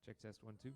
Check test 1 2.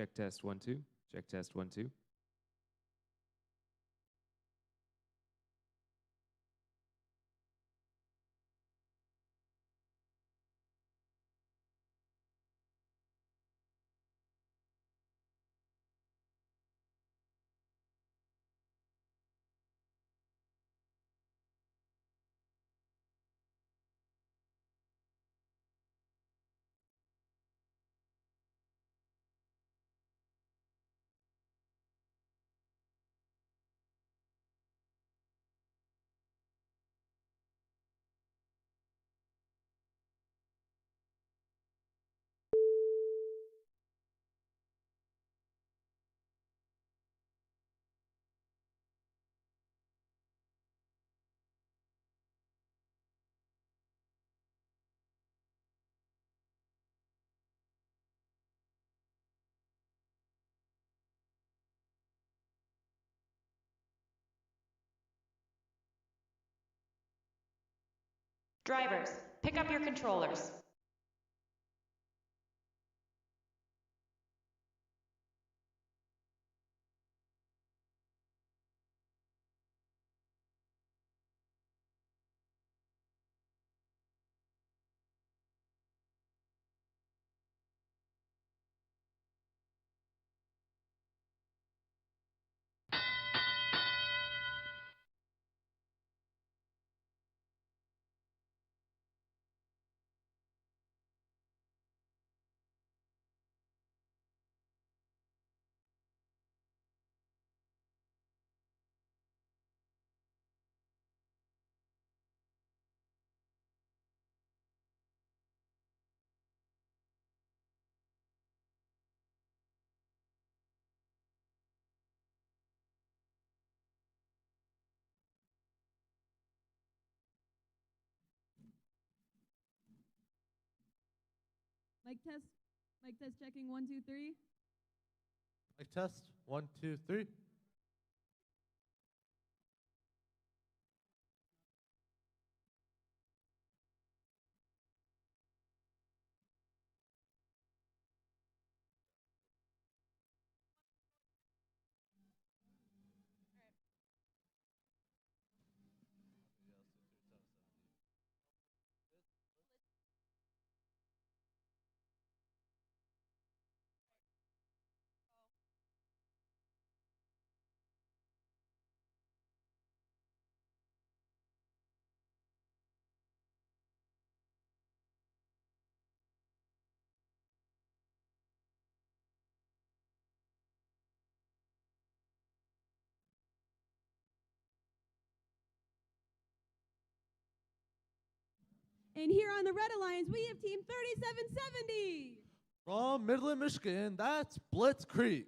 Check test 1 2. Check test 1 2. Drivers, pick up your controllers. Mic test checking 1 2 3. Mic test 1 2 3. And here on the Red Alliance, we have Team 3770. From Midland, Michigan, that's Blitz Creek.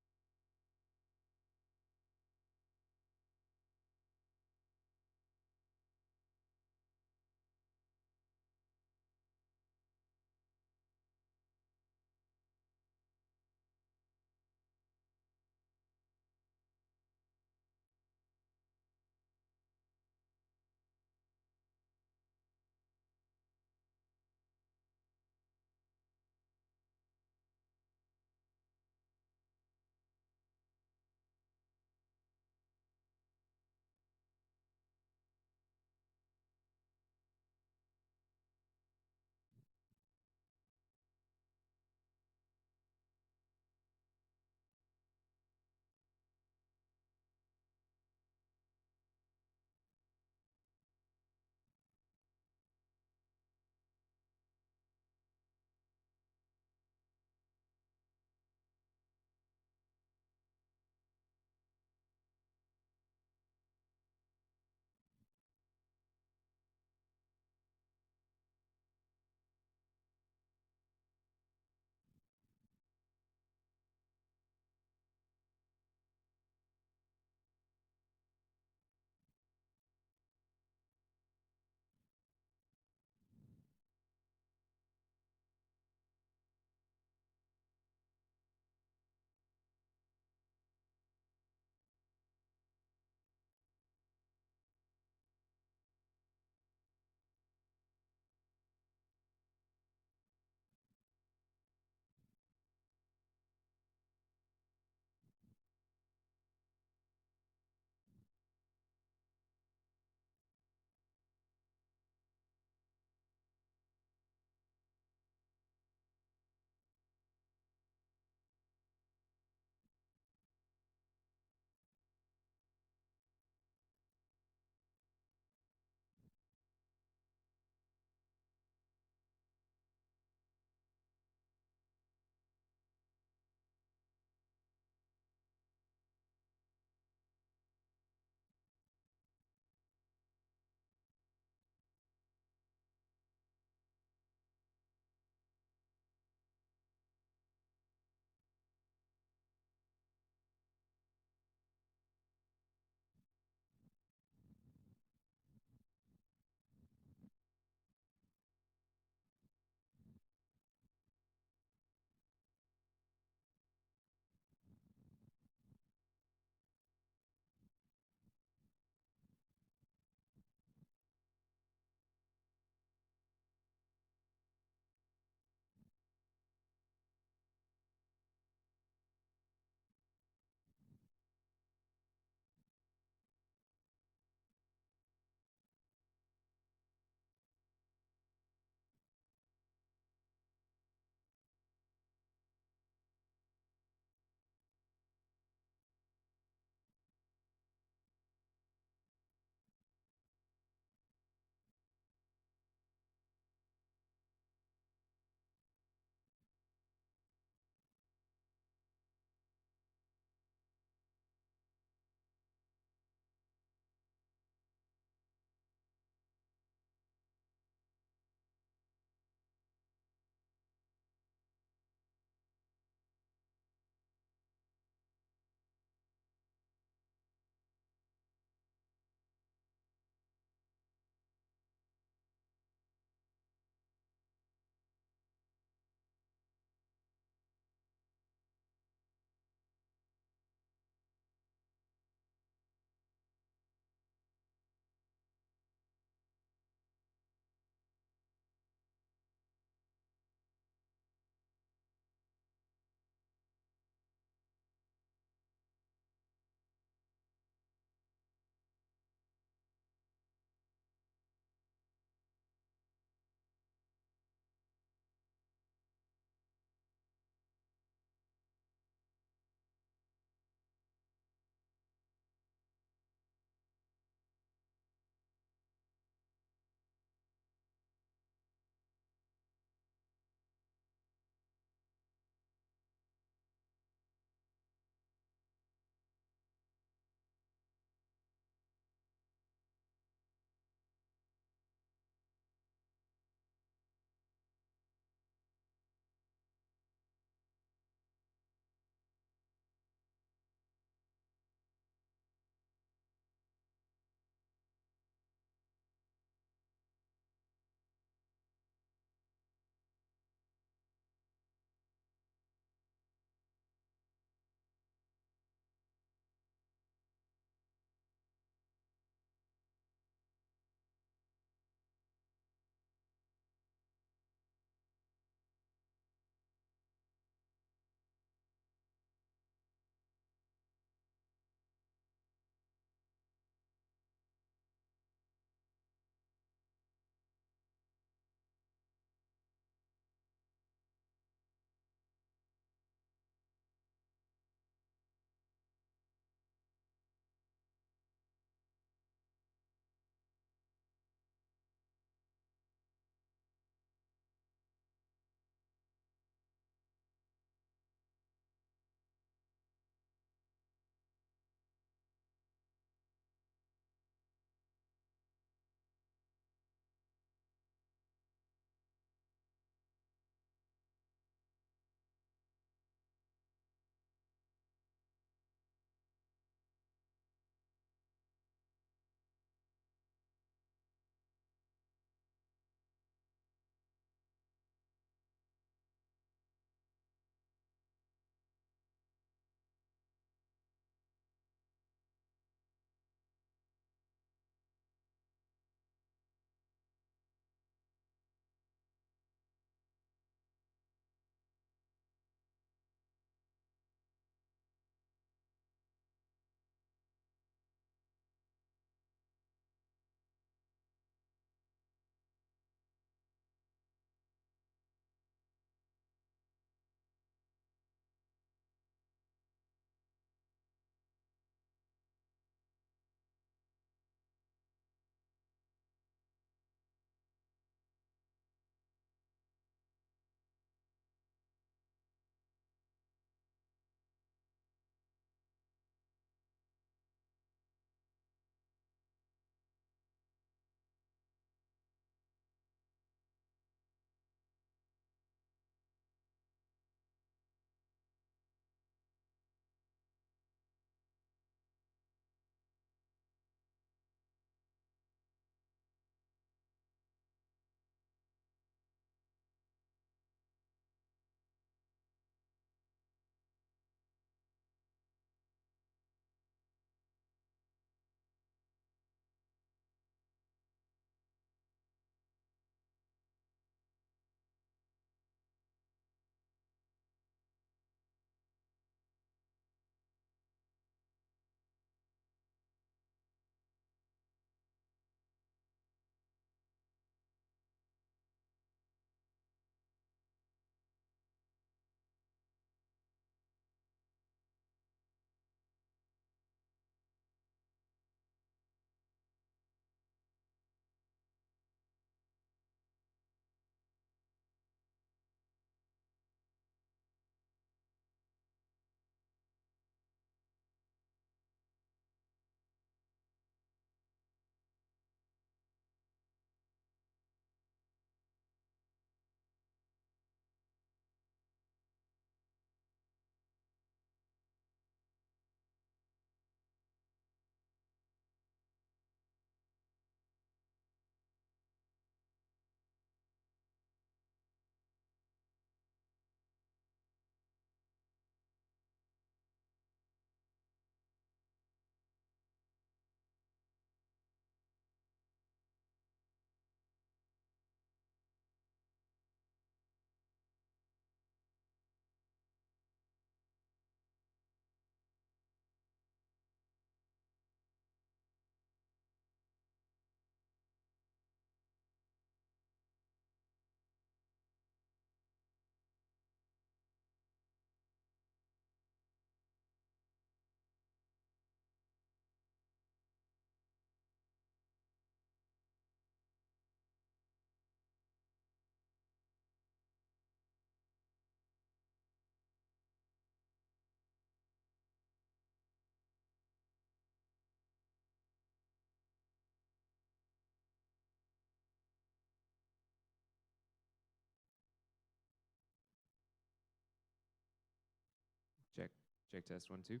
Check test 1 2.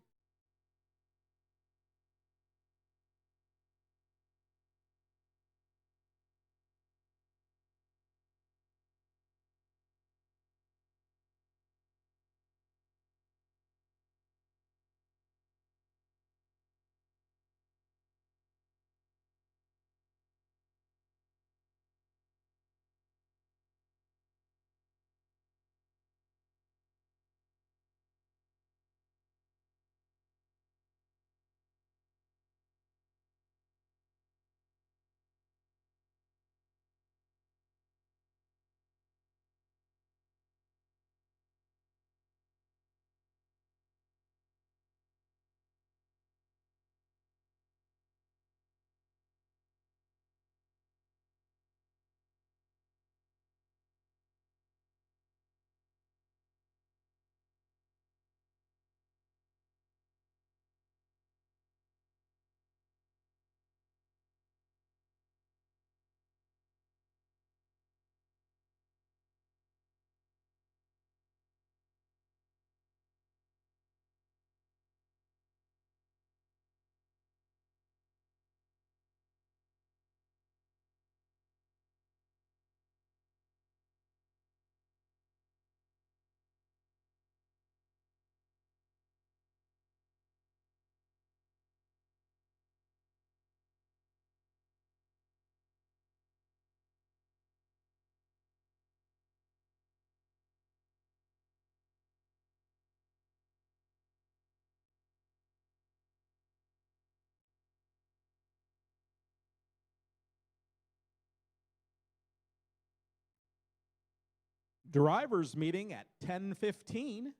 Drivers meeting at 10:15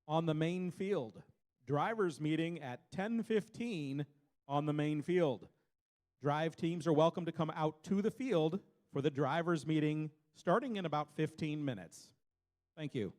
on the main field. Drivers meeting at 10:15 on the main field. Drive teams are welcome to come out to the field for the drivers meeting starting in about 15 minutes. Thank you.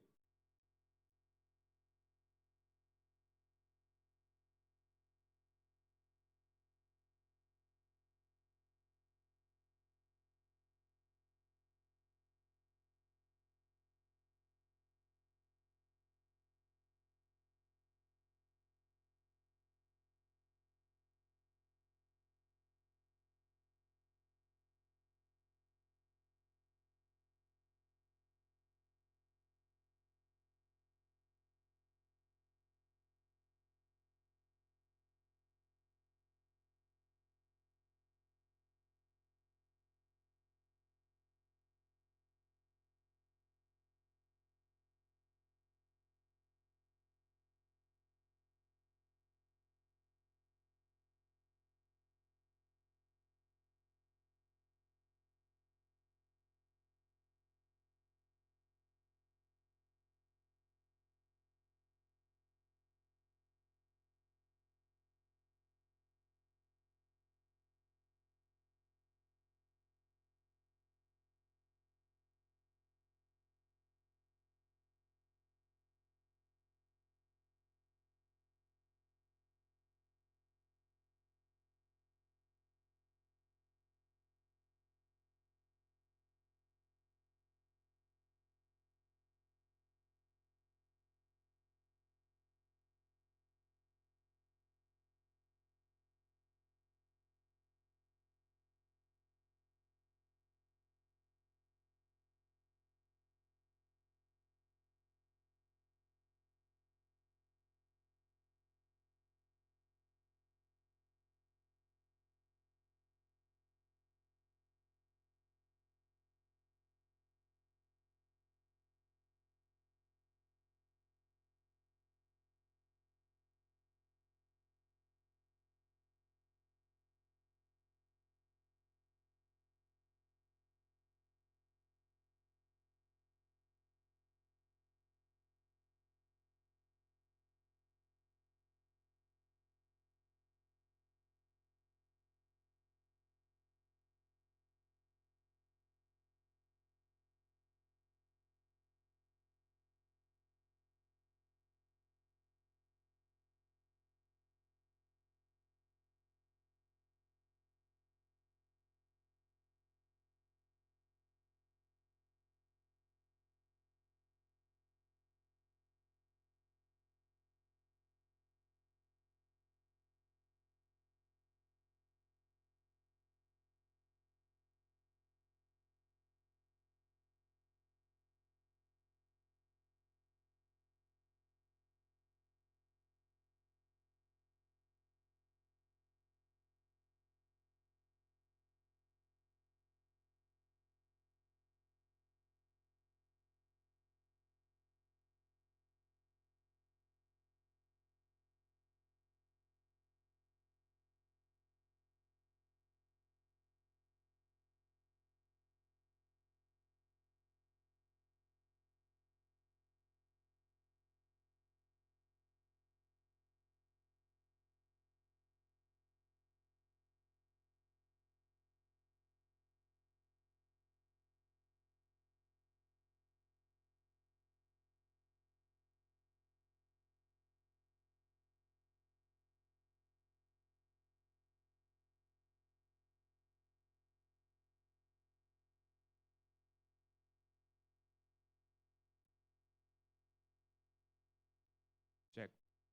Check.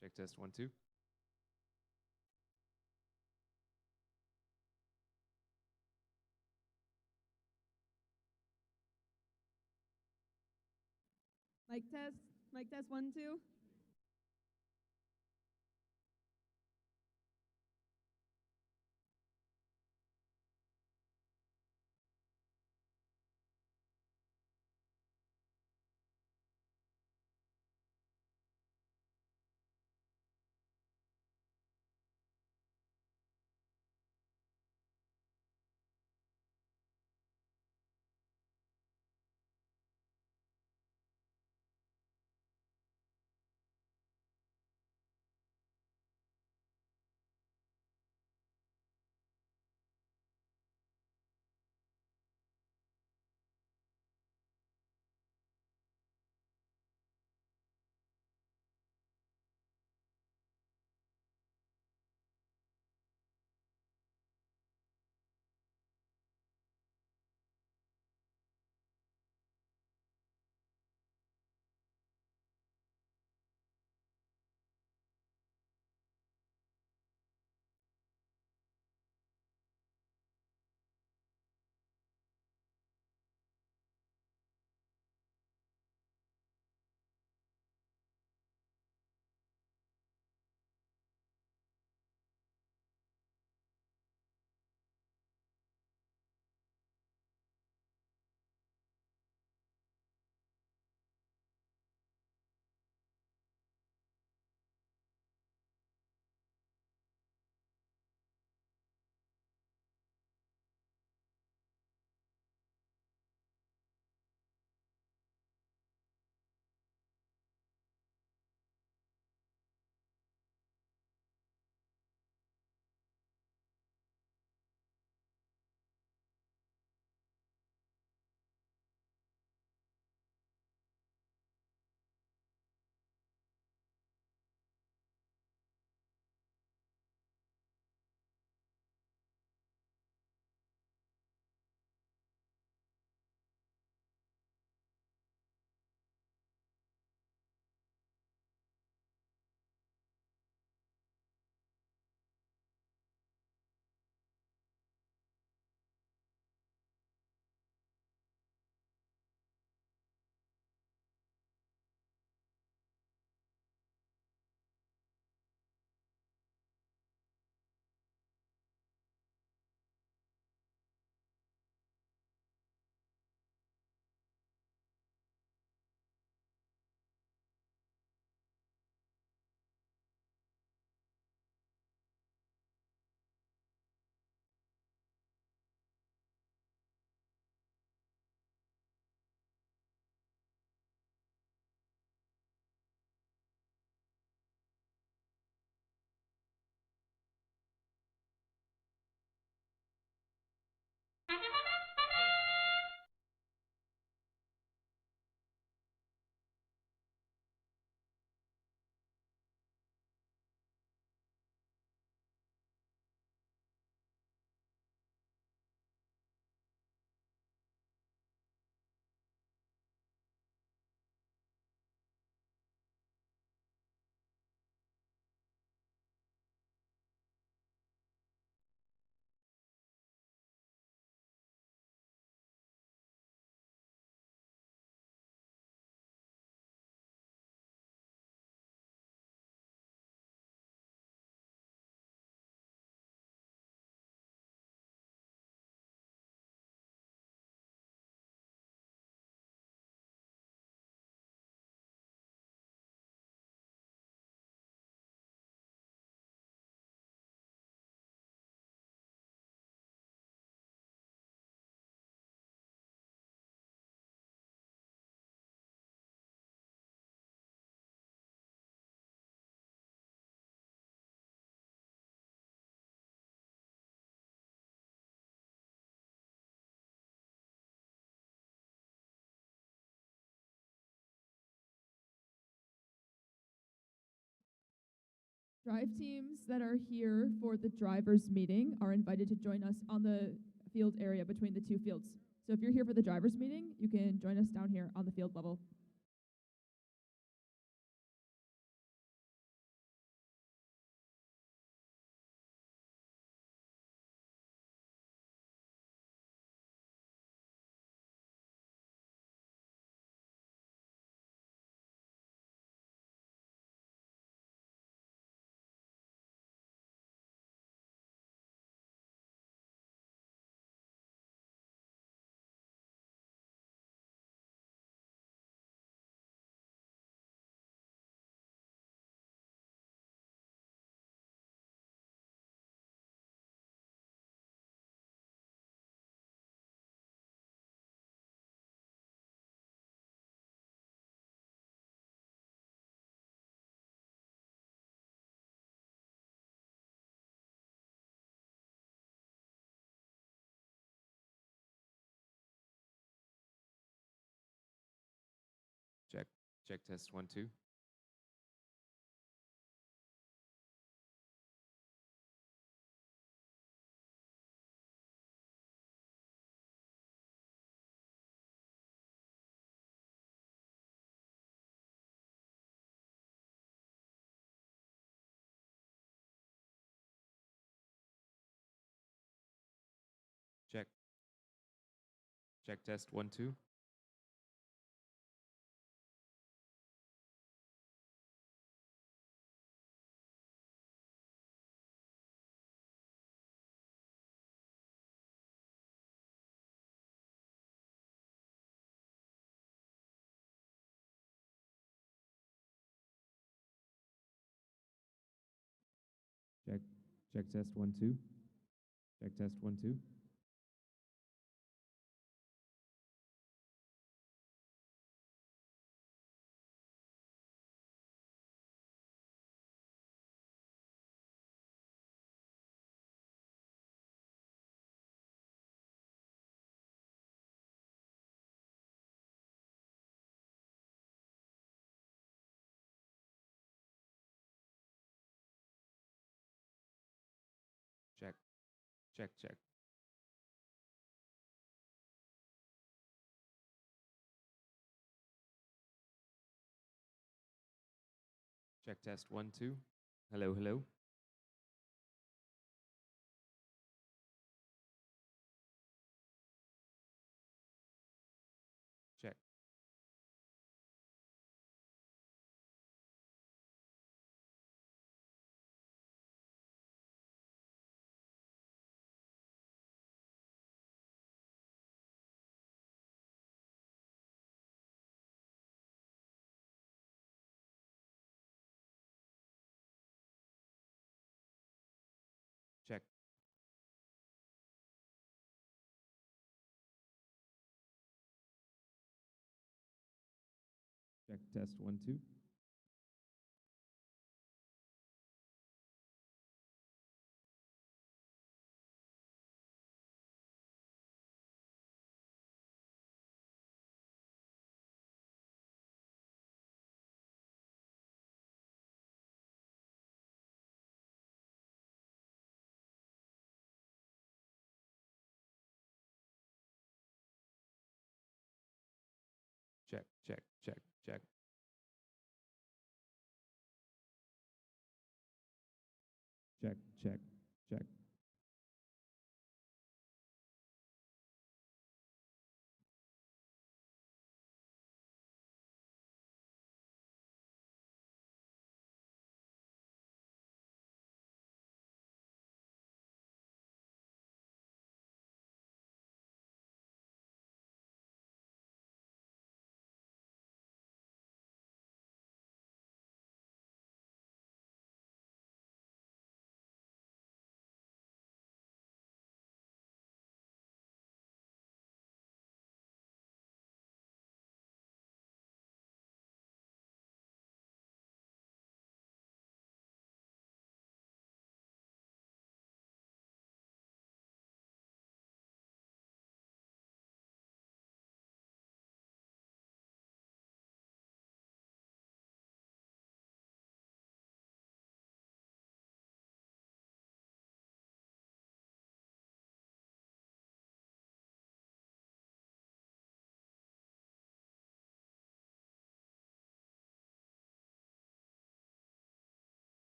Check test 1, 2. Mic test. Mic test 1, 2. Drive teams that are here for the drivers' meeting are invited to join us on the field area between the two fields. So if you're here for the drivers' meeting, you can join us down here on the field level. Check test 1 2. Check. Check test 1 2. Check. Check test 1 2. Check test 1 2. Check. Check, check. Check test 1 2. Hello, hello. Check. Check. Check test 1 2. Check, check, check, check. Check, check, check.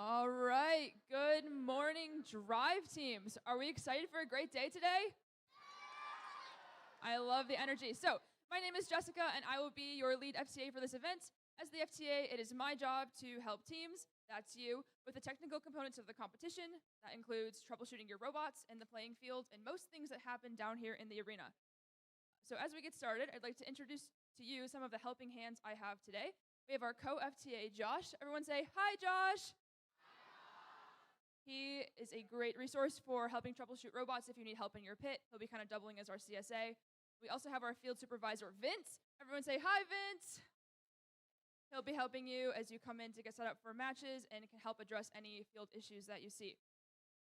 All right, good morning, drive teams. Are we excited for a great day today? I love the energy. So, my name is Jessica, and I will be your lead FTA for this event. As the FTA, it is my job to help teams, that's you, with the technical components of the competition. That includes troubleshooting your robots in the playing field and most things that happen down here in the arena. So as we get started, I'd like to introduce to you some of the helping hands I have today. We have our co-FTA, Josh. Everyone say, hi, Josh. He is a great resource for helping troubleshoot robots if you need help in your pit. He'll be kind of doubling as our CSA. We also have our field supervisor, Vince. Everyone say, hi, Vince. He'll be helping you as you come in to get set up for matches and can help address any field issues that you see.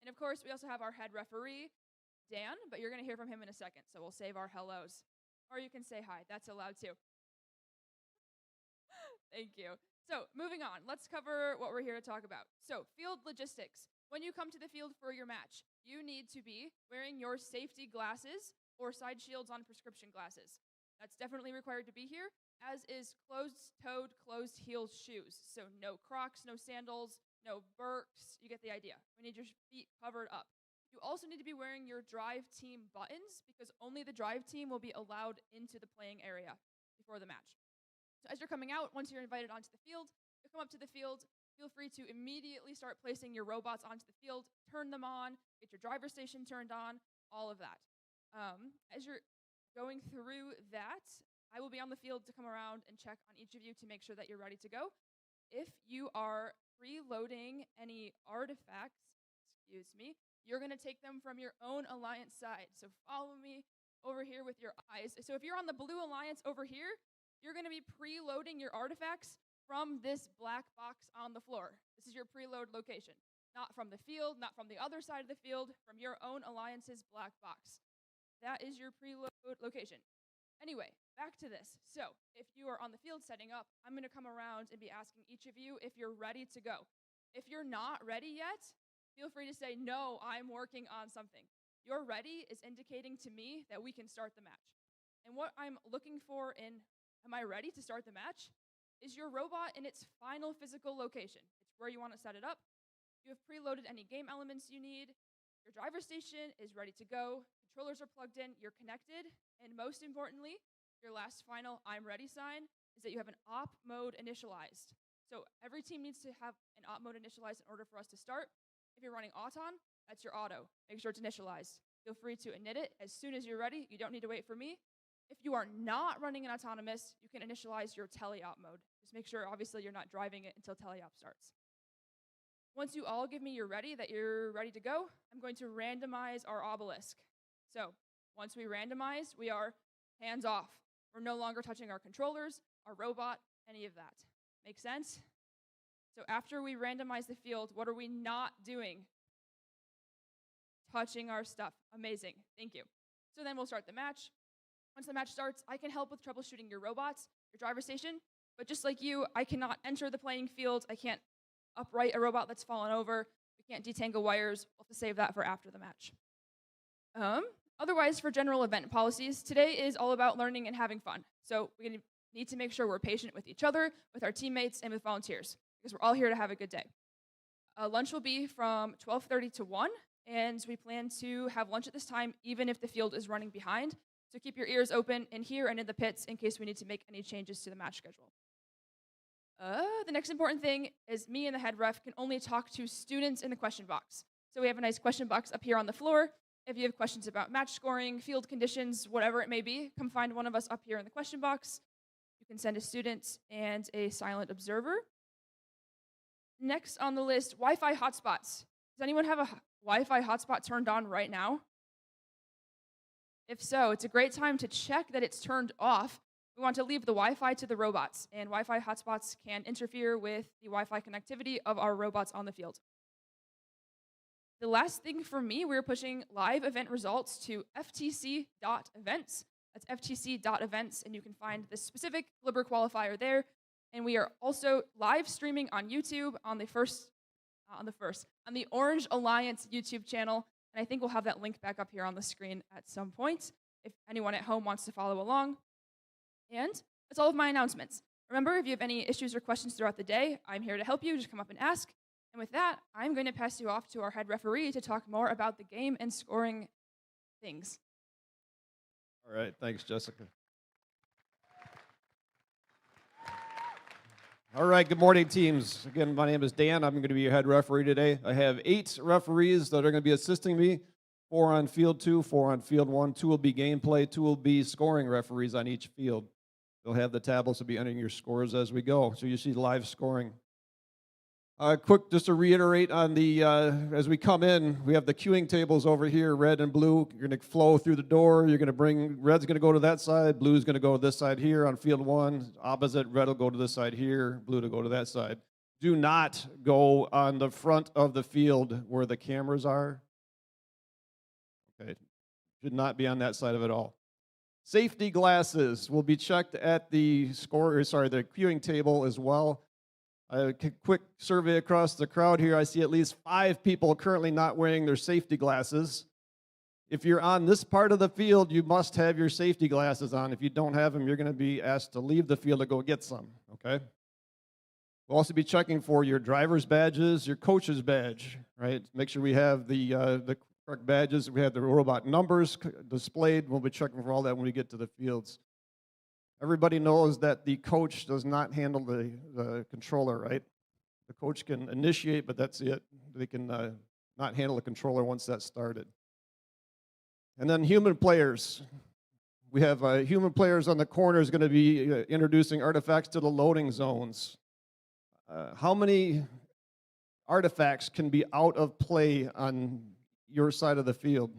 And of course, we also have our head referee, Dan, but you're going to hear from him in a second, so we'll save our hellos. Or you can say hi. That's allowed too. Thank you. So moving on, let's cover what we're here to talk about. So field logistics. When you come to the field for your match, you need to be wearing your safety glasses or side shields on prescription glasses. That's definitely required to be here, as is closed-toed, closed-heeled shoes. So no Crocs, no sandals, no Birks. You get the idea. We need your feet covered up. You also need to be wearing your drive team buttons because only the drive team will be allowed into the playing area before the match. So as you're coming out, once you're invited onto the field, you'll come up to the field. Feel free to immediately start placing your robots onto the field, turn them on, get your driver station turned on, all of that. As you're going through that, I will be on the field to come around and check on each of you to make sure that you're ready to go. If you are preloading any artifacts, you're going to take them from your own alliance side. So follow me over here with your eyes. So if you're on the blue alliance over here, you're going to be preloading your artifacts from this black box on the floor. This is your preload location. Not from the field, not from the other side of the field, from your own alliance's black box. That is your preload location. Anyway, back to this. So if you are on the field setting up, I'm going to come around and be asking each of you if you're ready to go. If you're not ready yet, feel free to say, no, I'm working on something. Your ready is indicating to me that we can start the match. And what I'm looking for in, am I ready to start the match, is your robot in its final physical location. It's where you want to set it up. You have preloaded any game elements you need. Your driver station is ready to go. Controllers are plugged in. You're connected. And most importantly, your last final I'm ready sign is that you have an op mode initialized. So every team needs to have an op mode initialized in order for us to start. If you're running auton, that's your auto. Make sure it's initialized. Feel free to init it as soon as you're ready. You don't need to wait for me. If you are not running an autonomous, you can initialize your teleop mode. Just make sure, obviously, you're not driving it until teleop starts. Once you all give me your ready, that you're ready to go, I'm going to randomize our obelisk. So once we randomize, we are hands off. We're no longer touching our controllers, our robot, any of that. Make sense? So after we randomize the field, what are we not doing? Touching our stuff. Amazing. Thank you. So then we'll start the match. Once the match starts, I can help with troubleshooting your robots, your driver station, but just like you, I cannot enter the playing field. I can't upright a robot that's fallen over. We can't detangle wires. We'll have to save that for after the match. Otherwise, for general event policies, today is all about learning and having fun. So we need to make sure we're patient with each other, with our teammates, and with volunteers, because we're all here to have a good day. Lunch will be from 12:30 to 1, and we plan to have lunch at this time, even if the field is running behind. So keep your ears open in here and in the pits in case we need to make any changes to the match schedule. The next important thing is me and the head ref can only talk to students in the question box. So we have a nice question box up here on the floor. If you have questions about match scoring, field conditions, whatever it may be, come find one of us up here in the question box. You can send a student and a silent observer. Next on the list, Wi-Fi hotspots. Does anyone have a Wi-Fi hotspot turned on right now? If so, it's a great time to check that it's turned off. We want to leave the Wi-Fi to the robots, and Wi-Fi hotspots can interfere with the Wi-Fi connectivity of our robots on the field. The last thing for me, we're pushing live event results to ftc.events. That's ftc.events, and you can find the specific GLBR qualifier there. And we are also live streaming on YouTube on the Orange Alliance YouTube channel. And I think we'll have that link back up here on the screen at some point if anyone at home wants to follow along. And that's all of my announcements. Remember, if you have any issues or questions throughout the day, I'm here to help you. Just come up and ask. And with that, I'm going to pass you off to our head referee to talk more about the game and scoring things. All right, thanks, Jessica. All right, good morning, teams. Again, my name is Dan. I'm going to be your head referee today. I have 8 referees that are going to be assisting me. 4 on field 2, 4 on field 1. 2 will be gameplay, 2 will be scoring referees on each field. They'll have the tablets to be entering your scores as we go, so you see live scoring. Quick, just to reiterate on the, as we come in, we have the queuing tables over here, red and blue. You're going to flow through the door. You're going to bring, red's going to go to that side, blue's going to go to this side here on field 1. Opposite, red will go to this side here, blue to go to that side. Do not go on the front of the field where the cameras are. Okay, should not be on that side of it all. Safety glasses will be checked at the the queuing table as well. A quick survey across the crowd here. I see at least 5 people currently not wearing their safety glasses. If you're on this part of the field, you must have your safety glasses on. If you don't have them, you're going to be asked to leave the field to go get some, okay? We'll also be checking for your driver's badges, your coach's badge, right? Make sure we have the correct badges. We have the robot numbers displayed. We'll be checking for all that when we get to the fields. Everybody knows that the coach does not handle the controller, right? The coach can initiate, but that's it. They can not handle the controller once that's started. And then human players. We have human players on the corners going to be introducing artifacts to the loading zones. How many artifacts can be out of play on your side of the field?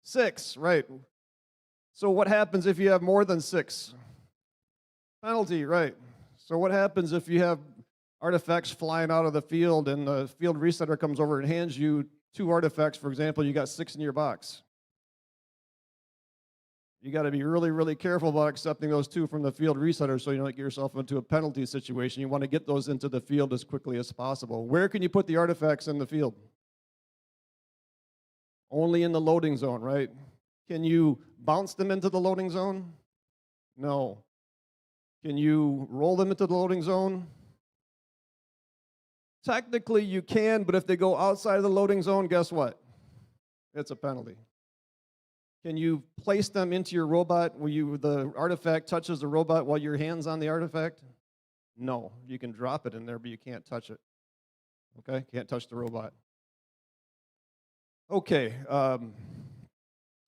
6, right. So what happens if you have more than 6? Penalty, right. So what happens if you have artifacts flying out of the field and the field resetter comes over and hands you 2 artifacts, for example, you got 6 in your box? You got to be really, really careful about accepting those 2 from the field resetter so you don't get yourself into a penalty situation. You want to get those into the field as quickly as possible. Where can you put the artifacts in the field? Only in the loading zone, right? Can you bounce them into the loading zone? No. Can you roll them into the loading zone? Technically you can, but if they go outside of the loading zone, guess what? It's a penalty. Can you place them into your robot where the artifact touches the robot while your hand's on the artifact? No. You can drop it in there, but you can't touch it. Okay? Can't touch the robot. Okay.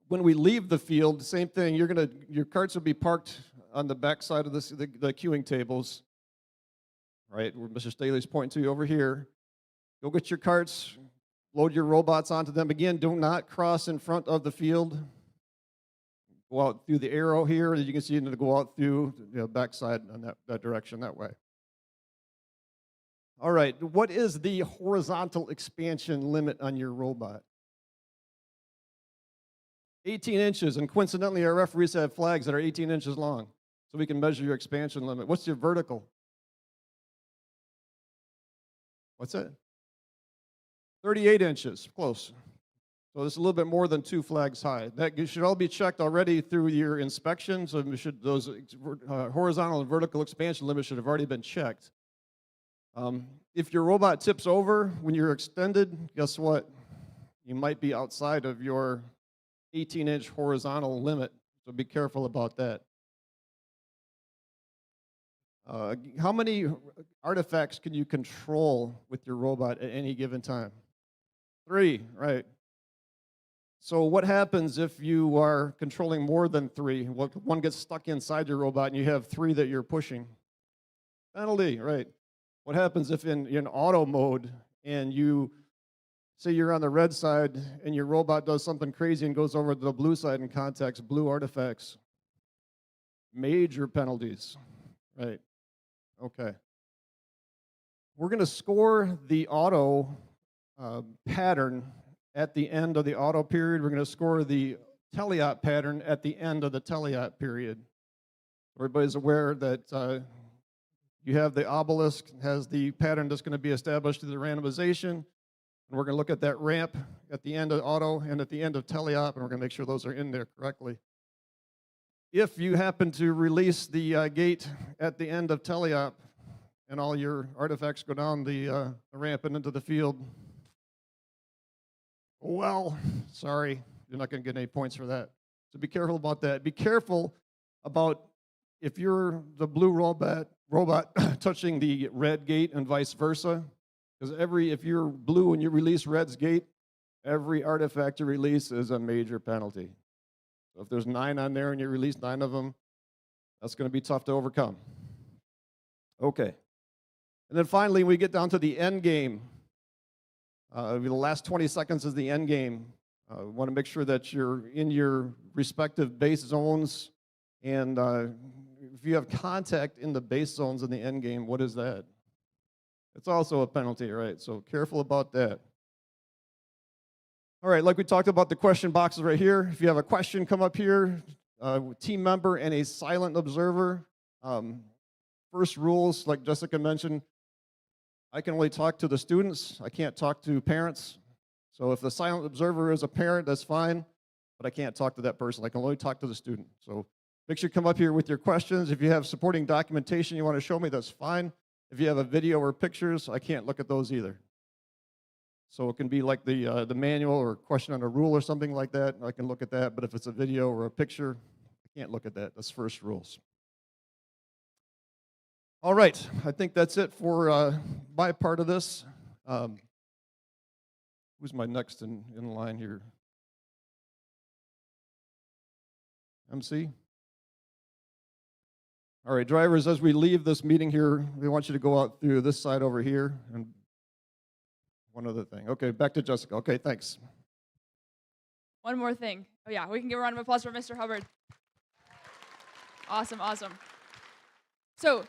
When we leave the field, same thing. Your carts will be parked on the back side of the queuing tables, right? Where Mr. Staley's pointing to you over here. Go get your carts, load your robots onto them. Again, do not cross in front of the field. Go out through the arrow here, as you can see, and go out through the back side on that direction that way. All right, what is the horizontal expansion limit on your robot? 18 inches, and coincidentally, our referees have flags that are 18 inches long, so we can measure your expansion limit. What's your vertical? What's it? 38 inches, close. So it's a little bit more than 2 flags high. That should all be checked already through your inspection, so those horizontal and vertical expansion limits should have already been checked. If your robot tips over when you're extended, guess what? You might be outside of your 18-inch horizontal limit, so be careful about that. How many artifacts can you control with your robot at any given time? 3, right. So what happens if you are controlling more than 3? Well, one gets stuck inside your robot and you have 3 that you're pushing. Penalty, right. What happens if in auto mode and you say you're on the red side and your robot does something crazy and goes over to the blue side and contacts blue artifacts? Major penalties, right? Okay. We're going to score the auto pattern at the end of the auto period. We're going to score the teleop pattern at the end of the teleop period. Everybody's aware that you have the obelisk, has the pattern that's going to be established through the randomization. And we're going to look at that ramp at the end of auto and at the end of teleop, and we're going to make sure those are in there correctly. If you happen to release the gate at the end of teleop and all your artifacts go down the ramp and into the field, well, sorry, you're not going to get any points for that. So be careful about that. Be careful about if you're the blue robot touching the red gate and vice versa, because if you're blue and you release red's gate, every artifact you release is a major penalty. So if there's 9 on there and you release 9 of them, that's going to be tough to overcome. Okay. And then finally, we get down to the end game. The last 20 seconds is the end game. We want to make sure that you're in your respective base zones. And if you have contact in the base zones in the end game, what is that? It's also a penalty, right? So careful about that. All right, like we talked about the question boxes right here. If you have a question, come up here. Team member and a silent observer. First rules, like Jessica mentioned, I can only talk to the students. I can't talk to parents. So if the silent observer is a parent, that's fine, but I can't talk to that person. I can only talk to the student. So make sure you come up here with your questions. If you have supporting documentation you want to show me, that's fine. If you have a video or pictures, I can't look at those either. So it can be like the manual or question on a rule or something like that. I can look at that, but if it's a video or a picture, I can't look at that. That's first rules. All right, I think that's it for my part of this. Who's my next in line here? MC? All right, drivers, as we leave this meeting here, we want you to go out through this side over here. And one other thing. Okay, back to Jessica. Okay, thanks. One more thing. Oh yeah, we can give a round of applause for Mr. Hubbard. Awesome, awesome. So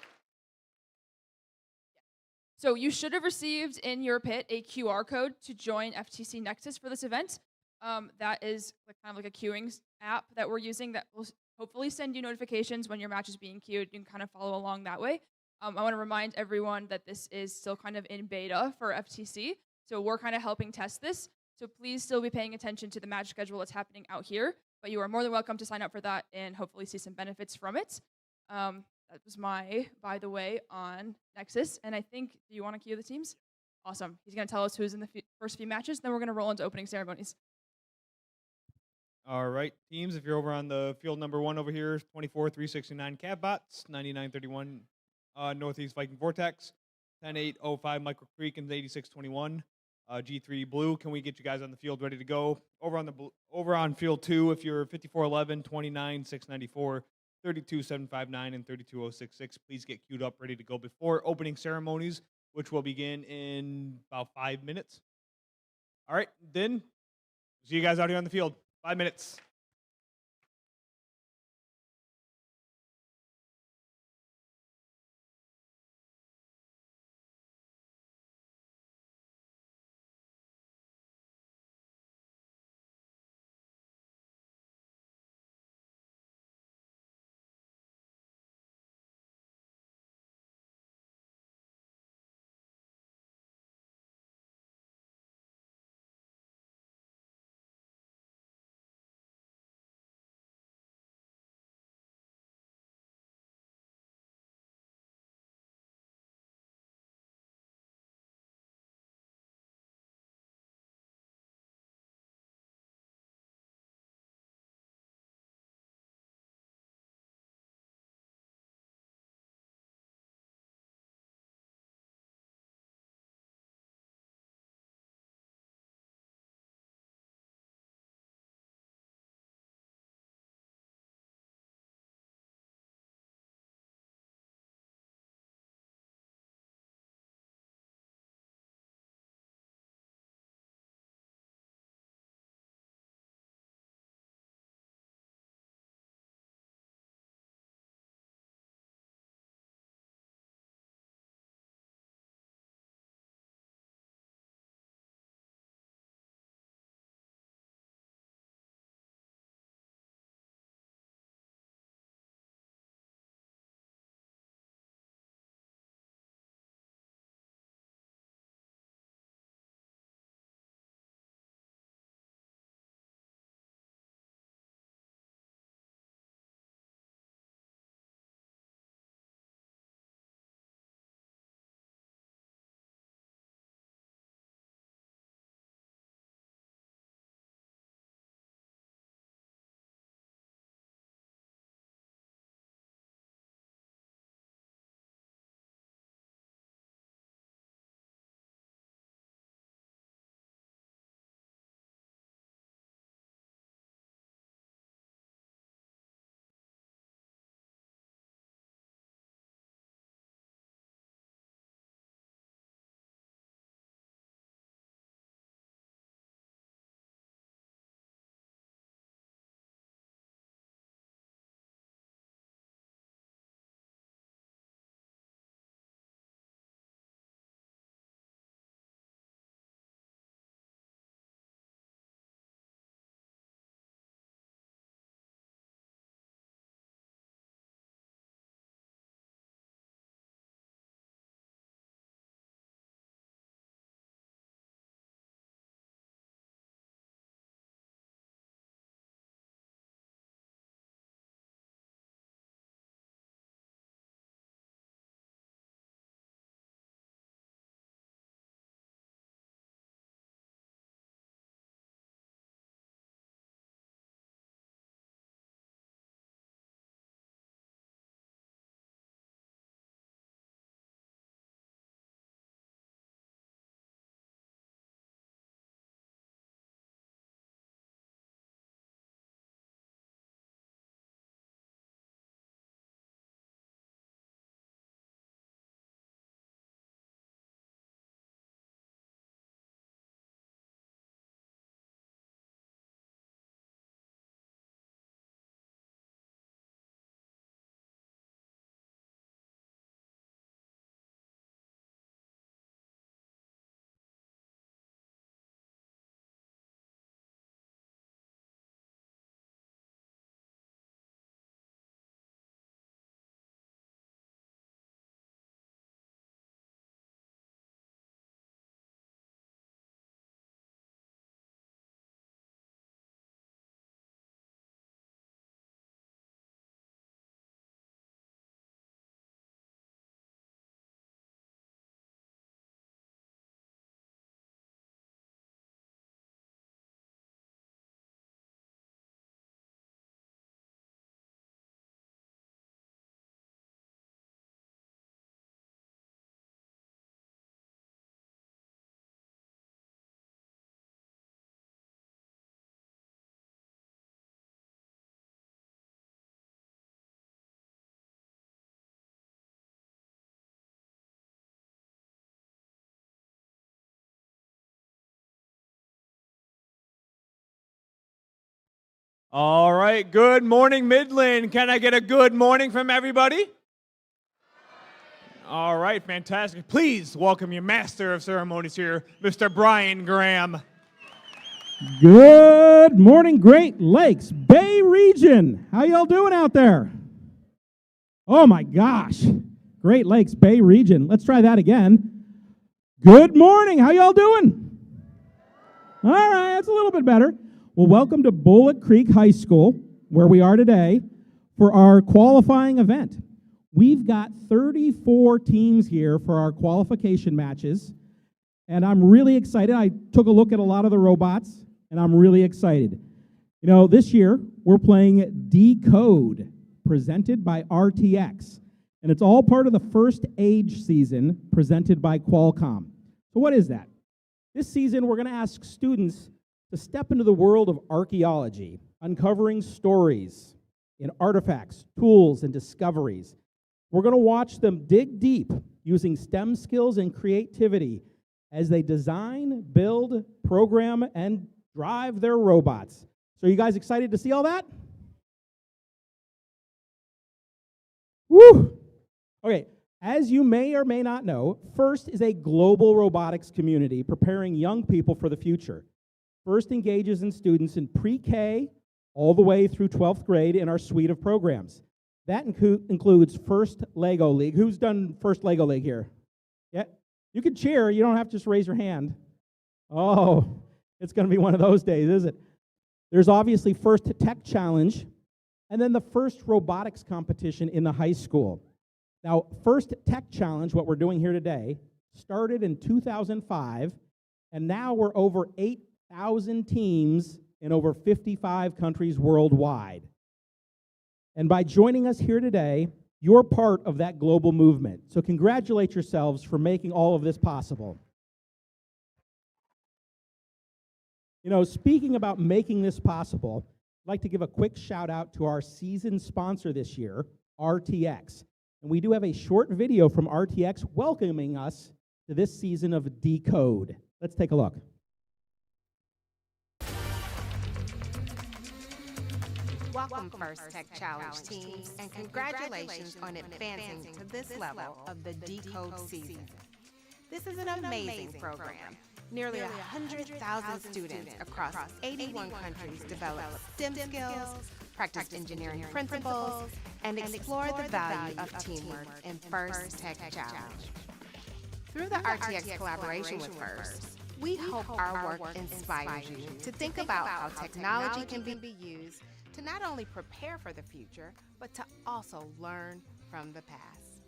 you should have received in your pit a QR code to join FTC Nexus for this event. That is kind of like a queuing app that we're using that will hopefully send you notifications when your match is being queued. You can kind of follow along that way. I want to remind everyone that this is still kind of in beta for FTC. So we're kind of helping test this. So please still be paying attention to the match schedule that's happening out here. But you are more than welcome to sign up for that and hopefully see some benefits from it. That was my, by the way, on Nexus. And I think, do you want to cue the teams? Awesome. He's going to tell us who's in the first few matches. Then we're going to roll into opening ceremonies. All right, teams, if you're over on the field number 1 over here, 24-369 Catbots, 9931 Northeast Viking Vortex, 10805 Micro Creek, and 8621 G3 Blue. Can we get you guys on the field ready to go? Over on field 2, if you're 5411, 29694, 32759, and 32066, please get queued up, ready to go before opening ceremonies, which will begin in about 5 minutes. All right, then see you guys out here on the field. 5 minutes. All right, good morning, Midland. Can I get a good morning from everybody? All right, fantastic. Please welcome your master of ceremonies here, Mr. Brian Graham. Good morning, Great Lakes Bay Region. How y'all doing out there? Oh my gosh, Great Lakes Bay Region. Let's try that again. Good morning, how y'all doing? All right, that's a little bit better. Well, welcome to Bullock Creek High School, where we are today, for our qualifying event. We've got 34 teams here for our qualification matches, and I'm really excited. I took a look at a lot of the robots, and I'm really excited. You know, this year, we're playing Decode, presented by RTX, and it's all part of the first age season presented by Qualcomm. So what is that? This season, we're going to ask students to step into the world of archaeology, uncovering stories in artifacts, tools, and discoveries. We're going to watch them dig deep using STEM skills and creativity as they design, build, program, and drive their robots. So you guys excited to see all that? Woo! Okay, as you may or may not know, FIRST is a global robotics community preparing young people for the future. FIRST engages in students in pre-K all the way through 12th grade in our suite of programs. That includes FIRST Lego League. Who's done FIRST Lego League here? Yeah, you can cheer. You don't have to just raise your hand. Oh, it's going to be one of those days, is it? There's obviously FIRST Tech Challenge, and then the FIRST Robotics Competition in the high school. Now, FIRST Tech Challenge, what we're doing here today, started in 2005, and now we're over 8,000 teams in over 55 countries worldwide. And by joining us here today, you're part of that global movement. So congratulate yourselves for making all of this possible. You know, speaking about making this possible, I'd like to give a quick shout out to our season sponsor this year, RTX. And we do have a short video from RTX welcoming us to this season of Decode. Let's take a look. Welcome, First Tech Challenge teams, and congratulations on advancing to this level of the Decode season. This is an amazing program. Nearly 100,000 students across 81 countries develop STEM skills, practice engineering principles, and explore the value of teamwork in First Tech Challenge. Through the RTX collaboration with FIRST, we hope our work inspires you to think about how technology can be used to not only prepare for the future, but to also learn from the past.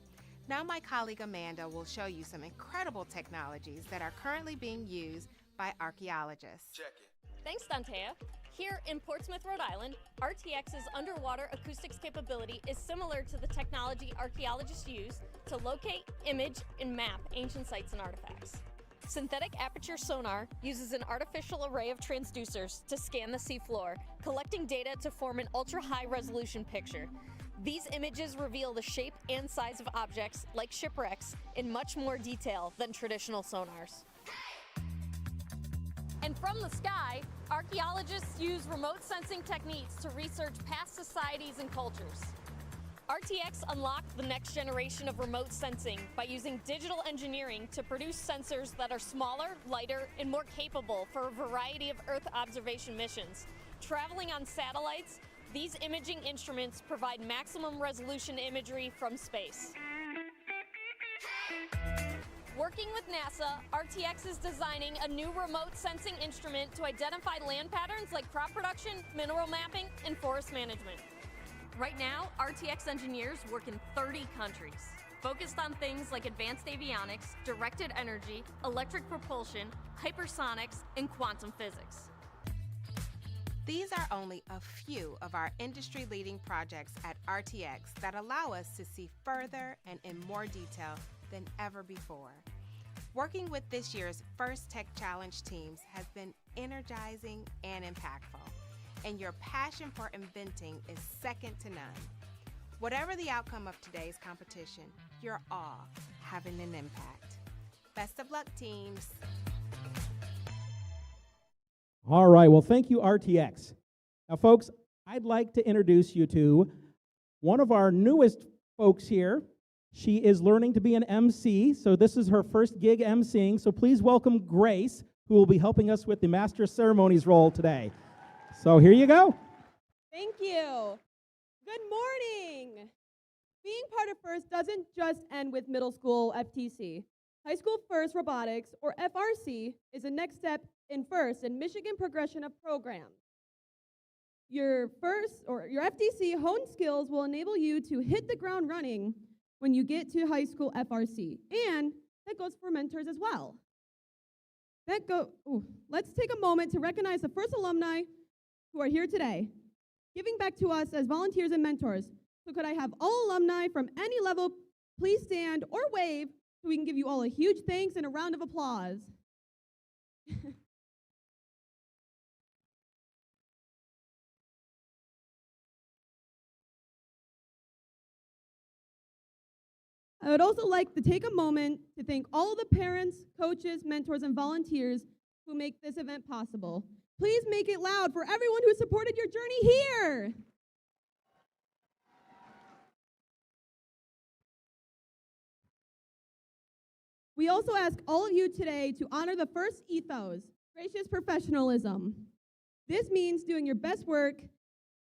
Now my colleague Amanda will show you some incredible technologies that are currently being used by archaeologists. Thanks, Dantea. Here in Portsmouth, Rhode Island, RTX's underwater acoustics capability is similar to the technology archaeologists use to locate, image, and map ancient sites and artifacts. Synthetic aperture sonar uses an artificial array of transducers to scan the seafloor, collecting data to form an ultra-high resolution picture. These images reveal the shape and size of objects, like shipwrecks, in much more detail than traditional sonars. And from the sky, archaeologists use remote sensing techniques to research past societies and cultures. RTX unlocked the next generation of remote sensing by using digital engineering to produce sensors that are smaller, lighter, and more capable for a variety of Earth observation missions. Traveling on satellites, these imaging instruments provide maximum resolution imagery from space. Working with NASA, RTX is designing a new remote sensing instrument to identify land patterns like crop production, mineral mapping, and forest management. Right now, RTX engineers work in 30 countries, focused on things like advanced avionics, directed energy, electric propulsion, hypersonics, and quantum physics. These are only a few of our industry-leading projects at RTX that allow us to see further and in more detail than ever before. Working with this year's First Tech Challenge teams has been energizing and impactful, and your passion for inventing is second to none. Whatever the outcome of today's competition, you're all having an impact. Best of luck, teams. All right, well, thank you, RTX. Now, folks, I'd like to introduce you to one of our newest folks here. She is learning to be an MC, so this is her first gig MCing, so please welcome Grace, who will be helping us with the Master of Ceremonies role today. So here you go. Thank you. Good morning. Being part of FIRST doesn't just end with middle school FTC. High School FIRST Robotics, or FRC, is the next step in FIRST in Michigan progression of programs. Your FTC honed skills will enable you to hit the ground running when you get to high school FRC, and that goes for mentors as well. Let's take a moment to recognize the FIRST alumni who are here today, giving back to us as volunteers and mentors. So could I have all alumni from any level please stand or wave so we can give you all a huge thanks and a round of applause. I would also like to take a moment to thank all of the parents, coaches, mentors, and volunteers who make this event possible. Please make it loud for everyone who supported your journey here. We also ask all of you today to honor the FIRST ethos, gracious professionalism. This means doing your best work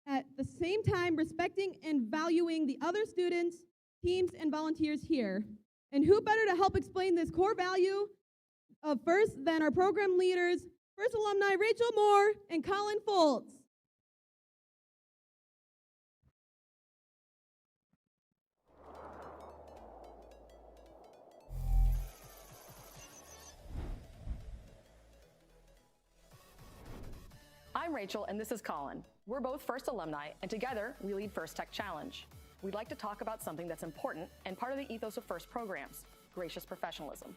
at the same time respecting and valuing the other students, teams, and volunteers here. And who better to help explain this core value of FIRST than our program leaders, FIRST alumni Rachel Moore and Colin Foltz. I'm Rachel, and this is Colin. We're both FIRST alumni, and together we lead FIRST Tech Challenge. We'd like to talk about something that's important and part of the ethos of FIRST programs, gracious professionalism.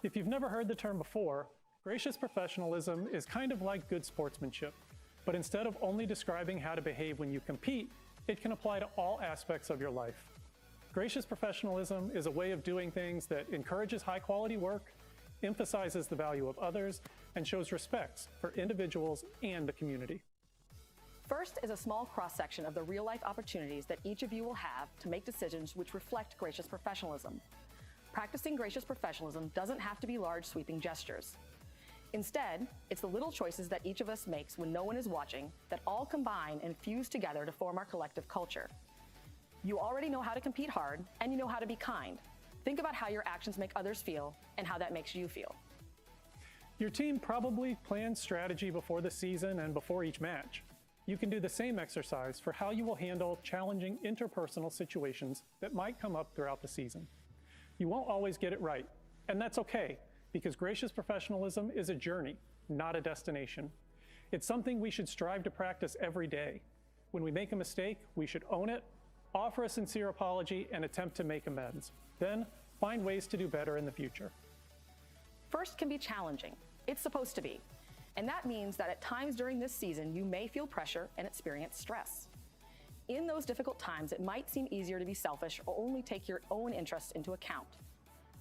If you've never heard the term before, gracious professionalism is kind of like good sportsmanship, but instead of only describing how to behave when you compete, it can apply to all aspects of your life. Gracious professionalism is a way of doing things that encourages high-quality work, emphasizes the value of others, and shows respect for individuals and the community. FIRST is a small cross-section of the real-life opportunities that each of you will have to make decisions which reflect gracious professionalism. Practicing gracious professionalism doesn't have to be large, sweeping gestures. Instead, it's the little choices that each of us makes when no one is watching that all combine and fuse together to form our collective culture. You already know how to compete hard, and you know how to be kind. Think about how your actions make others feel and how that makes you feel. Your team probably plans strategy before the season and before each match. You can do the same exercise for how you will handle challenging interpersonal situations that might come up throughout the season. You won't always get it right, and that's okay, because gracious professionalism is a journey, not a destination. It's something we should strive to practice every day. When we make a mistake, we should own it, offer a sincere apology, and attempt to make amends. Then, find ways to do better in the future. FIRST can be challenging. It's supposed to be. And that means that at times during this season, you may feel pressure and experience stress. In those difficult times, it might seem easier to be selfish or only take your own interests into account.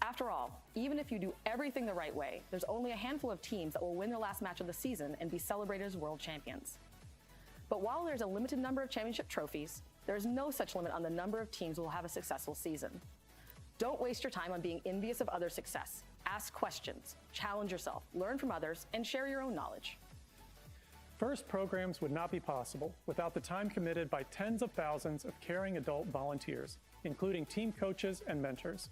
After all, even if you do everything the right way, there's only a handful of teams that will win their last match of the season and be celebrated as world champions. But while there's a limited number of championship trophies, there's no such limit on the number of teams who will have a successful season. Don't waste your time on being envious of others' success. Ask questions, challenge yourself, learn from others, and share your own knowledge. FIRST programs would not be possible without the time committed by tens of thousands of caring adult volunteers, including team coaches and mentors.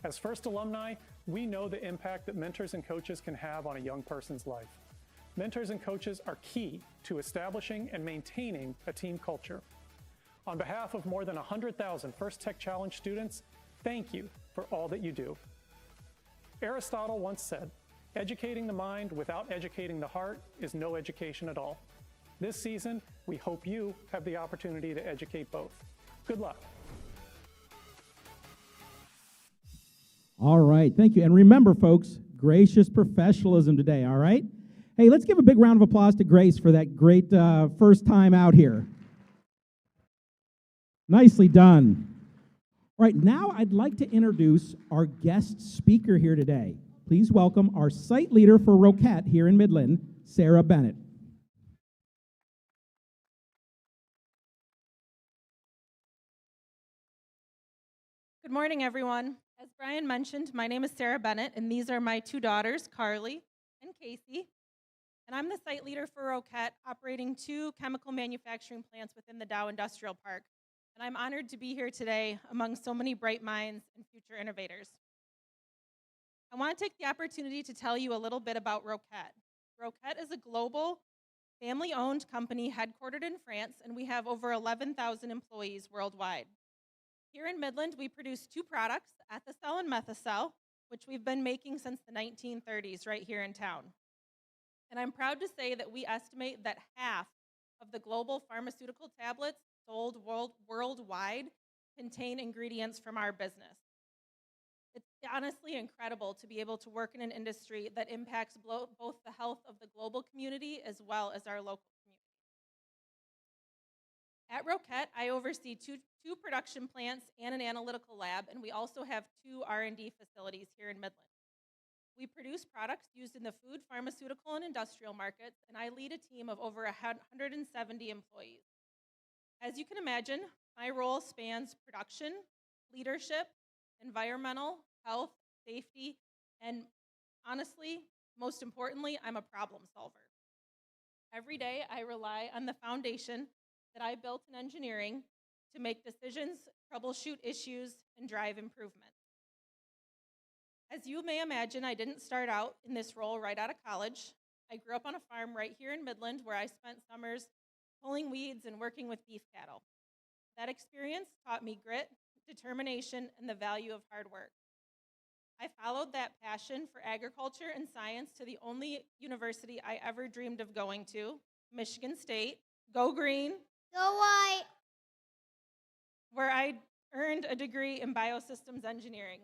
As FIRST alumni, we know the impact that mentors and coaches can have on a young person's life. Mentors and coaches are key to establishing and maintaining a team culture. On behalf of more than 100,000 FIRST Tech Challenge students, thank you for all that you do. Aristotle once said, "Educating the mind without educating the heart is no education at all." This season, we hope you have the opportunity to educate both. Good luck. All right, thank you. And remember, folks, gracious professionalism today, all right? Hey, let's give a big round of applause to Grace for that great first time out here. Nicely done. All right, now I'd like to introduce our guest speaker here today. Please welcome our site leader for Roquette here in Midland, Sarah Bennett. Good morning, everyone. As Brian mentioned, my name is Sarah Bennett, and these are my two daughters, Carly and Casey. And I'm the site leader for Roquette, operating 2 chemical manufacturing plants within the Dow Industrial Park. And I'm honored to be here today among so many bright minds and future innovators. I want to take the opportunity to tell you a little bit about Roquette. Roquette is a global, family-owned company headquartered in France, and we have over 11,000 employees worldwide. Here in Midland, we produce 2 products, Ethicel and Methicel, which we've been making since the 1930s right here in town. And I'm proud to say that we estimate that half of the global pharmaceutical tablets sold worldwide contain ingredients from our business. It's honestly incredible to be able to work in an industry that impacts both the health of the global community as well as our local community. At Roquette, I oversee two production plants and an analytical lab, and we also have 2 R&D facilities here in Midland. We produce products used in the food, pharmaceutical, and industrial markets, and I lead a team of over 170 employees. As you can imagine, my role spans production, leadership, environmental, health, safety, and honestly, most importantly, I'm a problem solver. Every day, I rely on the foundation that I built in engineering to make decisions, troubleshoot issues, and drive improvement. As you may imagine, I didn't start out in this role right out of college. I grew up on a farm right here in Midland where I spent summers pulling weeds and working with beef cattle. That experience taught me grit, determination, and the value of hard work. I followed that passion for agriculture and science to the only university I ever dreamed of going to, Michigan State. Go Green. Go White. Where I earned a degree in biosystems engineering.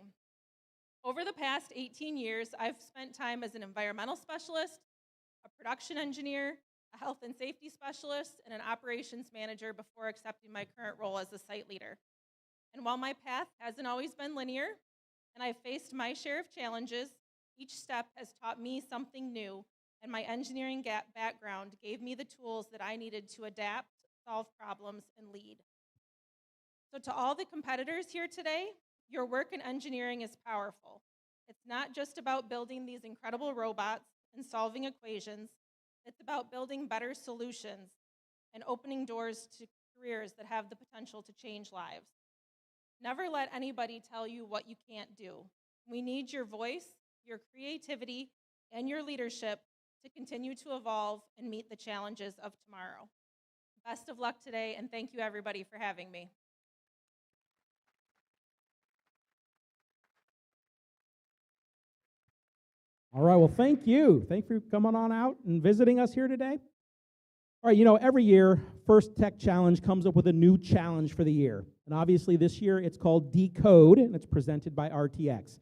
Over the past 18 years, I've spent time as an environmental specialist, a production engineer, a health and safety specialist, and an operations manager before accepting my current role as a site leader. And while my path hasn't always been linear, and I've faced my share of challenges, each step has taught me something new, and my engineering background gave me the tools that I needed to adapt, solve problems, and lead. So to all the competitors here today, your work in engineering is powerful. It's not just about building these incredible robots and solving equations. It's about building better solutions and opening doors to careers that have the potential to change lives. Never let anybody tell you what you can't do. We need your voice, your creativity, and your leadership to continue to evolve and meet the challenges of tomorrow. Best of luck today, and thank you everybody for having me. All right, well, thank you. Thank you for coming on out and visiting us here today. All right, every year, First Tech Challenge comes up with a new challenge for the year. And obviously this year it's called Decode, and it's presented by RTX.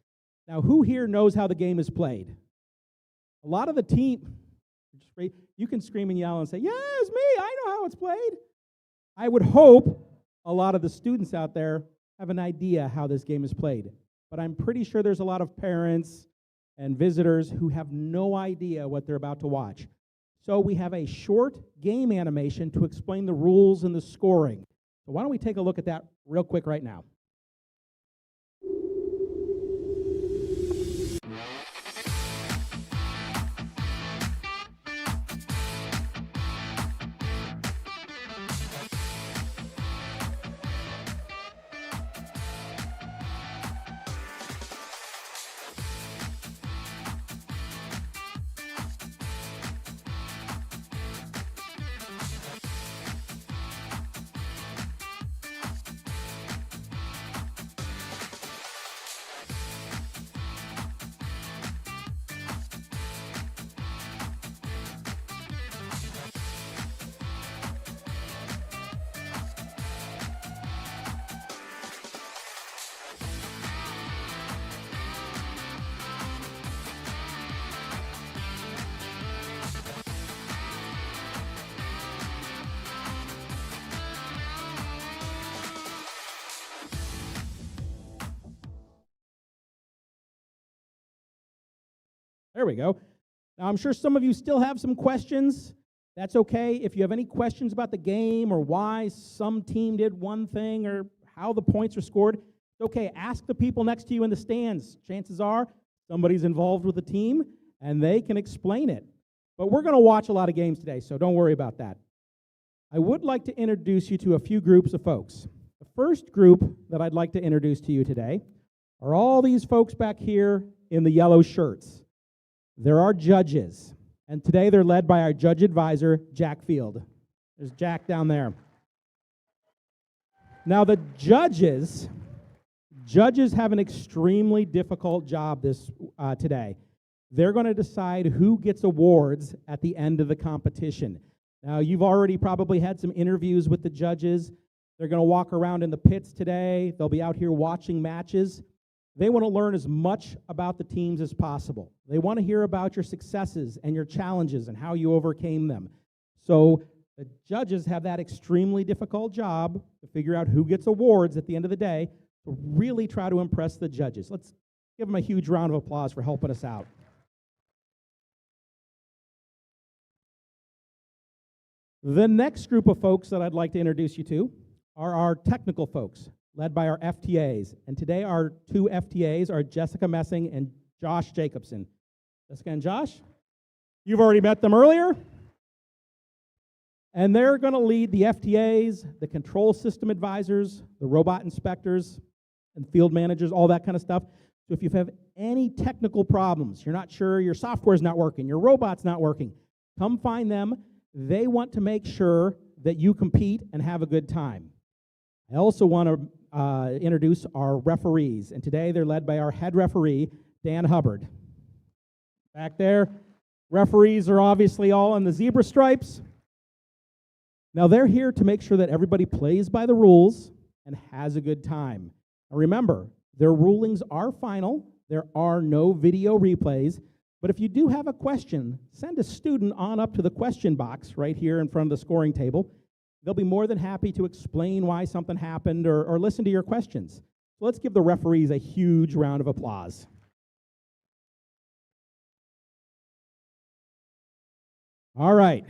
Now, who here knows how the game is played? A lot of the team, you can scream and yell and say, yeah, it's me, I know how it's played. I would hope a lot of the students out there have an idea how this game is played. But I'm pretty sure there's a lot of parents and visitors who have no idea what they're about to watch. So we have a short game animation to explain the rules and the scoring. So why don't we take a look at that real quick right now? There we go. Now, I'm sure some of you still have some questions. That's okay. If you have any questions about the game or why some team did one thing or how the points are scored, It's okay, ask the people next to you in the stands. Chances are somebody's involved with the team, and they can explain it. But we're going to watch a lot of games today, so don't worry about that. I would like to introduce you to a few groups of folks. The first group that I'd like to introduce to you today are all these folks back here in the yellow shirts. They're our judges, and today they're led by our judge advisor, Jack Field. There's Jack down there. Now the judges have an extremely difficult job today. They're going to decide who gets awards at the end of the competition. Now, you've already probably had some interviews with the judges. They're going to walk around in the pits today. They'll be out here watching matches. They want to learn as much about the teams as possible. They want to hear about your successes and your challenges and how you overcame them. So the judges have that extremely difficult job to figure out who gets awards at the end of the day, to really try to impress the judges. Let's give them a huge round of applause for helping us out. The next group of folks that I'd like to introduce you to are our technical folks, led by our FTAs. And today our two FTAs are Jessica Messing and Josh Jacobson. Jessica and Josh, you've already met them earlier. And they're going to lead the FTAs, the control system advisors, the robot inspectors, and field managers, all that kind of stuff. So if you have any technical problems, you're not sure your software's not working, your robot's not working, come find them. They want to make sure that you compete and have a good time. I also want to introduce our referees, and today they're led by our head referee, Dan Hubbard. Back there, referees are obviously all in the zebra stripes. Now they're here to make sure that everybody plays by the rules and has a good time. Now remember, their rulings are final. There are no video replays. But if you do have a question, send a student on up to the question box right here in front of the scoring table. They'll be more than happy to explain why something happened or listen to your questions. So let's give the referees a huge round of applause. All right,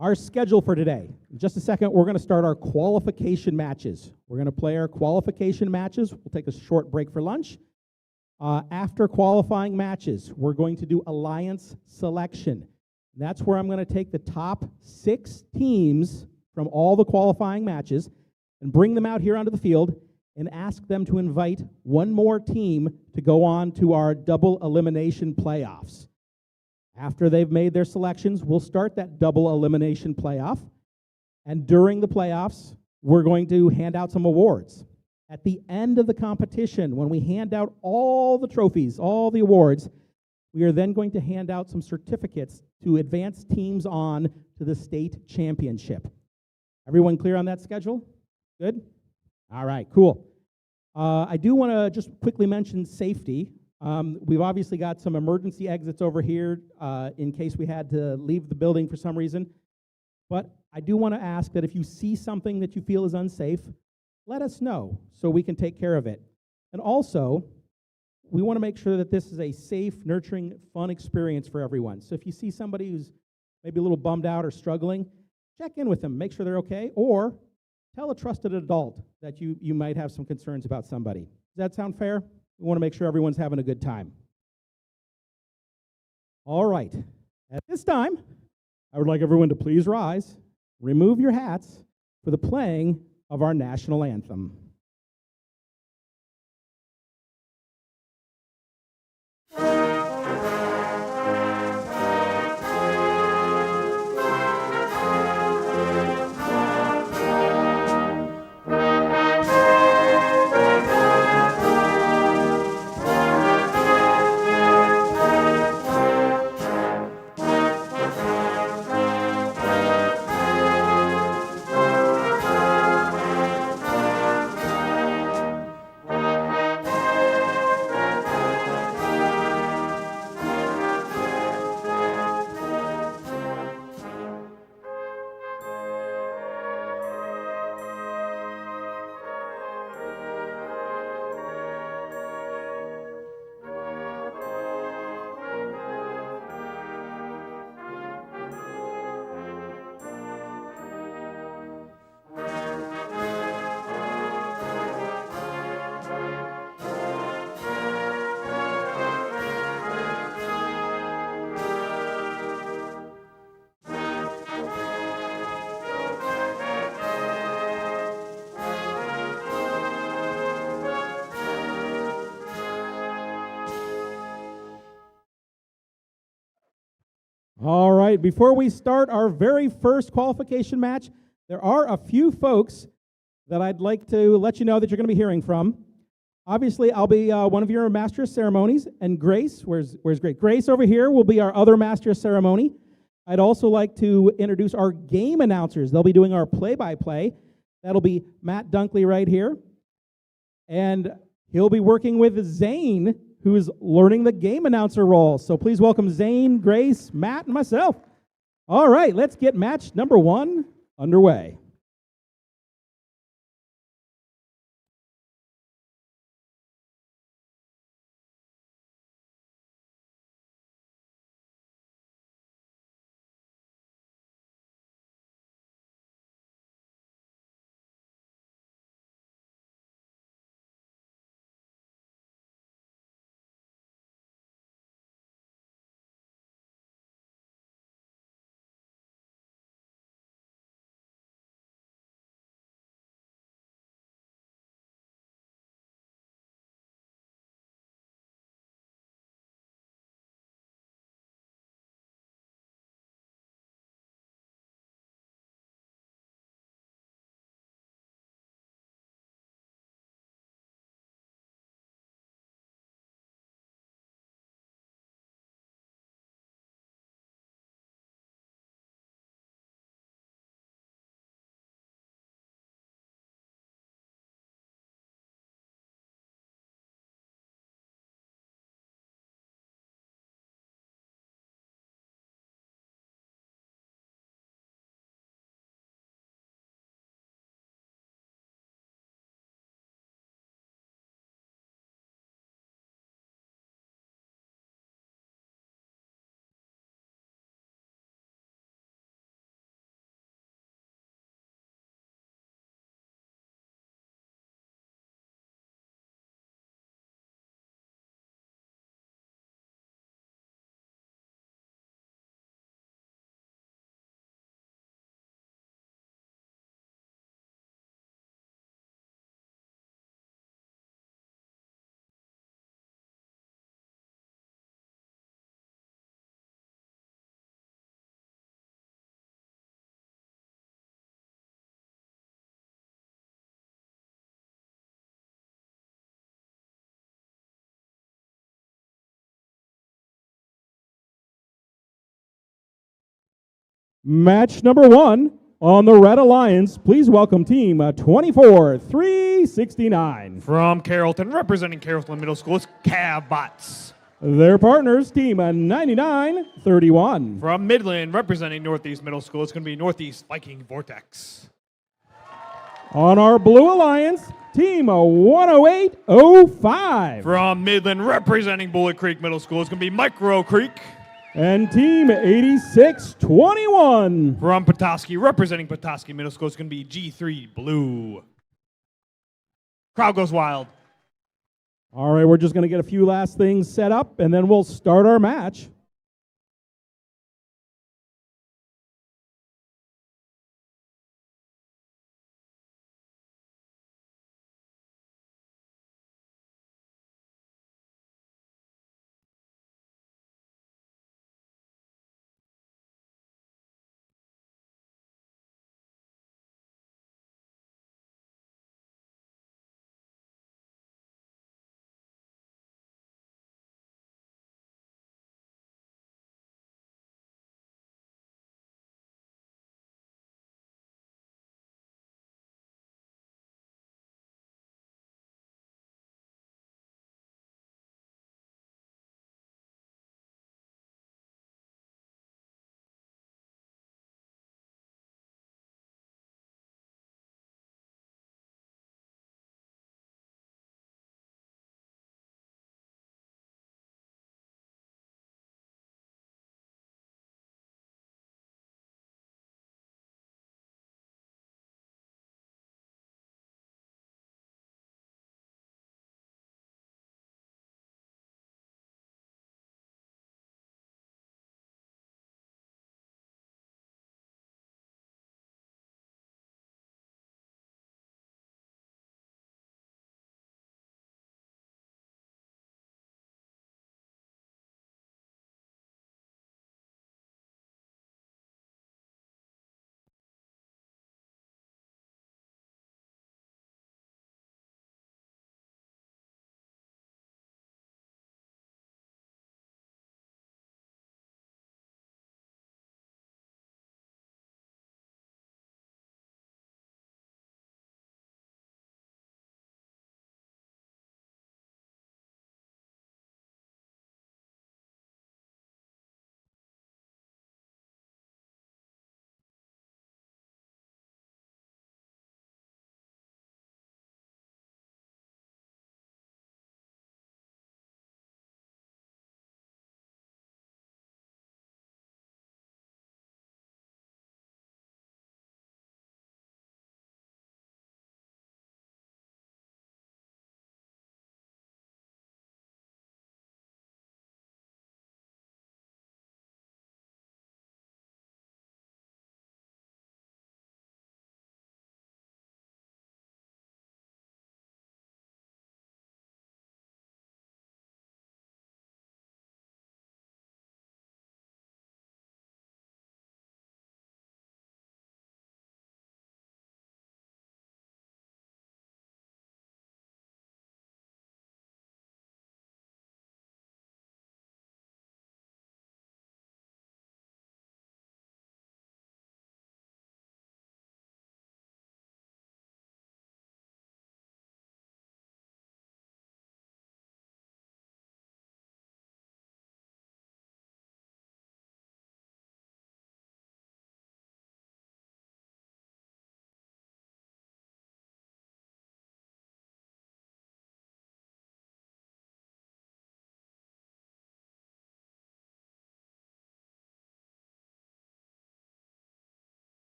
our schedule for today. In just a second, we're going to start our qualification matches. We're going to play our qualification matches. We'll take a short break for lunch. After qualifying matches, we're going to do alliance selection. That's where I'm going to take the top 6 teams from all the qualifying matches and bring them out here onto the field and ask them to invite one more team to go on to our double elimination playoffs. After they've made their selections, we'll start that double elimination playoff. And during the playoffs, we're going to hand out some awards. At the end of the competition, when we hand out all the trophies, all the awards, we are then going to hand out some certificates to advance teams on to the state championship. Everyone clear on that schedule? Good? All right, cool. I do want to just quickly mention safety. We've obviously got some emergency exits over here in case we had to leave the building for some reason. But I do want to ask that if you see something that you feel is unsafe, let us know so we can take care of it. And also, we want to make sure that this is a safe, nurturing, fun experience for everyone. So if you see somebody who's maybe a little bummed out or struggling, check in with them, make sure they're okay, or tell a trusted adult that you might have some concerns about somebody. Does that sound fair? We want to make sure everyone's having a good time. All right. At this time, I would like everyone to please rise, remove your hats for the playing of our national anthem. All right, before we start our very first qualification match, there are a few folks that I'd like to let you know that you're going to be hearing from. Obviously, I'll be one of your master of ceremonies, and Grace, where's Grace? Grace over here will be our other master of ceremony. I'd also like to introduce our game announcers. They'll be doing our play-by-play. That'll be Matt Dunkley right here, and he'll be working with Zane, who is learning the game announcer role. So please welcome Zane, Grace, Matt, and myself. All right, let's get match number 1 underway. Match number 1 on the Red Alliance. Please welcome team 24-369. From Carrollton, representing Carrollton Middle School, it's Cavbots. Their partners, team 99-31. From Midland, representing Northeast Middle School, it's going to be Northeast Viking Vortex. On our Blue Alliance, team 108-05. From Midland, representing Bullock Creek Middle School, it's going to be Micro Creek. And team 86-21. From Petoskey, representing Petoskey Middle School, it's going to be G3 Blue. Crowd goes wild. All right, we're just going to get a few last things set up, and then we'll start our match.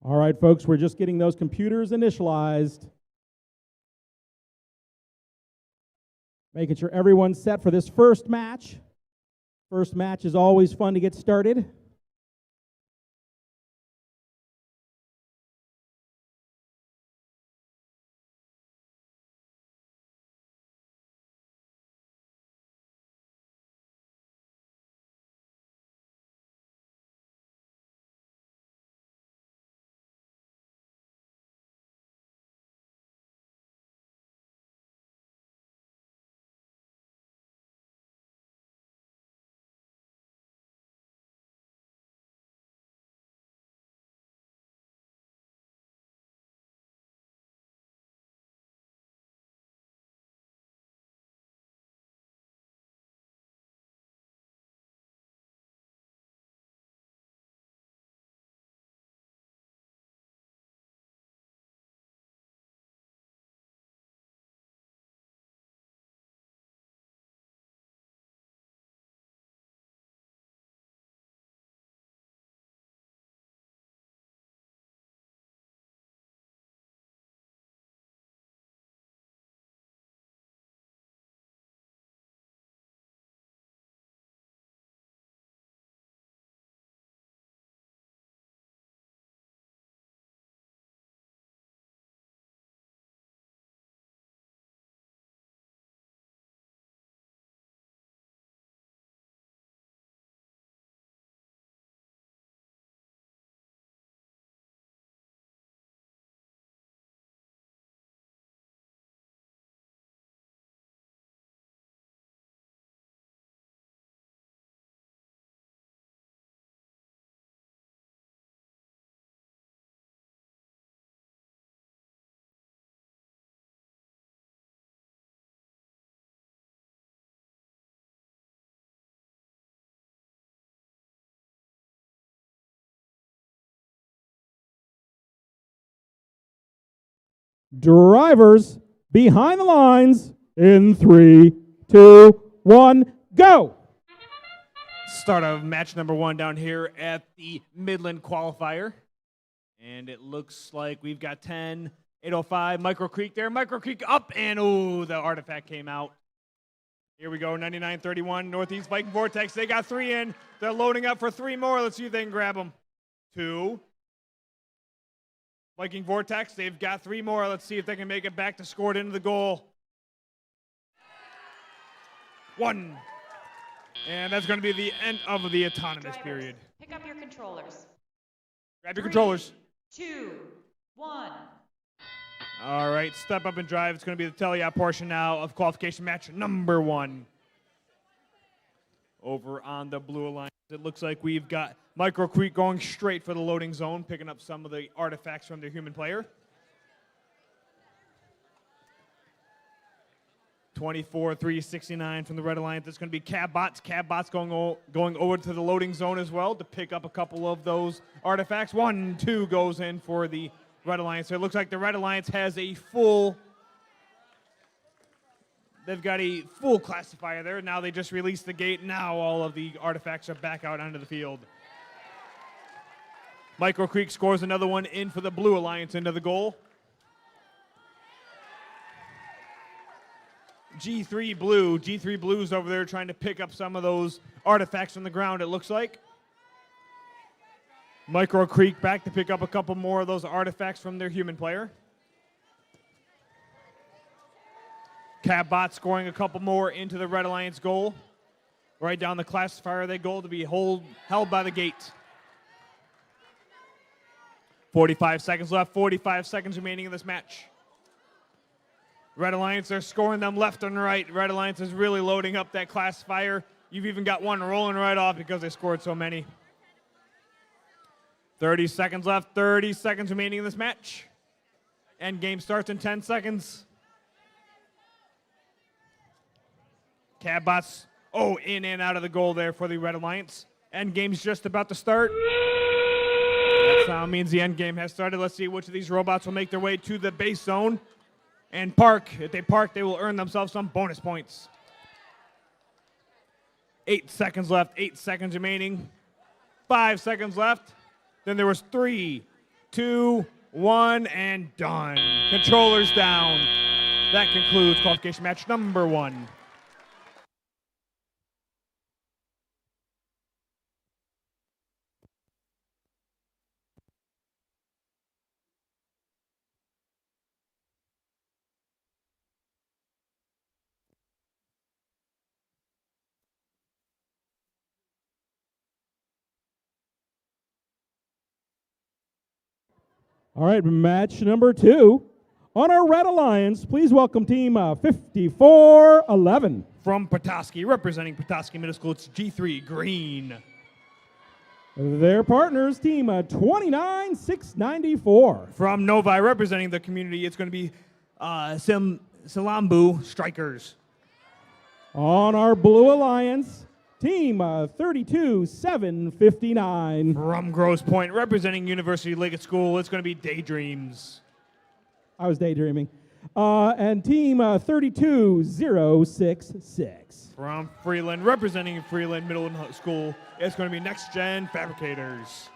All right, folks, we're just getting those computers initialized. Making sure everyone's set for this first match. First match is always fun to get started. Drivers behind the lines in 3, 2, 1, go! Start of match number 1 down here at the Midland Qualifier. And it looks like we've got 10, 805, Micro Creek there. Micro Creek up, and ooh, the artifact came out. Here we go, 9931, Northeast Viking Vortex. They got 3 in. They're loading up for 3 more. Let's see if they can grab them. 2. Viking Vortex, they've got 3 more. Let's see if they can make it back to score it into the goal. 1. And that's going to be the end of the autonomous period. Pick up your controllers. Grab your controllers. 2, 1. All right, step up and drive. It's going to be the tele-op portion now of qualification match number 1. Over on the blue alliance, it looks like we've got Micro Creek going straight for the loading zone, picking up some of the artifacts from their human player. 24-369 from the Red Alliance. It's going to be Cabbots. Cabbots going over to the loading zone as well to pick up a couple of those artifacts. 1, 2 goes in for the Red Alliance. So it looks like the Red Alliance has a full... They've got a full classifier there. Now they just released the gate. Now all of the artifacts are back out onto the field. Micro Creek scores another one in for the Blue Alliance into the goal. G3 Blue. G3 Blue's over there trying to pick up some of those artifacts from the ground, it looks like. Micro Creek back to pick up a couple more of those artifacts from their human player. Cabbot scoring a couple more into the Red Alliance goal. Right down the classifier, they goal to be held by the gate. 45 seconds left, 45 seconds remaining in this match. Red Alliance, they're scoring them left and right. Red Alliance is really loading up that classifier. You've even got one rolling right off because they scored so many. 30 seconds left, 30 seconds remaining in this match. End game starts in 10 seconds. Cabbots, in and out of the goal there for the Red Alliance. End game's just about to start. That sound means the end game has started. Let's see which of these robots will make their way to the base zone and park. If they park, they will earn themselves some bonus points. 8 seconds left, 8 seconds remaining. 5 seconds left. Then there was 3, 2, 1, and done. Controllers down. That concludes qualification match number 1. All right, match number 2. On our Red Alliance, please welcome team 5411. From Petoskey, representing Petoskey Middle School, it's G3 Green. Their partners, team 29694. From Novi, representing the community, it's going to be Salambu Strikers. On our Blue Alliance, team 32759. From Grosse Pointe, representing University Liggett School, it's going to be Daydreams. I was daydreaming. And team 32066. From Freeland, representing Freeland Middle School, it's going to be Next Gen Fabricators.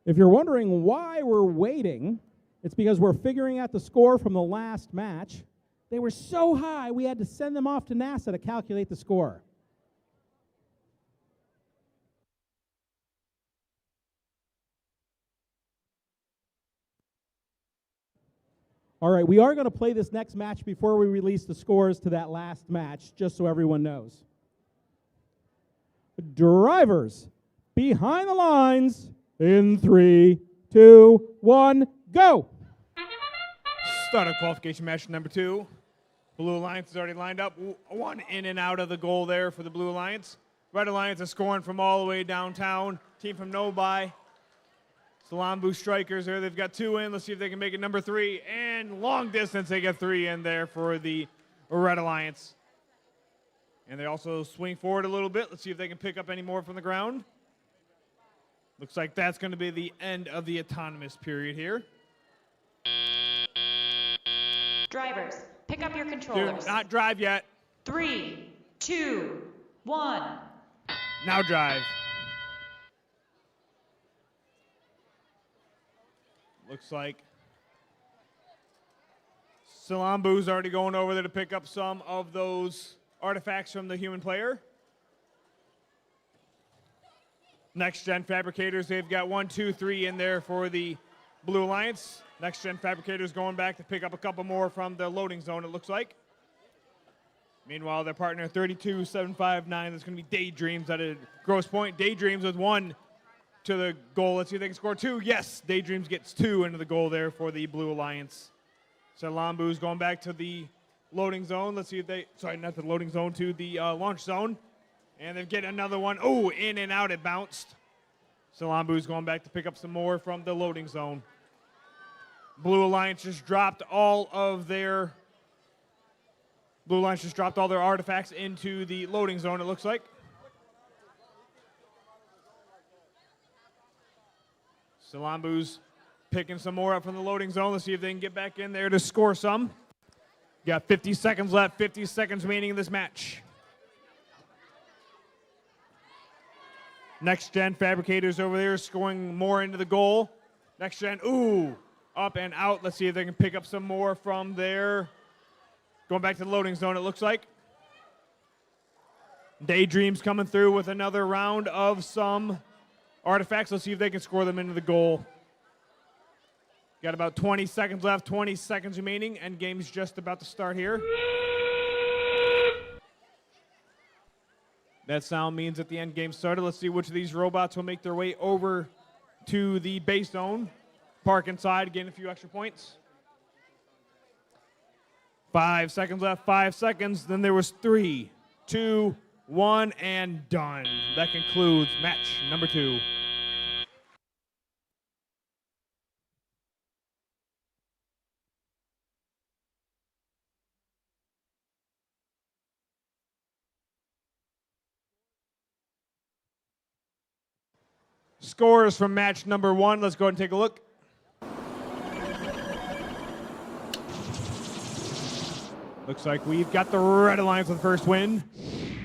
If you're wondering why we're waiting, it's because we're figuring out the score from the last match. They were so high, we had to send them off to NASA to calculate the score. All right, we are going to play this next match before we release the scores to that last match, just so everyone knows. Drivers, behind the lines, in 3, 2, 1, go! Start of qualification match number 2. Blue Alliance is already lined up. One in and out of the goal there for the Blue Alliance. Red Alliance is scoring from all the way downtown. Team from Novi. Salambu Strikers there. They've got 2 in. Let's see if they can make it number 3. And long distance, they get 3 in there for the Red Alliance. And they also swing forward a little bit. Let's see if they can pick up any more from the ground. Looks like that's going to be the end of the autonomous period here. Drivers, pick up your Do controllers. not drive yet. 3, 2, 1. Now drive. Looks like Salambu's already going over there to pick up some of those artifacts from the human player. Next Gen Fabricators, they've got 1, 2, 3 in there for the Blue Alliance. Next Gen Fabricators going back to pick up a couple more from the loading zone, it looks like. Meanwhile, their partner 32759, that's going to be Daydreams at a gross point. Daydreams with 1 to the goal. Let's see if they can score 2. Yes, Daydreams gets 2 into the goal there for the Blue Alliance. Salambu's going back to the loading zone. Let's see if they, sorry, not the loading zone, to the launch zone. And they get another one. Oh, in and out, it bounced. Salambu's going back to pick up some more from the loading zone. Blue Alliance just dropped all their artifacts into the loading zone, it looks like. Salambu's picking some more up from the loading zone. Let's see if they can get back in there to score some. Got 50 seconds left, 50 seconds remaining in this match. Next Gen Fabricators over there scoring more into the goal. Next Gen, ooh, up and out. Let's see if they can pick up some more from there. Going back to the loading zone, it looks like. Daydreams coming through with another round of some artifacts. Let's see if they can score them into the goal. Got about 20 seconds left, 20 seconds remaining, and game's just about to start here. That sound means that the end game started. Let's see which of these robots will make their way over to the base zone. Park inside, gain a few extra points. 5 seconds left, 5 seconds. Then there was 3, 2, 1, and done. That concludes match number 2. Scores from match number 1. Let's go ahead and take a look. Looks like we've got the Red Alliance with the first win.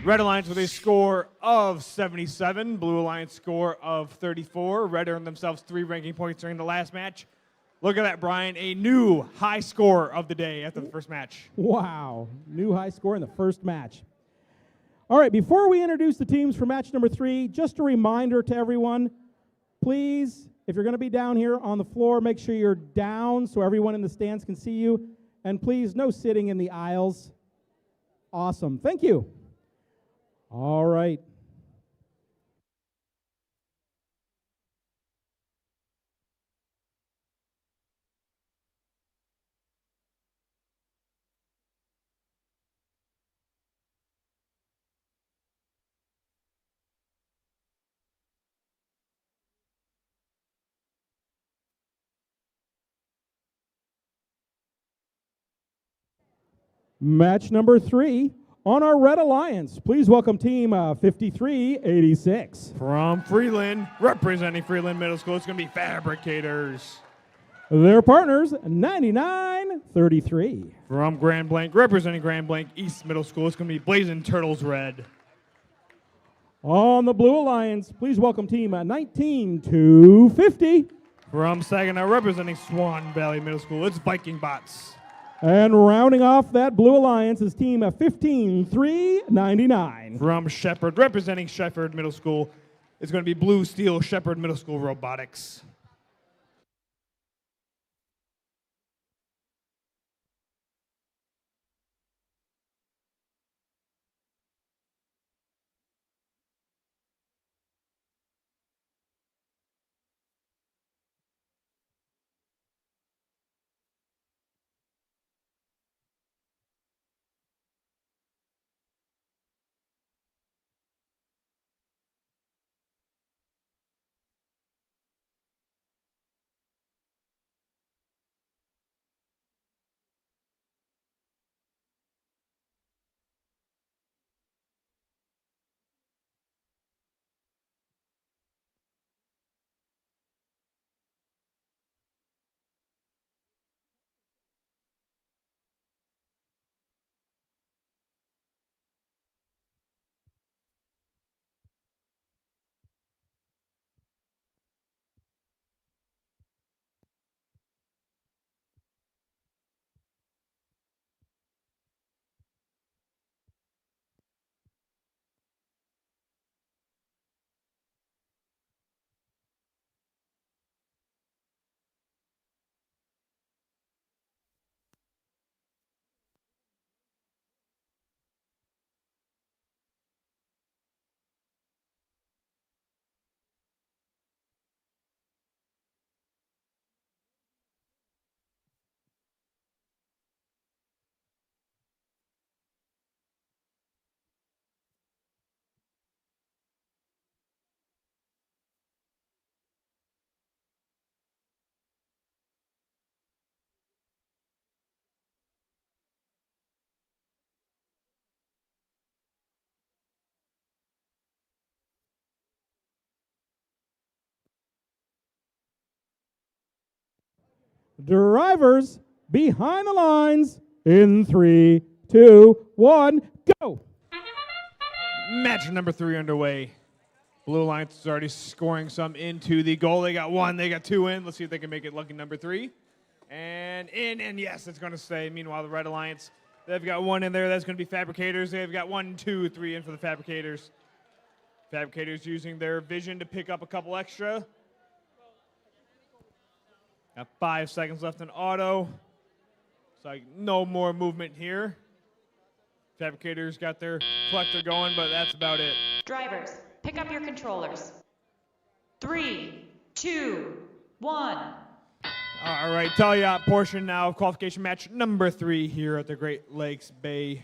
Red Alliance with a score of 77. Blue Alliance score of 34. Red earned themselves 3 ranking points during the last match. Look at that, Brian. A new high score of the day after the first match. Wow, new high score in the first match. All right, before we introduce the teams for match number 3, just a reminder to everyone, please, if you're going to be down here on the floor, make sure you're down so everyone in the stands can see you. And please, no sitting in the aisles. Awesome. Thank you. All right. Match number 3 on our Red Alliance. Please welcome team 5386. From Freeland, representing Freeland Middle School, it's going to be Fabricators. Their partners, 9933. From Grand Blanc, representing Grand Blanc East Middle School, it's going to be Blazing Turtles Red. On the Blue Alliance, please welcome team 19250. From Saginaw, representing Swan Valley Middle School, it's Viking Bots. And rounding off that Blue Alliance is team 15399. From Shepherd, representing Shepherd Middle School, it's going to be Blue Steel Shepherd Middle School Robotics. Drivers behind the lines in 3, 2, 1, go. Match number 3 underway. Blue Alliance is already scoring some into the goal. They got 1, they got 2 in. Let's see if they can make it lucky number 3. And in, and yes, it's going to stay. Meanwhile, the Red Alliance, they've got 1 in there. That's going to be Fabricators. They've got 1, 2, 3 in for the Fabricators. Fabricators using their vision to pick up a couple extra. Got 5 seconds left in auto. So no more movement here. Fabricators got their collector going, but that's about it. Drivers, pick up your controllers. 3, 2, 1. All right, tell you portion now of qualification match number 3 here at the Great Lakes Bay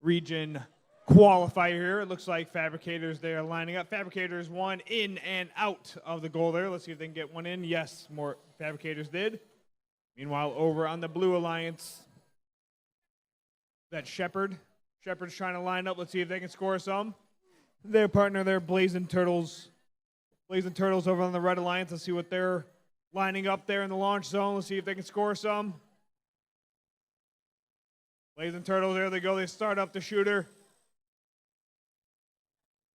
Region Qualifier here. It looks like Fabricators, they are lining up. Fabricators 1 in and out of the goal there. Let's see if they can get 1 in. Yes, more Fabricators did. Meanwhile, over on the Blue Alliance, that Shepherd's trying to line up. Let's see if they can score some. Their partner there, Blazing Turtles. Blazing Turtles over on the Red Alliance. Let's see what they're lining up there in the launch zone. Let's see if they can score some. Blazing Turtles, there they go. They start up the shooter.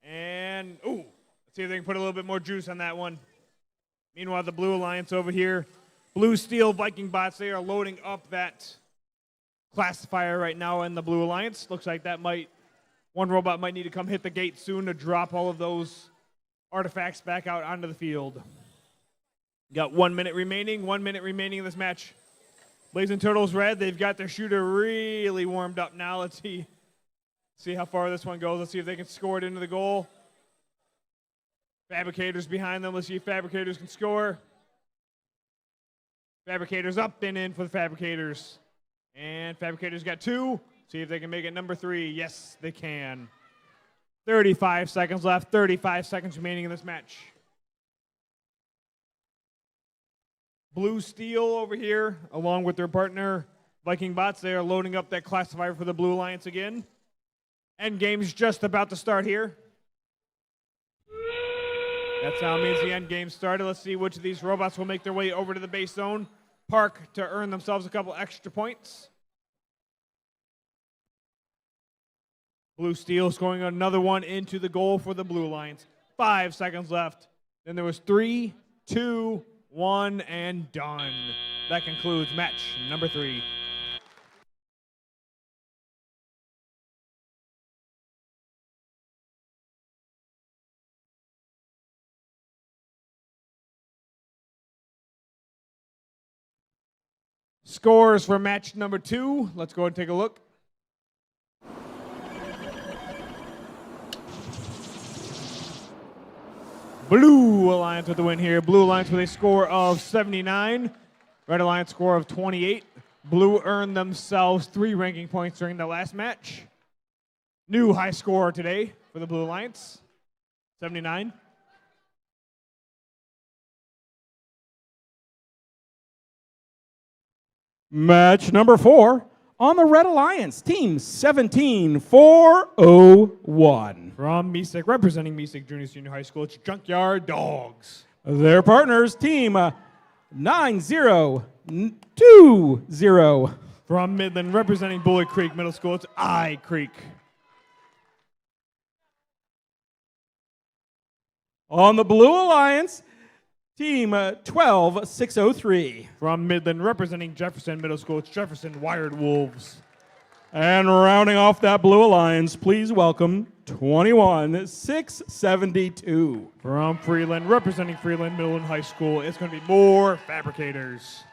And, ooh, let's see if they can put a little bit more juice on that one. Meanwhile, the Blue Alliance over here, Blue Steel Viking bots, they are loading up that classifier right now in the Blue Alliance. Looks like that one robot might need to come hit the gate soon to drop all of those artifacts back out onto the field. Got 1 minute remaining, 1 minute remaining in this match. Blazing Turtles red, they've got their shooter really warmed up now. Let's see how far this one goes. Let's see if they can score it into the goal. Fabricators behind them. Let's see if Fabricators can score. Fabricators up and in for the Fabricators. And Fabricators got 2. See if they can make it number 3. Yes, they can. 35 seconds left. 35 seconds remaining in this match. Blue Steel over here, along with their partner, Viking Bots, they are loading up that classifier for the Blue Alliance again. End game's just about to start here. That sound means the end game started. Let's see which of these robots will make their way over to the base zone, park to earn themselves a couple extra points. Blue Steel scoring another one into the goal for the Blue Alliance. 5 seconds left. Then there was 3, 2, 1, and done. That concludes match number 3. Scores for match number 2. Let's go ahead and take a look. Blue Alliance with the win here. Blue Alliance with a score of 79. Red Alliance score of 28. Blue earned themselves 3 ranking points during the last match. New high score today for the Blue Alliance, 79. Match number 4 on the Red Alliance, team 17401. From Meesick, representing Meesick Junior Senior High School, it's Junkyard Dogs. Their partners, team 9020. From Midland, representing Bullock Creek Middle School, it's I Creek. On the Blue Alliance, team 12603. From Midland, representing Jefferson Middle School, it's Jefferson Wired Wolves. And rounding off that Blue Alliance, please welcome 21672. From Freeland, representing Freeland Middle and High School, it's going to be more Fabricators.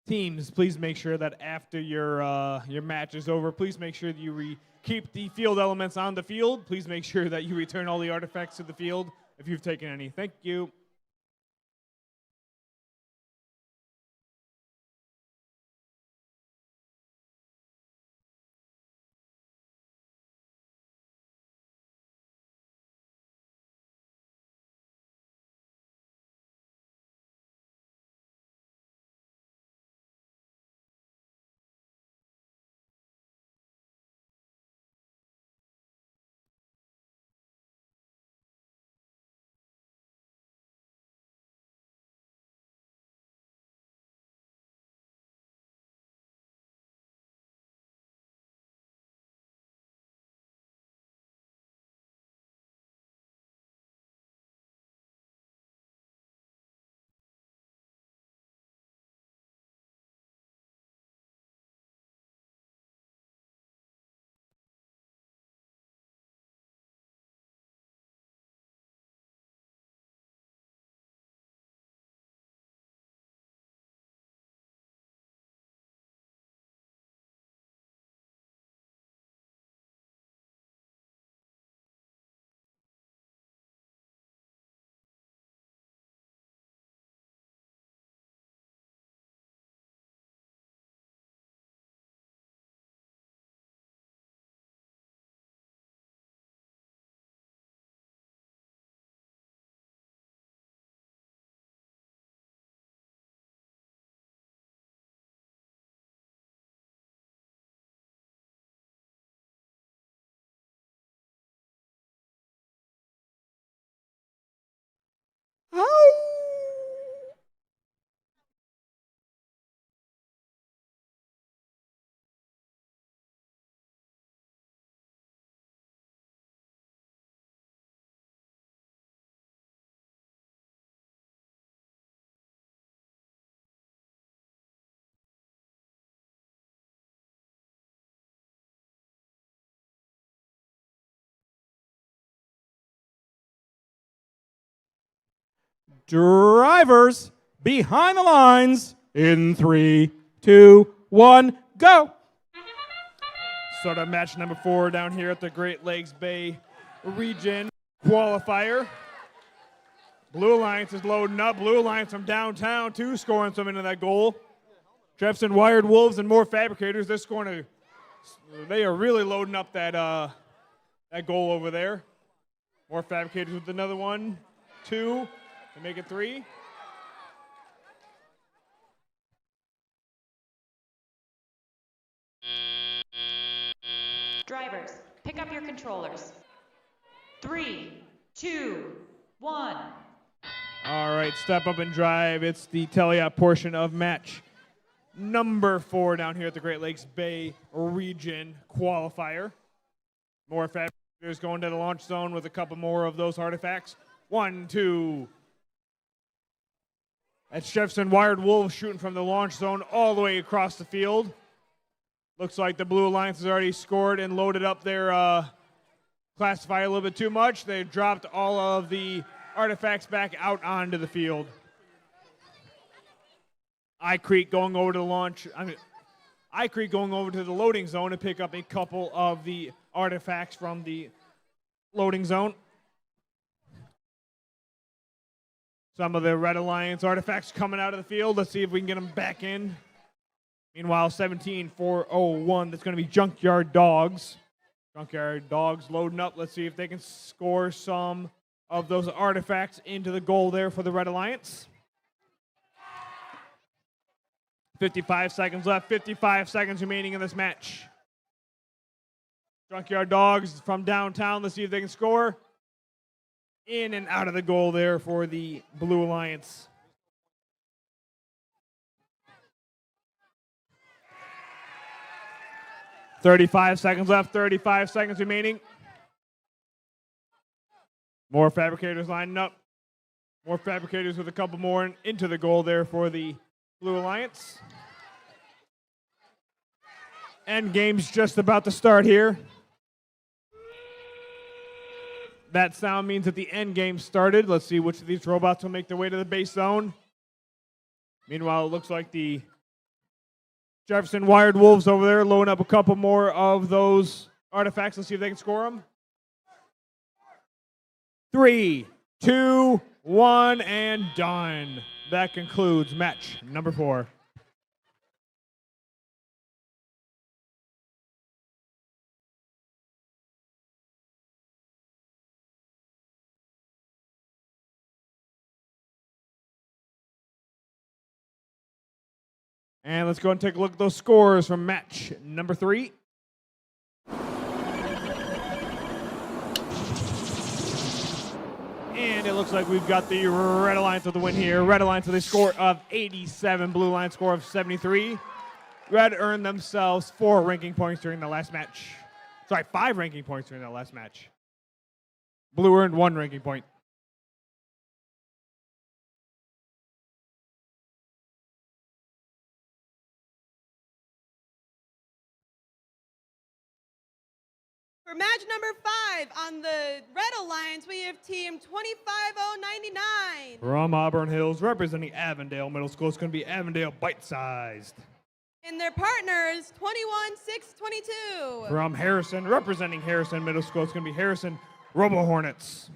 Teams, please make sure that after your match is over, please make sure that you keep the field elements on the field. Please make sure that you return all the artifacts to the field if you've taken any. Thank you. Drivers behind the lines in 3, 2, 1, go. Start of match number 4 down here at the Great Lakes Bay Region Qualifier. Blue Alliance is loading up. Blue Alliance from downtown too, scoring some into that goal. Jefferson Wired Wolves and more Fabricators. They're scoring they are really loading up that goal over there. More Fabricators with another one, 2. To make it 3. Drivers, pick up your controllers. 3, 2, 1. All right, step up and drive. It's the teleop portion of match number 4 down here at the Great Lakes Bay Region Qualifier. More Fabricators going to the launch zone with a couple more of those artifacts. 1, 2. That's Jefferson Wired Wolves shooting from the launch zone all the way across the field. Looks like the Blue Alliance has already scored and loaded up their classifier a little bit too much. They dropped all of the artifacts back out onto the field. I Creek going over to the loading zone to pick up a couple of the artifacts from the loading zone. Some of the Red Alliance artifacts coming out of the field. Let's see if we can get them back in. Meanwhile, 17-401, that's going to be Junkyard Dogs. Junkyard Dogs loading up. Let's see if they can score some of those artifacts into the goal there for the Red Alliance. 55 seconds left. 55 seconds remaining in this match. Junkyard Dogs from downtown. Let's see if they can score. In and out of the goal there for the Blue Alliance. $35 seconds left, 35 seconds remaining. More Fabricators lining up. More Fabricators with a couple more into the goal there for the Blue Alliance. End game's just about to start here. That sound means that the end game started. Let's see which of these robots will make their way to the base zone. Meanwhile, it looks like the Jefferson Wired Wolves over there loading up a couple more of those artifacts. Let's see if they can score them. 3, 2, 1, and done. That concludes match number 4. And let's go and take a look at those scores from match number 3. And it looks like we've got the Red Alliance with the win here. Red Alliance with a score of 87, Blue Alliance score of 73. Red earned themselves 4 ranking points during the last match. Sorry, 5 ranking points during that last match. Blue earned 1 ranking point. For match number 5 on the Red Alliance, we have team 25099. From Auburn Hills, representing Avondale Middle School, it's going to be Avondale Bite-Sized. And their partners, 21622. From Harrison, representing Harrison Middle School, it's going to be Harrison Robo Hornets.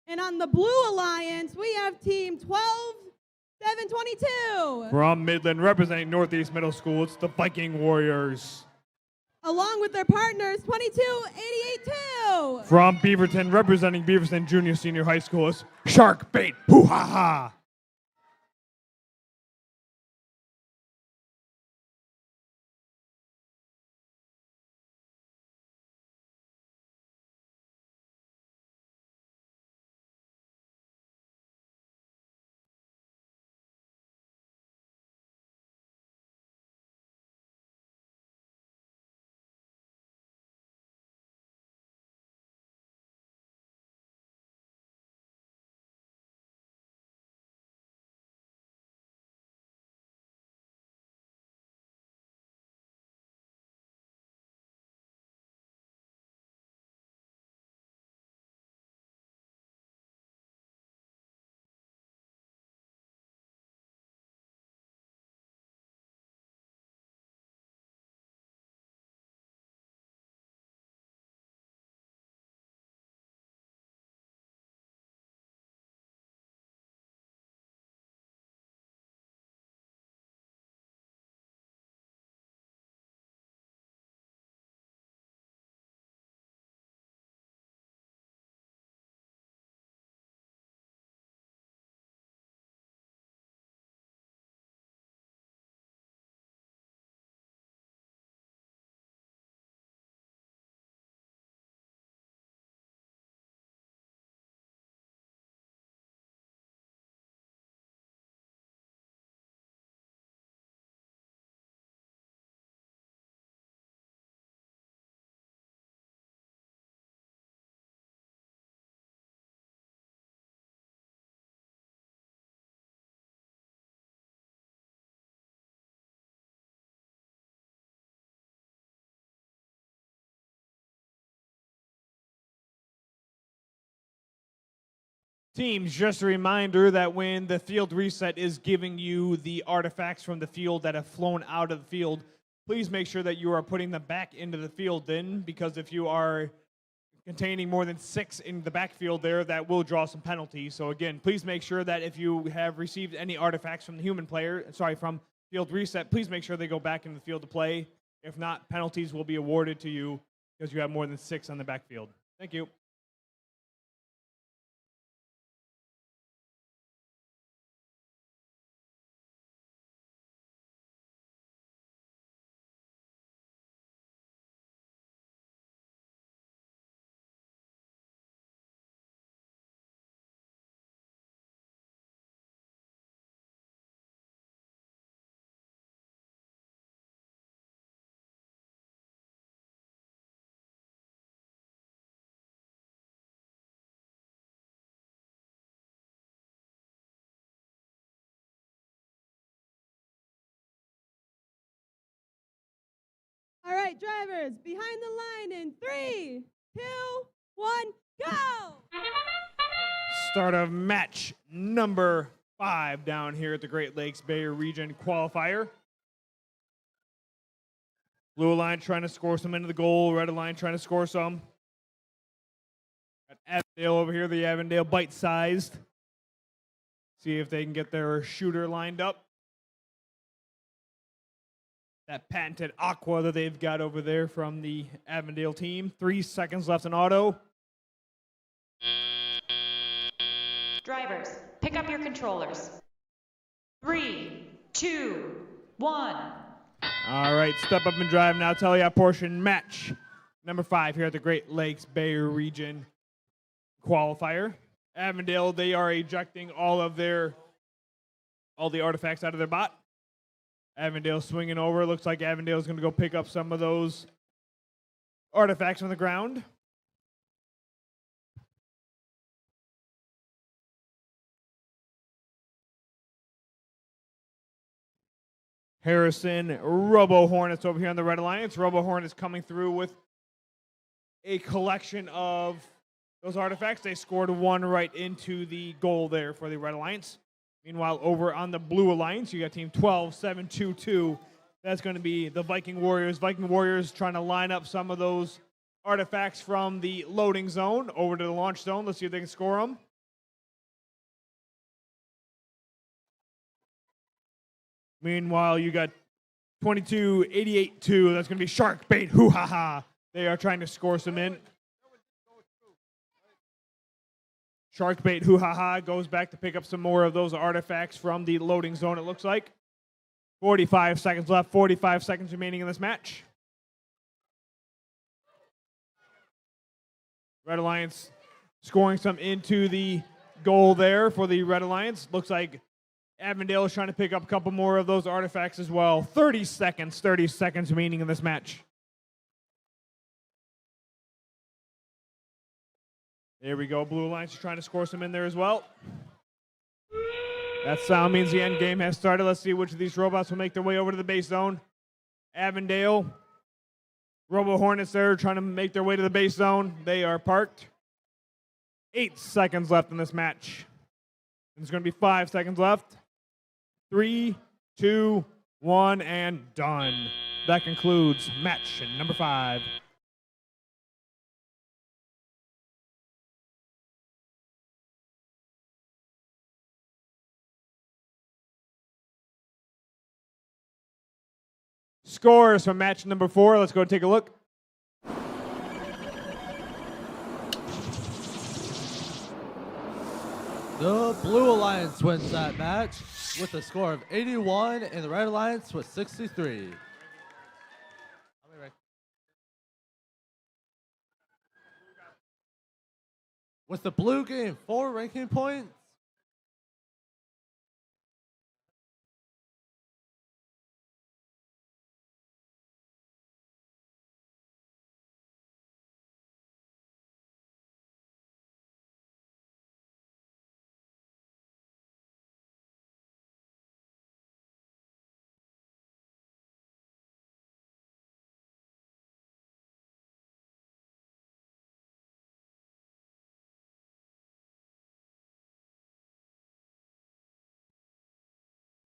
And on the Blue Alliance, we have team 12722. From Midland, representing Northeast Middle School, it's the Viking Warriors. Along with their partners, 22882. From Beaverton, representing Beaverton Junior Senior High School, it's Shark Bait Poo-Ha-Ha. Teams, just a reminder that when the field reset is giving you the artifacts from the field that have flown out of the field, please make sure that you are putting them back into the field then, because if you are containing more than 6 in the backfield there, that will draw some penalties. So again, please make sure that if you have received any artifacts from the human player, from field reset, please make sure they go back in the field to play. If not, penalties will be awarded to you because you have more than 6 on the backfield. Thank you. All right, drivers, behind the line in 3, 2, 1, go! Start of match number 5 down here at the Great Lakes Bay Region Qualifier. Blue Alliance trying to score some into the goal. Red Alliance trying to score some. Got Avondale over here. The Avondale bite-sized. See if they can get their shooter lined up. That patented aqua that they've got over there from the Avondale team. 3 seconds left in auto. Drivers, pick up your controllers. 3, 2, 1. All right, step up and drive now. Tell ya portion match. Number 5 here at the Great Lakes Bay Region Qualifier. Avondale, they are ejecting all the artifacts out of their bot. Avondale swinging over. Looks like Avondale's going to go pick up some of those artifacts on the ground. Harrison, Robo Hornets over here on the Red Alliance. Robo Hornets coming through with a collection of those artifacts. They scored one right into the goal there for the Red Alliance. Meanwhile, over on the Blue Alliance, you got team 12-7-2-2. That's going to be the Viking Warriors. Viking Warriors trying to line up some of those artifacts from the loading zone over to the launch zone. Let's see if they can score them. Meanwhile, you got 22-88-2. That's going to be Shark Bait. Hoo-ha-ha. They are trying to score some in. Shark Bait. Hoo-ha-ha goes back to pick up some more of those artifacts from the loading zone, it looks like. 45 seconds left. 45 seconds remaining in this match. Red Alliance scoring some into the goal there for the Red Alliance. Looks like Avondale is trying to pick up a couple more of those artifacts as well. 30 seconds remaining in this match. There we go. Blue Alliance is trying to score some in there as well. That sound means the end game has started. Let's see which of these robots will make their way over to the base zone. Avondale. Robo Hornets there trying to make their way to the base zone. They are parked. 8 seconds left in this match. There's going to be 5 seconds left. 3, 2, 1, and done. That concludes match number 5. Scores from match number 4. Let's go take a look. The Blue Alliance wins that match with a score of 81, and the Red Alliance with 63. With the Blue getting 4 ranking points,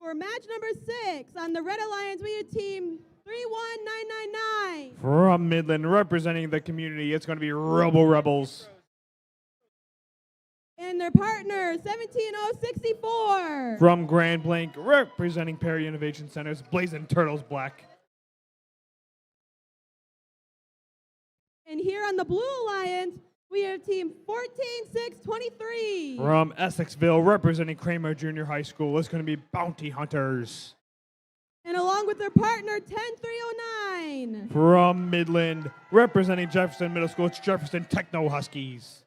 For match number 6 on the Red Alliance, we have team 31999. From Midland, representing the community, it's going to be Robo Rebels. And their partner, 17064. From Grand Blanc, representing Perry Innovation Centers, Blazing Turtles Black. And here on the Blue Alliance, we have team 14623. From Essexville, representing Kramer Junior High School, it's going to be Bounty Hunters. And along with their partner, 10309. From Midland, representing Jefferson Middle School, it's Jefferson Techno Huskies.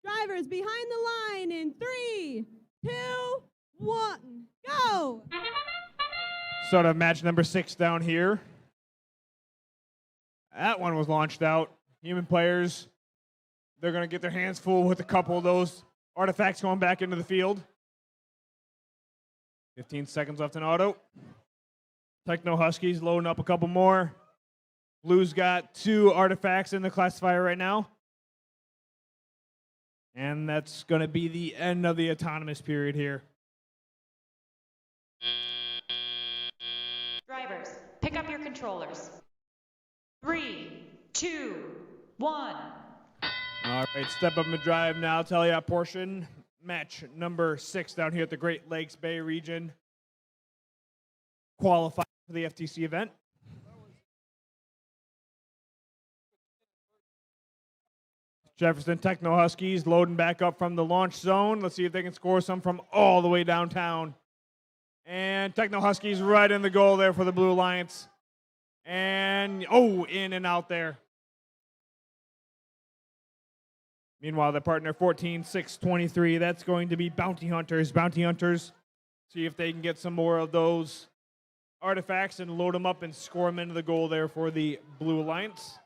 Drivers behind the line in 3, 2, 1, go! Start of match number 6 down here. That one was launched out. Human players, they're going to get their hands full with a couple of those artifacts going back into the field. 15 seconds left in auto. Techno Huskies loading up a couple more. Blue's got 2 artifacts in the classifier right now. And that's going to be the end of the autonomous period here. Drivers, pick up your controllers. 3, 2, 1. All right, step up and drive now. Tell you portion. Match number 6 down here at the Great Lakes Bay region. Qualifier for the FTC event. Jefferson Techno Huskies loading back up from the launch zone. Let's see if they can score some from all the way downtown. And Techno Huskies right in the goal there for the Blue Alliance. And, oh, in and out there. Meanwhile, the partner 14-6-23, that's going to be Bounty Hunters. Bounty Hunters, see if they can get some more of those artifacts and load them up and score them into the goal there for the Blue Alliance.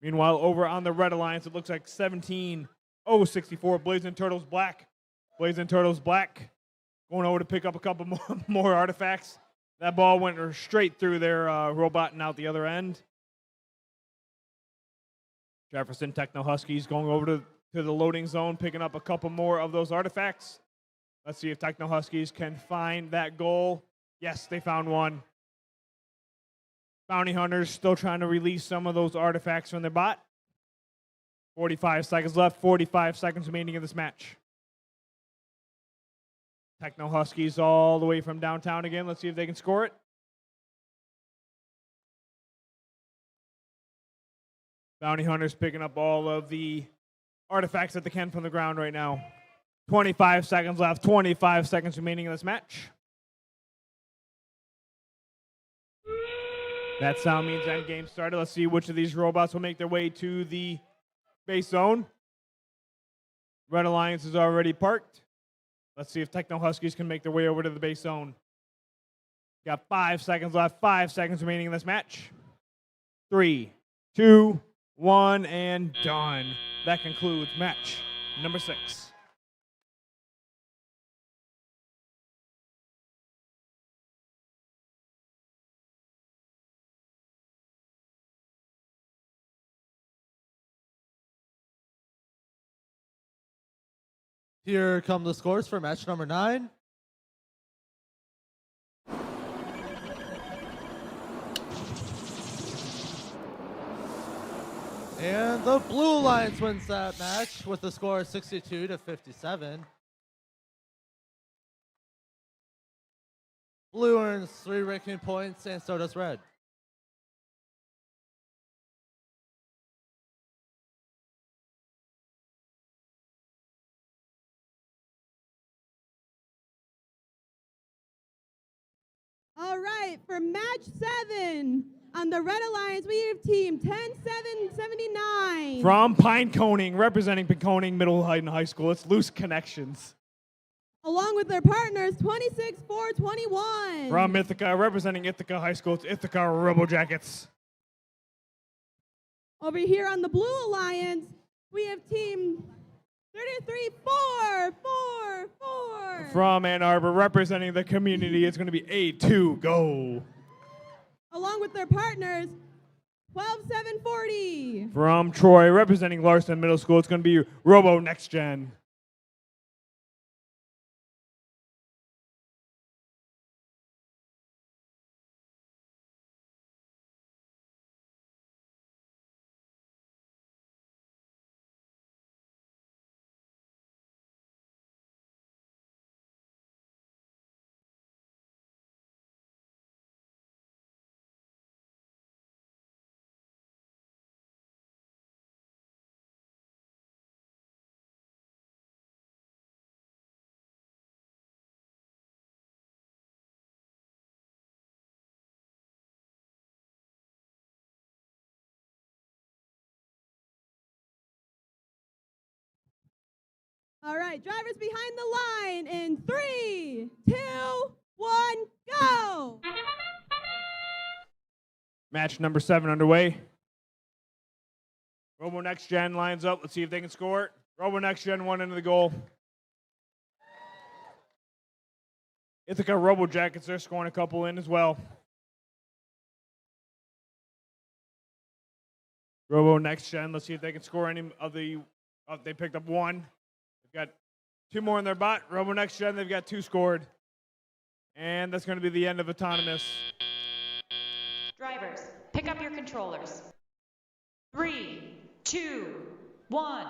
Meanwhile, over on the Red Alliance, it looks like 17-0-64, Blazing Turtles Black. Blazing Turtles Black going over to pick up a couple more artifacts. That ball went straight through their robot and out the other end. Jefferson Techno Huskies going over to the loading zone, picking up a couple more of those artifacts. Let's see if Techno Huskies can find that goal. Yes, they found one. Bounty Hunters still trying to release some of those artifacts from their bot. 45 seconds left, 45 seconds remaining in this match. Techno Huskies all the way from downtown again. Let's see if they can score it. Bounty Hunters picking up all of the artifacts that they can from the ground right now. 25 seconds left, 25 seconds remaining in this match. That sound means end game started. Let's see which of these robots will make their way to the base zone. Red Alliance is already parked. Let's see if Techno Huskies can make their way over to the base zone. Got 5 seconds left, 5 seconds remaining in this match. 3, 2, 1, and done. That concludes match number 6. Here come the scores for match number 9. And the Blue Alliance wins that match with a score of 62-57. Blue earns 3 ranking points, and so does Red. All right, for match 7 on the Red Alliance, we have team 10-7-79. From Pineconing, representing Pineconing Middle and High School, it's Loose Connections. Along with their partners, 26-4-21. From Ithaca, representing Ithaca High School, it's Ithaca Rebel Jackets. Over here on the Blue Alliance, we have team 33-4-4-4. From Ann Arbor, representing the community, it's going to be A2 Go. Along with their partners, 12-7-40. From Troy, representing Larson Middle School, it's going to be Robo Next Gen. All right, drivers behind the line in 3, 2, 1, go! Match number 7 underway. Robo Next Gen lines up. Let's see if they can score it. Robo Next Gen 1 into the goal. Ithaca Robo Jackets, they're scoring a couple in as well. Robo Next Gen, let's see if they can score any of the. Oh, they picked up 1. They've got 2 more in their bot. Robo Next Gen, they've got 2 scored. And that's going to be the end of autonomous. Drivers, pick up your controllers. 3, 2, 1.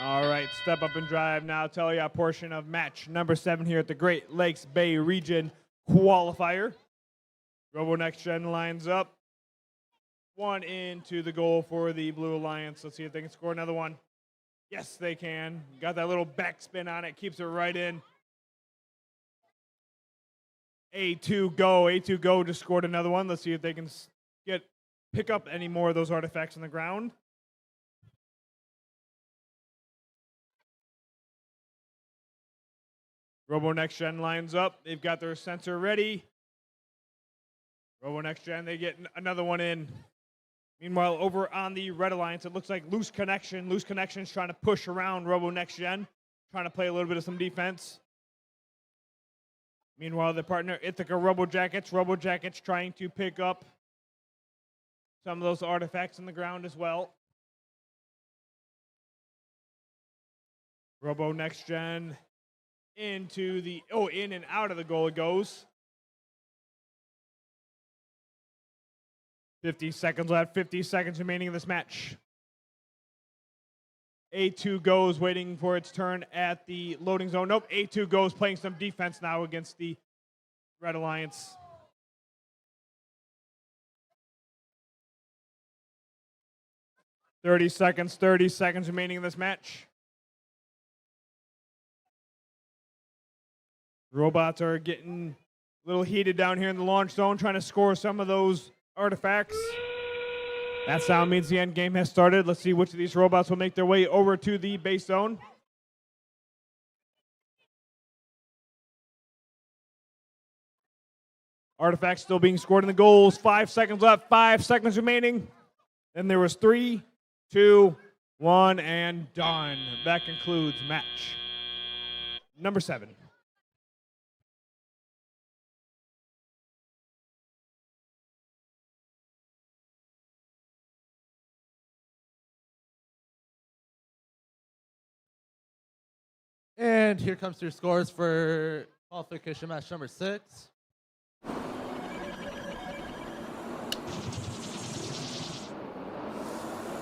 All right, step up and drive now. Tell you a portion of match number 7 here at the Great Lakes Bay Region Qualifier. Robo Next Gen lines up. 1 into the goal for the Blue Alliance. Let's see if they can score another one. Yes, they can. Got that little backspin on it. Keeps it right in. A2 Go. A2 Go just scored another one. Let's see if they can pick up any more of those artifacts on the ground. Robo Next Gen lines up. They've got their sensor ready. Robo Next Gen, they get another one in. Meanwhile, over on the Red Alliance, it looks like Loose Connection. Loose Connection's trying to push around Robo Next Gen, trying to play a little bit of some defense. Meanwhile, the partner Ithaca Robo Jackets. Robo Jackets trying to pick up some of those artifacts on the ground as well. Robo Next Gen into the, in and out of the goal it goes. 50 seconds left, 50 seconds remaining in this match. A2 goes waiting for its turn at the loading zone. Nope, A2 goes playing some defense now against the Red Alliance. Thirty seconds remaining in this match. Robots are getting a little heated down here in the launch zone, trying to score some of those artifacts. That sound means the end game has started. Let's see which of these robots will make their way over to the base zone. Artifacts still being scored in the goals. 5 seconds left, 5 seconds remaining. Then there was 3, 2, 1, and done. That concludes match number 7. And here comes your scores for qualification match number 6.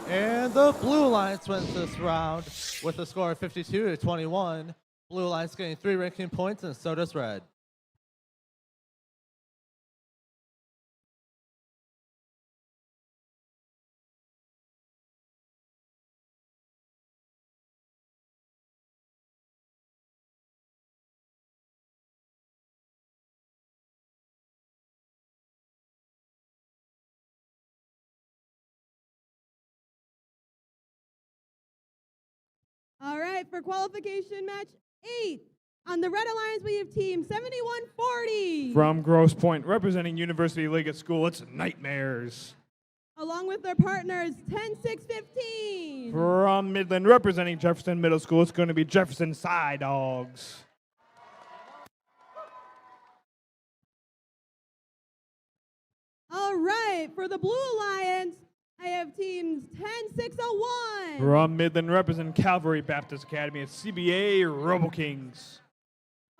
And the Blue Alliance wins this round with a score of 52-21. Blue Alliance getting 3 ranking points, and so does Red. All right, for qualification match 8. On the Red Alliance, we have team 7140. From Grosse Pointe, representing University Liggett School, it's Nightmares. Along with their partners, 10615. From Midland, representing Jefferson Middle School, it's going to be Jefferson Side Dogs. All right, for the Blue Alliance, I have teams 10601. From Midland, representing Calvary Baptist Academy, it's CBA Robo Kings.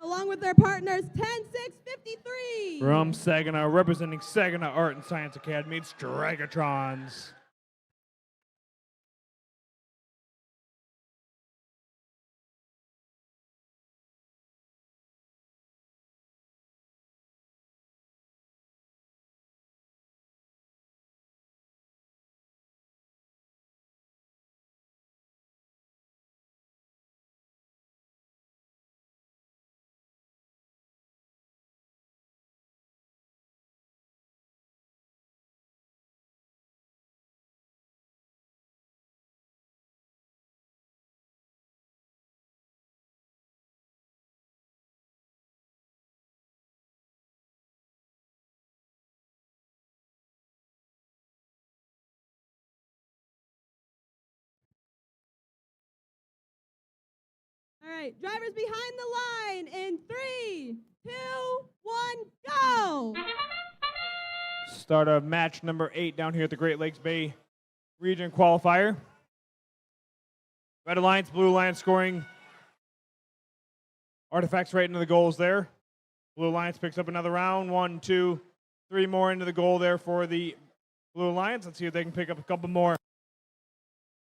Along with their partners, 10653. From Saginaw, representing Saginaw Art and Science Academy, it's Dragatrons. All right, drivers behind the line in 3, 2, 1, go! Start of match number 8 down here at the Great Lakes Bay Region Qualifier. Red Alliance, Blue Alliance scoring artifacts right into the goals there. Blue Alliance picks up another round. 1, 2, 3 more into the goal there for the Blue Alliance. Let's see if they can pick up a couple more.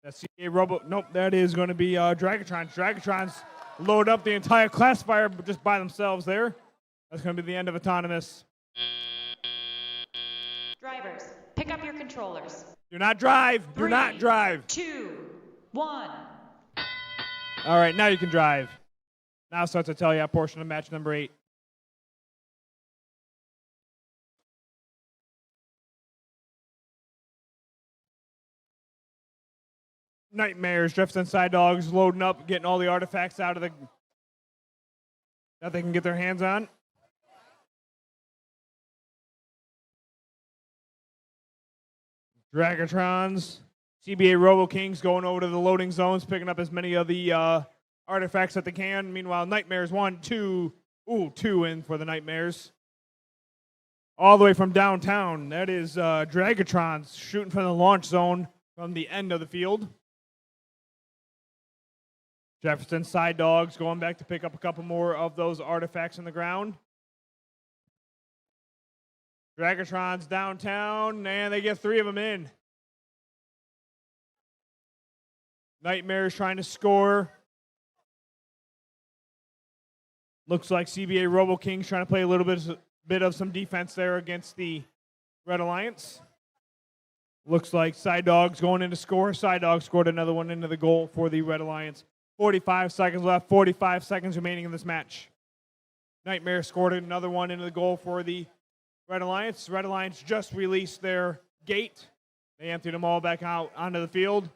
That's CA Robo. Nope, that is going to be Dragatrons. Dragatrons load up the entire classifier just by themselves there. That's going to be the end of autonomous. Drivers, pick up your controllers. Do not drive. Do 3, not drive. 2, 1. All right, now you can drive. Now starts the tell-you portion of match number 8. Nightmares, Drifts and Side Dogs loading up, getting all the artifacts out of the that they can get their hands on. Dragatrons, CBA Robo Kings going over to the loading zones, picking up as many of the artifacts that they can. Meanwhile, Nightmares 1, 2, 2 in for the Nightmares. All the way from downtown, that is Dragatrons shooting from the launch zone from the end of the field. Jefferson Side Dogs going back to pick up a couple more of those artifacts in the ground. Dragatrons downtown, and they get 3 of them in. Nightmares trying to score. Looks like CBA Robo Kings trying to play a little bit of some defense there against the Red Alliance. Looks like Side Dogs going in to score. Side Dogs scored another one into the goal for the Red Alliance. 45 seconds left, 45 seconds remaining in this match. Nightmare scored another one into the goal for the Red Alliance. Red Alliance just released their gate. They emptied them all back out onto the field.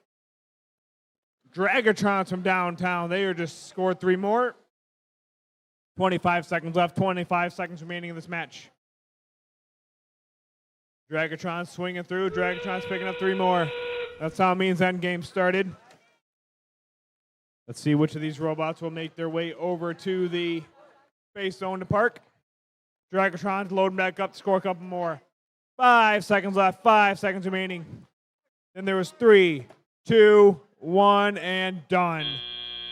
Dragatrons from downtown, they are just scored 3 more. 25 seconds left, 25 seconds remaining in this match. Dragatrons swinging through, Dragatrons picking up 3 more. That's how it means endgame started. Let's see which of these robots will make their way over to the base zone to park. Dragatrons loading back up to score a couple more. 5 seconds left, 5 seconds remaining. Then there was 3, 2, 1, and done.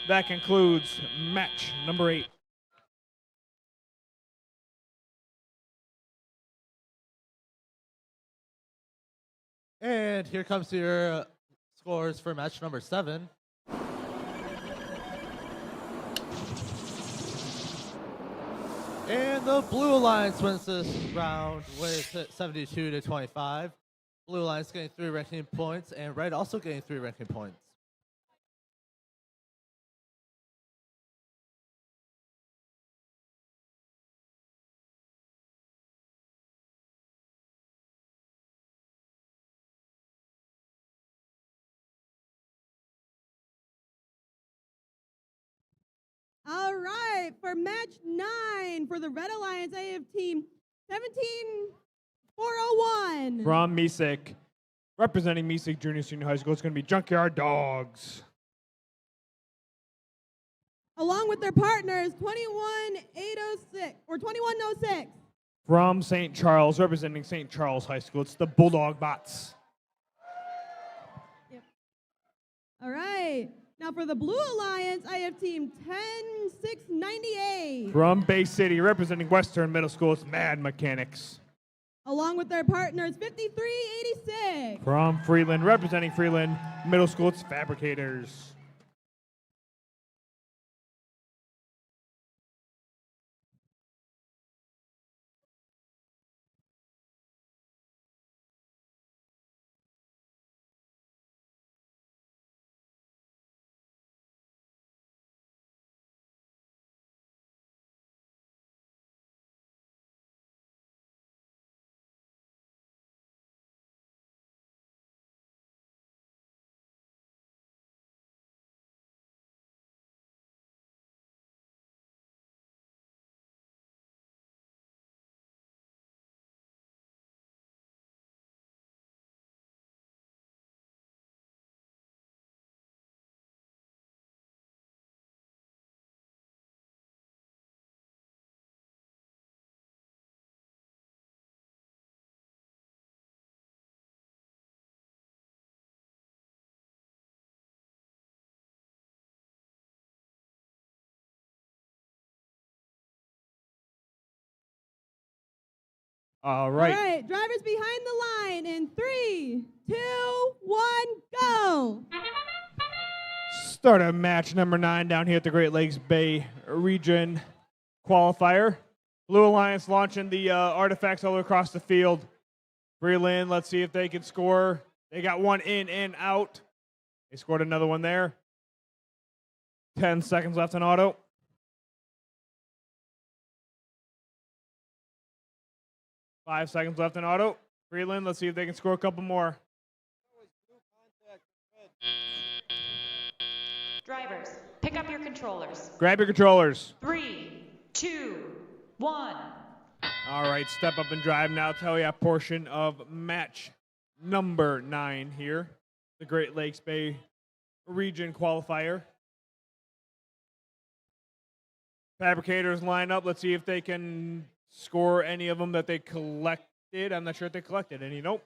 That concludes match number 8. And here comes your scores for match number 7. And the Blue Alliance wins this round with 72-25. Blue Alliance getting 3 ranking points, and Red also getting 3 ranking points. All right, for match 9 for the Red Alliance, I have team 17401. From Mesick, representing Mesick Junior Senior High School, it's going to be Junkyard Dogs. Along with their partners, 21806 or 2106. From St. Charles, representing St. Charles High School, it's the Bulldog Bots. Yep. All right. Now for the Blue Alliance, I have team 10698. From Bay City, representing Western Middle School, it's Mad Mechanics. Along with their partners, 5386. From Freeland, representing Freeland Middle School, it's Fabricators. All right. All right, drivers behind the line in 3, 2, 1, go. Start of match number 9 down here at the Great Lakes Bay Region Qualifier. Blue Alliance launching the artifacts all across the field. Breland, let's see if they can score. They got one in and out. They scored another one there. 10 seconds left on auto. Five seconds left in auto. Breland, let's see if they can score a couple more. Drivers, pick up your controllers. Grab your controllers. 3, 2, 1. All right, step up and drive now. Tell you a portion of match number 9 here, the Great Lakes Bay Region Qualifier. Fabricators line up. Let's see if they can score any of them that they collected. I'm not sure if they collected any. Nope.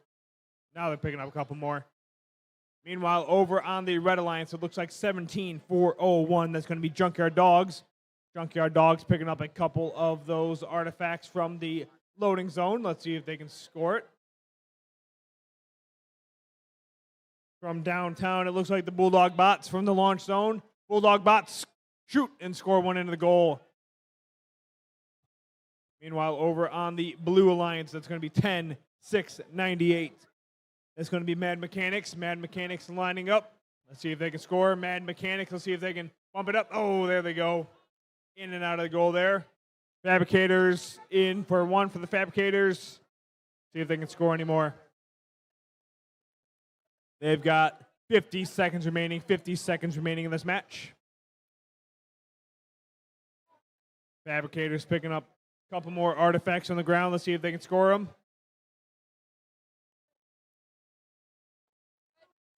Now they're picking up a couple more. Meanwhile, over on the Red Alliance, it looks like 17-401. That's going to be Junkyard Dogs. Junkyard Dogs picking up a couple of those artifacts from the loading zone. Let's see if they can score it. From downtown, it looks like the Bulldog Bots from the launch zone. Bulldog Bots shoot and score one into the goal. Meanwhile, over on the Blue Alliance, that's going to be 10-698. That's going to be Mad Mechanics. Mad Mechanics lining up. Let's see if they can score. Mad Mechanics, let's see if they can bump it up. Oh, there they go. In and out of the goal there. Fabricators in for one for the Fabricators. See if they can score any more. They've got 50 seconds remaining. 50 seconds remaining in this match. Fabricators picking up a couple more artifacts on the ground. Let's see if they can score them.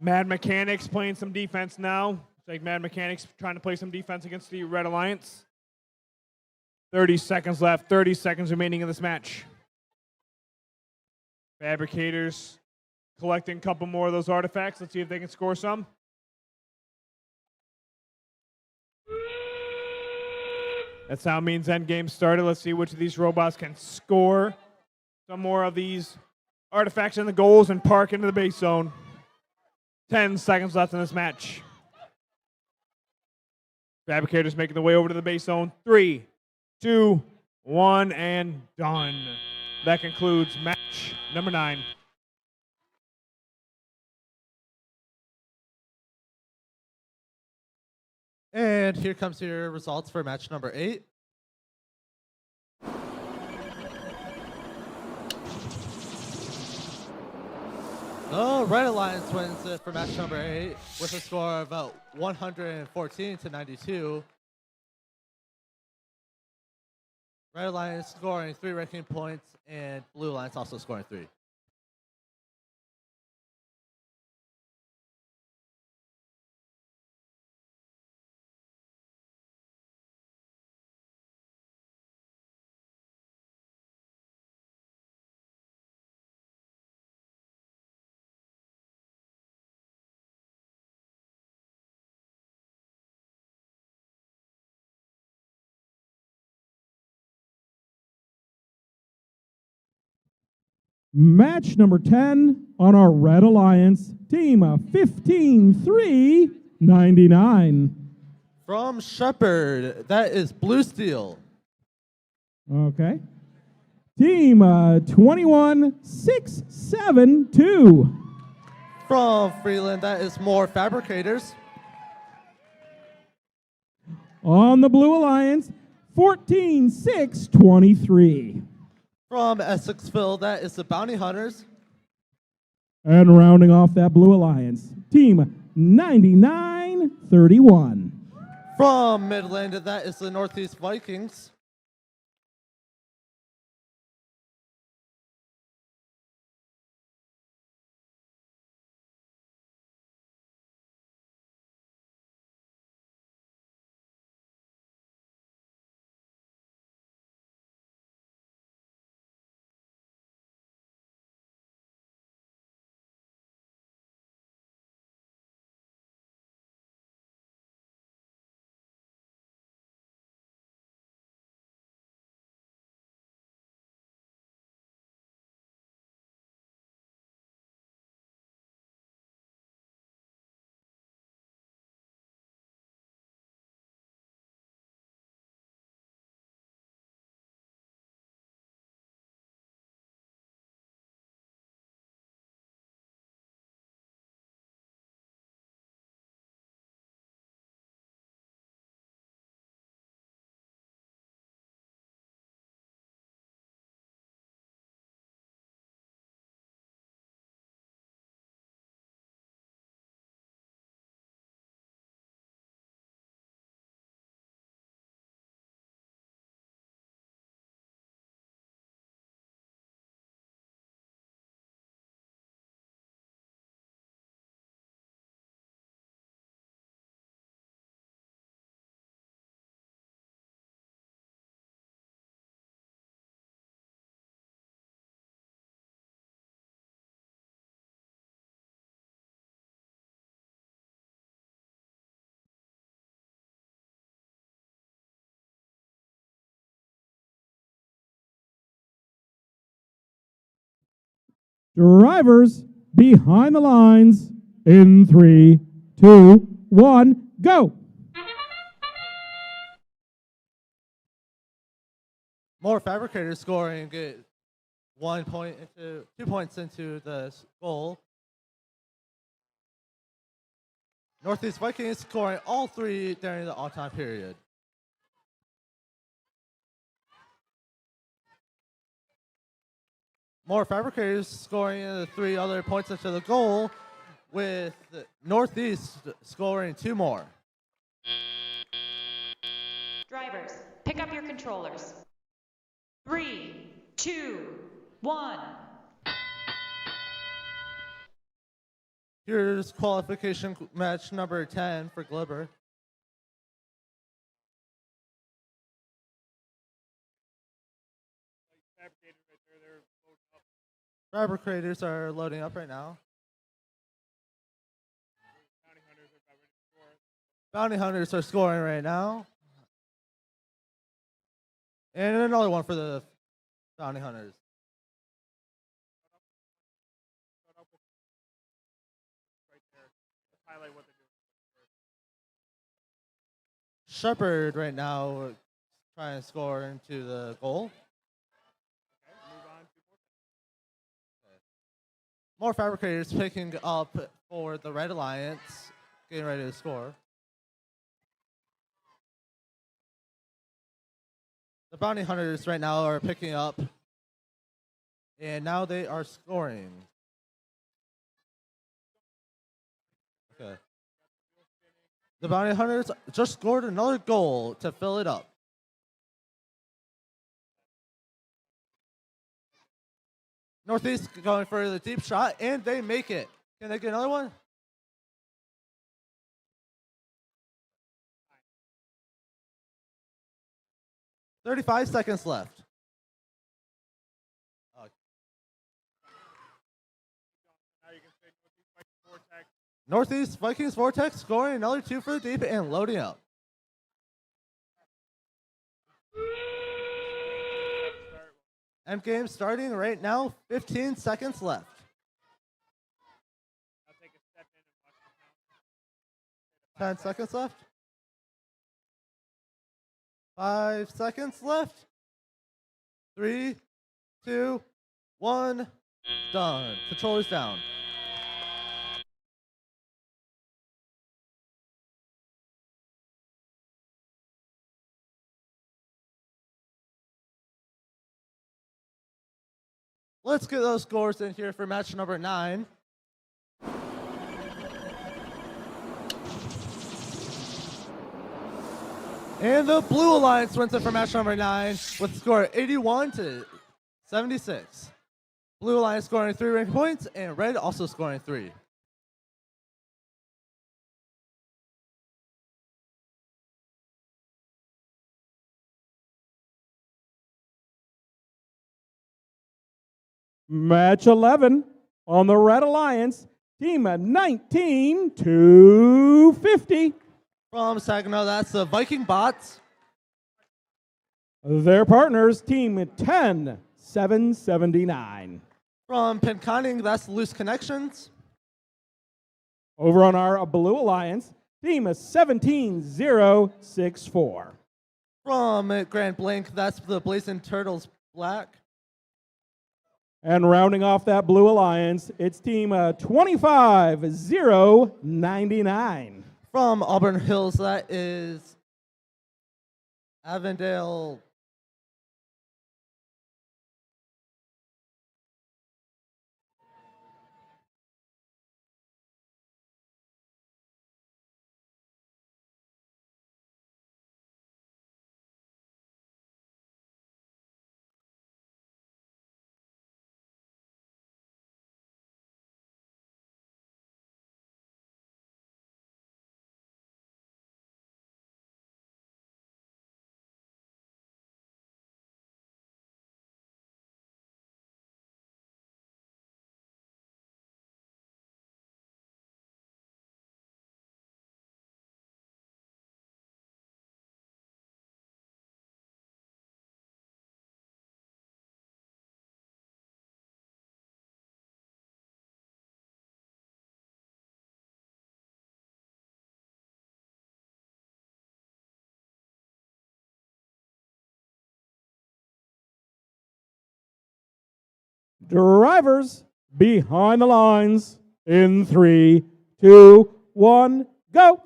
Mad Mechanics playing some defense now. It's like Mad Mechanics trying to play some defense against the Red Alliance. 30 seconds left. 30 seconds remaining in this match. Fabricators collecting a couple more of those artifacts. Let's see if they can score some. That sound means endgame started. Let's see which of these robots can score some more of these artifacts in the goals and park into the base zone. 10 seconds left in this match. Fabricators making their way over to the base zone. 3, 2, 1, and done. That concludes match number 9. And here comes your results for match number 8. The Red Alliance wins it for match number 8 with a score of 114-92. Red Alliance scoring 3 ranking points, and Blue Alliance also scoring 3. Match number 10 on our Red Alliance, team 15-3-99. From Shepherd, that is Blue Steel. Okay. Team 21-6-7-2. From Freeland, that is more Fabricators. On the Blue Alliance, 14-6-23. From Essexville, that is the Bounty Hunters. And rounding off that Blue Alliance, team 99-31. From Midland, that is the Northeast Vikings. Drivers behind the lines in 3, 2, 1, go. More fabricators scoring, get 2 points into the goal. Northeast Vikings scoring all 3 during the all-time period. More fabricators scoring the 3 other points into the goal, with Northeast scoring 2 more. Drivers, pick up your controllers. 3, 2, 1. Here's qualification match number 10 for GLBR. Fabricators are loading up right now. Bounty Hunters are scoring right now. And another one for the Bounty Hunters. Shepard right now trying to score into the goal. More fabricators picking up for the Red Alliance, getting ready to score. The Bounty Hunters right now are picking up, and now they are scoring. Okay. The Bounty Hunters just scored another goal to fill it up. Northeast going for the deep shot, and they make it. Can they get another one? "35 seconds left. Northeast Vikings Vortex scoring another 2 for the deep and loading up. End game starting right now, 15 seconds left. I'll take a step in and watch the count. 10 seconds left. 5 seconds left. 3, 2, 1. Done. Controllers down. Let's get those scores in here for match number 9. And the Blue Alliance wins it for match number 9 with a score 81-76. Blue Alliance scoring 3 ranking points, and Red also scoring 3. Match 11 on the Red Alliance, team 19-50. From Saginaw, that's the Viking Bots. Their partners, team 10-779. From Pinconning, that's Loose Connections. Over on our Blue Alliance, team 17-064. From Grand Blank, that's the Blazing Turtles Black. And rounding off that Blue Alliance, it's team 25-099. From Auburn Hills, that is Avondale Drivers behind the lines in 3, 2, 1, go.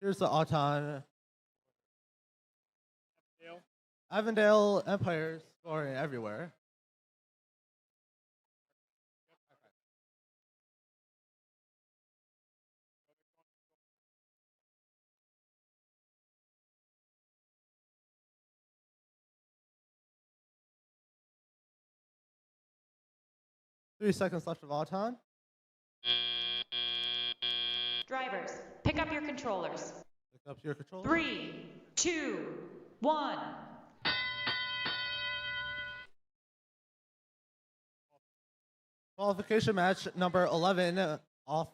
Here's the Auton. Avondale Empire scoring everywhere. Three seconds left of Auton. Drivers, pick up your controllers. Pick up your controller. 3, 2, 1. Qualification match number 11 off.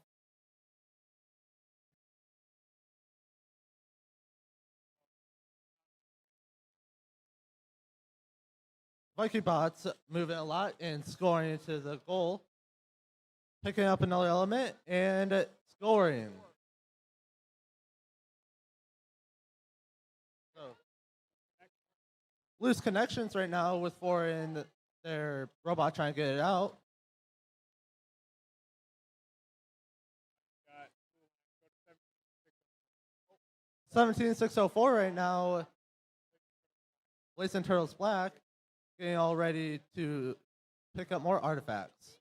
Viking bots moving a lot and scoring into the goal. Picking up another element and scoring. So, loose connections right now with 4 in their robot trying to get it out. $17,604 right now. Blazing Turtles Black getting all ready to pick up more artifacts.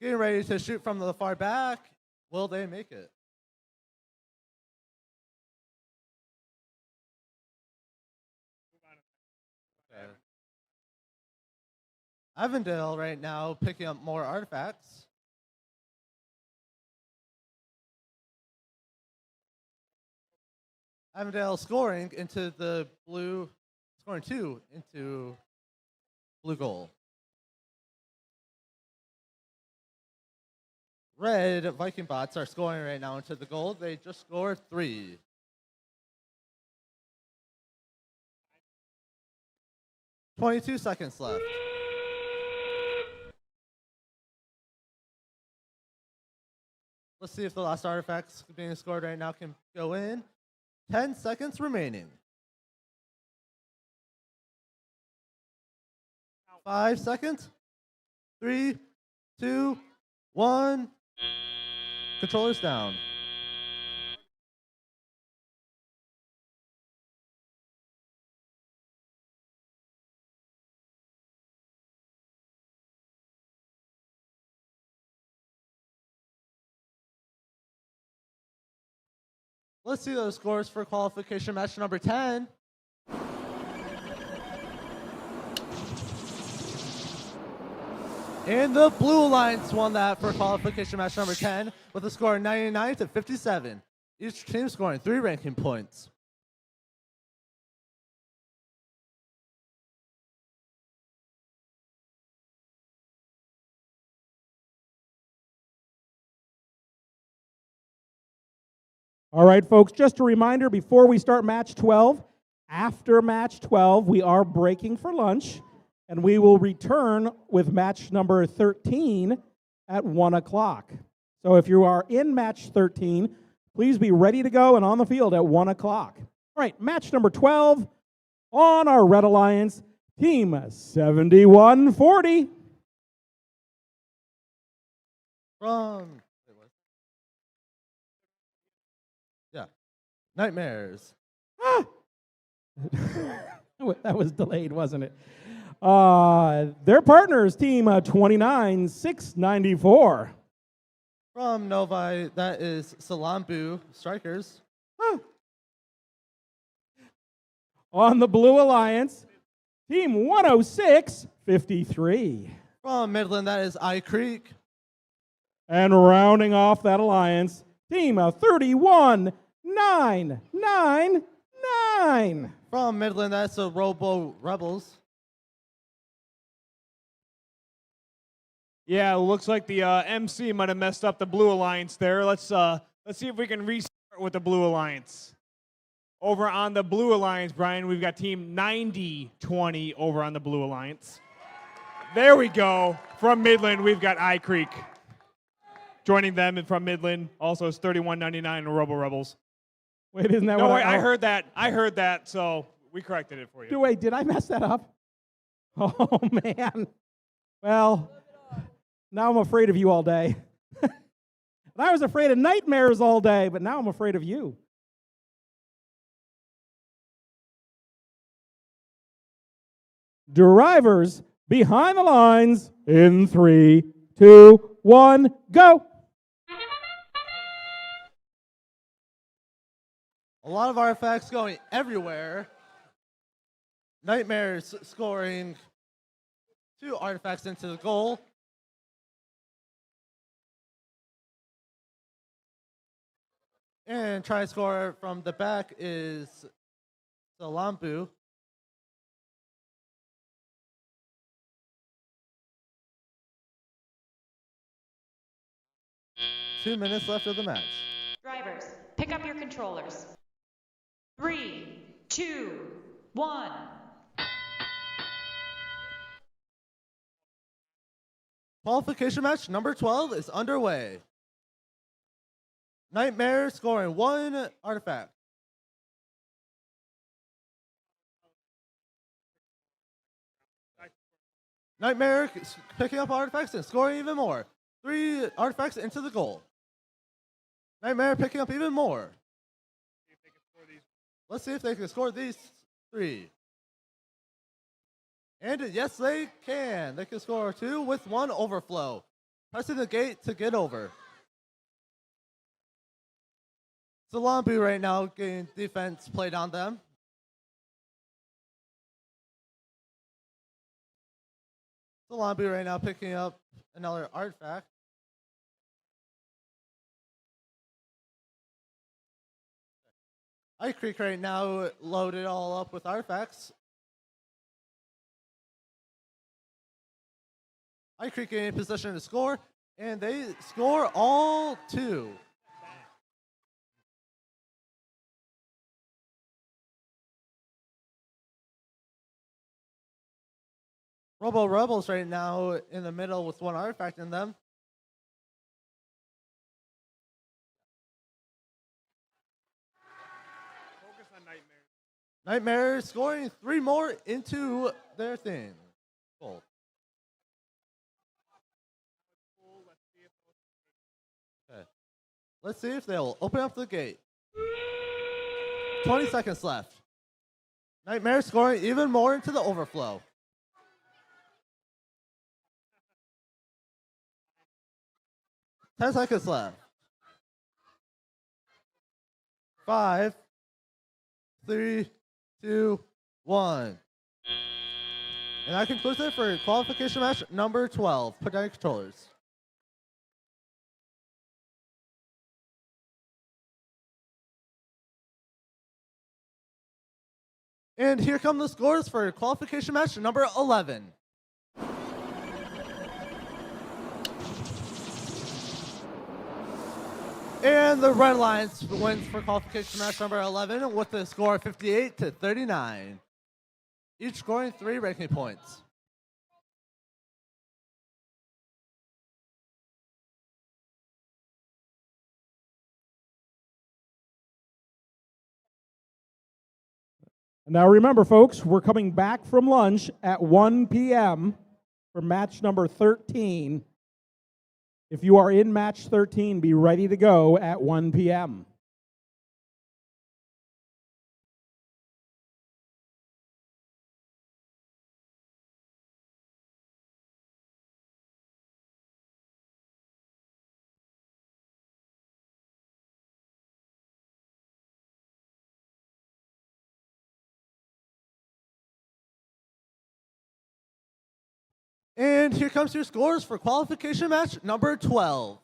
Getting ready to shoot from the far back. Will they make it? Okay. Avondale right now picking up more artifacts. Avondale scoring into the blue, scoring 2 into blue goal. Red Viking bots are scoring right now into the goal. They just scored 3. $22 seconds left. Let's see if the last artifacts being scored right now can go in. 10 seconds remaining. 5 seconds. 3, 2, 1. Controllers down. Let's see those scores for qualification match number 10. And the Blue Alliance won that for qualification match number 10 with a score of 99 to 57. Each team scoring 3 ranking points. All right, folks, just a reminder before we start match 12, after match 12, we are breaking for lunch, and we will return with match number 13 at 1 o'clock. So if you are in match 13, please be ready to go and on the field at 1 o'clock. All right, match number 12 on our Red Alliance, team 7140. From Nightmares. That was delayed, wasn't it? Their partners, team 29694. From Novi, that is Salambu Strikers. On the Blue Alliance, team 10653. From Midland, that is I Creek. And rounding off that alliance, team 31999. From Midland, that's the Robo Rebels. Yeah, it looks like the MC might have messed up the Blue Alliance there. Let's see if we can restart with the Blue Alliance. Over on the Blue Alliance, Brian, we've got team 9020 over on the Blue Alliance. There we go. From Midland, we've got I Creek. Joining them from Midland also is 31.99 Robo Rebels. Wait, isn't that No, what wait, I heard that. I heard that, so we corrected it for you. Wait, did I mess that up? Oh, man. Well, now I'm afraid of you all day. I was afraid of nightmares all day, but now I'm afraid of you. Drivers behind the lines in 3, 2, 1, go. A lot of artifacts going everywhere. Nightmares scoring 2 artifacts into the goal. And try to score from the back is Salambu. Two minutes left of the match. Drivers, pick up your controllers. 3, 2, 1. Qualification match number 12 is underway. Nightmare scoring 1 artifact. Nightmare picking up artifacts and scoring even more. 3 artifacts into the goal. Nightmare picking up even more. Let's see if they can score these 3. And yes, they can. They can score 2 with 1 overflow. Pressing the gate to get over. Salambu right now getting defense played on them. Salambu right now picking up another artifact. Ice Creek right now loaded all up with artifacts. Ice Creek in position to score, and they score all 2. Robo Rebels right now in the middle with 1 artifact in them. Focus on Nightmare. Nightmare scoring 3 more into their thing. Goal. Okay. Let's see if they'll open up the gate. 20 seconds left. Nightmare scoring even more into the overflow. 10 seconds left. 5, 3, 2, 1. And that concludes it for qualification match number 12. Put down your controllers. And here come the scores for qualification match number 11. And the Red Lions wins for qualification match number 11 with a score of 58-39. Each scoring 3 ranking points. Now remember, folks, we're coming back from lunch at 1 p.m. for match number 13. If you are in match 13, be ready to go at 1 p.m. And here comes your scores for qualification match number 12.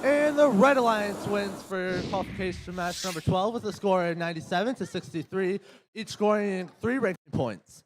And the Red Alliance wins for qualification match number 12 with a score of 97-63, each scoring 3 ranking points.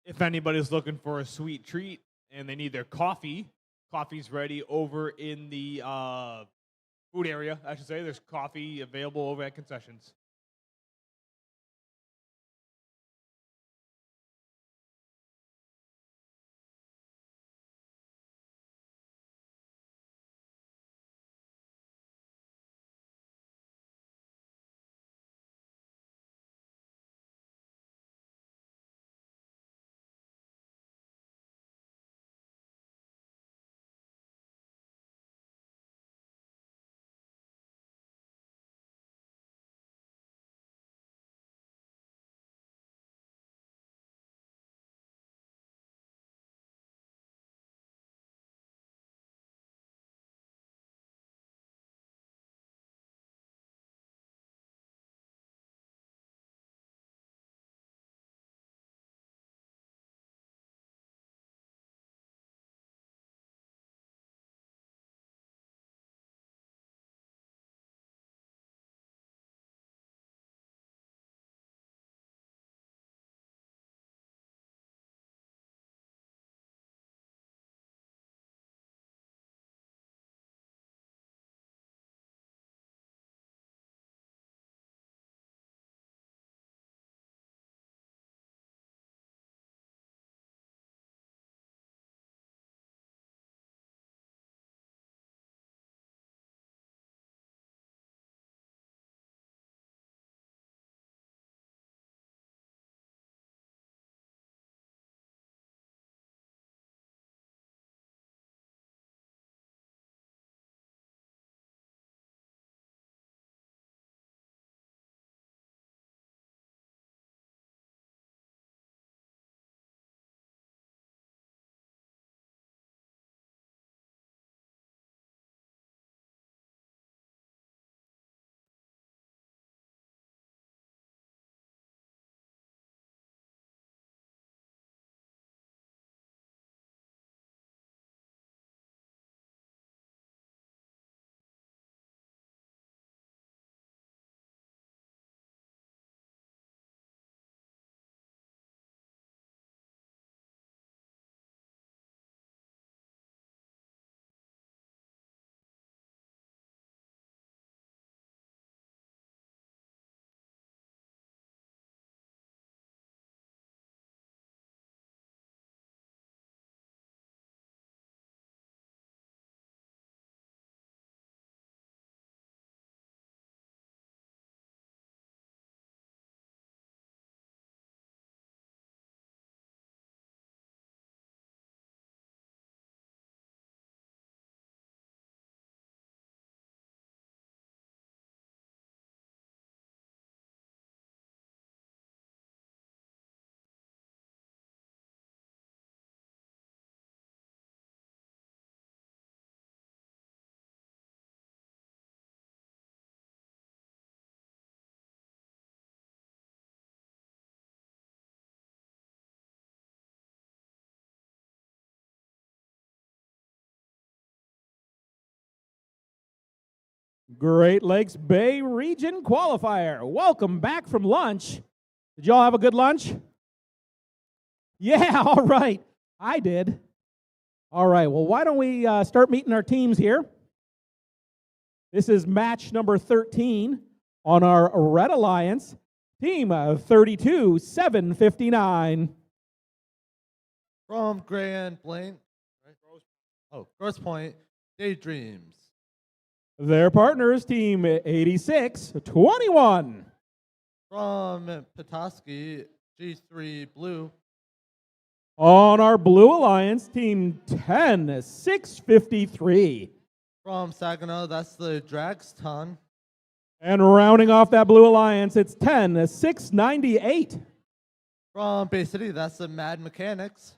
If anybody's looking for a sweet treat and they need their coffee, coffee's ready over in the food area, I should say. There's coffee available over at concessions. Great Lakes Bay Region Qualifier. Welcome back from lunch. Did y'all have a good lunch? Yeah, all right. I did. All right, well, why don't we start meeting our teams here? This is match number 13 on our Red Alliance, team 32-759. From Grand Blanc, Grosse Point, Daydreams. Their partners, team 86-21. From Petoskey, G3 Blue. On our Blue Alliance, team 10-653. From Saginaw, that's the Dragston. And rounding off that Blue Alliance, it's 10-698. From Bay City, that's the Mad Mechanics.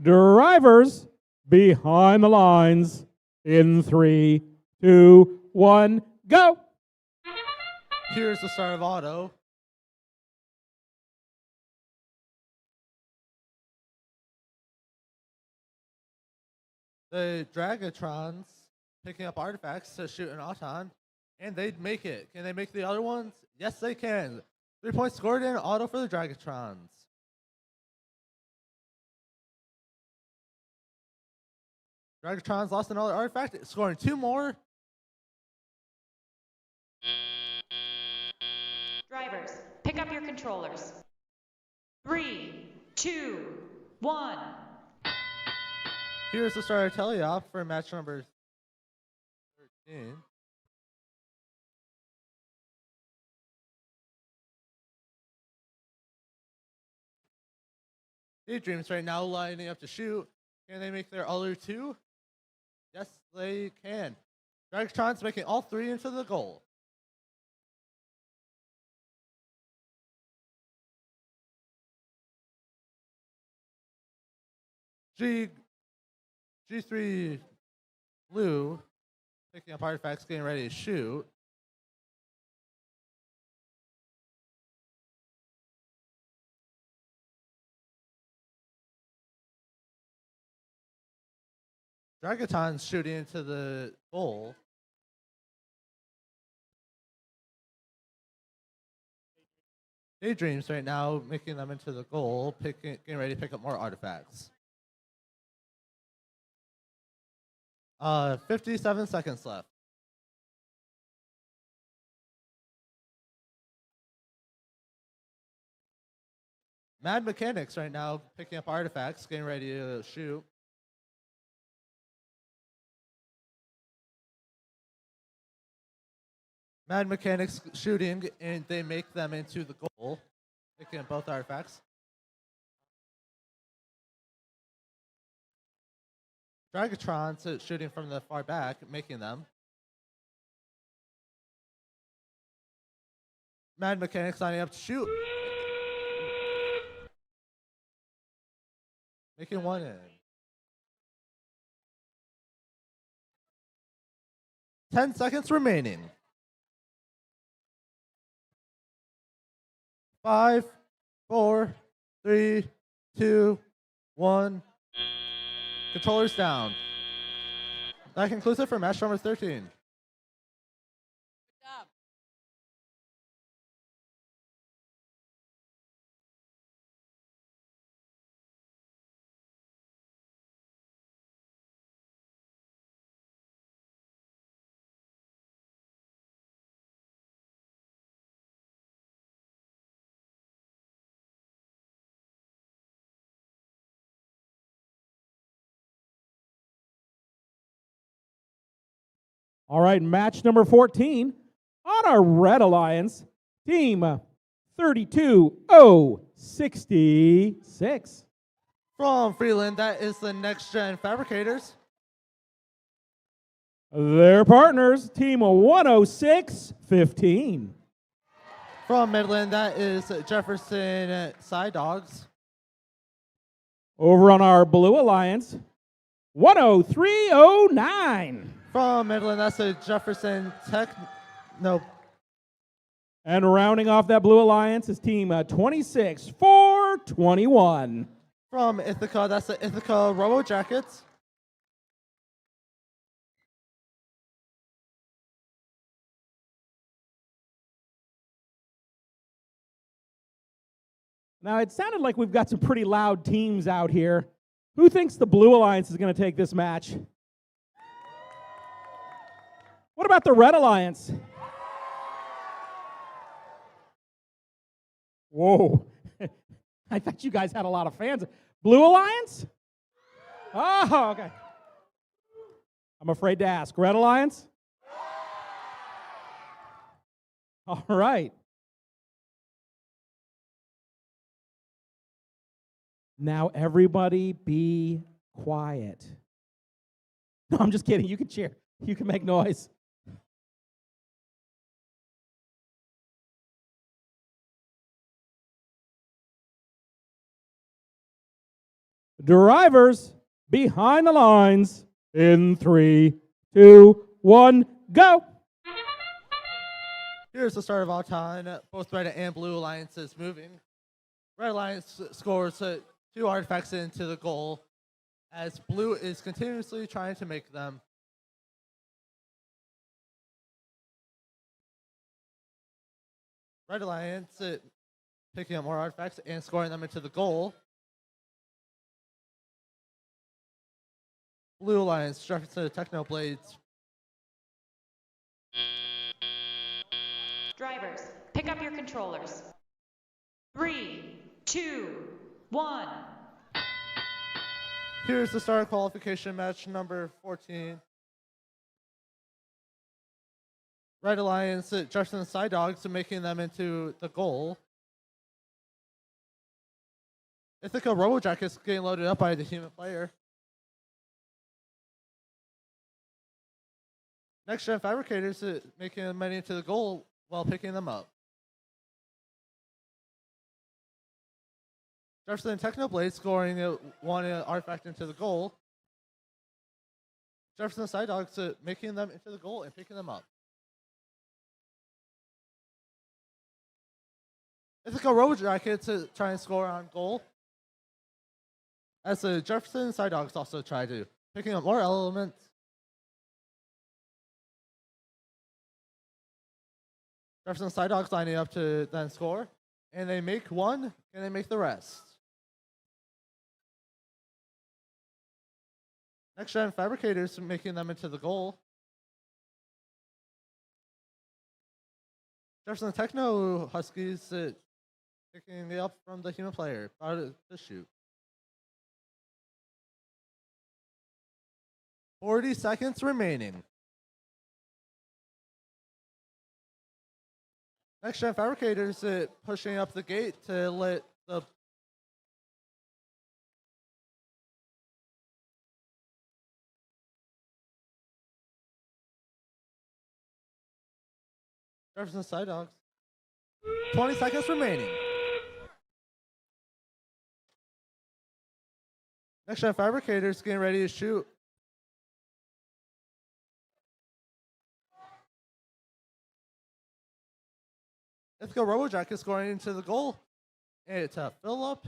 Drivers behind the lines in 3, 2, 1, go. Here's the start of auto. The Dragatrons picking up artifacts to shoot an Auton, and they'd make it. Can they make the other ones? Yes, they can. 3 points scored in auto for the Dragatrons. Dragatrons lost another artifact, scoring 2 more. Drivers, pick up your controllers. 3, 2, 1. Here's the start of teleop for match number 13. Daydreams right now lining up to shoot. Can they make their other 2? Yes, they can. Dragatrons making all 3 into the goal. G3 Blue picking up artifacts, getting ready to shoot. Dragaton's shooting into the goal. Daydreams right now making them into the goal, getting ready to pick up more artifacts. 57 seconds left. Mad Mechanics right now picking up artifacts, getting ready to shoot. Mad Mechanics shooting, and they make them into the goal, picking up both artifacts. Dragatrons shooting from the far back, making them. Mad Mechanics lining up to shoot. Making one in. 10 seconds remaining. 5, 4, 3, 2, 1. Controllers down. That concludes it for match number 13. All right, match number 14 on our Red Alliance, team 32066. From Freeland, that is the Next Gen Fabricators. Their partners, team 10615. From Midland, that is Jefferson Side Dogs. Over on our Blue Alliance, 10309. From Midland, that's a Jefferson Tech. Nope. And rounding off that Blue Alliance is team 26421. From Ithaca, that's the Ithaca Robo Jackets. Now, it sounded like we've got some pretty loud teams out here. Who thinks the Blue Alliance is going to take this match? What about the Red Alliance? Whoa. I thought you guys had a lot of fans. Blue Alliance? Oh, okay. I'm afraid to ask. Red Alliance? All right. Now everybody be quiet. No, I'm just kidding. You can cheer. You can make noise. Drivers behind the lines in 3, 2, 1, go. Here's the start of our time. Both red and blue alliances moving. Red alliance scores 2 artifacts into the goal, as blue is continuously trying to make them. Red alliance picking up more artifacts and scoring them into the goal. Blue alliance Jefferson Techno Blades. Drivers, pick up your controllers. 3, 2, 1. Here's the start of qualification match number 14. Red Alliance, Jefferson Side Dogs, making them into the goal. Ithaca Robojack is getting loaded up by the human player. Next Gen Fabricators making them into the goal while picking them up. Jefferson Technoblade scoring 1 artifact into the goal. Jefferson Side Dogs making them into the goal and picking them up. Ithaca Robojackets to try and score on goal, as the Jefferson Side Dogs also try to, picking up more elements. Jefferson Side Dogs lining up to then score, and they make 1, and they make the rest. Next Gen Fabricators making them into the goal. Jefferson Techno Huskies picking it up from the human player, about to shoot. 40 seconds remaining. Next Gen Fabricators pushing up the gate to let the Jefferson Side Dogs. 20 seconds remaining. Next Gen Fabricators getting ready to shoot. Ithaca Robojack is scoring into the goal. And it's a fill up.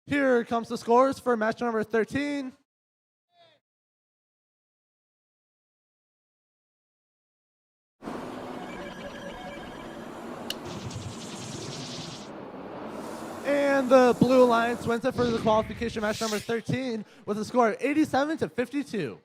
Here comes the scores for match number 13. And the Blue Alliance wins it for the qualification match number 13 with a score of 87-52.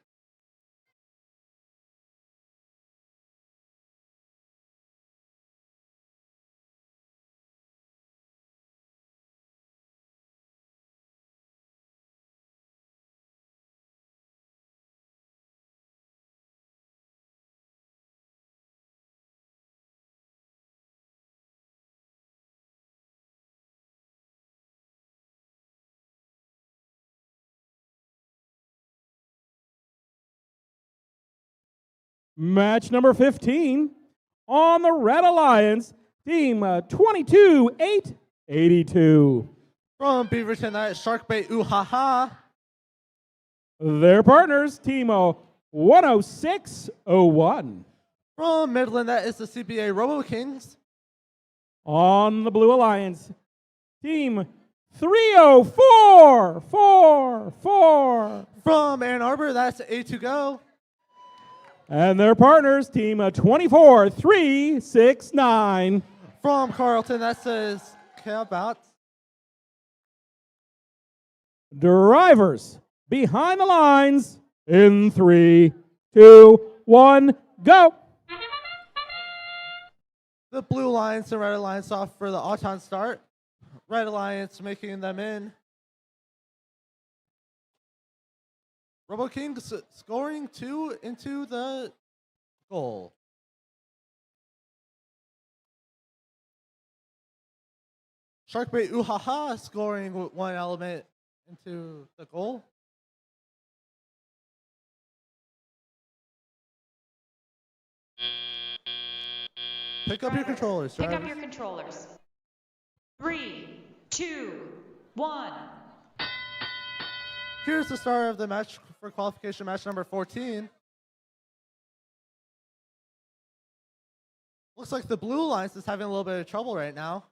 Match number 15 on the Red Alliance, team 22-8-82. From Beaverton, that is Sharkbait Ooh-Ha-Ha. Their partners, team 106-01. From Midland, that is the CBA Robo Kings. On the Blue Alliance, team 304-4-4. From Ann Arbor, that's A2Go. And their partners, team 24-3-6-9. From Carlton, that says Cabot. Drivers behind the lines in 3, 2, 1, go. The Blue Alliance and Red Alliance off for the Auton start. Red Alliance making them in. Robo Kings scoring 2 into the goal. Sharkbait Ooh-Ha-Ha scoring 1 element into the goal. Pick up your controllers. Pick up drivers. your controllers. 3, 2, 1. Here's the start of the match for qualification match number 14. Looks like the Blue Alliance is having a little bit of trouble right now.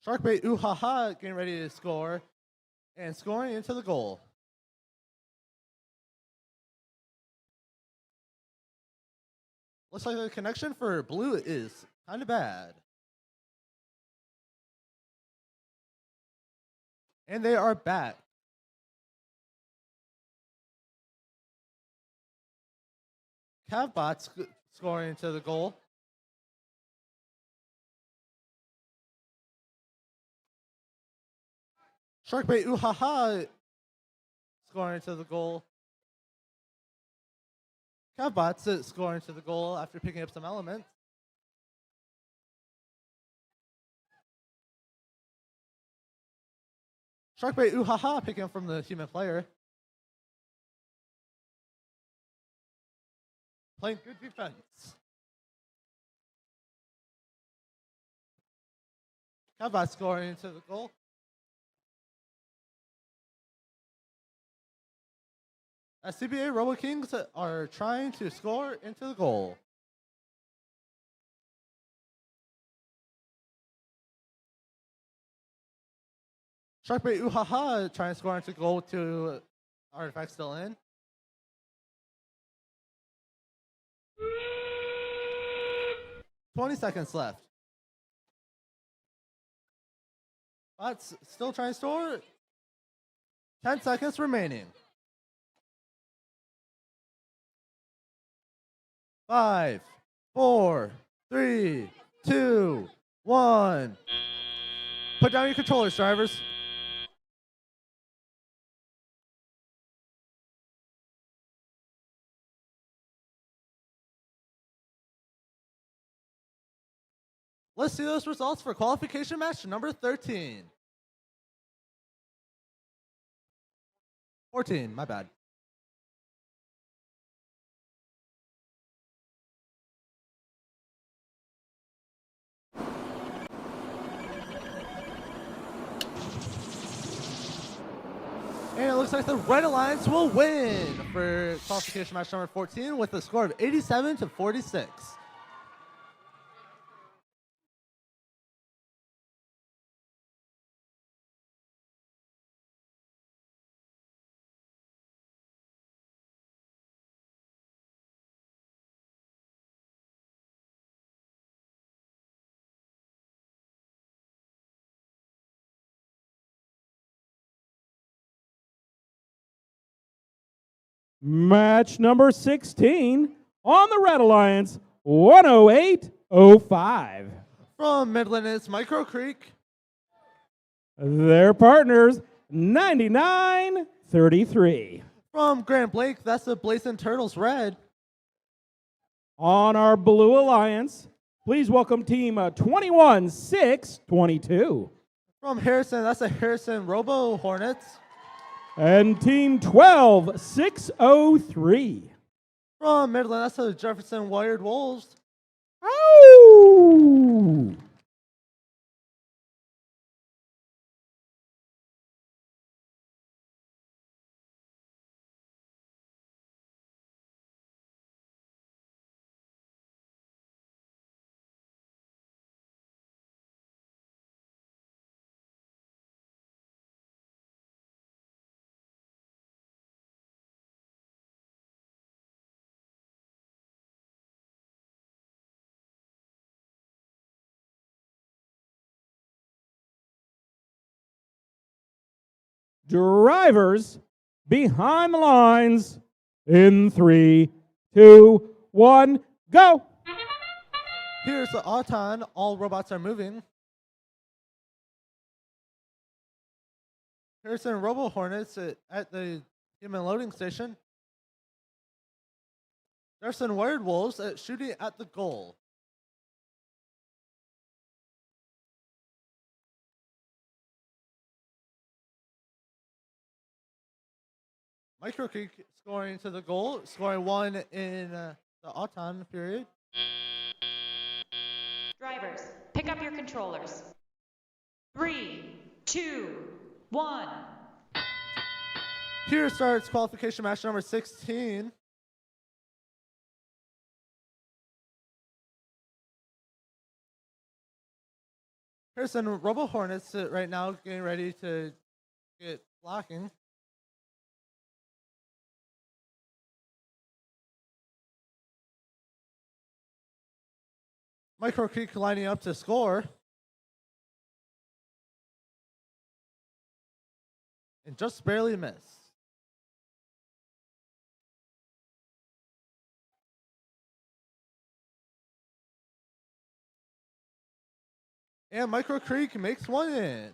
Sharkbait Ooh-Ha-Ha getting ready to score and scoring into the goal. Looks like the connection for Blue is kind of bad. And they are back. Cavbot scoring into the goal. Sharkbait Ooh-Ha-Ha scoring into the goal. Cavbot's scoring into the goal after picking up some elements. Sharkbait Ooh-Ha-Ha picking up from the human player. Playing good defense. Cavbot scoring into the goal. As CBA Robo Kings are trying to score into the goal. Sharkbait Ooh-Ha-Ha trying to score into goal to Artifact still in. $20 left. Bot's still trying to score. 10 seconds remaining. 5, 4, 3, 2, 1. Put down your controllers, drivers. Let's see those results for qualification match number 13. 14, my bad. And it looks like the Red Alliance will win for qualification match number 14 with a score of 87-46. Match number 16 on the Red Alliance, 108.05. From Midland, it's Micro Creek. Their partners, 99.33. From Grand Blake, that's the Blazing Turtles Red. On our Blue Alliance, please welcome team 21-6-22. From Harrison, that's the Harrison Robo Hornets. And team 12-6-03. From Midland, that's the Jefferson Wired Wolves. Oh! Drivers behind the lines in 3, 2, 1, go! Here's the Auton. All robots are moving. Harrison Robo Hornets at the human loading station. Jefferson Wired Wolves shooting at the goal. Micro Creek scoring to the goal, scoring 1 in the all-time period. Drivers, pick up your controllers. 3, 2, 1. Here starts qualification match number 16. Pearson Robo Hornets right now getting ready to get blocking. Micro Creek lining up to score. And just barely miss. And Micro Creek makes one in.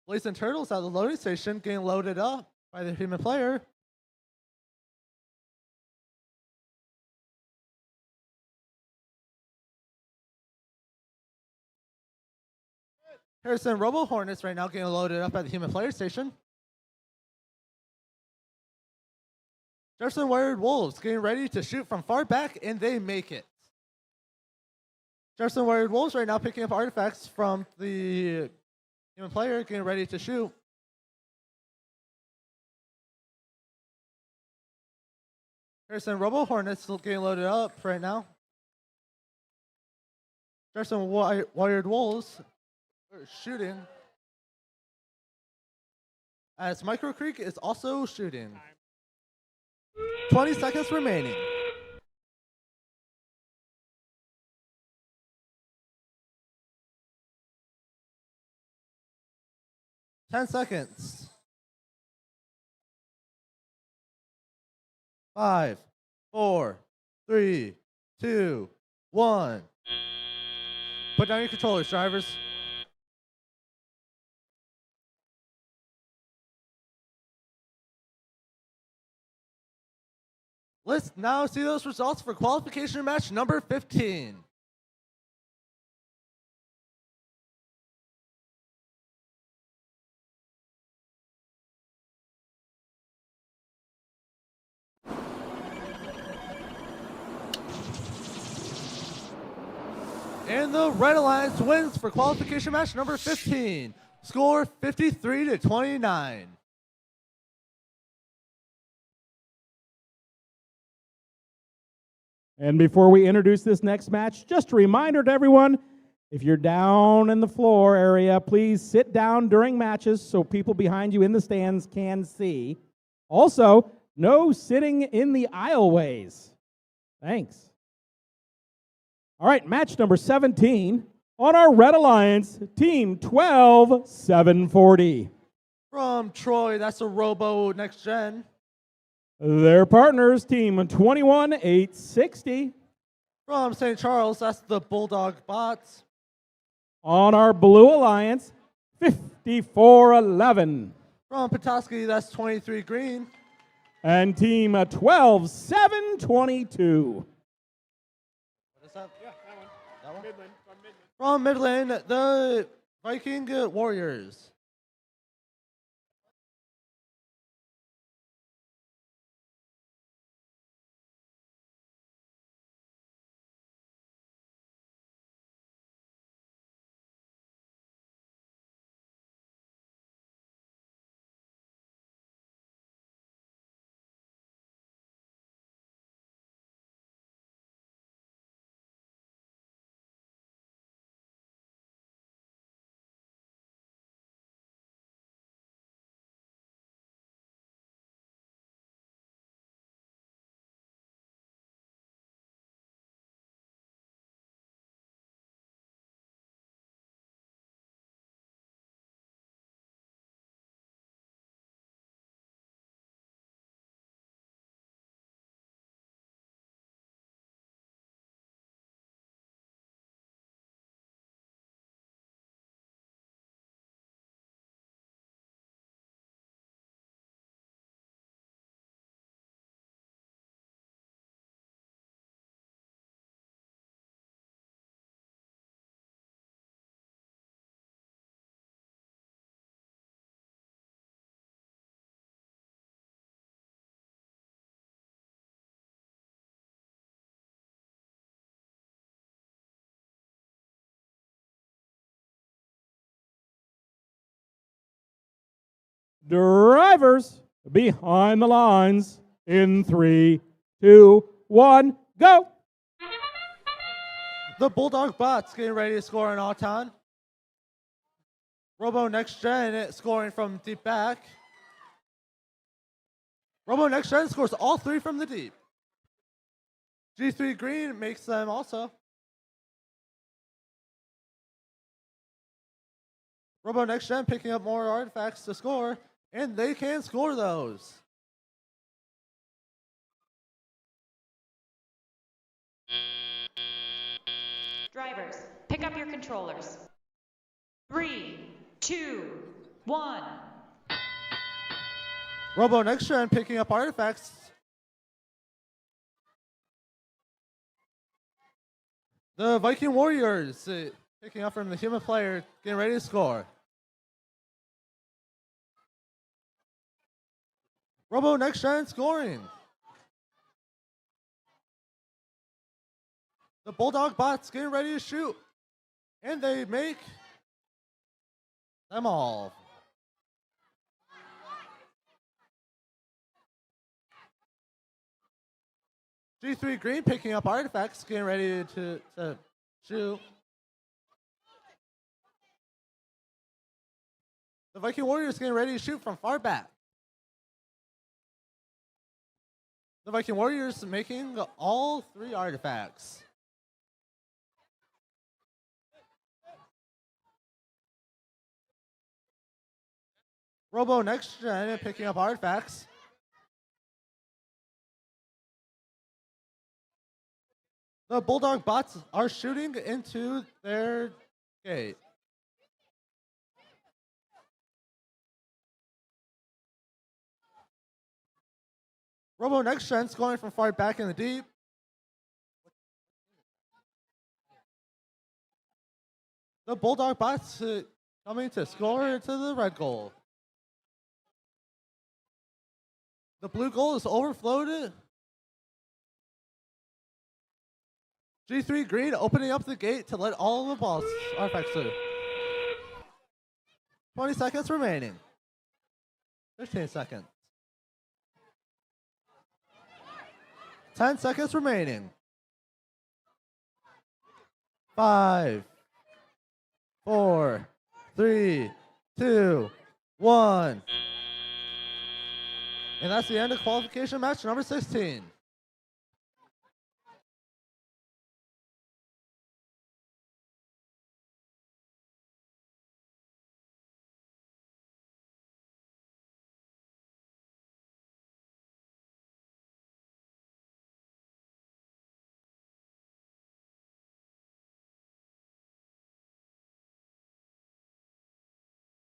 Blazing Turtles at the loading station getting loaded up by the human player. Harrison Robo Hornets right now getting loaded up at the human player station. Jefferson Wired Wolves getting ready to shoot from far back, and they make it. Jefferson Wired Wolves right now picking up artifacts from the human player, getting ready to shoot. Harrison Robo Hornets getting loaded up right now. Jefferson Wired Wolves shooting. As Micro Creek is also shooting. 20 seconds remaining. Ten seconds. 5, 4, 3, 2, 1. Put down your controllers, drivers. Let's now see those results for qualification match number 15. And the Red Alliance wins for qualification match number 15. Score 53-29. And before we introduce this next match, just a reminder to everyone, if you're down in the floor area, please sit down during matches so people behind you in the stands can see. Also, no sitting in the aisleways. Thanks. All right, match number 17 on our Red Alliance, Team 12-740. From Troy, that's a Robo Next Gen. Their partners, Team 21-860. From St. Charles, that's the Bulldog Bots. On our Blue Alliance, 54-11. From Petoskey, that's 23 Green. And Team 12-722. What is that? Yeah, that one. Midland. From Midland, the Viking Warriors. Drivers behind the lines in 3, 2, 1, go. The Bulldog bots getting ready to score an all-time. Robo Next Gen scoring from deep back. Robo Next Gen scores all 3 from the deep. G3 Green makes them also. Robo Next Gen picking up more artifacts to score, and they can score those. Drivers, pick up your controllers. 3, 2, 1. Robo Next Gen picking up artifacts. The Viking Warriors picking up from the human player, getting ready to score. Robo Next Gen scoring. The Bulldog bots getting ready to shoot. And they make them all. G3 Green picking up artifacts, getting ready to shoot. The Viking Warriors getting ready to shoot from far back. The Viking Warriors making all 3 artifacts. Robo Next Gen picking up artifacts. The Bulldog bots are shooting into their gate. Robo Next Gen scoring from far back in the deep. The Bulldog bots coming to score to the red goal. The blue goal is overflowed. G3 Green opening up the gate to let all the balls artifacts through. 20 seconds remaining. 15 seconds. 10 seconds remaining. 5, 4, 3, 2, 1. And that's the end of qualification match number 16.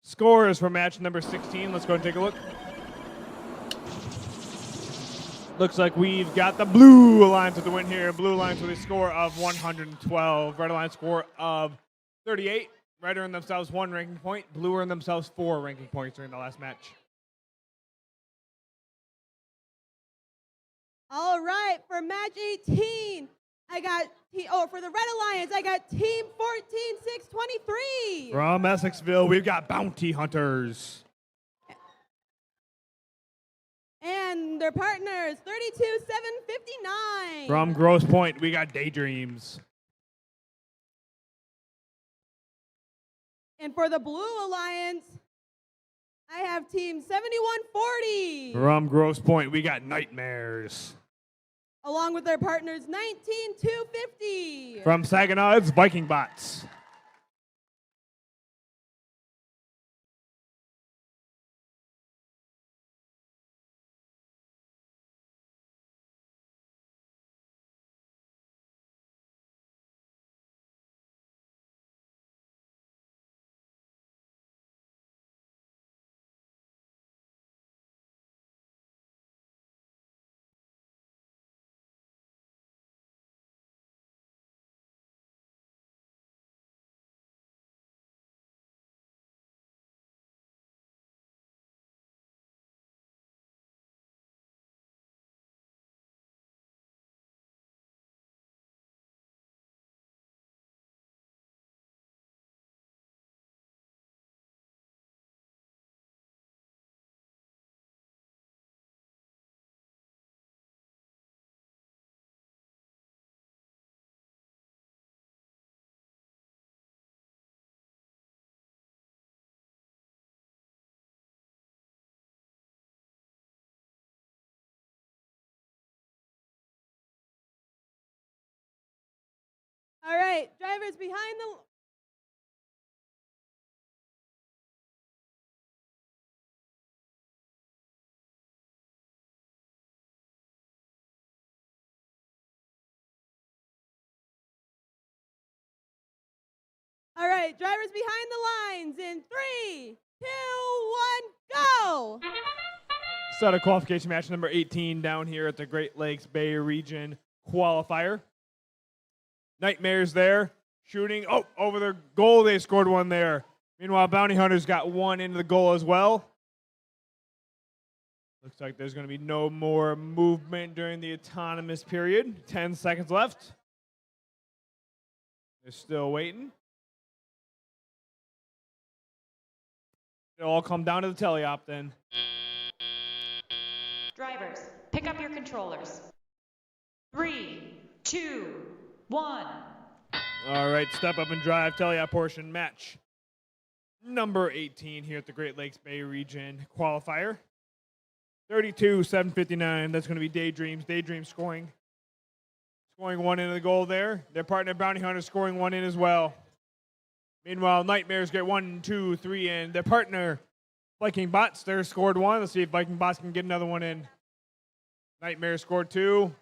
Scores for match number 16. Let's go and take a look. Looks like we've got the Blue Alliance with the win here. Blue Alliance with a score of 112. Red Alliance score of 38. Red earned themselves 1 ranking point. Blue earned themselves 4 ranking points during the last match. All right, for match 18, I got, for the Red Alliance, I got team 14623. From Essexville, we've got Bounty Hunters. And their partners, 32759. From Grosse Pointe, we got Daydreams. And for the Blue Alliance, I have team 7140. From Grosse Pointe, we got Nightmares. Along with their partners, 19250. From Saginaw, it's Viking Bots. All right, drivers behind the. All right, drivers behind the lines in 3, 2, 1, go! Start of qualification match number 18 down here at the Great Lakes Bay Region Qualifier. Nightmares there, shooting. Oh, over the goal, they scored one there. Meanwhile, Bounty Hunters got one into the goal as well. Looks like there's going to be no more movement during the autonomous period. 10 seconds left. They're still waiting. It'll all come down to the teleop then. Drivers, pick up your controllers. 3, 2, 1. All right, step up and drive teleop portion match number 18 here at the Great Lakes Bay Region Qualifier. 32-759. That's going to be Daydreams. Daydreams scoring one into the goal there. Their partner Bounty Hunter scoring one in as well. Meanwhile, Nightmares get 1, 2, 3 in. Their partner Viking Bots there scored one. Let's see if Viking Bots can get another one in. Nightmares scored 2.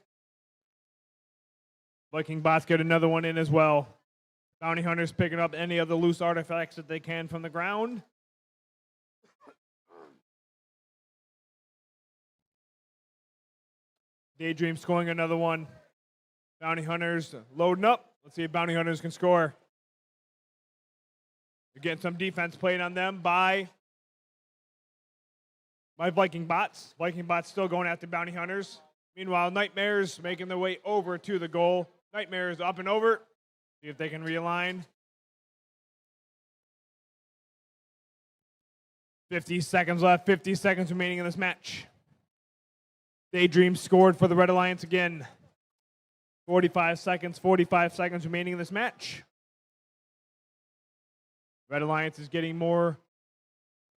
Viking Bots get another one in as well. Bounty Hunters picking up any of the loose artifacts that they can from the ground. Daydream scoring another one. Bounty Hunters loading up. Let's see if Bounty Hunters can score. We're getting some defense played on them by Viking Bots. Viking Bots still going after Bounty Hunters. Meanwhile, Nightmares making their way over to the goal. Nightmares up and over. See if they can realign. 50 seconds left. 50 seconds remaining in this match. Daydream scored for the Red Alliance again. 45 seconds remaining in this match. Red Alliance is getting more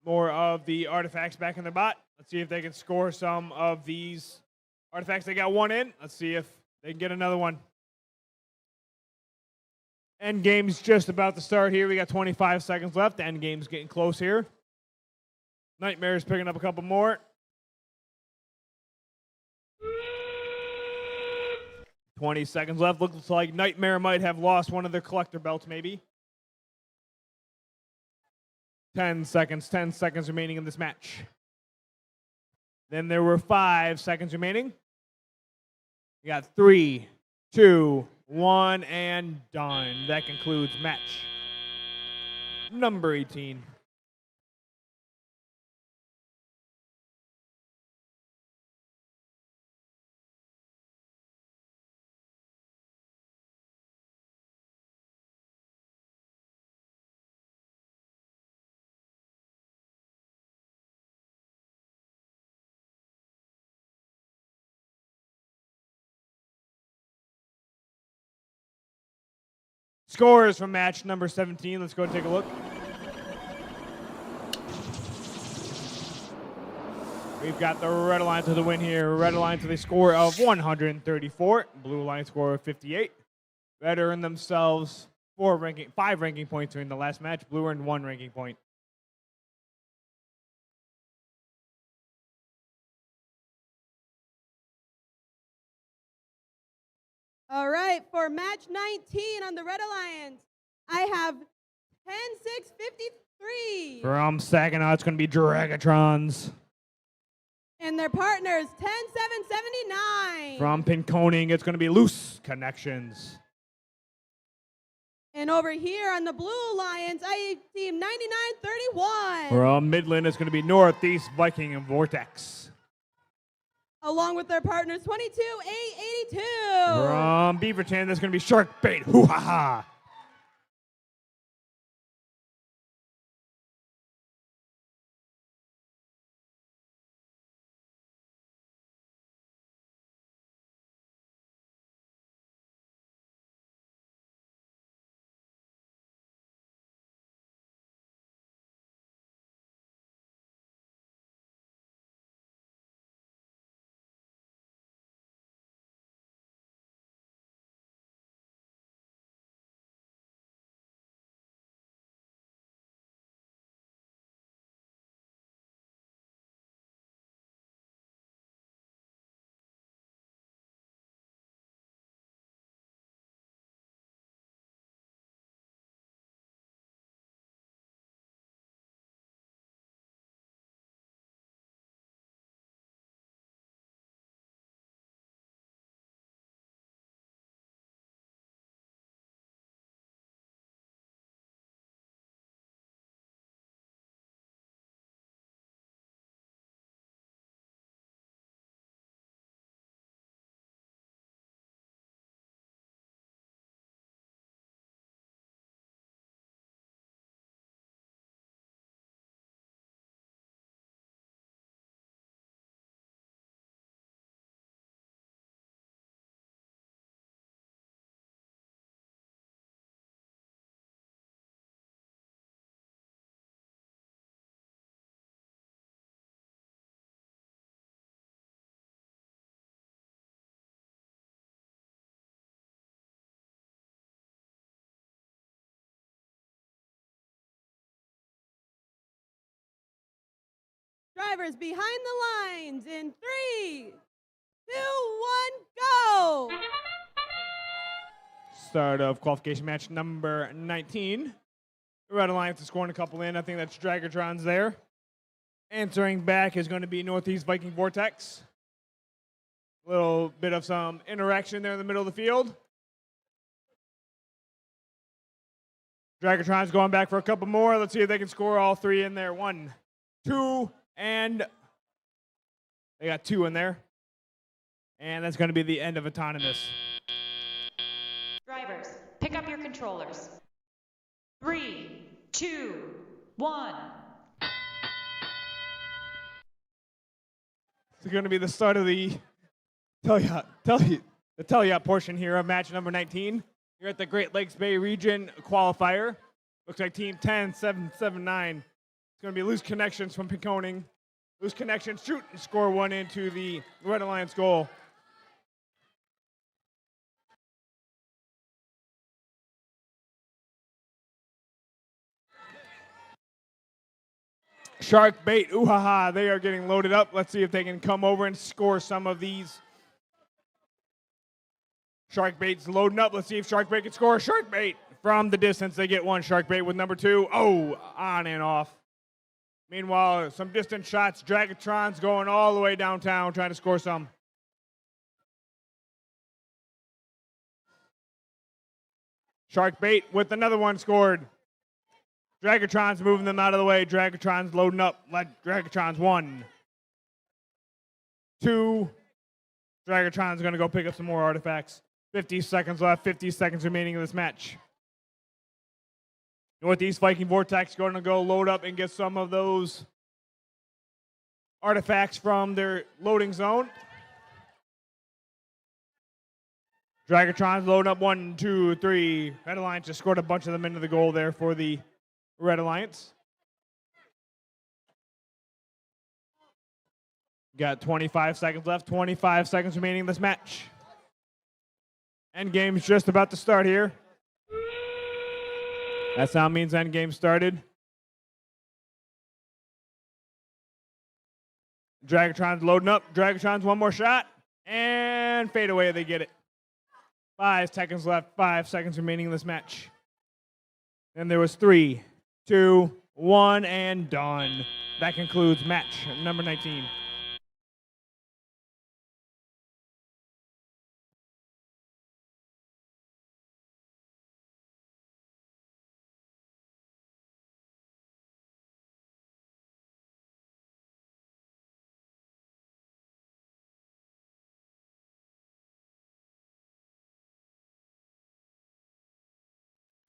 of the artifacts back in their bot. Let's see if they can score some of these artifacts. They got one in. Let's see if they can get another one. End game's just about to start here. We got 25 seconds left. End game's getting close here. Nightmare's picking up a couple more. 20 seconds left. Looks like Nightmare might have lost one of their collector belts, maybe. 10 seconds remaining in this match. Then there were 5 seconds remaining. We got 3, 2, 1, and done. That concludes match number 18. Scores from match number 17. Let's go and take a look. We've got the Red Alliance with the win here. Red Alliance with a score of 134. Blue Alliance score of 58. Red earned themselves 5 ranking points during the last match. Blue earned 1 ranking point. All right, for match 19 on the Red Alliance, I have 10-6-53. From Saginaw, it's going to be Dragatrons. And their partners, 10-7-79. From Pinconning, it's going to be Loose Connections. And over here on the Blue Alliance, I see 99-31. From Midland, it's going to be Northeast Viking and Vortex. Along with their partners, 22-8-82. From Beaverton, that's going to be Shark Bait. Hoo-ha-ha. drivers behind the lines in 3, 2, 1, go! Start of qualification match number 19. The Red Alliance is scoring a couple in. I think that's Dragatrons there. Answering back is going to be Northeast Viking Vortex. A little bit of some interaction there in the middle of the field. Dragatron's going back for a couple more. Let's see if they can score all three in there. 1, 2, and they got 2 in there. And that's going to be the end of autonomous. Drivers, pick up your controllers. 3, 2, 1. It's going to be the start of the Telyat portion here of match number 19. You're at the Great Lakes Bay Region Qualifier. Looks like team 10-7-7-9. It's going to be loose connections from Pinconning. Loose connections, shoot, and score 1 into the Red Alliance goal. Shark bait, ooh ha ha, they are getting loaded up. Let's see if they can come over and score some of these. Shark bait's loading up. Let's see if Shark bait can score. Shark bait from the distance. They get 1. Shark bait with number 2. Oh, on and off. Meanwhile, some distant shots. Dragatron's going all the way downtown trying to score some. Shark bait with another one scored. Dragatron's moving them out of the way. Dragatron's loading up. Let Dragatron's 1, 2. Dragatron's going to go pick up some more artifacts. 50 seconds left. 50 seconds remaining in this match. Northeast Viking Vortex going to go load up and get some of those artifacts from their loading zone. Dragatron's loading up 1, 2, 3. Red Alliance just scored a bunch of them into the goal there for the Red Alliance. Got 25 seconds left. 25 seconds remaining in this match. Endgame's just about to start here. That sound means endgame started. Dragatron's loading up. Dragatron's 1 more shot. And fade away. They get it. 5 seconds left. 5 seconds remaining in this match. And there was 3, 2, 1, and done. That concludes match number 19.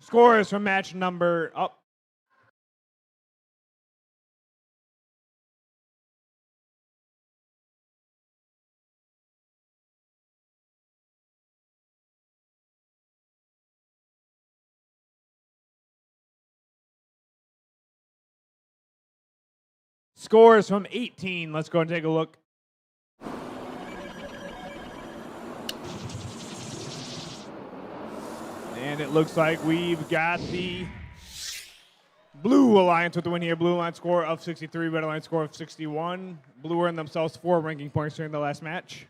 Scores from match number up. Scores from 18. Let's go and take a look. And it looks like we've got the Blue Alliance with the win here. Blue Alliance score of 63, Red Alliance score of 61. Blue earned themselves 4 ranking points during the last match.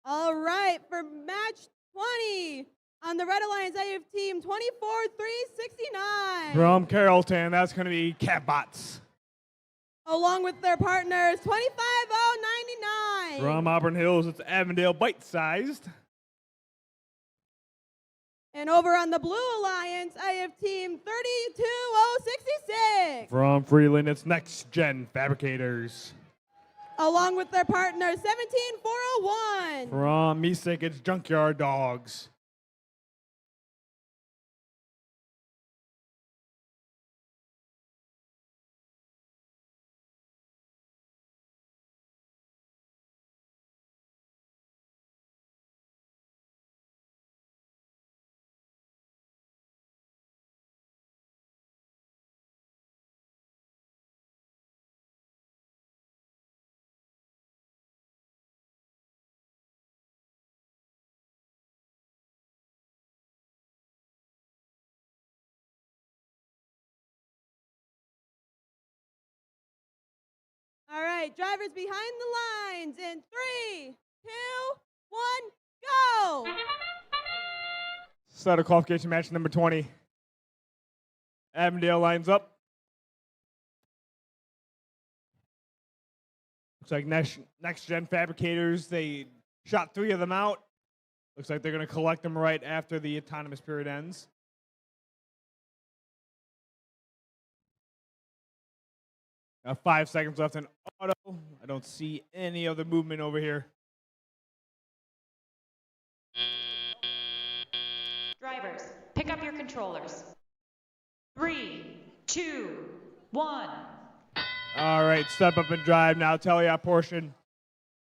All right, for match 20 on the Red Alliance AF team, 24-369. From Carrollton, that's going to be Catbots. Along with their partners, 25-099. From Auburn Hills, it's Avondale Bite-Sized. And over on the Blue Alliance AF team, 32-066. From Freeland, it's Next Gen Fabricators. Along with their partners, 17-401. From Mesick, it's Junkyard Dogs. right, drivers behind the lines in 3, 2, 1, go! Start of qualification match number 20. Avondale lines up. Looks like next gen fabricators, they shot 3 of them out. Looks like they're going to collect them right after the autonomous period ends. Got 5 seconds left in auto. I don't see any other movement over here. Drivers, pick up your controllers. 3, 2, 1. All right, step up and drive now. Teleop portion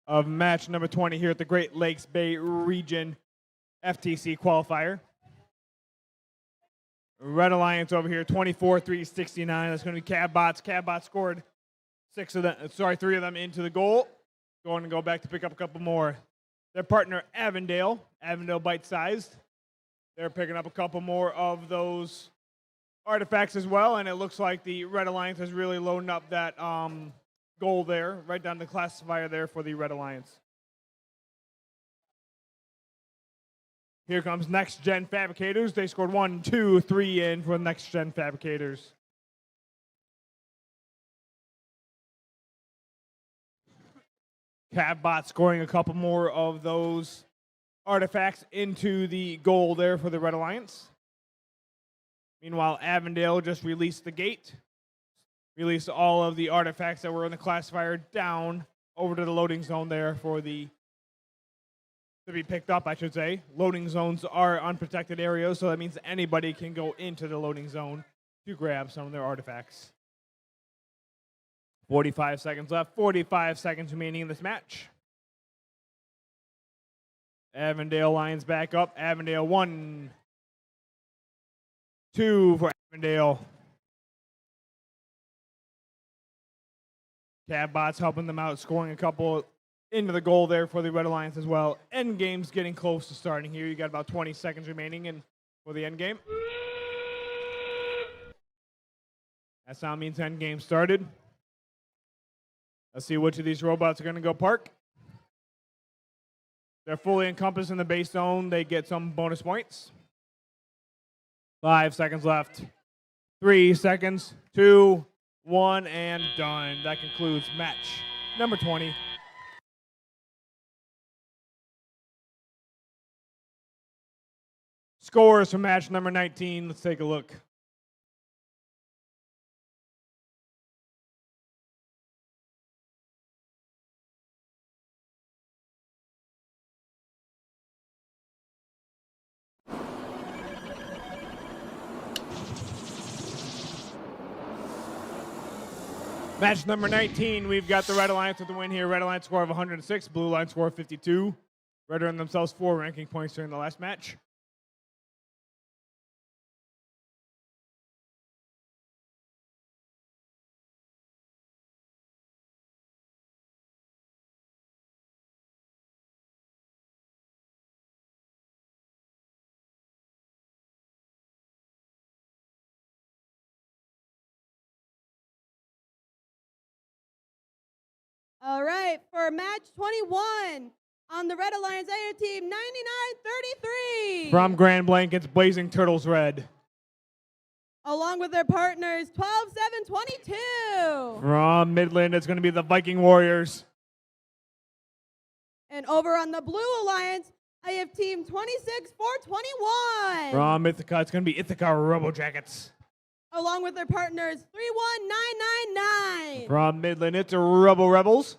of match number 20 here at the Great Lakes Bay Region FTC Qualifier. Red Alliance over here, 24-3-69. That's going to be Cab Bots. Cab Bots scored 3 of them into the goal. Going to go back to pick up a couple more. Their partner, Avondale bite-sized. They're picking up a couple more of those artifacts as well, and it looks like the Red Alliance has really loaded up that goal there, right down the classifier there for the Red Alliance. Here comes Next Gen Fabricators. They scored 1, 2, 3 in for Next Gen Fabricators. Cabbot scoring a couple more of those artifacts into the goal there for the Red Alliance. Meanwhile, Avondale just released the gate. Released all of the artifacts that were in the classifier down over to the loading zone there for the to be picked up, I should say. Loading zones are unprotected areas, so that means anybody can go into the loading zone to grab some of their artifacts. 45 seconds left, 45 seconds remaining in this match. Avondale lines back up. Avondale 1, 2 for Avondale. Cabbots helping them out, scoring a couple into the goal there for the Red Alliance as well. End game's getting close to starting here. You got about 20 seconds remaining for the end game. That sound means end game started. Let's see which of these robots are going to go park. They're fully encompassed in the base zone. They get some bonus points. 5 seconds left. 3 seconds. 2, 1, and done. That concludes match number 20. Scores for match number 19. Let's take a look. Match number 19, we've got the Red Alliance with the win here. Red Alliance score of 106, Blue Alliance score of 52. Red earned themselves 4 ranking points during the last match. All right, for match 21 on the Red Alliance Air Team, 99-33. From Grand Blanc, it's Blazing Turtles Red. Along with their partners, 12-7-22. From Midland, it's going to be the Viking Warriors. And over on the Blue Alliance, I have Team 26-4-21. From Ithaca, it's going to be Ithaca Robo Jackets. Along with their partners, 31999. From Midland, it's Rebel Rebels.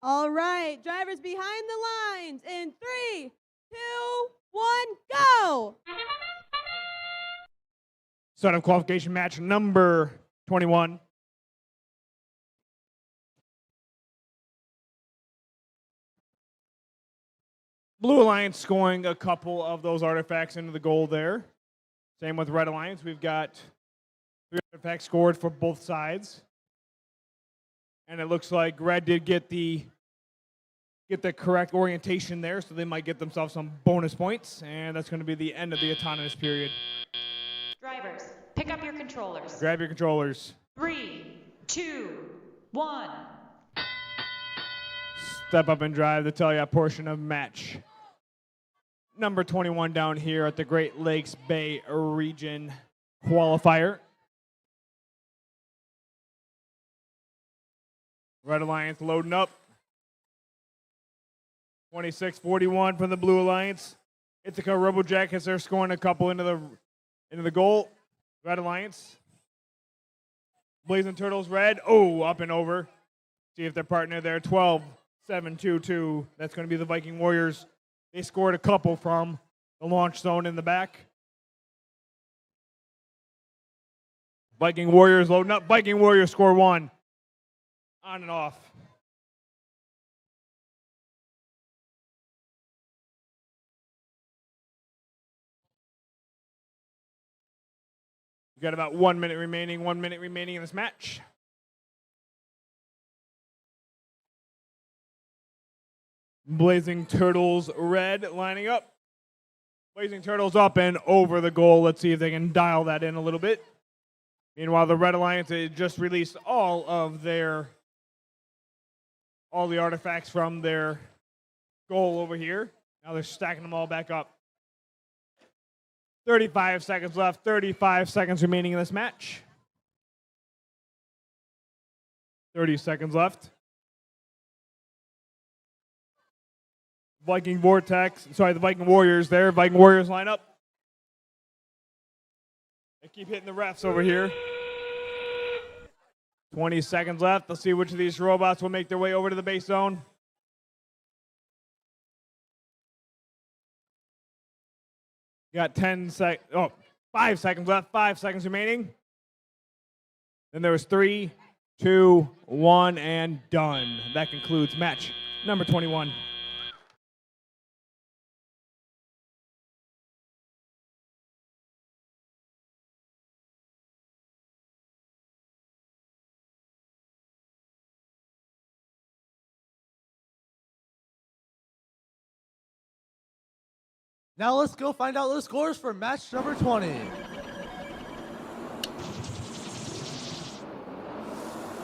All right, drivers behind the lines in 3, 2, 1, go! Start of qualification match number 21. Blue Alliance scoring a couple of those artifacts into the goal there. Same with Red Alliance. We've got 3 artifacts scored for both sides. And it looks like Red did get the correct orientation there, so they might get themselves some bonus points. And that's going to be the end of the autonomous period. Drivers, pick up your controllers. Grab your controllers. 3, 2, 1. Step up and drive the Telia portion of match number 21 down here at the Great Lakes Bay Region Qualifier. Red Alliance loading up. 26-41 from the Blue Alliance. Ithaca Robojackets, they're scoring a couple into the goal. Red Alliance. Blazing Turtles Red. Oh, up and over. See if their partner there. 12-7-2-2. That's going to be the Viking Warriors. They scored a couple from the launch zone in the back. Viking Warriors loading up. Viking Warriors score 1. On and off. We've got about 1 minute remaining. 1 minute remaining in this match. Blazing Turtles Red lining up. Blazing Turtles up and over the goal. Let's see if they can dial that in a little bit. Meanwhile, the Red Alliance just released all the artifacts from their goal over here. Now they're stacking them all back up. 35 seconds left. 35 seconds remaining in this match. 30 seconds left. The Viking Warriors there. Viking Warriors line up. They keep hitting the refs over here. 20 seconds left. Let's see which of these robots will make their way over to the base zone. Got 5 seconds left. 5 seconds remaining. Then there was 3, 2, 1, and done. That concludes match number 21. Now let's go find out the scores for match number 20.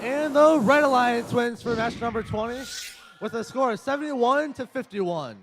And the Red Alliance wins for match number 20 with a score of 71-51.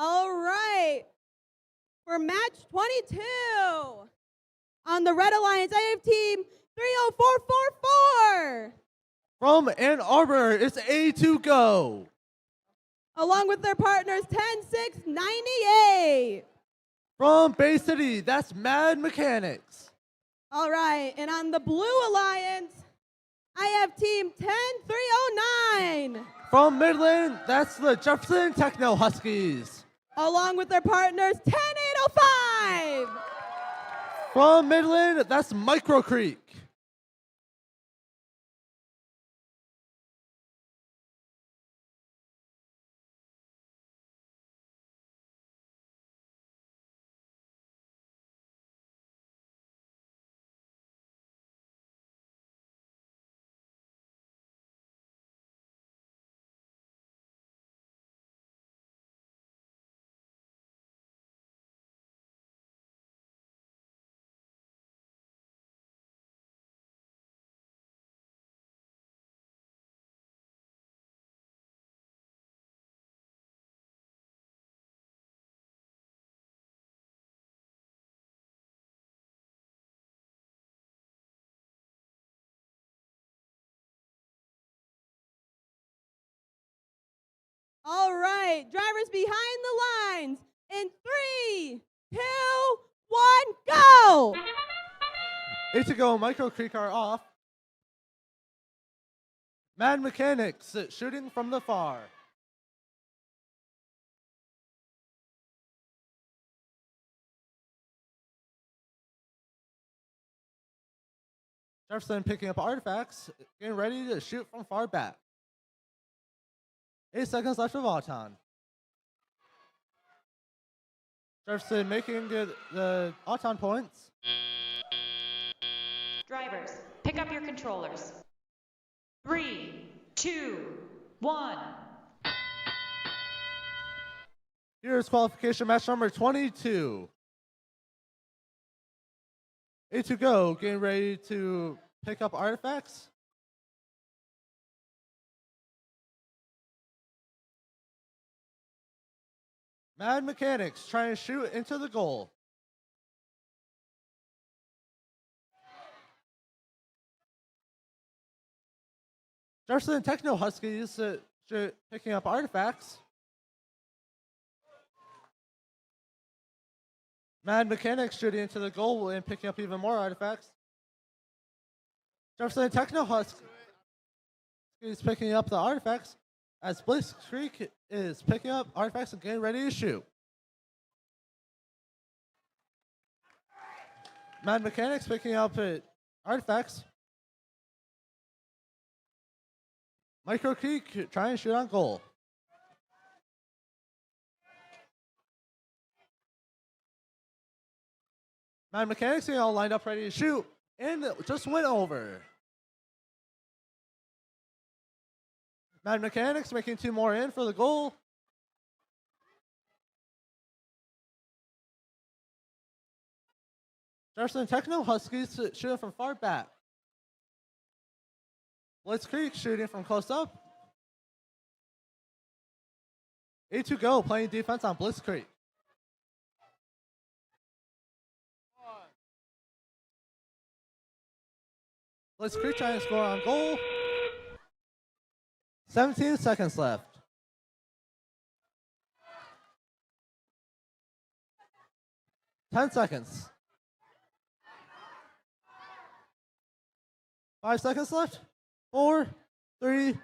All right. For match 22, on the Red Alliance, I have team 30444. From Ann Arbor, it's A2 Go. Along with their partners 10698. From Bay City, that's Mad Mechanics. All right, and on the Blue Alliance, I have team 10309. From Midland, that's the Jefferson Techno Huskies. Along with their partners 10805. From Midland, that's Micro Creek. All right, drivers behind the lines in 3, 2, 1, go! A2 Go and Micro Creek are off. Mad Mechanics shooting from the far. Jefferson picking up artifacts, getting ready to shoot from far back. 8 seconds left of Auton. Jefferson making the Auton points. Drivers, pick up your controllers. 3, 2, 1. Here's qualification match number 22. A2 Go getting ready to pick up artifacts. Mad Mechanics trying to shoot into the goal. Jefferson Techno Huskies picking up artifacts. Mad Mechanics shooting into the goal and picking up even more artifacts. Jefferson Techno Huskies picking up the artifacts as Bliss Creek is picking up artifacts and getting ready to shoot. Mad Mechanics picking up artifacts. Micro Creek trying to shoot on goal. Mad Mechanics getting all lined up ready to shoot and just went over. Mad Mechanics making 2 more in for the goal. Jefferson Techno Huskies shooting from far back. Blitz Creek shooting from close up. A2 Go playing defense on Blitz Creek. Blitz Creek trying to score on goal. 17 seconds left. Ten seconds. 5 seconds left. 4, 3,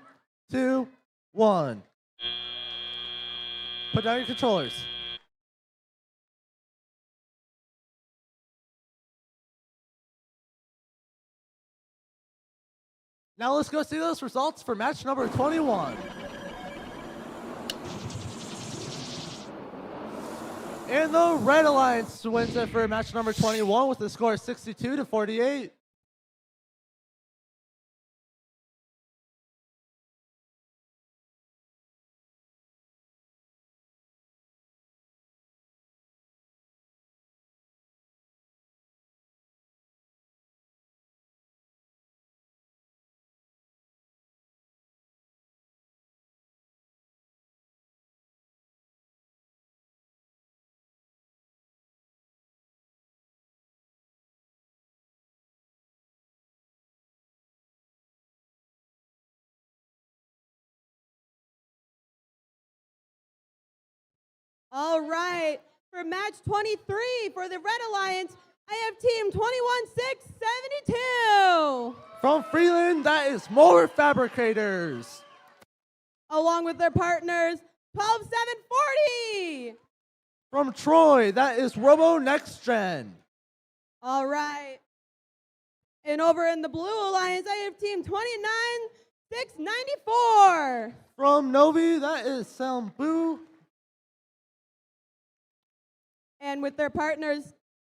2, 1. Put down your controllers. Now let's go see those results for match number 21. And the Red Alliance wins it for match number 21 with a score of 62-48. All right. For match 23 for the Red Alliance, I have team 21672. From Freeland, that is Mower Fabricators. Along with their partners, 12740. From Troy, that is Robo Next Gen. All right. And over in the Blue Alliance, I have team 29694. From Novi, that is Sambu. And with their partners,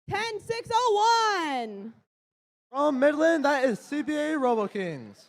10601. From Midland, that is CBA Robo Kings.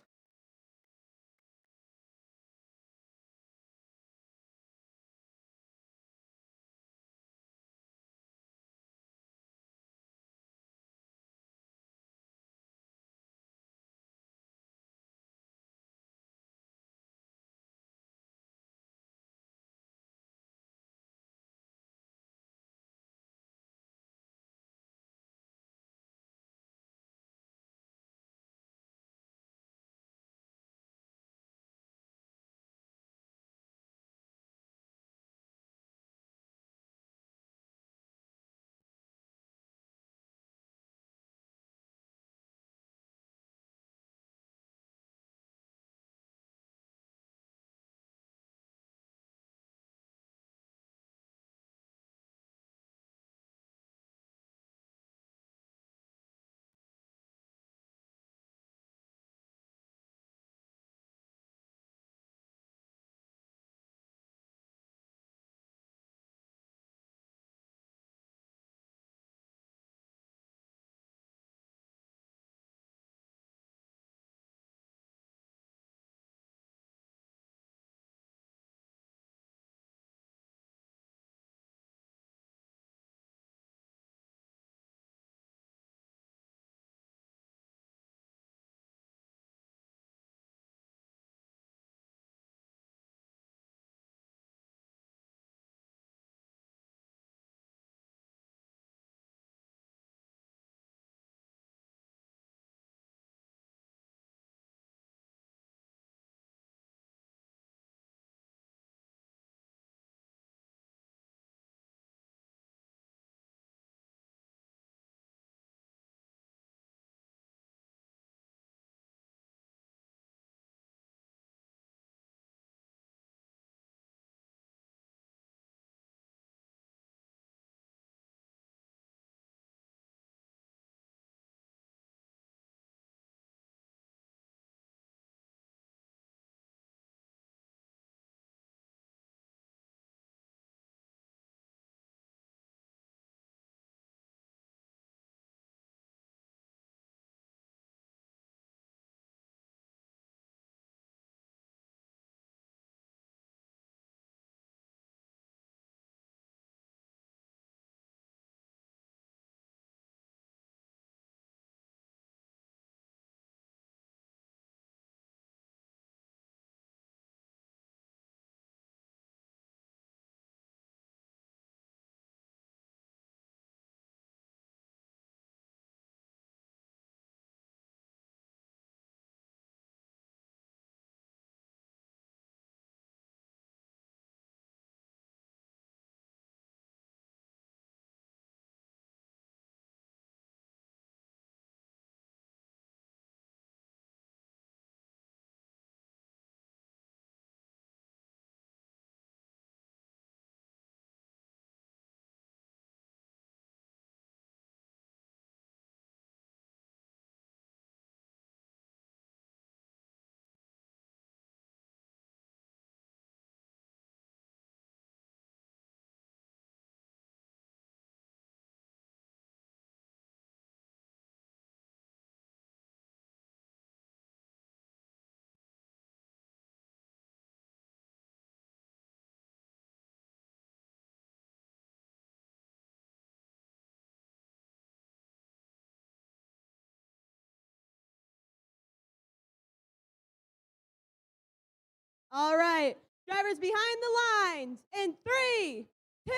All right. Drivers behind the lines in 3, 2,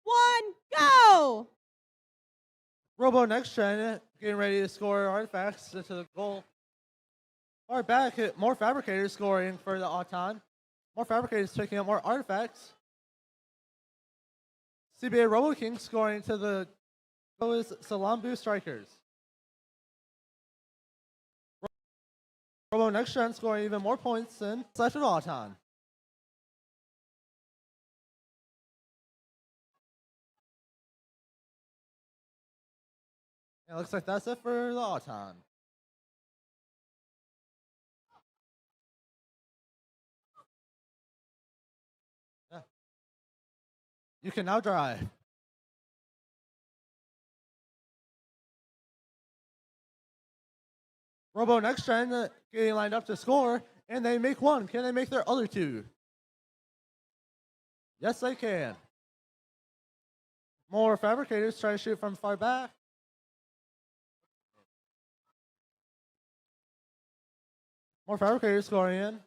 1, go! Robo Next Gen getting ready to score artifacts into the goal. Far back, more Fabricators scoring for the Auton. More Fabricators picking up more artifacts. CBA Robo Kings scoring to the Salambu Strikers. Robo Next Gen scoring even more points than Slash Auton. It looks like that's it for the Auton. Yeah. You can now drive. Robo Next Gen getting lined up to score, and they make one. Can they make their other two? Yes, they can. More Fabricators try to shoot from far back. More Fabricators scoring in.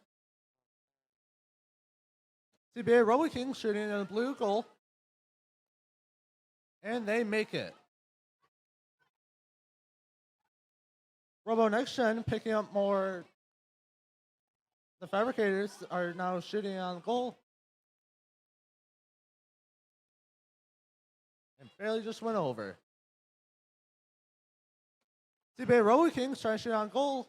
CBA Robo Kings shooting in the blue goal. And they make it. Robo Next Gen picking up more. The Fabricators are now shooting on goal. And barely just went over. CBA Robo Kings trying to shoot on goal.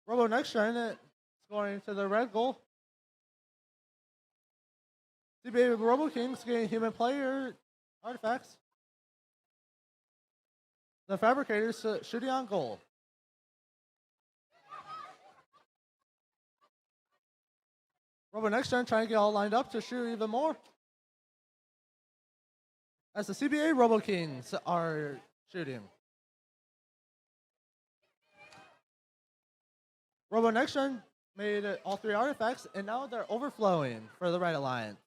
Robo Next Gen scoring to the red goal. CBA Robo Kings getting human player artifacts. The Fabricators shooting on goal. Robo Next Gen trying to get all lined up to shoot even more. As the CBA Robo Kings are shooting. Robo Next Gen made all three artifacts, and now they're overflowing for the Red Alliance.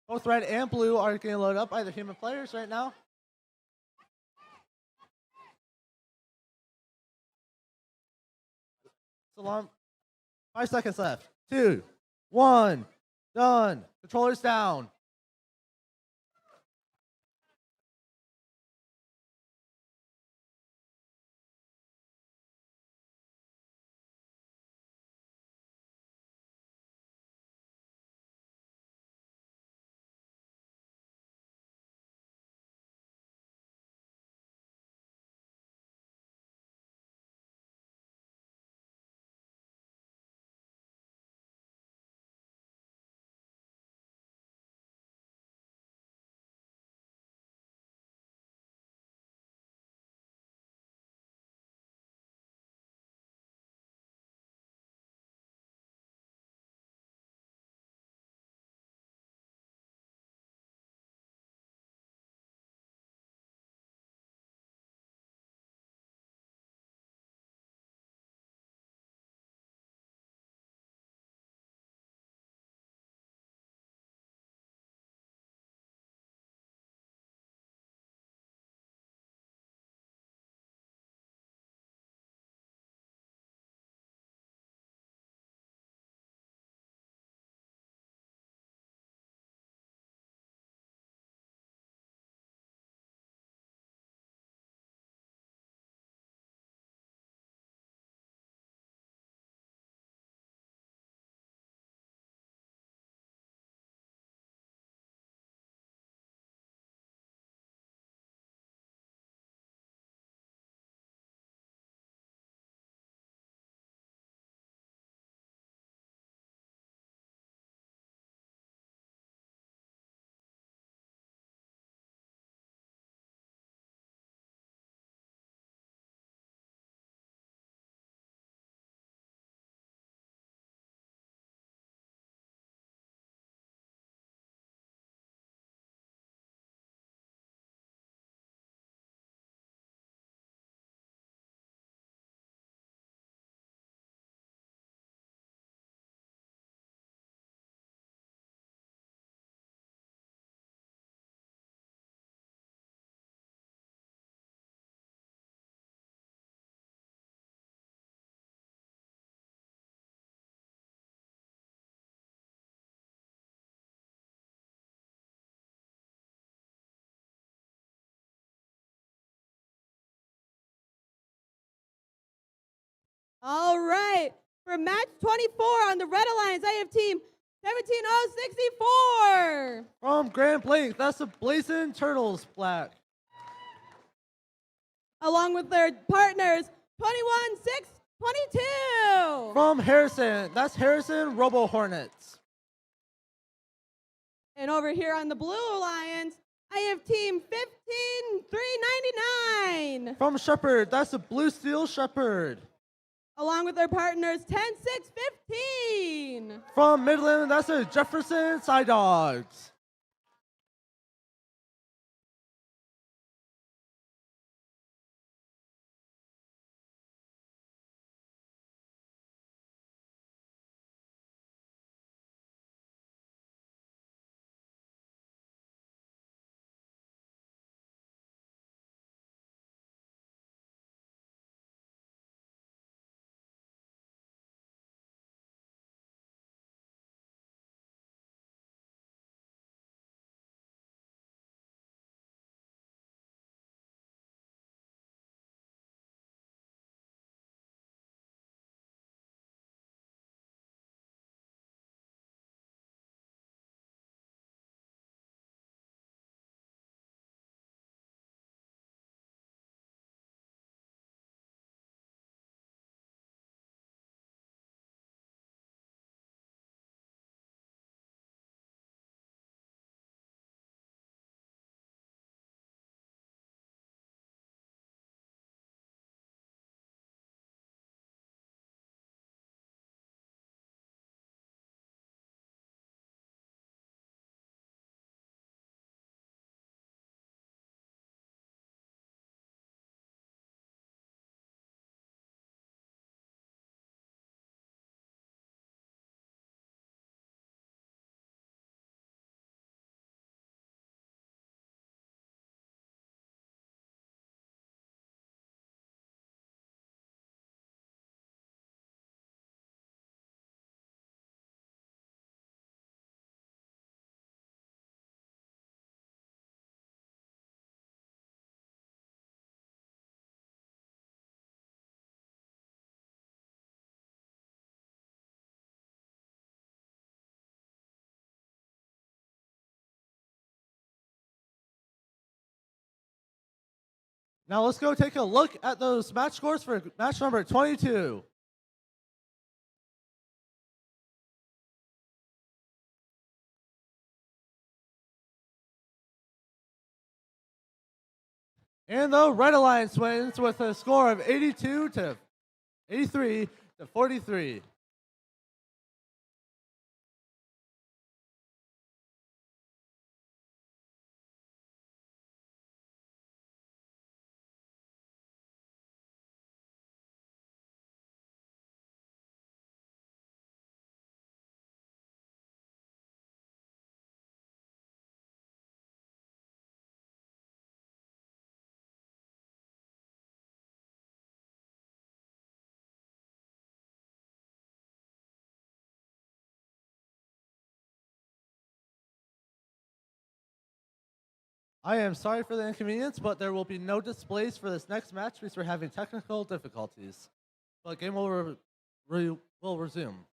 Both red and blue are getting loaded up by the human players right now. Salam. 5 seconds left. 2, 1, done. Controllers down. All right. For match 24 on the Red Alliance, I have team 17064. From Grand Blanc, that's the Blazing Turtles flag. Along with their partners, 21622. From Harrison, that's Harrison Robo Hornets. And over here on the Blue Alliance, I have team 15399. From Shepherd, that's the Blue Steel Shepherd. Along with their partners, 10615. From Midland, that's the Jefferson Side Dogs. Now let's go take a look at those match scores for match number 22. And the Red Alliance wins with a score of 82 to 83 to 43. I am sorry for the inconvenience, but there will be no displays for this next match because we're having technical difficulties. But game will resume.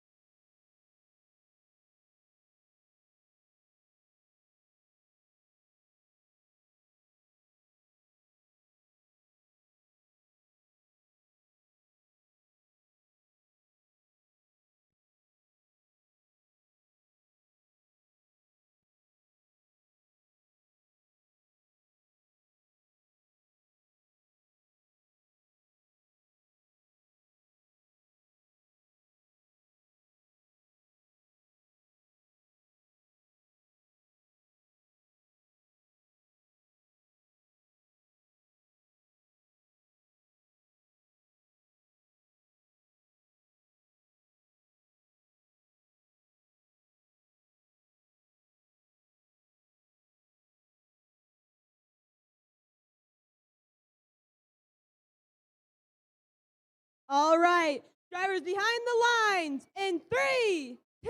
All right, drivers behind the lines in 3, 2,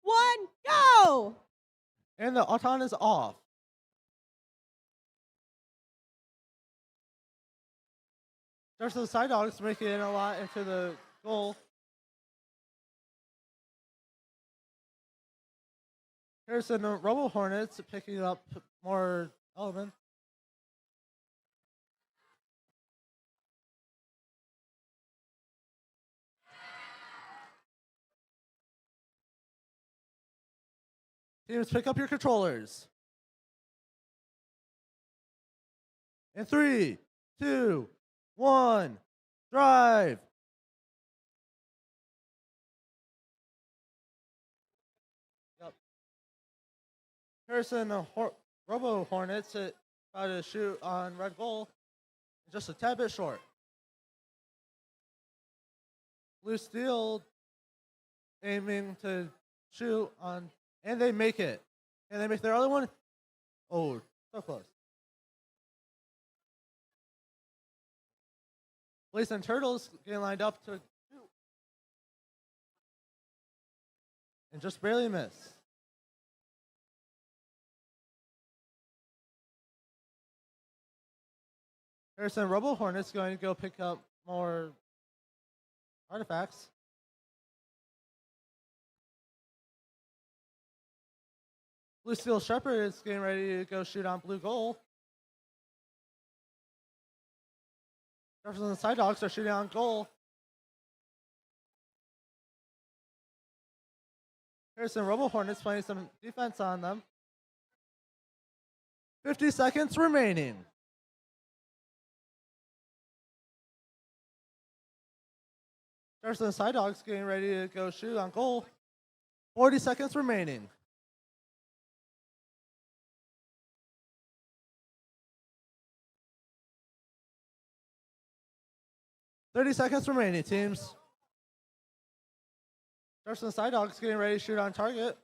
1, go! And the Auton is off. There's the Side Dogs making it a lot into the goal. Here's the Robo Hornets picking up more elements. Teams, pick up your controllers. In 3, 2, 1, drive. Yep. Harrison Robo Hornets try to shoot on red goal, just a tad bit short. Blue Steel aiming to shoot on, and they make it. And they make their other one. Oh, so close. Blaze and Turtles getting lined up to shoot. And just barely miss. Harrison Robo Hornets going to go pick up more artifacts. Blue Steel Shepherd is getting ready to go shoot on blue goal. Jefferson and Side Dogs are shooting on goal. Harrison Robo Hornets playing some defense on them. 50 seconds remaining. Jefferson and Side Dogs getting ready to go shoot on goal. 40 seconds remaining. "30 seconds remaining, teams. Jefferson Side Dogs getting ready to shoot on target.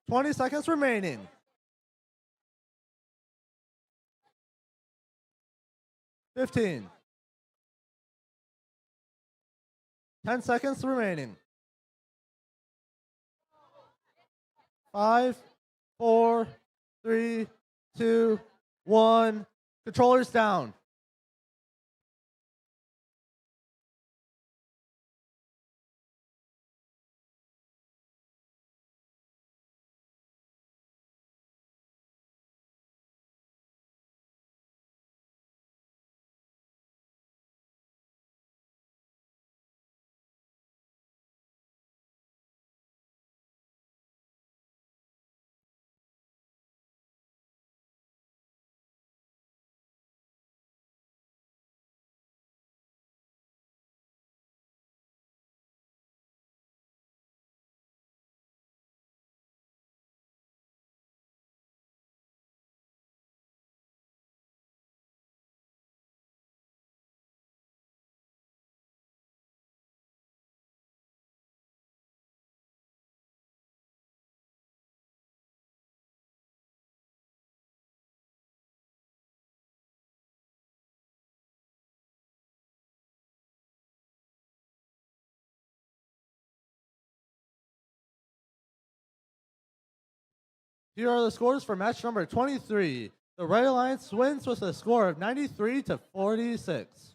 20 seconds remaining. 15. 10 seconds remaining. 5, 4, 3, 2, 1. Controllers down. Here are the scores for match number 23. The Red Alliance wins with a score of 93-46.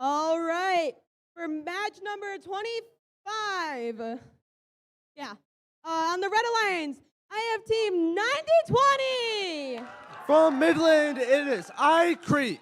All right, for match number 25. Yeah. On the Red Alliance, I have team 90-20. From Midland, it is I Creek.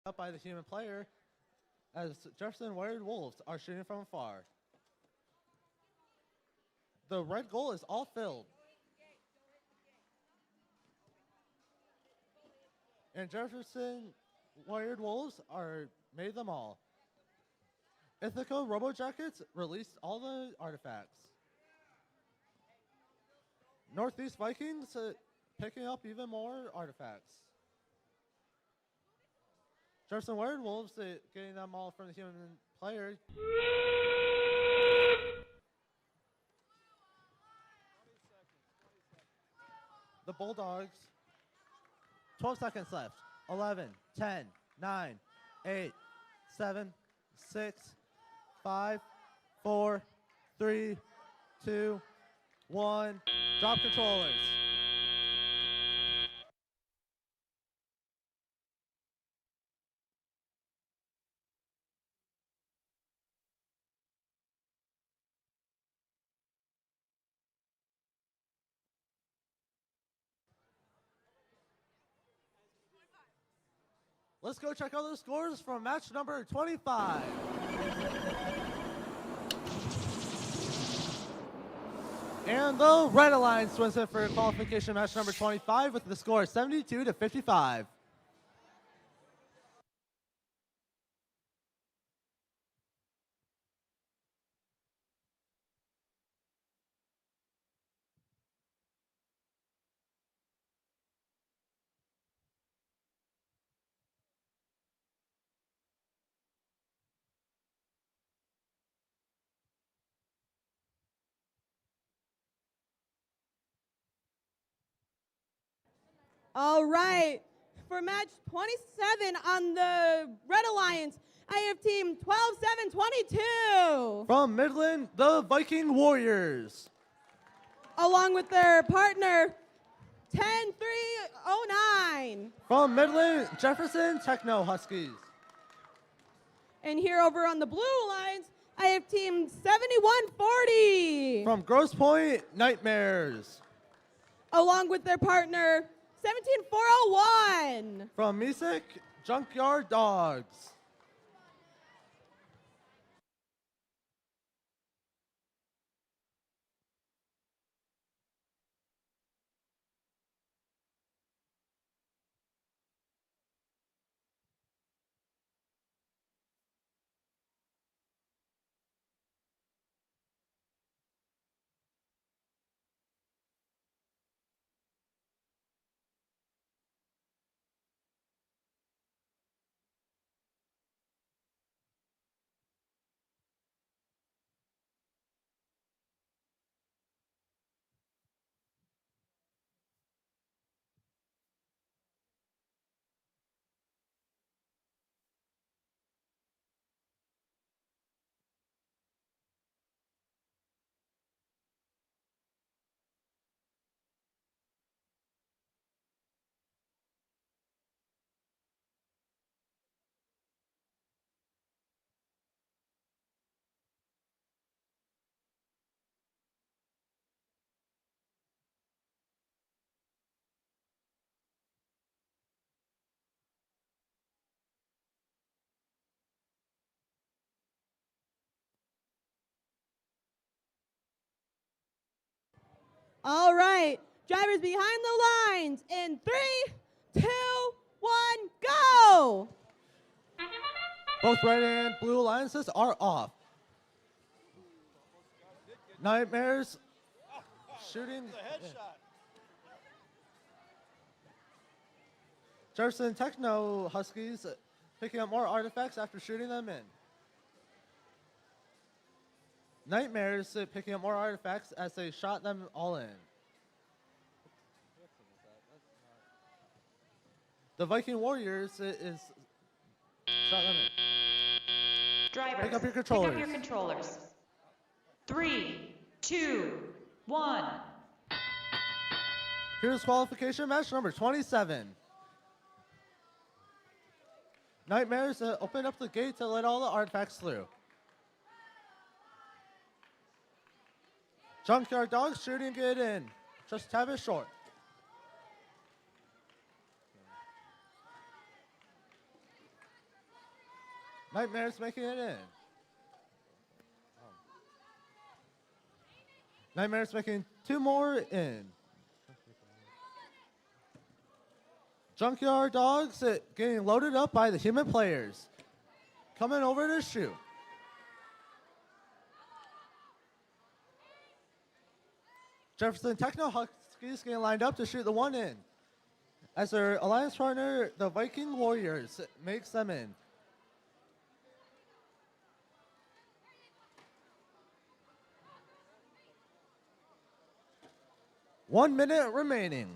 up by the human player as Jefferson Wired Wolves are shooting from afar. The red goal is all filled. And Jefferson Wired Wolves are made them all. Ithaca Robo Jackets released all the artifacts. Northeast Vikings picking up even more artifacts. Jefferson Wired Wolves getting them all from the human player. The Bulldogs, 12 seconds left. 11, 10, 9, 8, 7, 6, 5, 4, 3, 2, 1. Drop controllers. Let's go check out the scores from match number 25. And the Red Alliance wins it for qualification match number 25 with the score 72-55. All right, for match 27 on the Red Alliance, I have team 12-7-22. From Midland, the Viking Warriors. Along with their partner, 10-3-09. From Midland, Jefferson Techno Huskies. And here over on the Blue Alliance, I have team 71-40. From Grosse Pointe, Nightmares. Along with their partner, 17-401. From Mesick, Junkyard Dogs. All right, drivers behind the lines in 3, 2, 1, go! Both red and blue alliances are off. Nightmares shooting. Jefferson Techno Huskies picking up more artifacts after shooting them in. Nightmares picking up more artifacts as they shot them all in. The Viking Warriors is shot them in. Drivers, Pick up your controllers. Pick up your controllers. 3, 2, 1. Here's qualification match number 27. Nightmares open up the gate to let all the artifacts through. Junkyard Dogs shooting it in. Just a bit short. Nightmare's making it in. Nightmare's making 2 more in. Junkyard Dogs getting loaded up by the human players. Coming over to shoot. Jefferson Techno Huskies getting lined up to shoot the 1 in. As their alliance partner, the Viking Warriors, makes them in. One minute remaining.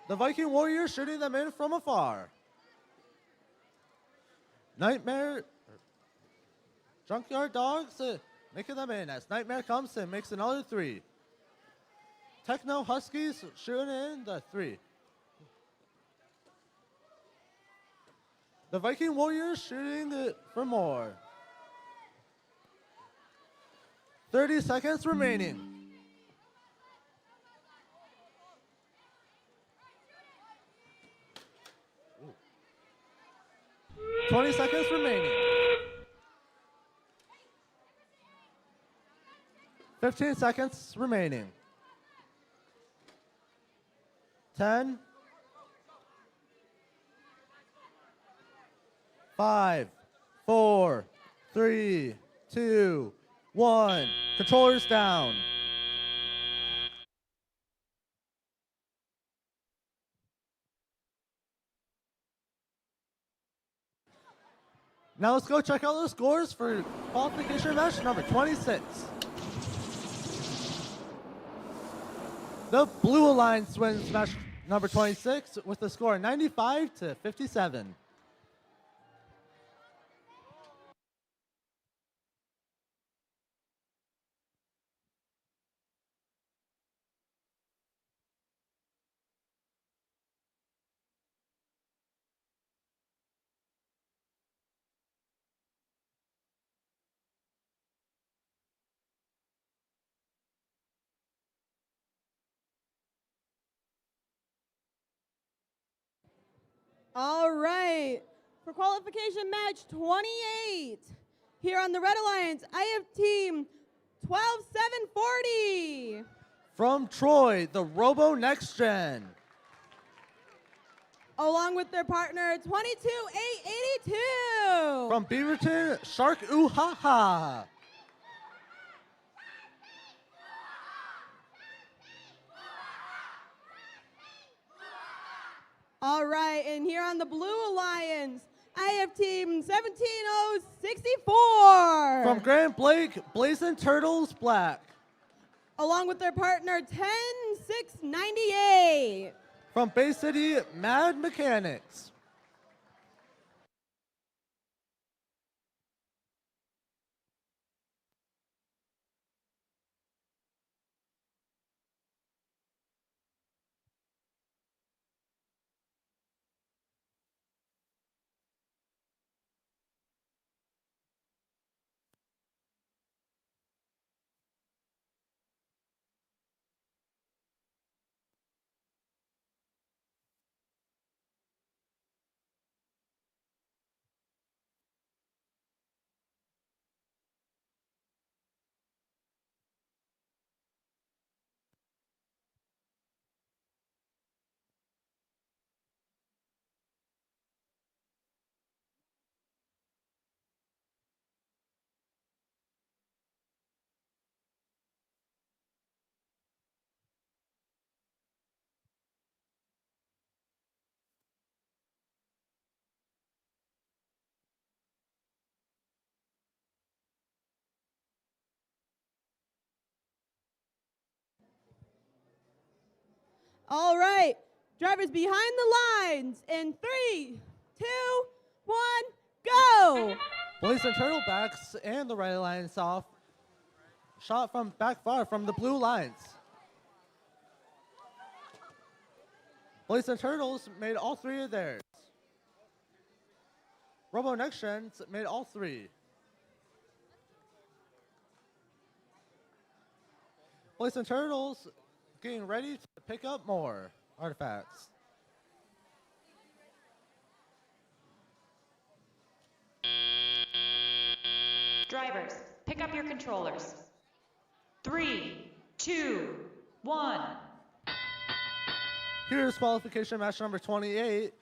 The Viking Warriors shooting them in from afar. Nightmare, Junkyard Dogs making them in as Nightmare comes and makes another 3. Techno Huskies shooting in the 3. The Viking Warriors shooting it for more. 30 seconds remaining. Ooh. 20 seconds remaining. 15 seconds remaining. 10, 5, 4, 3, 2, 1. Controllers down. Now let's go check out the scores for qualification match number 26. The Blue Alliance wins match number 26 with the score 95-57. All right, for qualification match 28, here on the Red Alliance, I have team 12740. From Troy, the Robo Next Gen. Along with their partner 22882. From Beaverton, Shark Ooh Ha Ha. All right, and here on the Blue Alliance, I have team 17064. From Grand Blake, Blazing Turtles Black. Along with their partner 10698. From Bay City, Mad Mechanics. All right, drivers behind the lines in 3, 2, 1, go! Blazing Turtlebacks and the Red Alliance off. Shot from back far from the Blue Alliance. Blazing Turtles made all 3 of theirs. Robo Next Gens made all 3. Blazing Turtles getting ready to pick up more artifacts. Drivers, pick up your controllers. 3, 2, 1. Here's qualification match number 28.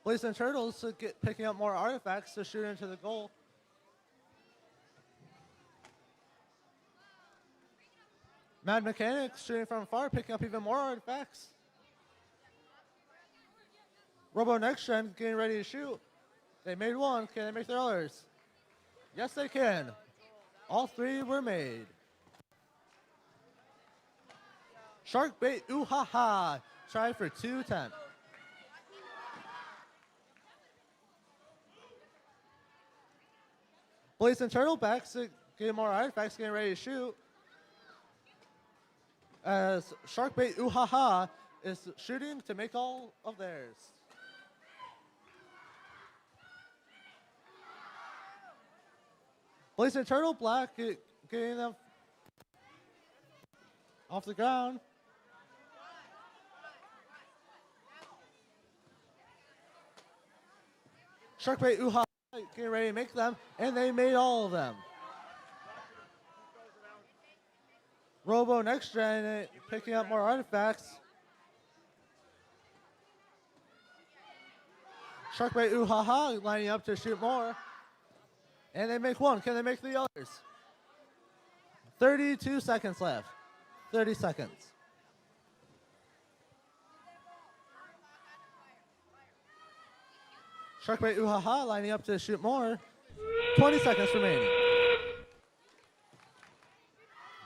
Blazing Turtles picking up more artifacts to shoot into the goal. Mad Mechanics shooting from far, picking up even more artifacts. Robo Next Gen getting ready to shoot. They made one. Can they make their others? Yes, they can. All three were made. Shark Bait, ooh ha ha. Try for 210. Blazing Turtlebacks getting more artifacts, getting ready to shoot. As Shark Bait, ooh ha ha is shooting to make all of theirs. Blazing Turtle Black getting them off the ground. Sharkbait Uha getting ready to make them, and they made all of them. Robo Next Gen picking up more artifacts. Sharkbait Uhaha lining up to shoot more. And they make one. Can they make the others? 32 seconds left. 30 seconds. Sharkbait Uhaha lining up to shoot more. 20 seconds remaining.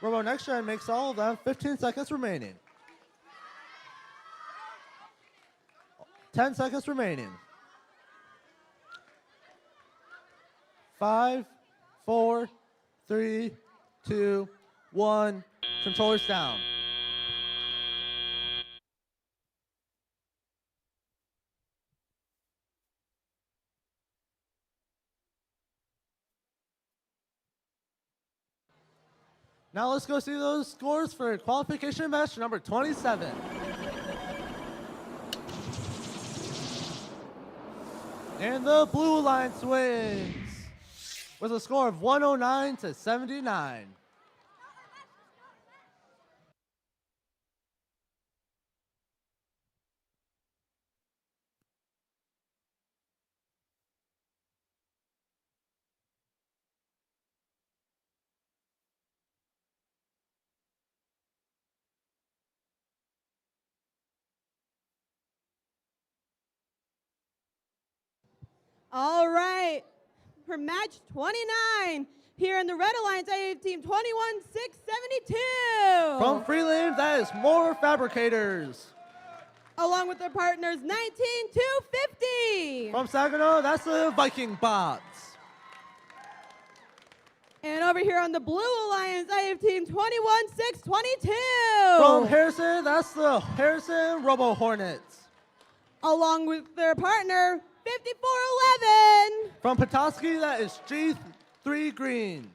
Robo Next Gen makes all of them. 15 seconds remaining. 10 seconds remaining. 5, 4, 3, 2, 1. Controllers down. Now let's go see those scores for qualification match number 27. And the blue alliance wins with a score of 109 to 79. All right, for match 29, here in the Red Alliance, I have team 21-672. From Freeland, that is more Fabricators. Along with their partners, 19-250. From Saginaw, that's the Viking Bots. And over here on the Blue Alliance, I have team 21-622. From Harrison, that's the Harrison Robo Hornets. Along with their partner, 5411. From Petoskey, that is G3 Green.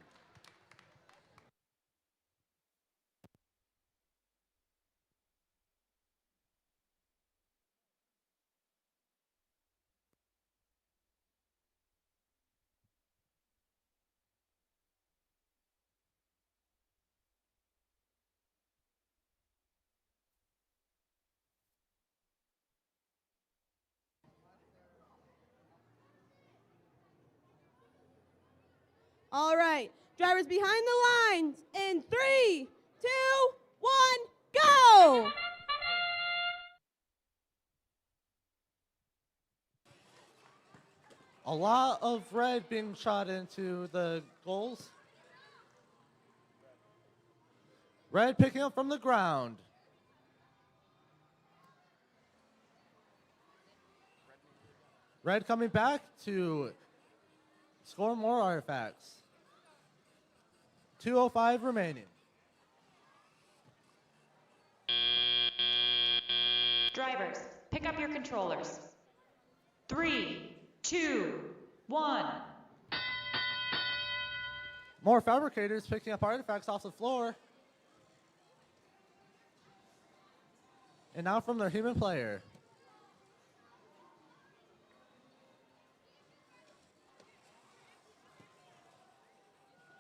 All right, drivers behind the lines in 3, 2, 1, go! A lot of red being shot into the goals. Red picking up from the ground. Red coming back to score more artifacts. 2:05 remaining. Drivers, pick up your controllers. 3, 2, 1. More Fabricators picking up artifacts off the floor. And now from their human player.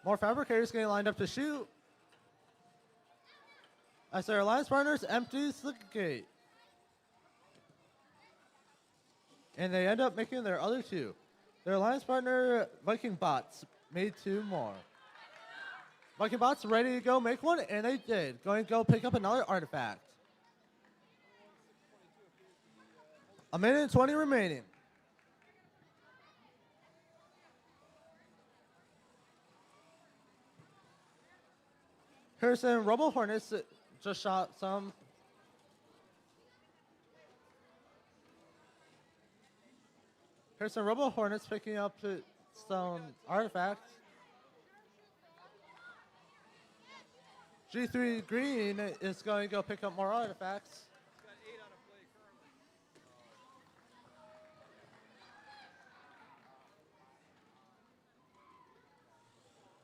More fabricators getting lined up to shoot. As their alliance partners empties the gate. And they end up making their other two. Their alliance partner, Viking Bots, made two more. Viking Bots ready to go make one, and they did. Going to go pick up another artifact. A minute and 20 remaining. Harrison Robo Hornets just shot some. Harrison Robo Hornets picking up some artifacts. G3 Green is going to go pick up more artifacts.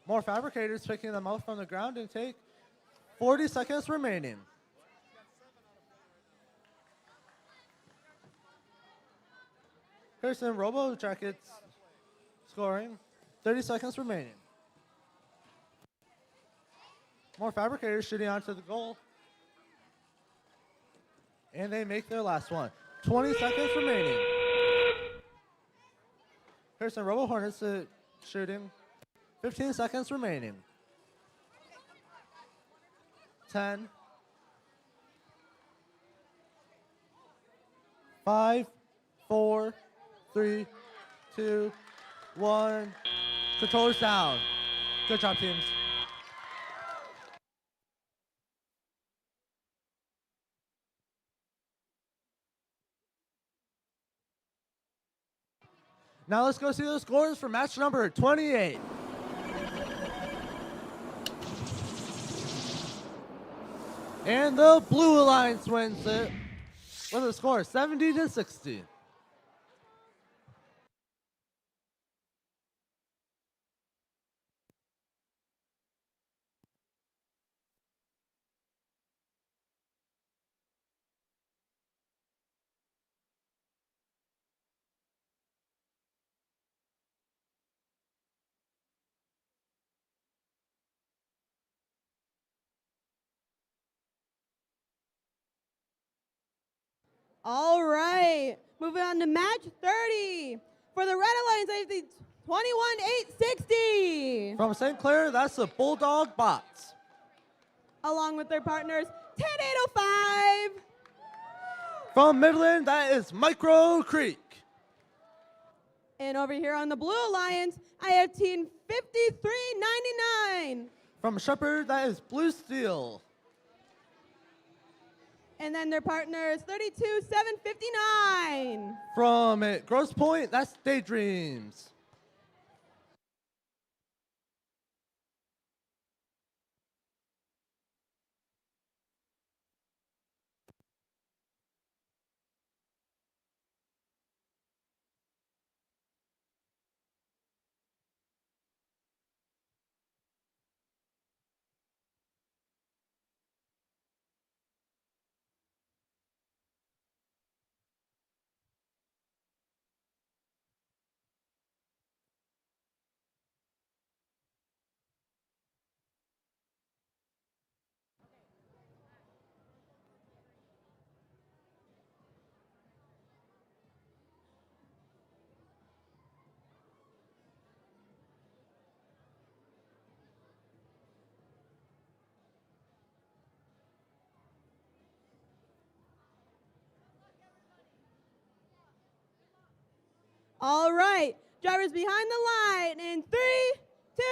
More fabricators picking them up from the ground and take 40 seconds remaining. Harrison Robo Jackets scoring, 30 seconds remaining. More fabricators shooting onto the goal. And they make their last one. 20 seconds remaining. Harrison Robo Hornets shooting. 15 seconds remaining. 10. 5, 4, 3, 2, 1. Controllers down. Good job, teams. Now let's go see the scores for match number 28. And the Blue Alliance wins it with a score 70-60. All right, moving on to match 30. For the Red Alliance, I have the 21-860. From St. Clair, that's the Bulldog Bots. Along with their partners, 10-805. From Midland, that is Micro Creek. And over here on the Blue Alliance, I have Team 5399. From Shepherd, that is Blue Steel. And then their partners, 32-759. From Grosse Point, that's Daydreams. All right, drivers behind the line in 3, 2,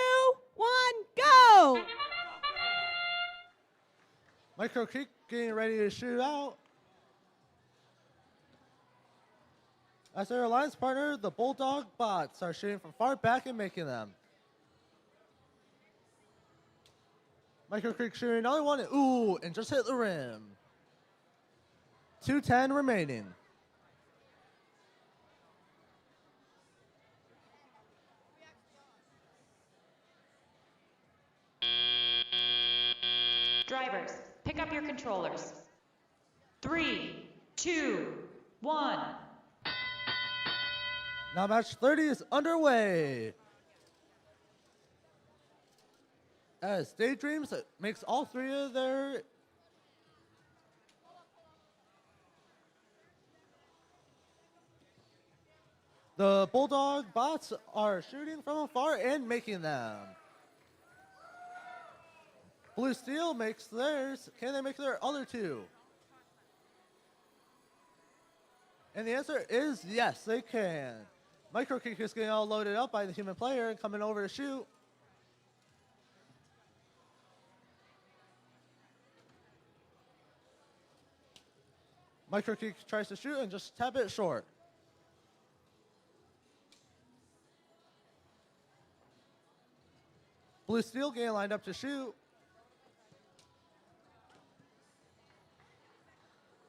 1, go! Micro Creek getting ready to shoot out. As their alliance partner, the Bulldog Bots are shooting from far back and making them. Micro Creek shooting another one, ooh, and just hit the rim. 2:10 remaining. Drivers, pick up your controllers. 3, 2, 1. Now match 30 is underway. As Daydreams makes all three of their the Bulldog bots are shooting from afar and making them. Blue Steel makes theirs. Can they make their other two? And the answer is yes, they can. Micro Kick is getting all loaded up by the human player and coming over to shoot. Micro Kick tries to shoot and just tap it short. Blue Steel getting lined up to shoot.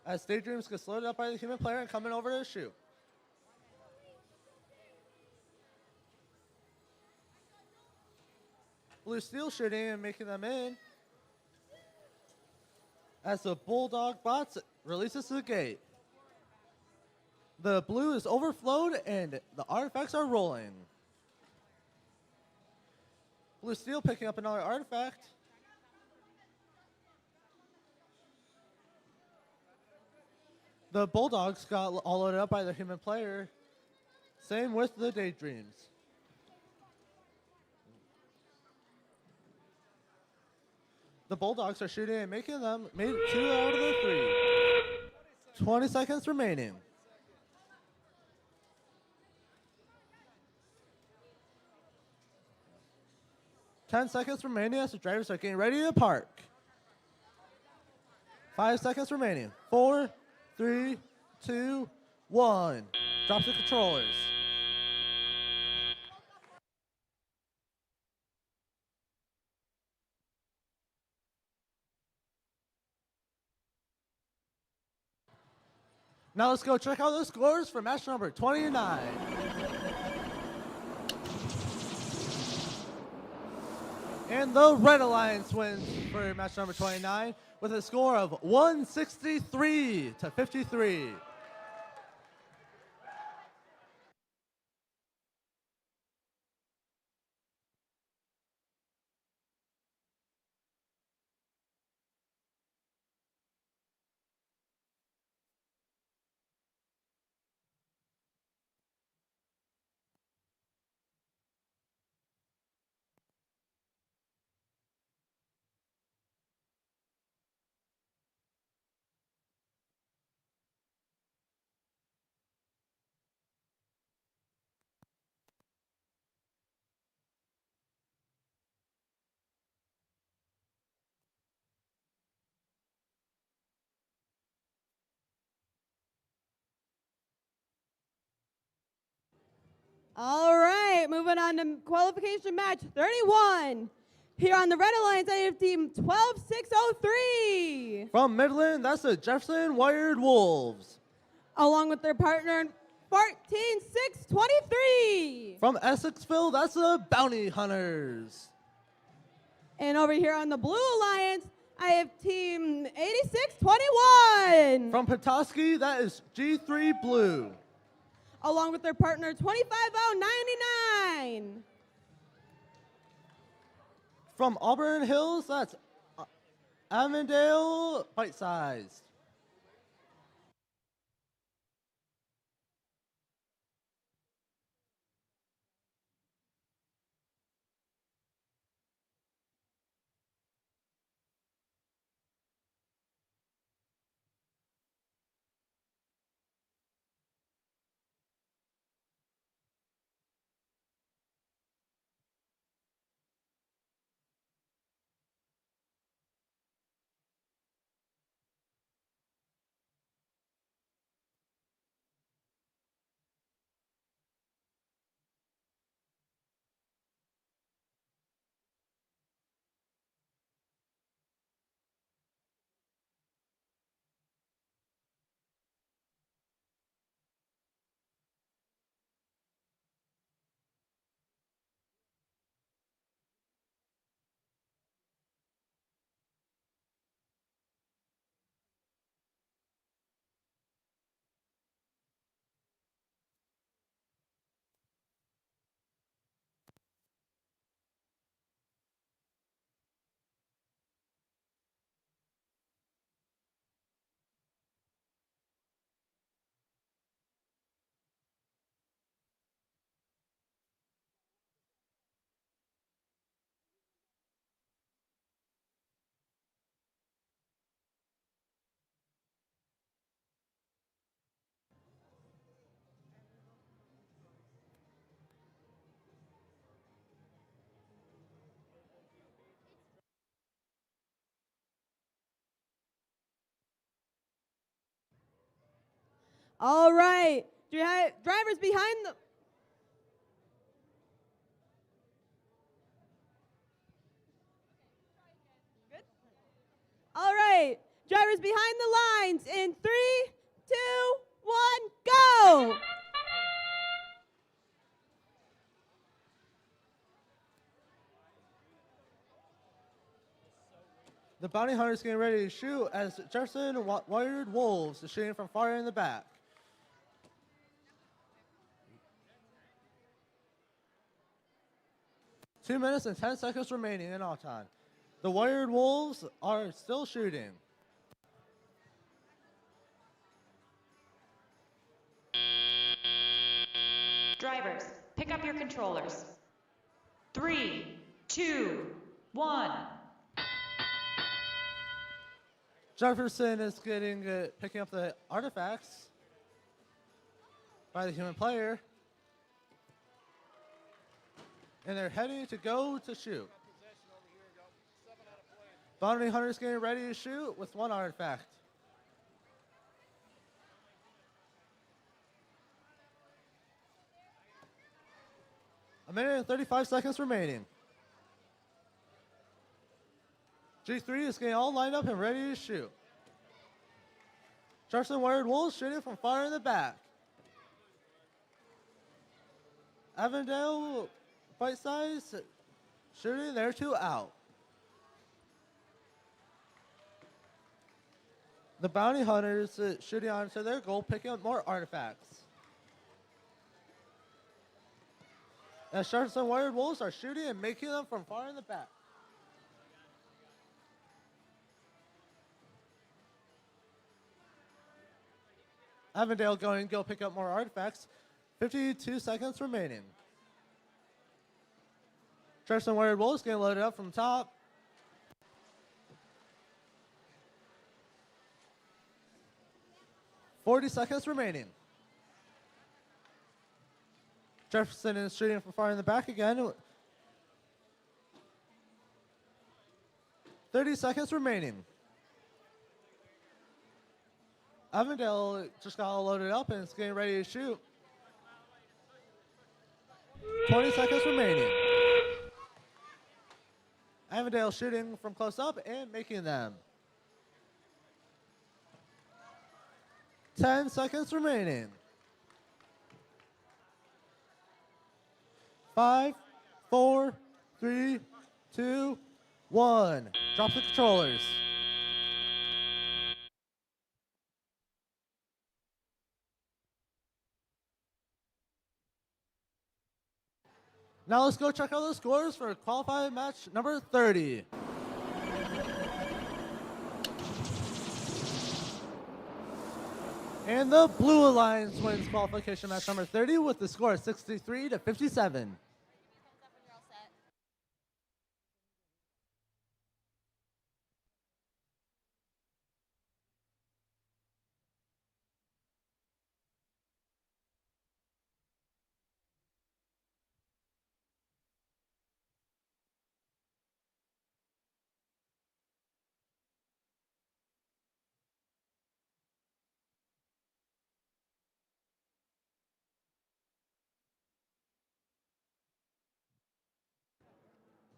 As Daydreams gets loaded up by the human player and coming over to shoot. Blue Steel shooting and making them in. As the Bulldog bots releases to the gate. The blue is overflowed and the artifacts are rolling. Blue Steel picking up another artifact. The Bulldogs got all loaded up by the human player. Same with the Daydreams. The Bulldogs are shooting and making them. Made it 2 out of the 3. 20 seconds remaining. Ten seconds remaining as the drivers are getting ready to park. 5 seconds remaining. 4, 3, 2, 1. Drop the controllers. Now let's go check out the scores for match number 29. And the Red Alliance wins for match number 29 with a score of 163 to 53. All right, moving on to qualification match 31. Here on the Red Alliance, I have team 12603. From Midland, that's the Jefferson Wired Wolves. Along with their partner 14623. From Essexville, that's the Bounty Hunters. And over here on the Blue Alliance, I have team 8621. From Petoskey, that is G3 Blue. Along with their partner 25099. From Auburn Hills, that's Avondale Bite Sized. All right. Drivers behind the... Good? All right. Drivers behind the lines in 3, 2, 1, go! The bounty hunter's getting ready to shoot as Jefferson wired Wolves is shooting from far in the back. Two minutes and 10 seconds remaining in all time. The wired Wolves are still shooting. Drivers, pick up your controllers. 3, 2, 1. Jefferson is picking up the artifacts by the human player. And they're heading to go to shoot. Bounty hunter's getting ready to shoot with one artifact. A minute and 35 seconds remaining. G3 is getting all lined up and ready to shoot. Jefferson wired Wolves shooting from far in the back. Avondale Bite Size shooting there two out. The bounty hunters shooting onto their goal, picking up more artifacts. As Jefferson wired Wolves are shooting and making them from far in the back. Avondale going to go pick up more artifacts. 52 seconds remaining. Jefferson wired Wolves getting loaded up from top. $40 seconds remaining. Jefferson is shooting from far in the back again. 30 seconds remaining. Avondale just got all loaded up and is getting ready to shoot. 20 seconds remaining. Avondale shooting from close up and making them. 10 seconds remaining. 5, 4, 3, 2, 1. Drop the controllers. Now let's go check out the scores for qualifying match number 30. And the Blue Alliance wins qualification match number 30 with the score of 63-57.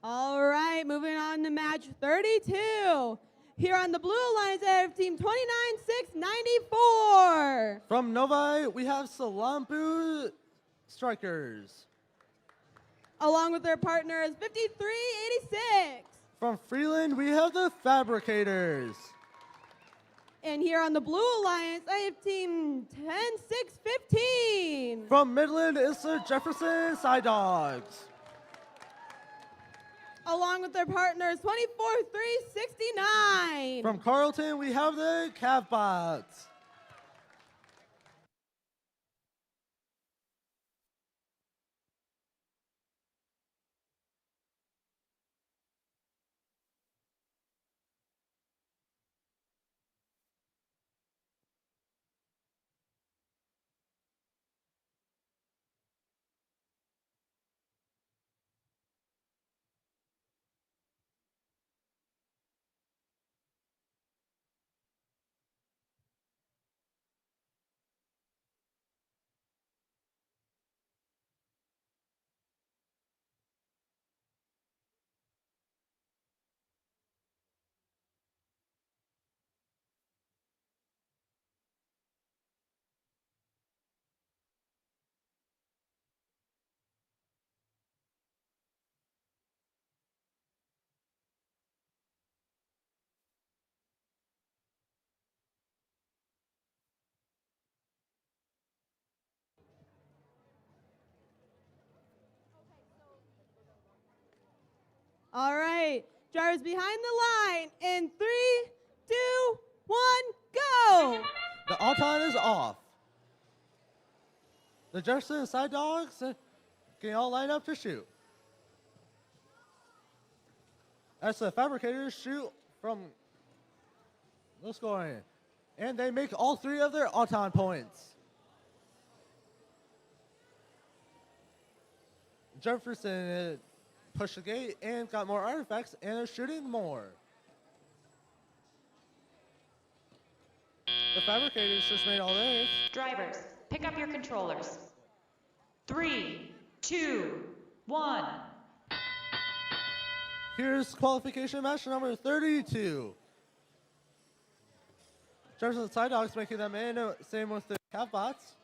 All right, moving on to match 32. Here on the Blue Alliance, I have team 29-6-94. From Novi, we have Salambu Strikers. Along with their partners, 53-86. From Freeland, we have the Fabricators. And here on the Blue Alliance, I have team 10-6-15. From Midland, it's the Jefferson Side Dogs. Along with their partners, 24-3-69. From Carlton, we have the Cavbots. All right, drivers behind the line in 3, 2, 1, go! The Auton is off. The Jefferson side dogs getting all lined up to shoot. As the fabricators shoot from no scoring. And they make all 3 of their Auton points. Jefferson pushed the gate and got more artifacts and are shooting more. The fabricators just made all theirs. Drivers, pick up your controllers. 3, 2, 1. Here's qualification match number 32. Jefferson Side Dogs making them in, same with the Cap Bots.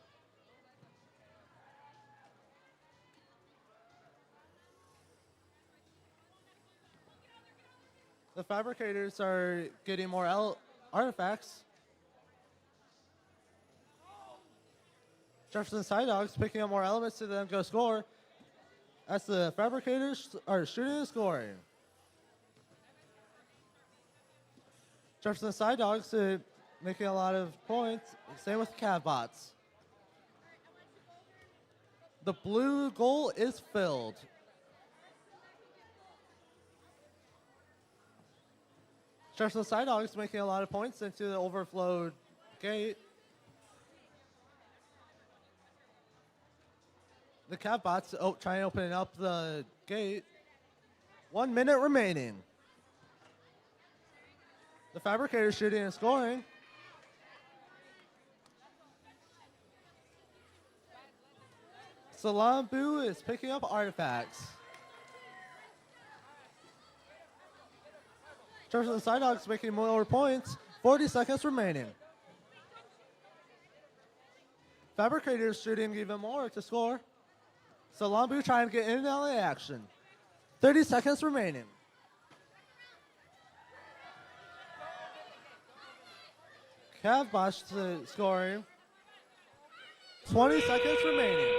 The fabricators are getting more artifacts. Jefferson Side Dogs picking up more elements to then go score as the fabricators are shooting and scoring. Jefferson Side Dogs making a lot of points. Same with Cat Bots. The blue goal is filled. Jefferson Side Dogs making a lot of points into the overflowed gate. The Cat Bots trying to open up the gate. 1 minute remaining. The fabricators shooting and scoring. Salambu is picking up artifacts. Jefferson Side Dogs making more points. 40 seconds remaining. Fabricators shooting even more to score. Salambu trying to get in and out of the action. 30 seconds remaining. Cavbosh scoring. 20 seconds remaining.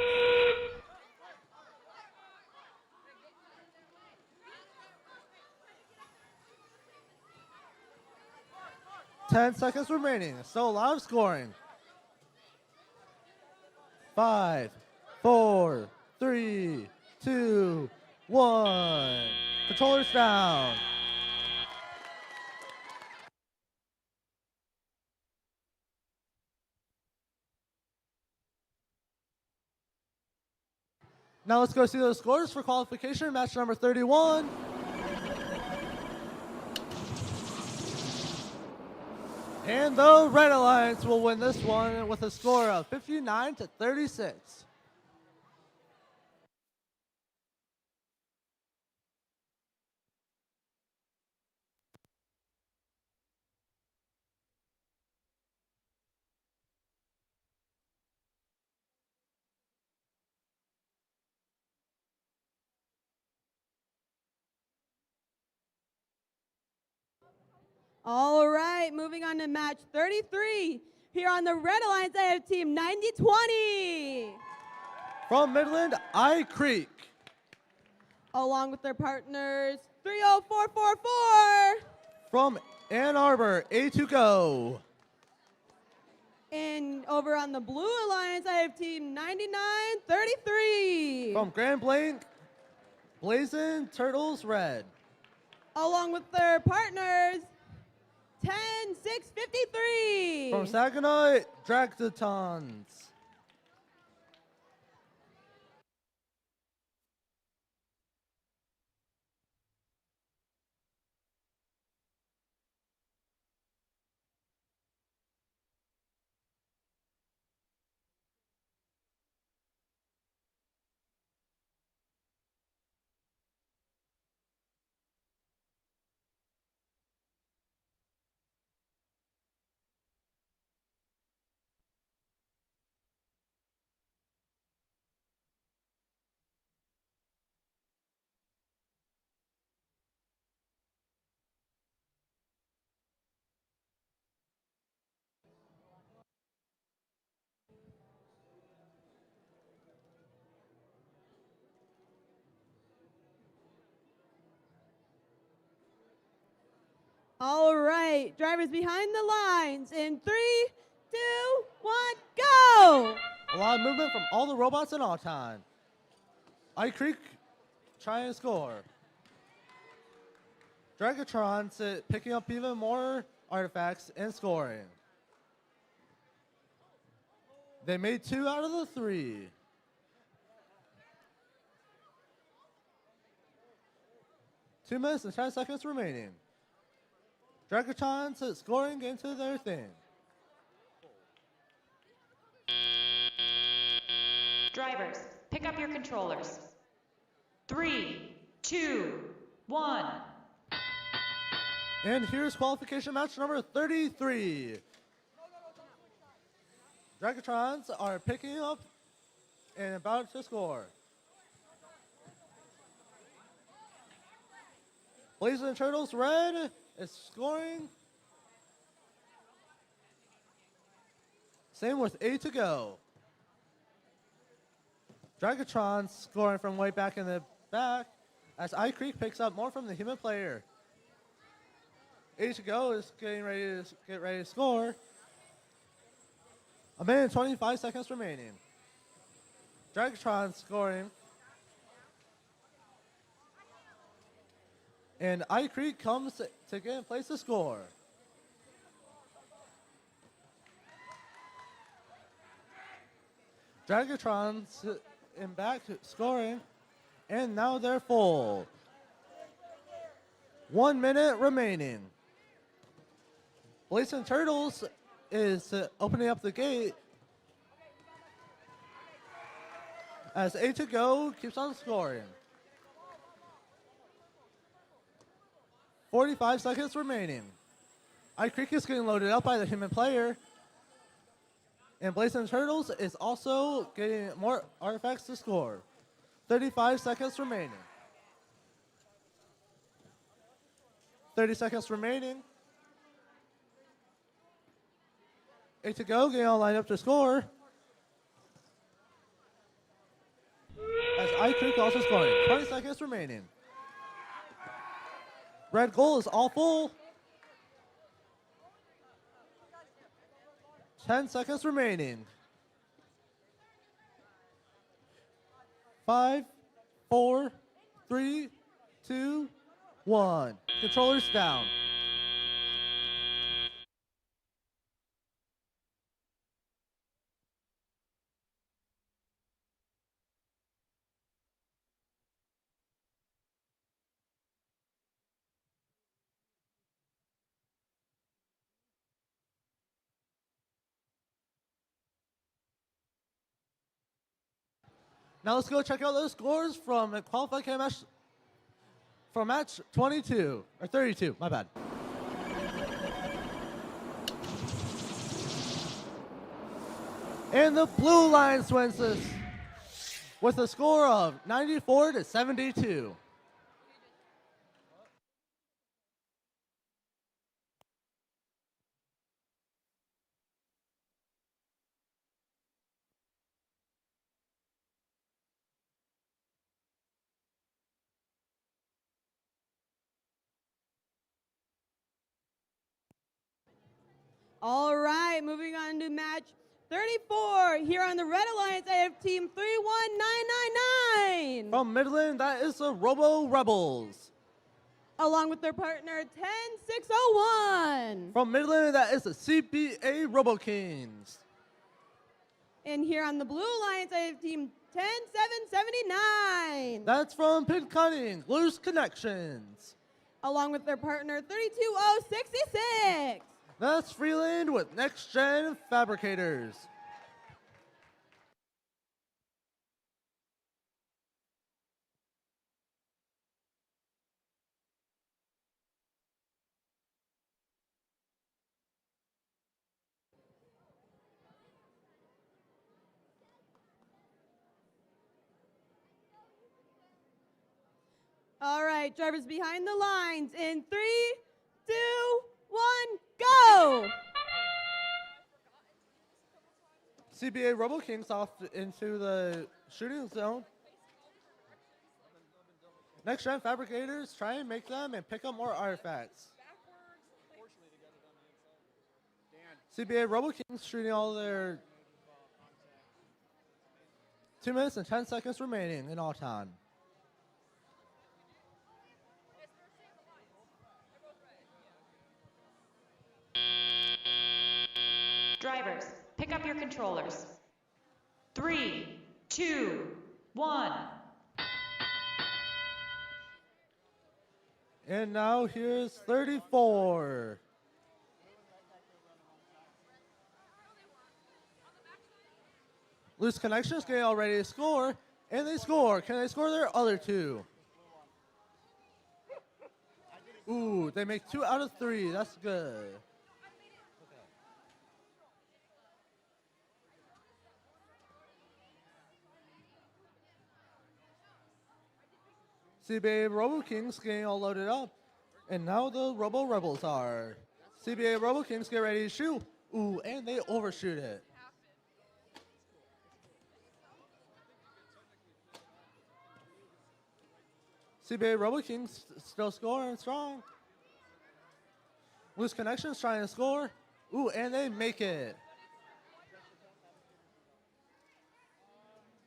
Ten seconds remaining. So live scoring. 5, 4, 3, 2, 1. Controllers down. Now let's go see those scores for qualification match number 31. And the Red Alliance will win this one with a score of 59-36. All right, moving on to match 33. Here on the Red Alliance, I have team 9020. From Midland, I Creek. Along with their partners, 30444. From Ann Arbor, A2Go. And over on the Blue Alliance, I have team 9933. From Grand Blanc, Blazing Turtles Red. Along with their partners, 10653. From Saginaw, Dragtons. All right, drivers behind the lines in 3, 2, 1, go! A lot of movement from all the robots in all time. Eye Creek trying to score. Dragatron's picking up even more artifacts and scoring. They made 2 out of the 3. Two minutes and 10 seconds remaining. Dragatron's scoring into their thing. Drivers, pick up your controllers. 3, 2, 1. And here's qualification match number 33. Dragatrons are picking up and about to score. Blazing Turtles red is scoring. Same with 8 to go. Dragatron's scoring from way back in the back as Eye Creek picks up more from the human player. 8 to go is getting ready to score. A minute and 25 seconds remaining. Dragatron scoring. And Eye Creek comes to get in place to score. Dragatron's in back scoring. And now they're full. 1 minute remaining. Blazing Turtles is opening up the gate as 8 to go keeps on scoring. 45 seconds remaining. Eye Creek is getting loaded up by the human player. And Blazing Turtles is also getting more artifacts to score. 35 seconds remaining. 30 seconds remaining. 8 to go, getting all lined up to score. As Eye Creek also scoring. 20 seconds remaining. Red goal is all full. 10 seconds remaining. 5, 4, 3, 2, 1. Controllers down. Now let's go check out those scores from the qualified match for match 22 or 32. My bad. And the Blue Lions wins this with a score of 94 to 72. All right, moving on to match 34. Here on the Red Alliance, I have team 31999. From Midland, that is the Robo Rebels. Along with their partner 10601. From Midland, that is the CBA Robo Kings. And here on the Blue Alliance, I have team 10779. That's from Pin Cunning, Loose Connections. Along with their partner 32066. That's Freeland with Next Gen Fabricators. All right, drivers behind the lines in 3, 2, 1, go! CBA Robo Kings off into the shooting zone. Next Gen Fabricators try and make them and pick up more artifacts. CBA Robo Kings shooting all their 2 minutes and 10 seconds remaining in all time. Drivers, pick up your controllers. 3, 2, 1. And now here's 34. Loose connections getting all ready to score, and they score. Can they score their other two? Ooh, they make 2 out of 3. That's good. CBA Robo Kings getting all loaded up. And now the Robo Rebels are. CBA Robo Kings get ready to shoot. Ooh, and they overshoot it. CBA Robo Kings still scoring strong. Loose connections trying to score. Ooh, and they make it.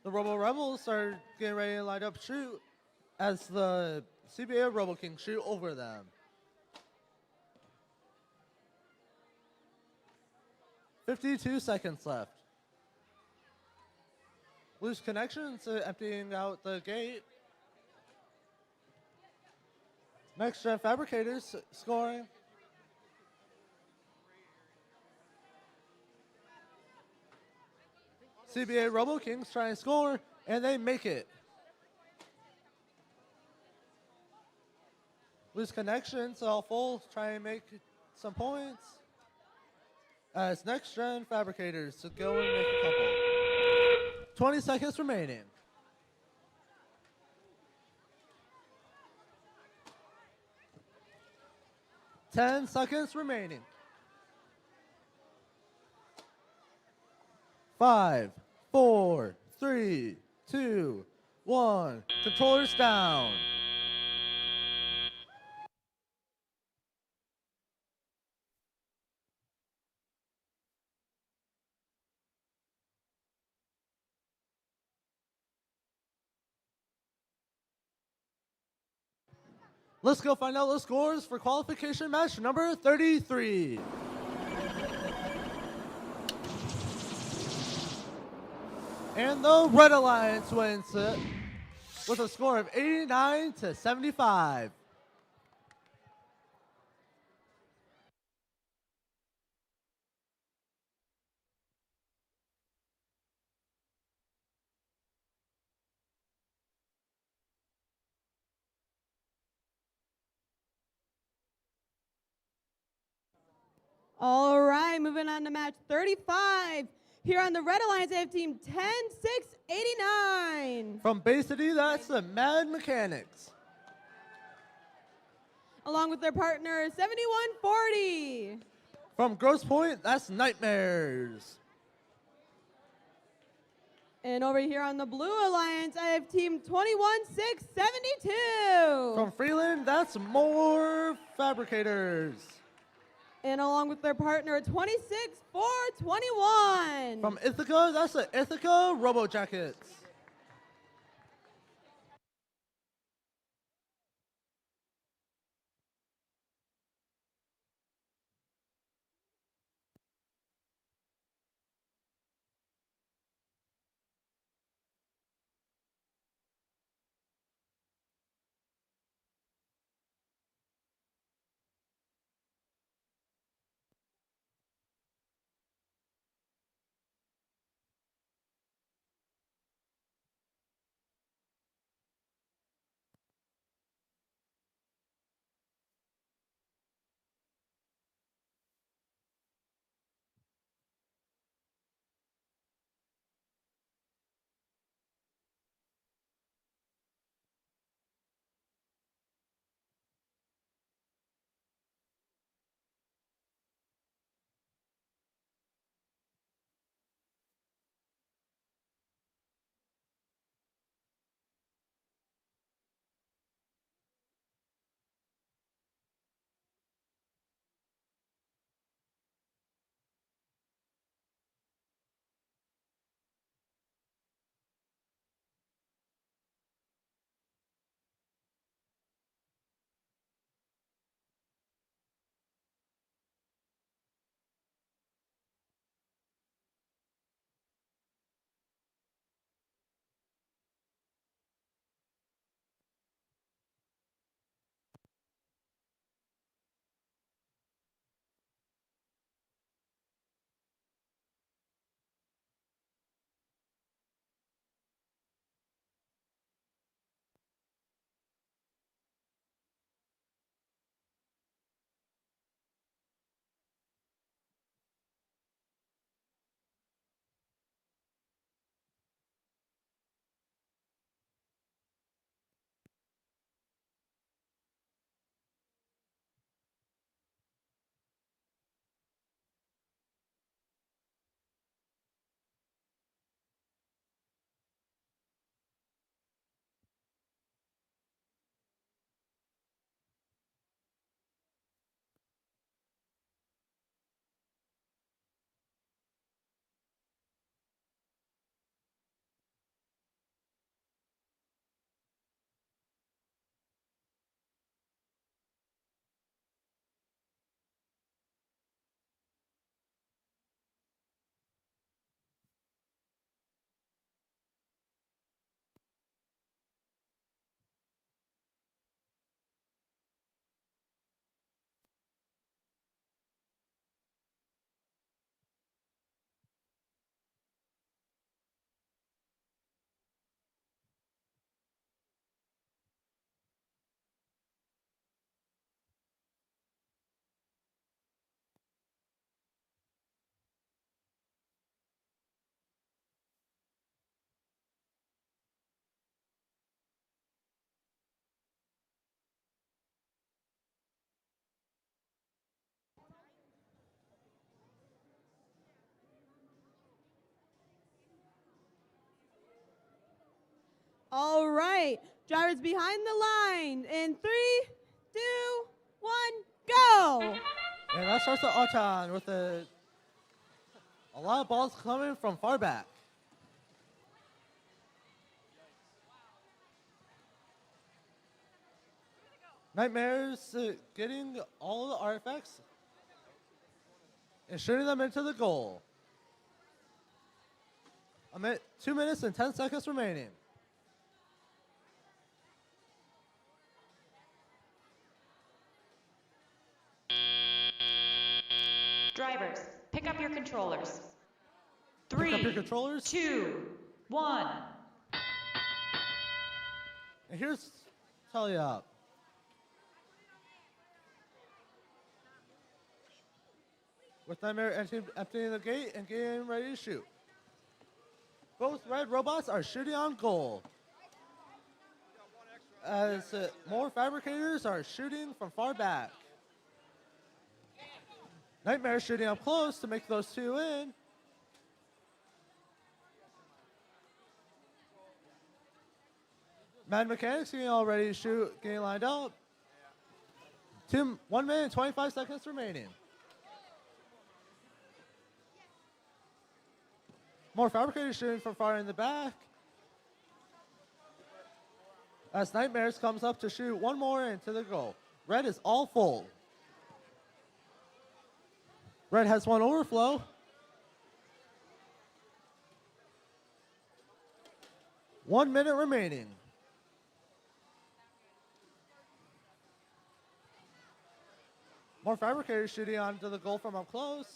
The Robo Rebels are getting ready to light up shoot as the CBA Robo Kings shoot over them. 52 seconds left. Loose connections emptying out the gate. Next Gen Fabricators scoring. CBA Robo Kings trying to score, and they make it. Loose connections, all full, trying to make some points. As Next Gen Fabricators to go and make a couple. 20 seconds remaining. Ten seconds remaining. 5, 4, 3, 2, 1. Controllers down. Let's go find out the scores for qualification match number 33. And the Red Alliance wins it with a score of 89 to 75. All right, moving on to match 35. Here on the Red Alliance, they have team 10-6-89. From Bay City, that's the Mad Mechanics. Along with their partner, 7140. From Grosse Pointe, that's Nightmares. And over here on the Blue Alliance, I have team 21-6-72. From Freeland, that's More Fabricators. And along with their partner, 26-4-21. From Ithaca, that's the Ithaca Robo Jackets. All right, drivers behind the line in 3, 2, 1, go! And that starts the Auton with a lot of balls coming from far back. Nightmares getting all the artifacts and shooting them into the goal. 2 minutes and 10 seconds remaining. Drivers, pick up your controllers. Pick up your 3, controllers. 2, 1. And here's tally up. With Nightmare emptying the gate and getting ready to shoot. Both red robots are shooting on goal. As more fabricators are shooting from far back. Nightmare shooting up close to make those two in. Mad Mechanics getting all ready to shoot, getting lined up. 1 minute and 25 seconds remaining. More fabricators shooting from far in the back. As Nightmares comes up to shoot one more into the goal. Red is all full. Red has one overflow. One minute remaining. More fabricators shooting onto the goal from up close.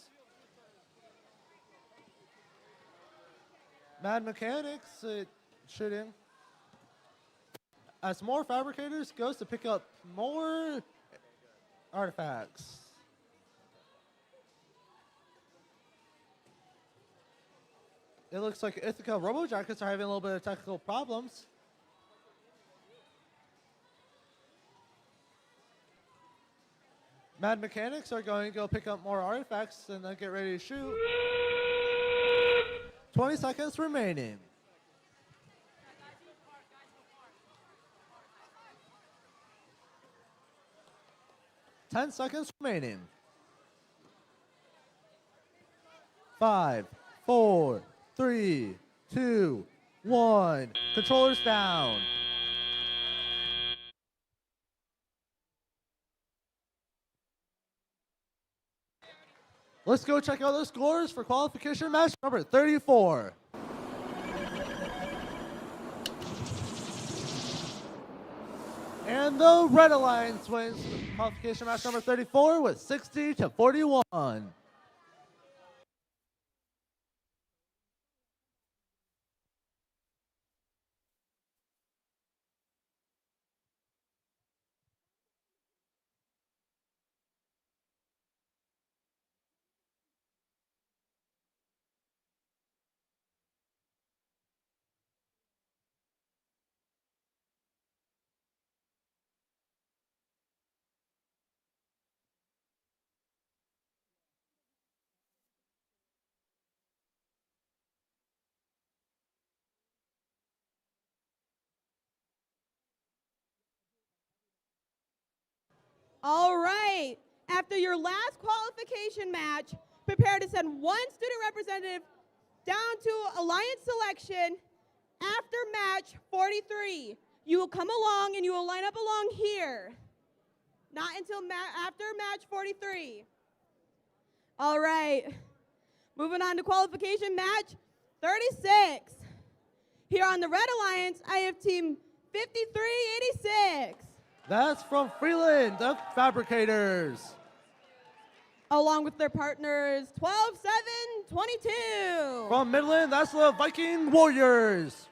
Mad Mechanics shooting. As more fabricators goes to pick up more artifacts. It looks like Ithaca Robo Jackets are having a little bit of technical problems. Mad Mechanics are going to go pick up more artifacts and then get ready to shoot. 20 seconds remaining. Ten seconds remaining. 5, 4, 3, 2, 1. Controllers down. Let's go check out the scores for qualification match number 34. And the Red Alliance wins qualification match number 34 with 60-41. All right. After your last qualification match, prepare to send one student representative down to Alliance selection after match 43. You will come along and you will line up along here. Not until after match 43. All right. Moving on to qualification match 36. Here on the Red Alliance, I have team 5386. That's from Freeland, the Fabricators. Along with their partners, 12-7-22. From Midland, that's the Viking Warriors.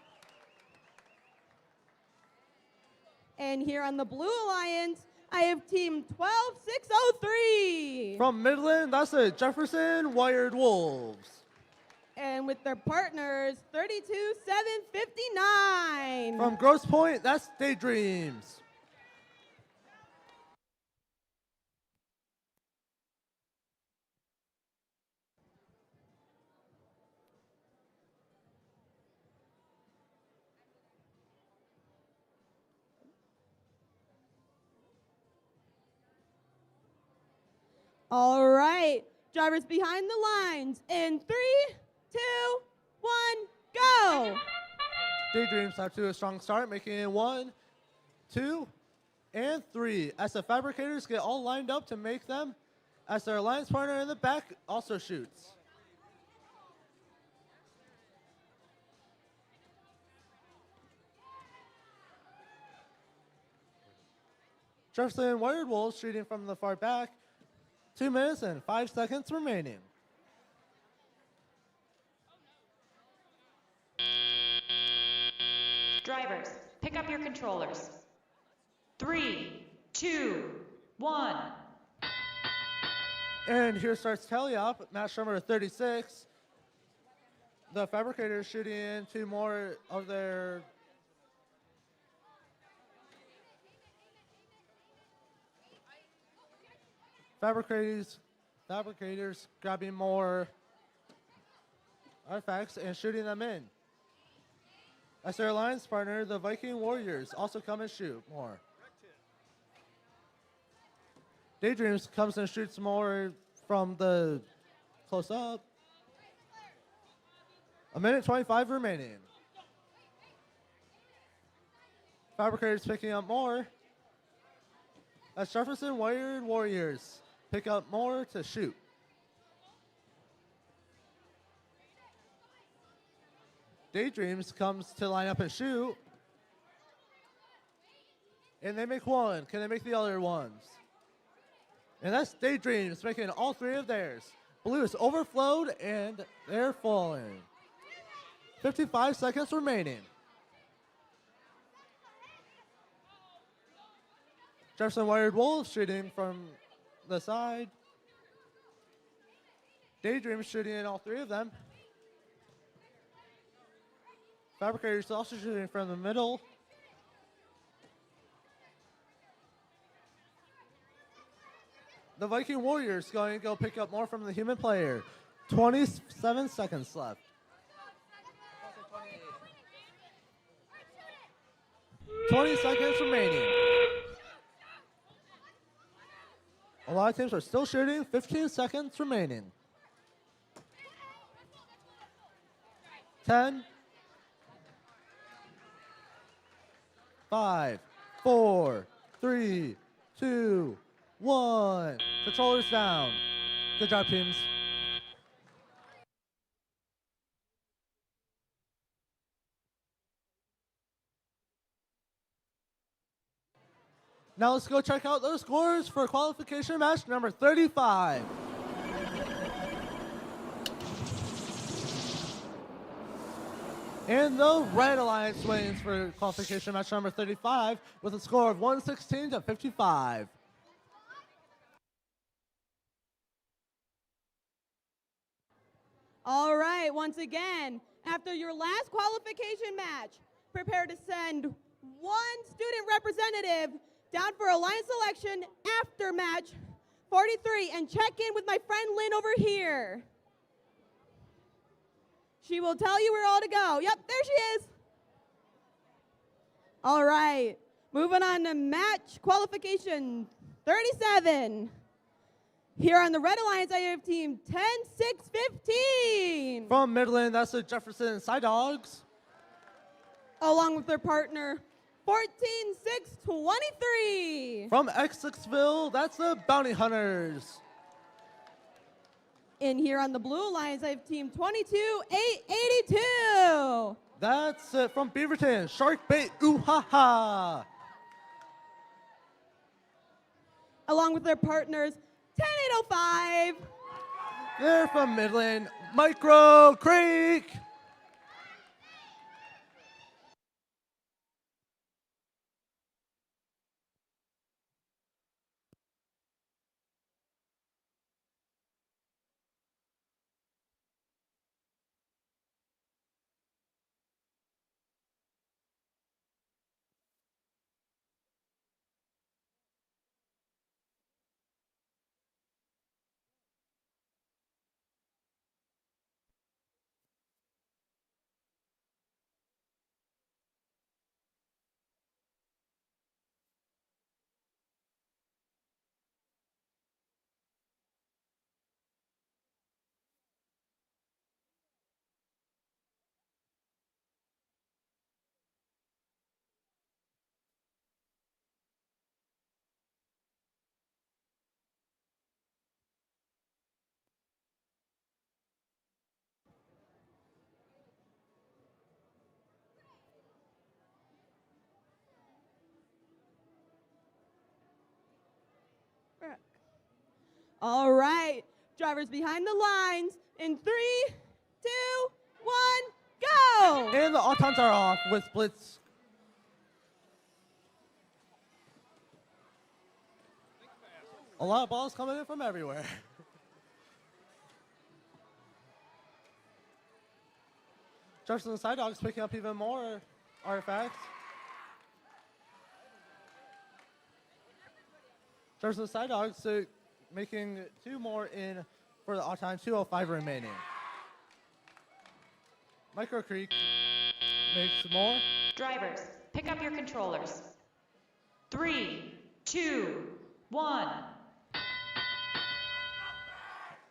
And here on the Blue Alliance, I have team 12603. From Midland, that's the Jefferson Wired Wolves. And with their partners, 32-7-59. From Grosse Pointe, that's Daydreams. All right, drivers behind the lines in 3, 2, 1, go! Daydreams off to a strong start, making it 1, 2, and 3. As the fabricators get all lined up to make them, as their alliance partner in the back also shoots. Jefferson Wired Wolves shooting from the far back. 2 minutes and 5 seconds remaining. Drivers, pick up your controllers. 3, 2, 1. And here starts tally up, match number 36. The fabricators shooting in 2 more of their fabricators grabbing more artifacts and shooting them in. As their alliance partner, the Viking Warriors also come and shoot more. Daydreams comes and shoots more from the close up. 1:25 remaining. Fabricators picking up more. As Jefferson Wired Warriors pick up more to shoot. Daydreams comes to line up and shoot. And they make one. Can they make the other ones? And that's Daydreams making all 3 of theirs. Blue is overflowed and they're falling. 55 seconds remaining. Jefferson Wired Wolves shooting from the side. Daydream shooting in all 3 of them. Fabricators also shooting from the middle. The Viking Warriors going to go pick up more from the human player. 27 seconds left. 20 seconds remaining. A lot of teams are still shooting. 15 seconds remaining. 10, 5, 4, 3, 2, 1. Controllers down. Good job, teams. Now let's go check out those scores for qualification match number 35. And the Red Alliance wins for qualification match number 35 with a score of 116 to 55. All right, once again, after your last qualification match, prepare to send 1 student representative down for alliance selection after match 43 and check in with my friend Lynn over here. She will tell you where all to go. Yep, there she is. All right, moving on to match qualification 37. Here on the Red Alliance, I have team 10-6-15. From Midland, that's the Jefferson Side Dogs. Along with their partner, 14-6-23. From Essexville, that's the Bounty Hunters. In here on the Blue Alliance, I have team 22-8-82. That's it from Beaverton, Shark Bait Ooh Ha Ha. Along with their partners, 10-8-05. They're from Midland, Micro Creek. All right, drivers behind the lines in 3, 2, 1, go! And the autons are off with splits. A lot of balls coming in from everywhere. Jefferson and Side Dogs picking up even more artifacts. Jefferson and Side Dogs making 2 more in for the all-time 2:05 remaining. Micro Creek makes more. Drivers, pick up your controllers. 3, 2, 1.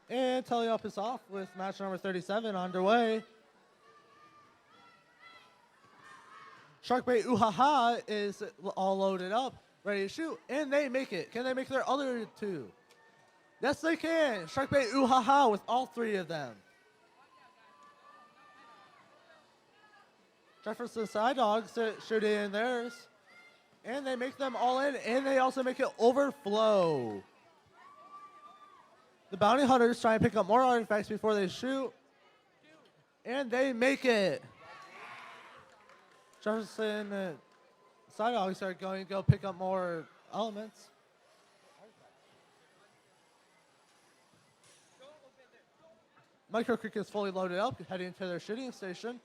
And Teleup is off with match number 37 underway. Sharkbait Uhaha is all loaded up, ready to shoot, and they make it. Can they make their other 2? Yes, they can. Sharkbait Uhaha with all 3 of them. Jefferson Side Dogs shoot in theirs, and they make them all in, and they also make it overflow. The Bounty Hunters try and pick up more artifacts before they shoot, and they make it. Jefferson Side Dogs are going to go pick up more elements. Micro Creek is fully loaded up, heading to their shooting station.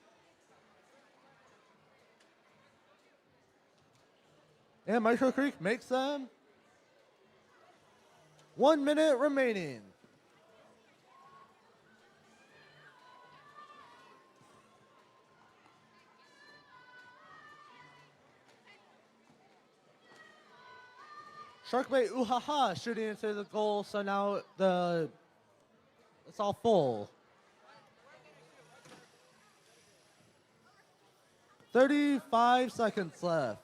And Micro Creek makes them 1 minute remaining. Sharkbait Uhaha shooting into the goal, so now it's all full. 35 seconds left.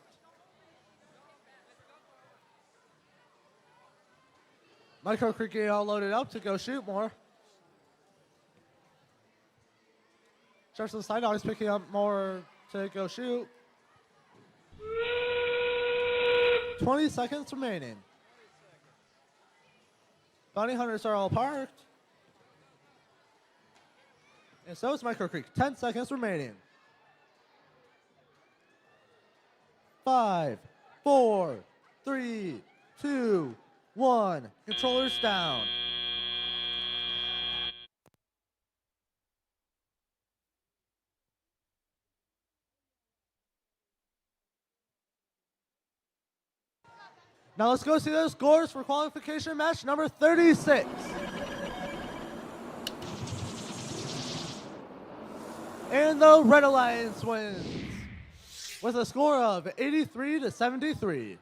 Micro Creek getting all loaded up to go shoot more. Jefferson Side Dogs picking up more to go shoot. 20 seconds remaining. Bounty Hunters are all parked. And so is Micro Creek. 10 seconds remaining. 5, 4, 3, 2, 1. Controllers down. Now let's go see those scores for qualification match number 36. And the Red Alliance wins with a score of 83-73.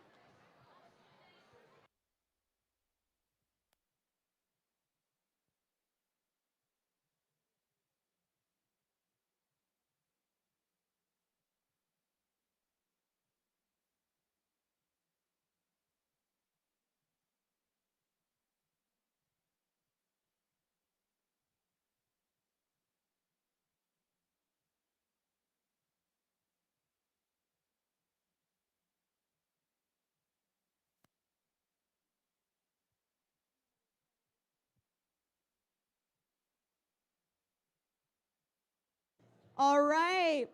All right,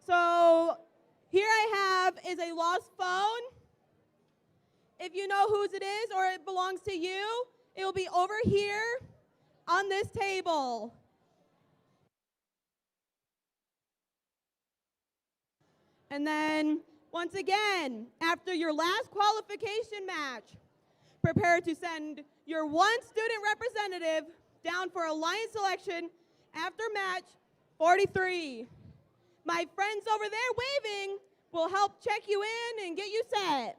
so here I have is a lost phone. If you know whose it is or it belongs to you, it will be over here on this table. And then, once again, after your last qualification match, prepare to send your one student representative down for alliance selection after match 43. My friends over there waving will help check you in and get you set.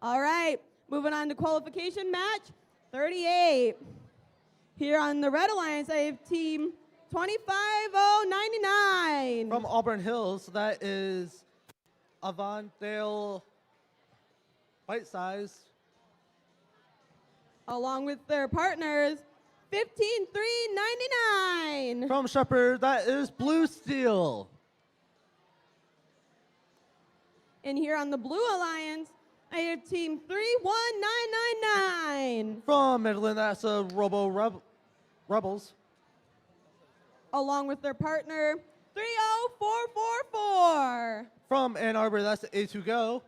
All right, moving on to qualification match 38. Here on the Red Alliance, I have team 25099. From Auburn Hills, that is Avondale Bite Size. Along with their partners, 15399. From Shepherd, that is Blue Steel. And here on the Blue Alliance, I have team 31999. line. From Midland, that's the Rebels. Along with their partner, 30444. From Ann Arbor, that's the A2Go.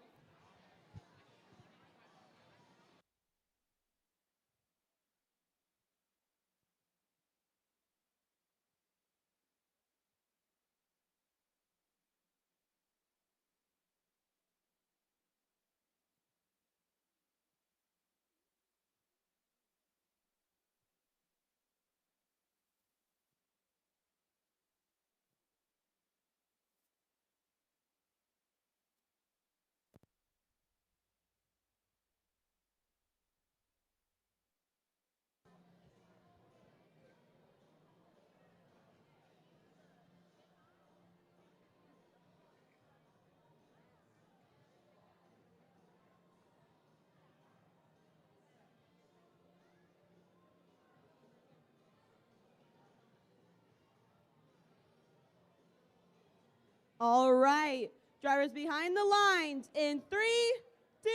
All right, drivers behind the lines in 3, 2,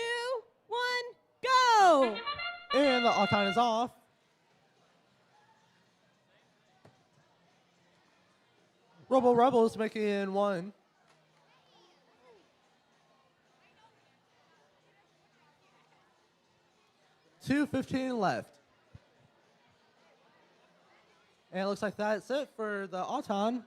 1, go! And the auton is off. Rebels making 1. .215 left. And it looks like that's it for the auton.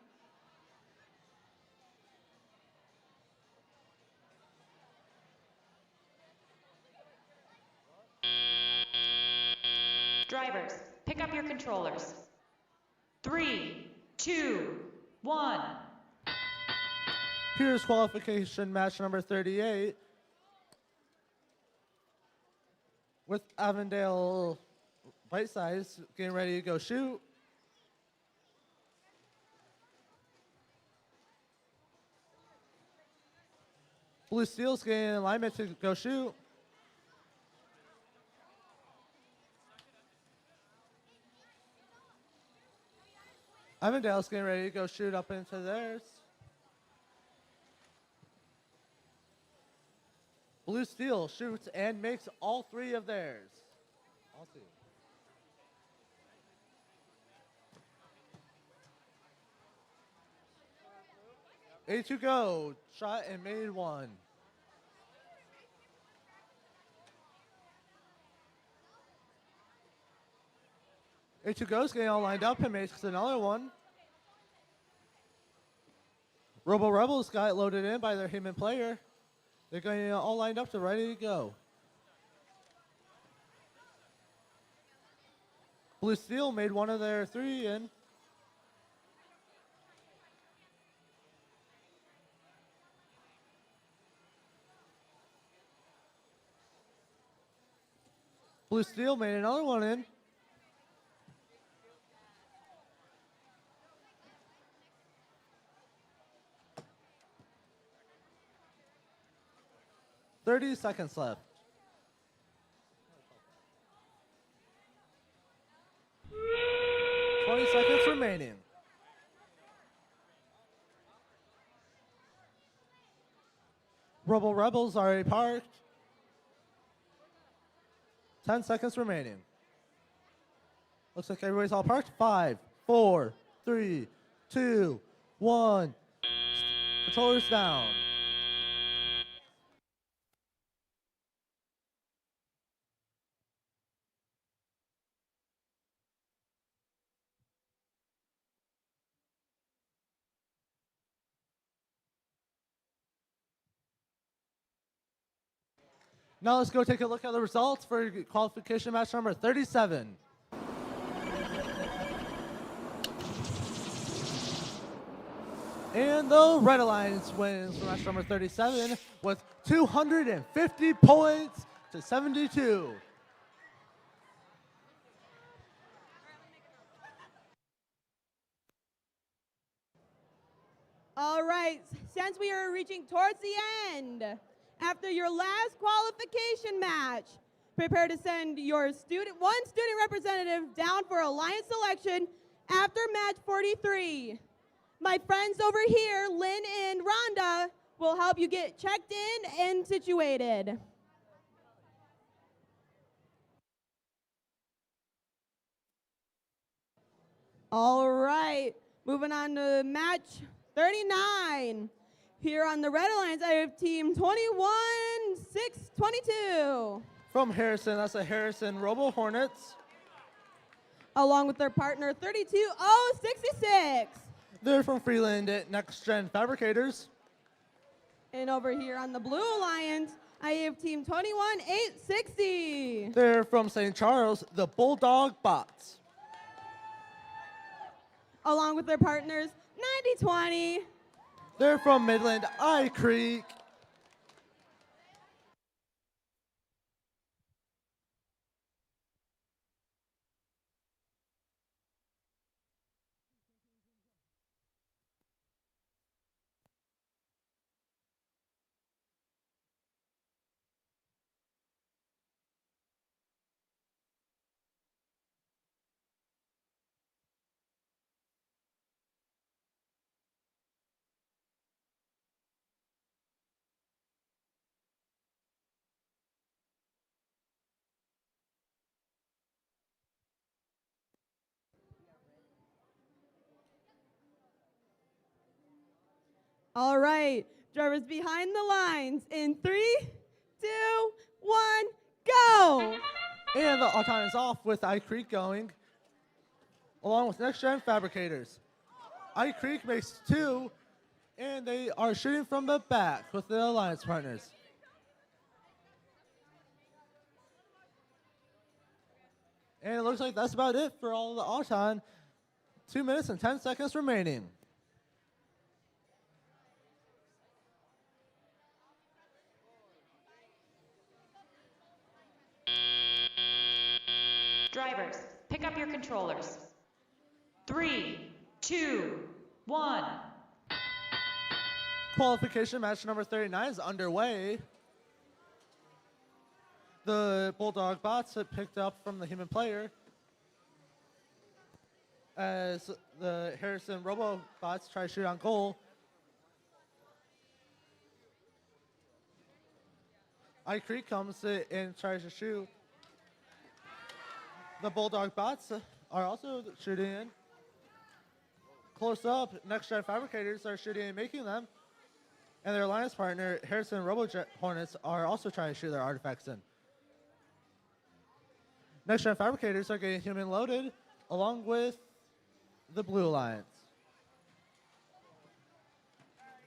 Drivers, pick up your controllers. 3, 2, 1. Here's qualification match number 38 with Avondale Bite Size getting ready to go shoot. Blue Steel's getting in alignment to go shoot. Avondale's getting ready to go shoot up into theirs. Blue Steel shoots and makes all 3 of theirs. All 2. A2Go shot and made 1. A2Go's getting all lined up and makes another 1. Rebels got it loaded in by their human player. They're getting all lined up to ready to go. Blue Steel made 1 of their 3 in. Blue Steel made another 1 in. .30 seconds left. Seconds remaining. Rebels already parked. 10 seconds remaining. Looks like everybody's all parked. 5, 4, 3, 2, 1. Controllers down. Now let's go take a look at the results for qualification match number 37. And the Red Alliance wins for match number 37 with 250 points to 72. All right, since we are reaching towards the end, after your last qualification match, prepare to send your one student representative down for alliance selection after match 43. My friends over here, Lynn and Rhonda, will help you get checked in and situated. All right, moving on to match 39. Here on the Red Alliance, I have team 21-6-22. From Harrison, that's the Harrison Robo Hornets. Along with their partner 32-0-66. They're from Freeland at Next Gen Fabricators. And over here on the Blue Alliance, I have team 21-8-60. They're from St. Charles, the Bulldog Bots. Along with their partners 90-20. They're from Midland, I Creek. All right, drivers behind the lines in 3, 2, 1, go! And the time is off with I Creek going, along with Next Gen Fabricators. I Creek makes 2, and they are shooting from the back with the alliance partners. And it looks like that's about it for all the Auton. 2 minutes and 10 seconds remaining. Drivers, pick up your controllers. 3, 2, 1. Qualification match number 39 is underway. The Bulldog bots have picked up from the human player as the Harrison Robo bots try to shoot on goal. I Creek comes in and tries to shoot. The Bulldog bots are also shooting in. Close up, Next Gen Fabricators are shooting and making them. And their alliance partner, Harrison Robo Hornets, are also trying to shoot their artifacts in. Next Gen Fabricators are getting human loaded along with the Blue Alliance.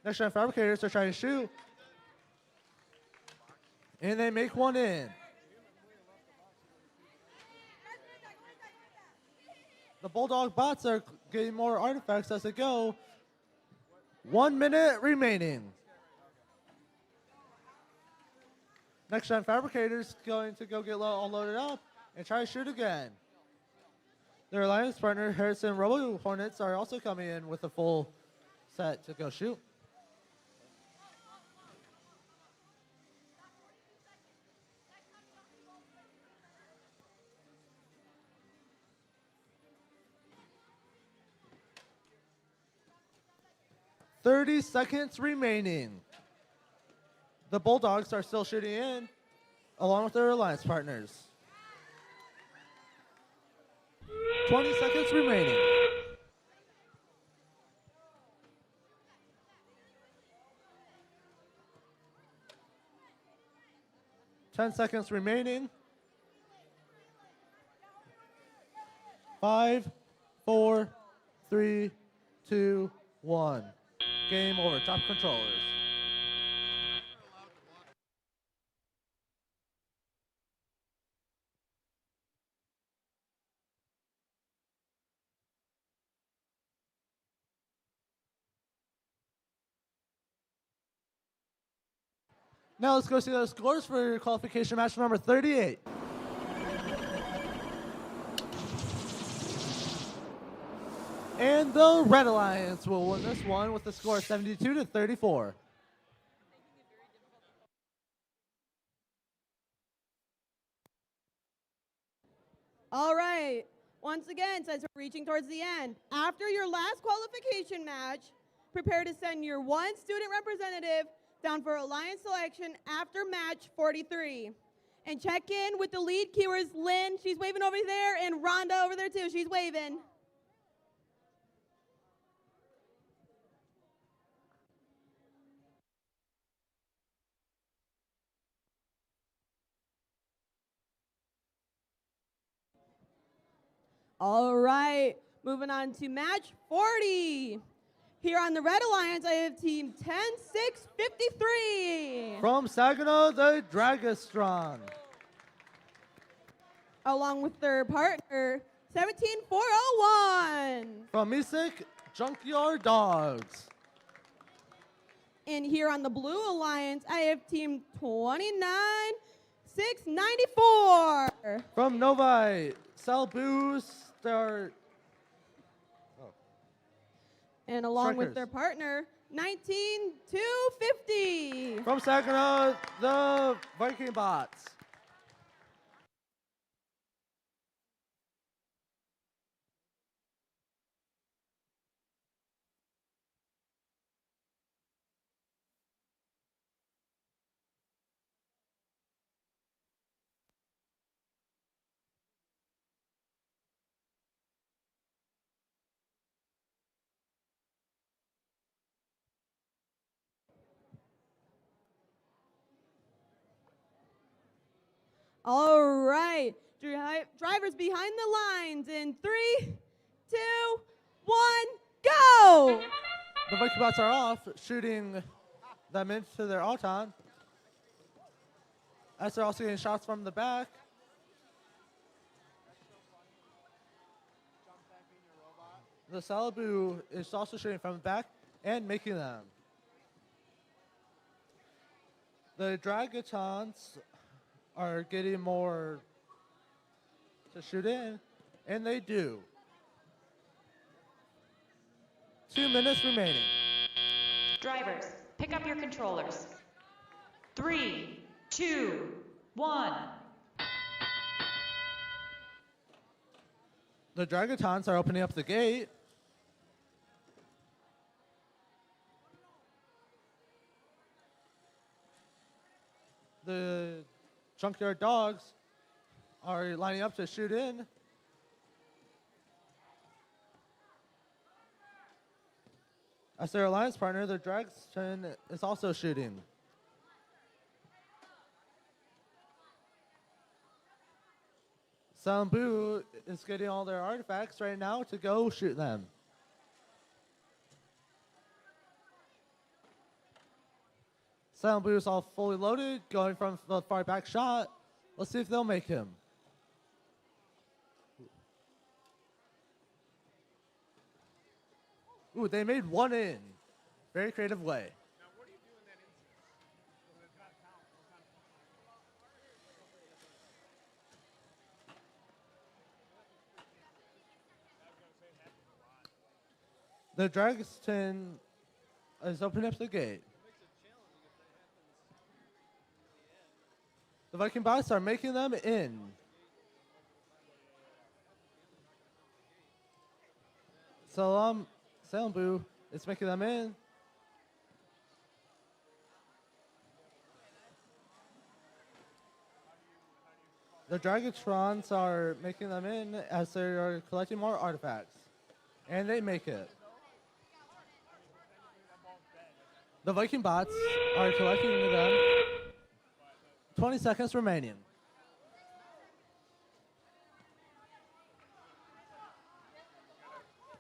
Next Gen Fabricators are trying to shoot. And they make one in. The Bulldog bots are getting more artifacts as they go. 1 minute remaining. Next Gen Fabricators going to go get all loaded up and try to shoot again. Their alliance partner, Harrison Robo Hornets, are also coming in with a full set to go shoot. "30 seconds remaining. The Bulldogs are still shooting in, along with their alliance partners. 20 seconds remaining. Ten seconds remaining. 5, 4, 3, 2, 1. Game over. Top controllers. Now let's go see the scores for qualification match number 38. And the Red Alliance will win this one with the score 72-34. All right. Once again, since we're reaching towards the end, after your last qualification match, prepare to send your one student representative down for alliance selection after match 43. And check in with the lead keywers, Lynn, she's waving over there, and Rhonda over there too, she's waving. All right, moving on to match 40. Here on the Red Alliance, I have team 10-6-53. From Saginaw, the Dragastron. Along with their partner, 17-401. From Misik, Junkyard Dogs. And here on the Blue Alliance, I have team 29-6-94. From Novi, Salbu Star. And along Strikers. with their partner, 19-250. From Saginaw, the Viking Bots. All right, drivers behind the lines in 3, 2, 1, go! The Viking Bots are off, shooting them into their Auton. As they're also getting shots from the back. The Salibu is also shooting from the back and making them. The Dragatons are getting more to shoot in, and they do. 2 minutes remaining. Drivers, pick up your controllers. 3, 2, 1. The Dragatons are opening up the gate. The Junkyard Dogs are lining up to shoot in. As their alliance partner, the Dragston is also shooting. Sambu is getting all their artifacts right now to go shoot them. Sambu is all fully loaded, going from the far back shot. Let's see if they'll make him. Ooh, they made one in. Very creative way. The Dragston is opening up the gate. The Viking Bots are making them in. Salambu is making them in. The Dragatrons are making them in as they are collecting more artifacts. And they make it. The Viking Bots are collecting them. 20 seconds remaining.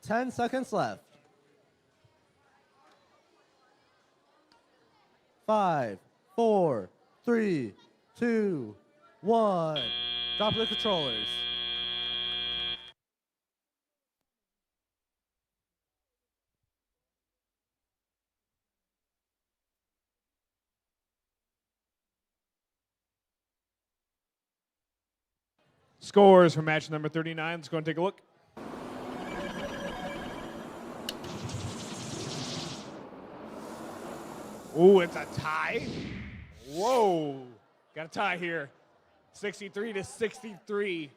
Ten seconds left. 5, 4, 3, 2, 1. Drop the controllers. Scores for match number 39. Let's go and take a look. Ooh, it's a tie. Whoa. Got a tie here. 63-63.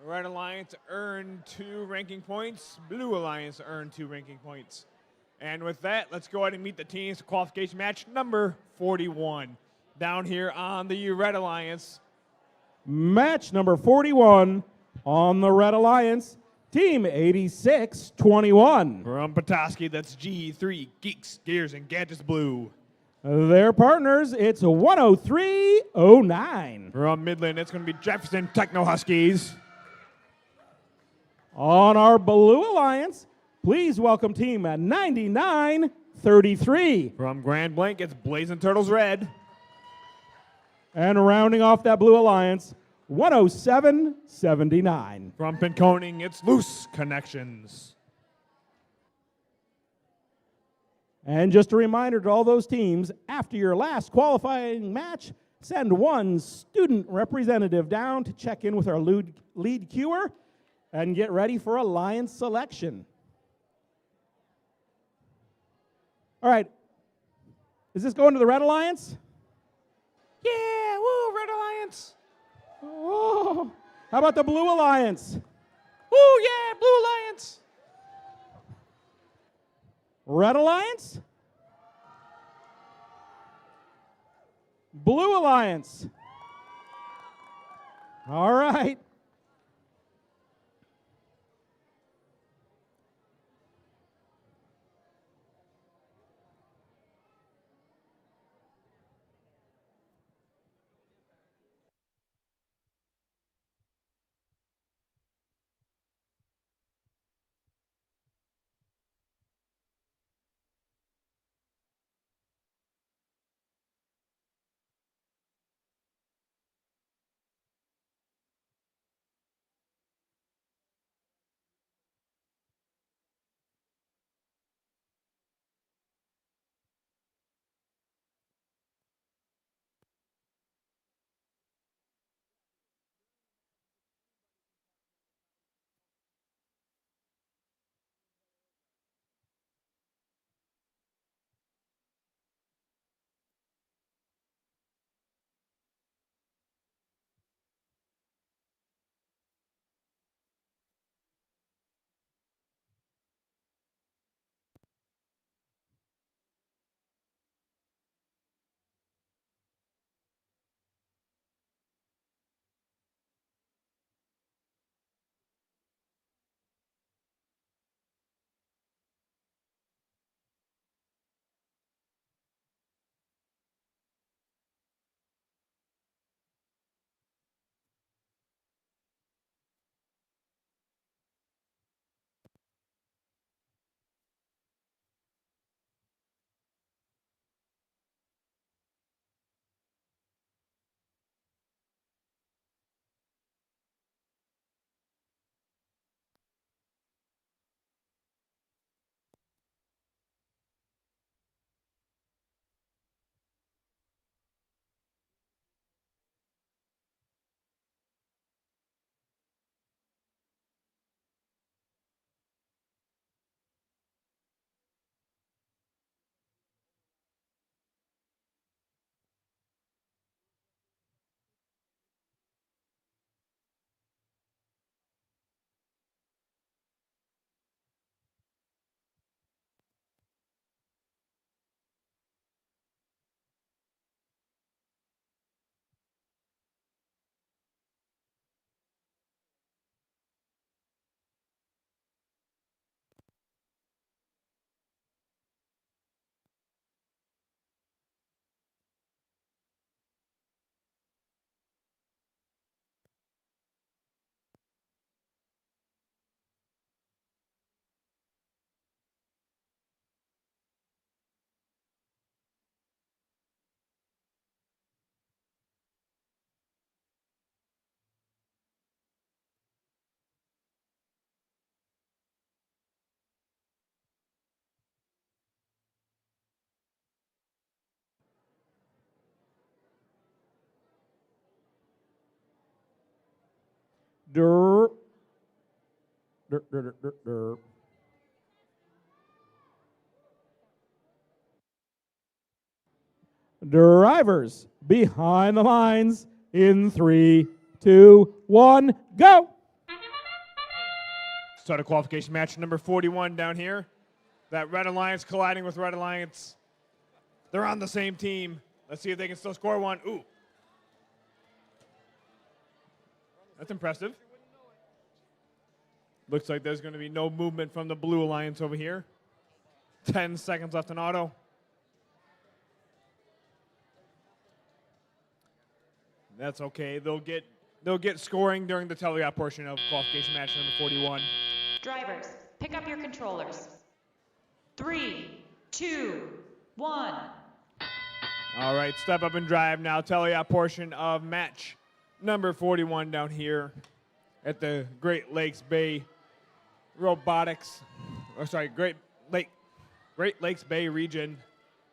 Red Alliance earned 2 ranking points. Blue Alliance earned 2 ranking points. And with that, let's go ahead and meet the teams for qualification match number 41. Down here on the Red Alliance. Match number 41 on the Red Alliance, Team 86-21. From Petoskey, that's G3 Geeks, Gears, and Gadgets Blue. Their partners, it's 103-09. From Midland, it's going to be Jefferson Techno Huskies. On our Blue Alliance, please welcome team 9933. From Grand Blanc, it's Blazing Turtles Red. And rounding off that Blue Alliance, 10779. From Pinconning, it's Loose Connections. And just a reminder to all those teams, after your last qualifying match, send one student representative down to check in with our lead queuer and get ready for alliance selection. All right, is this going to the Red Alliance? Yeah, woo, Red Alliance. Oh, how about the Blue Alliance? Woo, yeah, Blue Alliance. Red Alliance? Blue Alliance. All right. Derp. Derp, derp, derp, derp. Drivers behind the lines in 3, 2, 1, go! Start a qualification match number 41 down here. That Red Alliance colliding with Red Alliance. They're on the same team. Let's see if they can still score one. Ooh. That's impressive. Looks like there's going to be no movement from the Blue Alliance over here. 10 seconds left in auto. That's okay. They'll get they'll get scoring during the telegraph portion of qualification match number 41. Drivers, pick up your controllers. 3, 2, 1. All right, step up and drive now. Telegraph portion of match number 41 down here at the Great Lakes Bay Robotics, Great Lakes Bay Region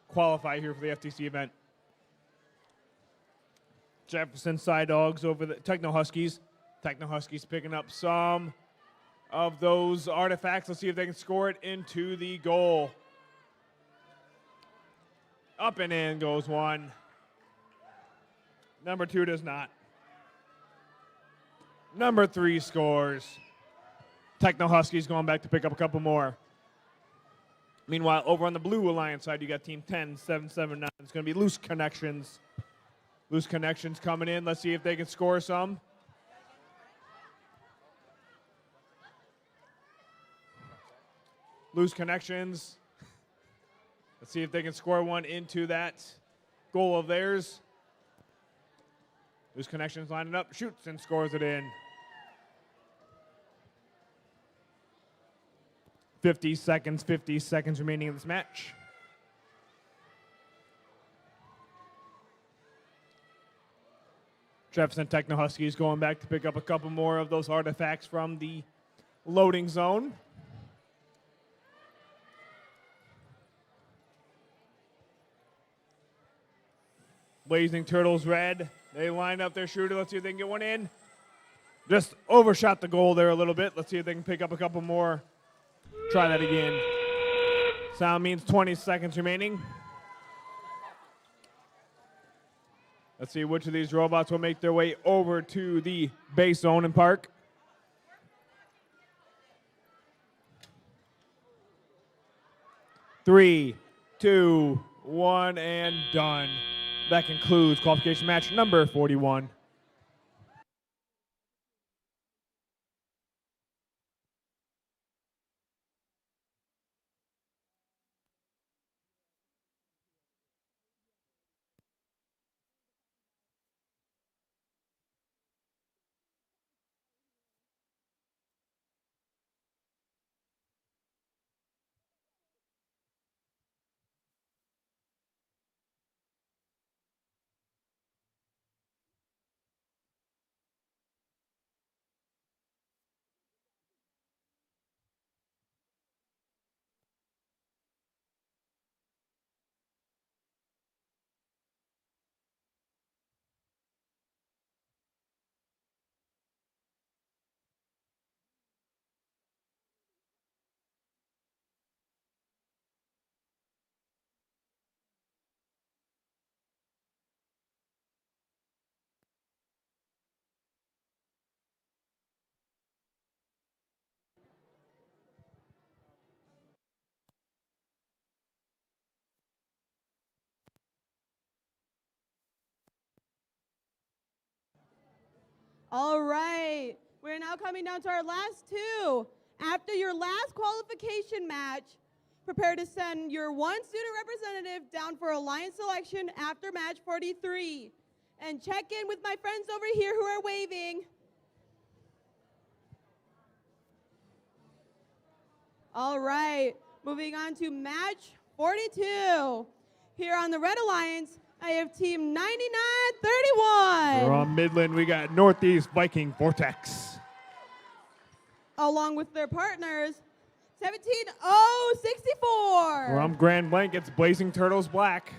qualify here for the FTC event. Jefferson Side Dogs over the Techno Huskies. Techno Huskies picking up some of those artifacts. Let's see if they can score it into the goal. Up and in goes one. Number 2 does not. Number 3 scores. Techno Huskies going back to pick up a couple more. Meanwhile, over on the Blue Alliance side, you got Team 10, 779. It's going to be Loose Connections. Loose Connections coming in. Let's see if they can score some. Loose Connections. Let's see if they can score one into that goal of theirs. Loose Connections lining up, shoots and scores it in. 50 seconds remaining in this match. Jefferson Techno Huskies going back to pick up a couple more of those artifacts from the loading zone. Blazing Turtles red. They line up their shooter. Let's see if they can get one in. Just overshot the goal there a little bit. Let's see if they can pick up a couple more. Try that again. Sound means 20 seconds remaining. Let's see which of these robots will make their way over to the base zone and park. Three, two, one, and done. That concludes qualification match number 41. All right, we're now coming down to our last two. After your last qualification match, prepare to send your one student representative down for alliance selection after match 43. And check in with my friends over here who are waving. All right, moving on to match 42. Here on the Red Alliance, I have team 9931. From Midland, we got Northeast Viking Vortex. Along with their partners, 17064. From Grand Blanc, it's Blazing Turtles Black.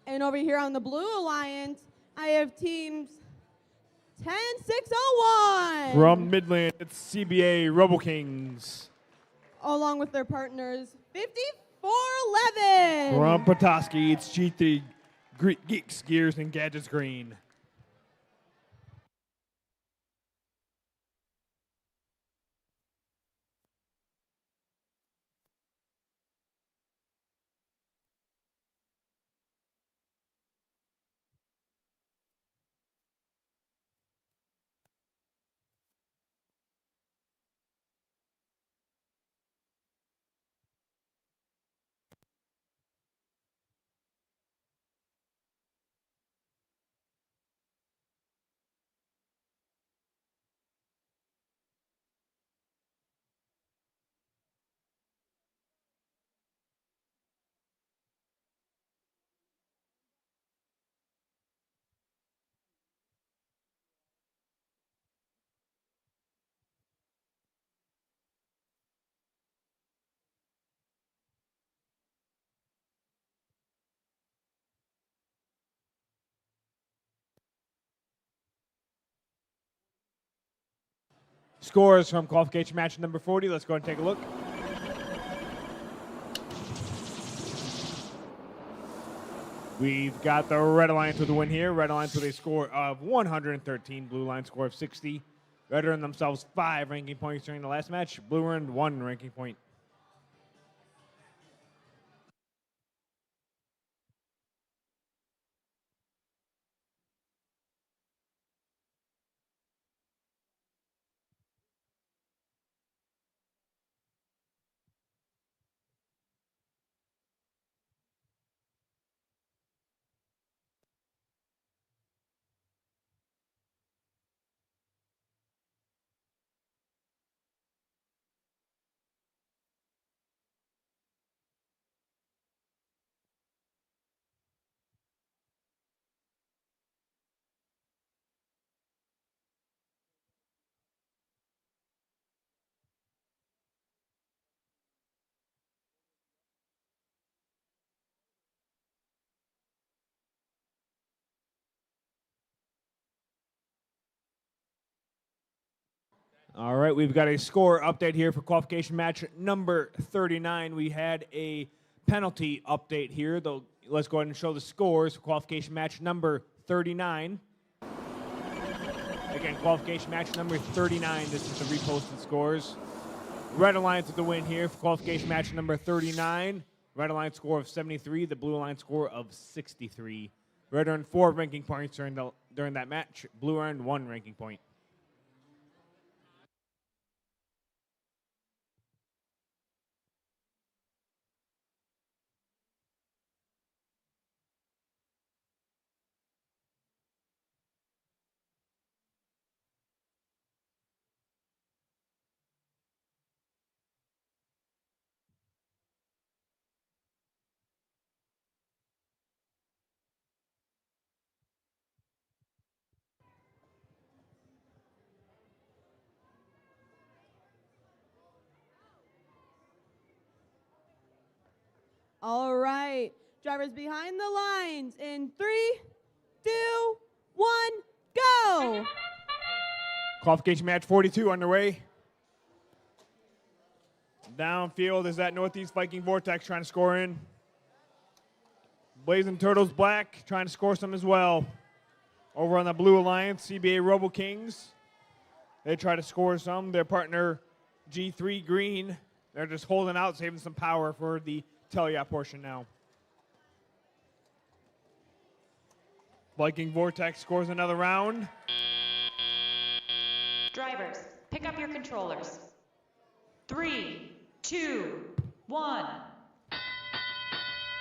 And over here on the Blue Alliance, I have teams 10601. From Midland, it's CBA Robo Kings. Along with their partners, 5411. From Petoskey, it's G3 Geeks, Gears, and Gadgets Green. scores from qualification match number 40. Let's go ahead and take a look. We've got the Red Alliance with the win here. Red Alliance with a score of 113. Blue Line score of 60. Red earned themselves 5 ranking points during the last match. Blue earned 1 ranking point. All right, we've got a score update here for qualification match number 39. We had a penalty update here, though. Let's go ahead and show the scores for qualification match number 39. Again, qualification match number 39. This is the reposted scores. Red Alliance with the win here for qualification match number 39. Red Alliance score of 73. The Blue Alliance score of 63. Red earned 4 ranking points during that match. Blue earned 1 ranking point. All right, drivers behind the lines in 3, 2, 1, go! Qualification match 42 underway. Downfield is that Northeast Viking Vortex trying to score in. Blazing Turtles Black trying to score some as well. Over on the Blue Alliance, CBA Robo Kings. They try to score some. Their partner G3 Green, they're just holding out, saving some power for the Teliat portion now. Viking Vortex scores another round. Drivers, pick up your controllers. 3, 2, 1.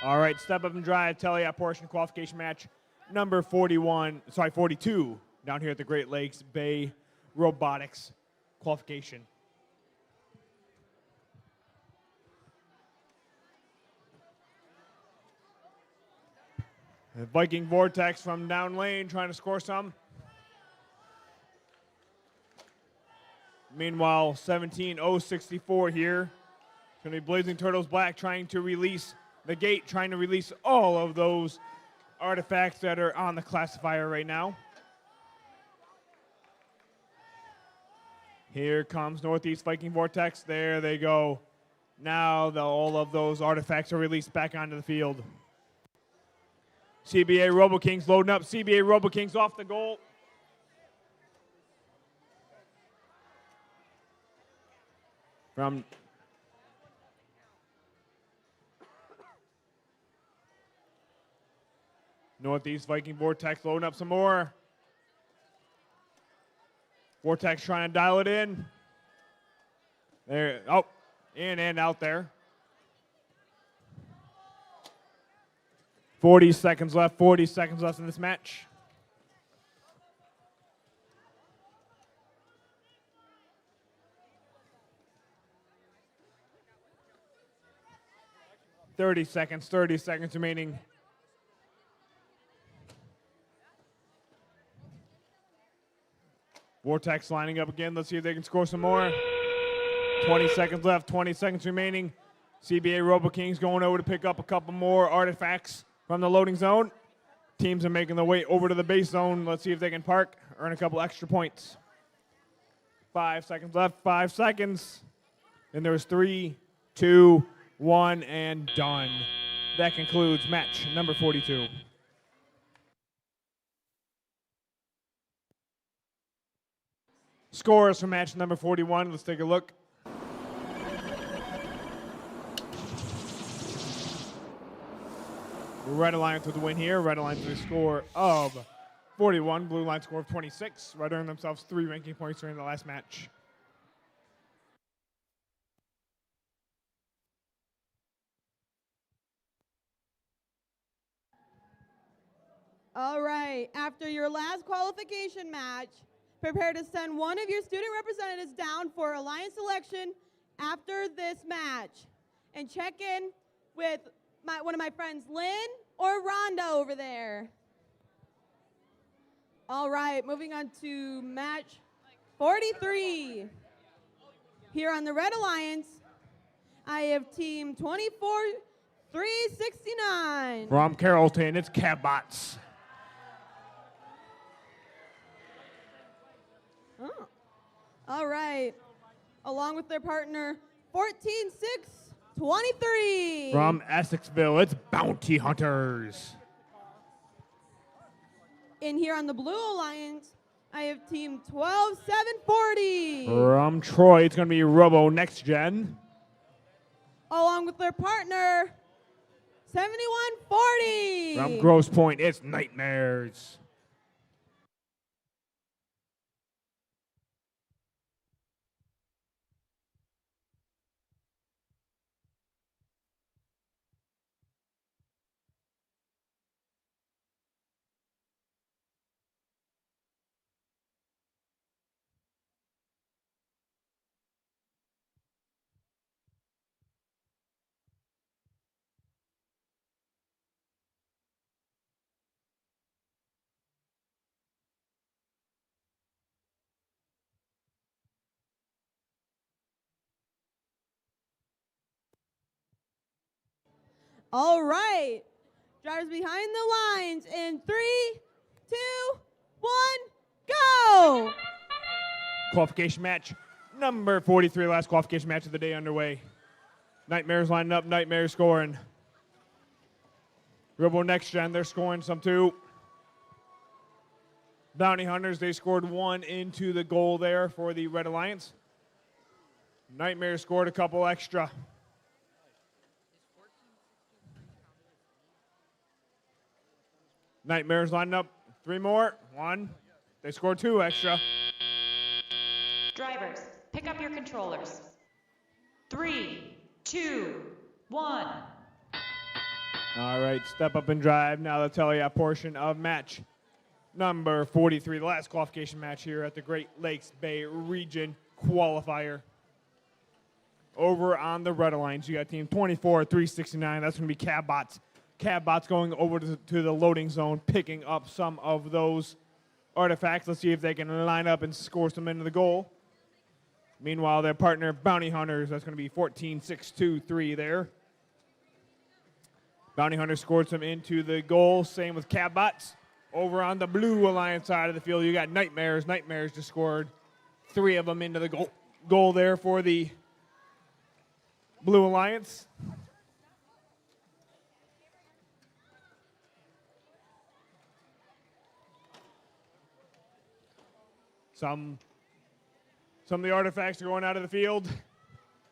All right, step up and drive, Teliat portion qualification match number 42 down here at the Great Lakes Bay Robotics qualification. The Viking Vortex from down lane trying to score some. Meanwhile, 17064 here. It's going to be Blazing Turtles Black trying to release the gate, trying to release all of those artifacts that are on the classifier right now. Here comes Northeast Viking Vortex. There they go. Now all of those artifacts are released back onto the field. CBA Robo Kings loading up. CBA Robo Kings off the goal. From Northeast Viking Vortex loading up some more. Vortex trying to dial it in. There, oh, in and out there. 40 seconds left in this match. Thirty seconds remaining. Vortex lining up again. Let's see if they can score some more. 20 seconds left, 20 seconds remaining. CBA Robo Kings going over to pick up a couple more artifacts from the loading zone. Teams are making their way over to the base zone. Let's see if they can park, earn a couple extra points. 5 seconds left. 5 seconds. And there was 3, 2, 1, and done. That concludes match number 42. Scores for match number 41. Let's take a look. Red Alliance with the win here. Red Alliance with a score of 41. Blue Line score of 26. Red earned themselves 3 ranking points during the last match. All right, after your last qualification match, prepare to send one of your student representatives down for alliance selection after this match. And check in with one of my friends, Lynn or Rhonda over there. All right, moving on to match 43. Here on the Red Alliance, I have team 24-369. From Carrollton, it's Cabbots. Oh. All right. Along with their partner, 14-6-23. From Essexville, it's Bounty Hunters. In here on the Blue Alliance, I have team 12-7-40. From Troy, it's going to be Robo Next Gen. Along with their partner, 71-40. From Grosse Point, it's Nightmares. All right. Drivers behind the lines in 3, 2, 1, go! Qualification match number 43, last qualification match of the day underway. Nightmares lining up, Nightmares scoring. Robo Next Gen, they're scoring some too. Bounty Hunters, they scored 1 into the goal there for the Red Alliance. Nightmares scored a couple extra. Nightmares lining up 3 more. 1. They scored 2 extra. Drivers, pick up your controllers. 3, 2, 1. All right, step up and drive. Now the tele-op portion of match number 43, the last qualification match here at the Great Lakes Bay Region Qualifier. Over on the Red Alliance, you got team 24-369. That's going to be Cabbots. Cabbots going over to the loading zone, picking up some of those artifacts. Let's see if they can line up and score some into the goal. Meanwhile, their partner, Bounty Hunters, that's going to be 14-6-2-3 there. Bounty Hunters scored some into the goal. Same with Cabbots. Over on the Blue Alliance side of the field, you got Nightmares. Nightmares just scored 3 of them into the goal there for the Blue Alliance. Some of the artifacts are going out of the field.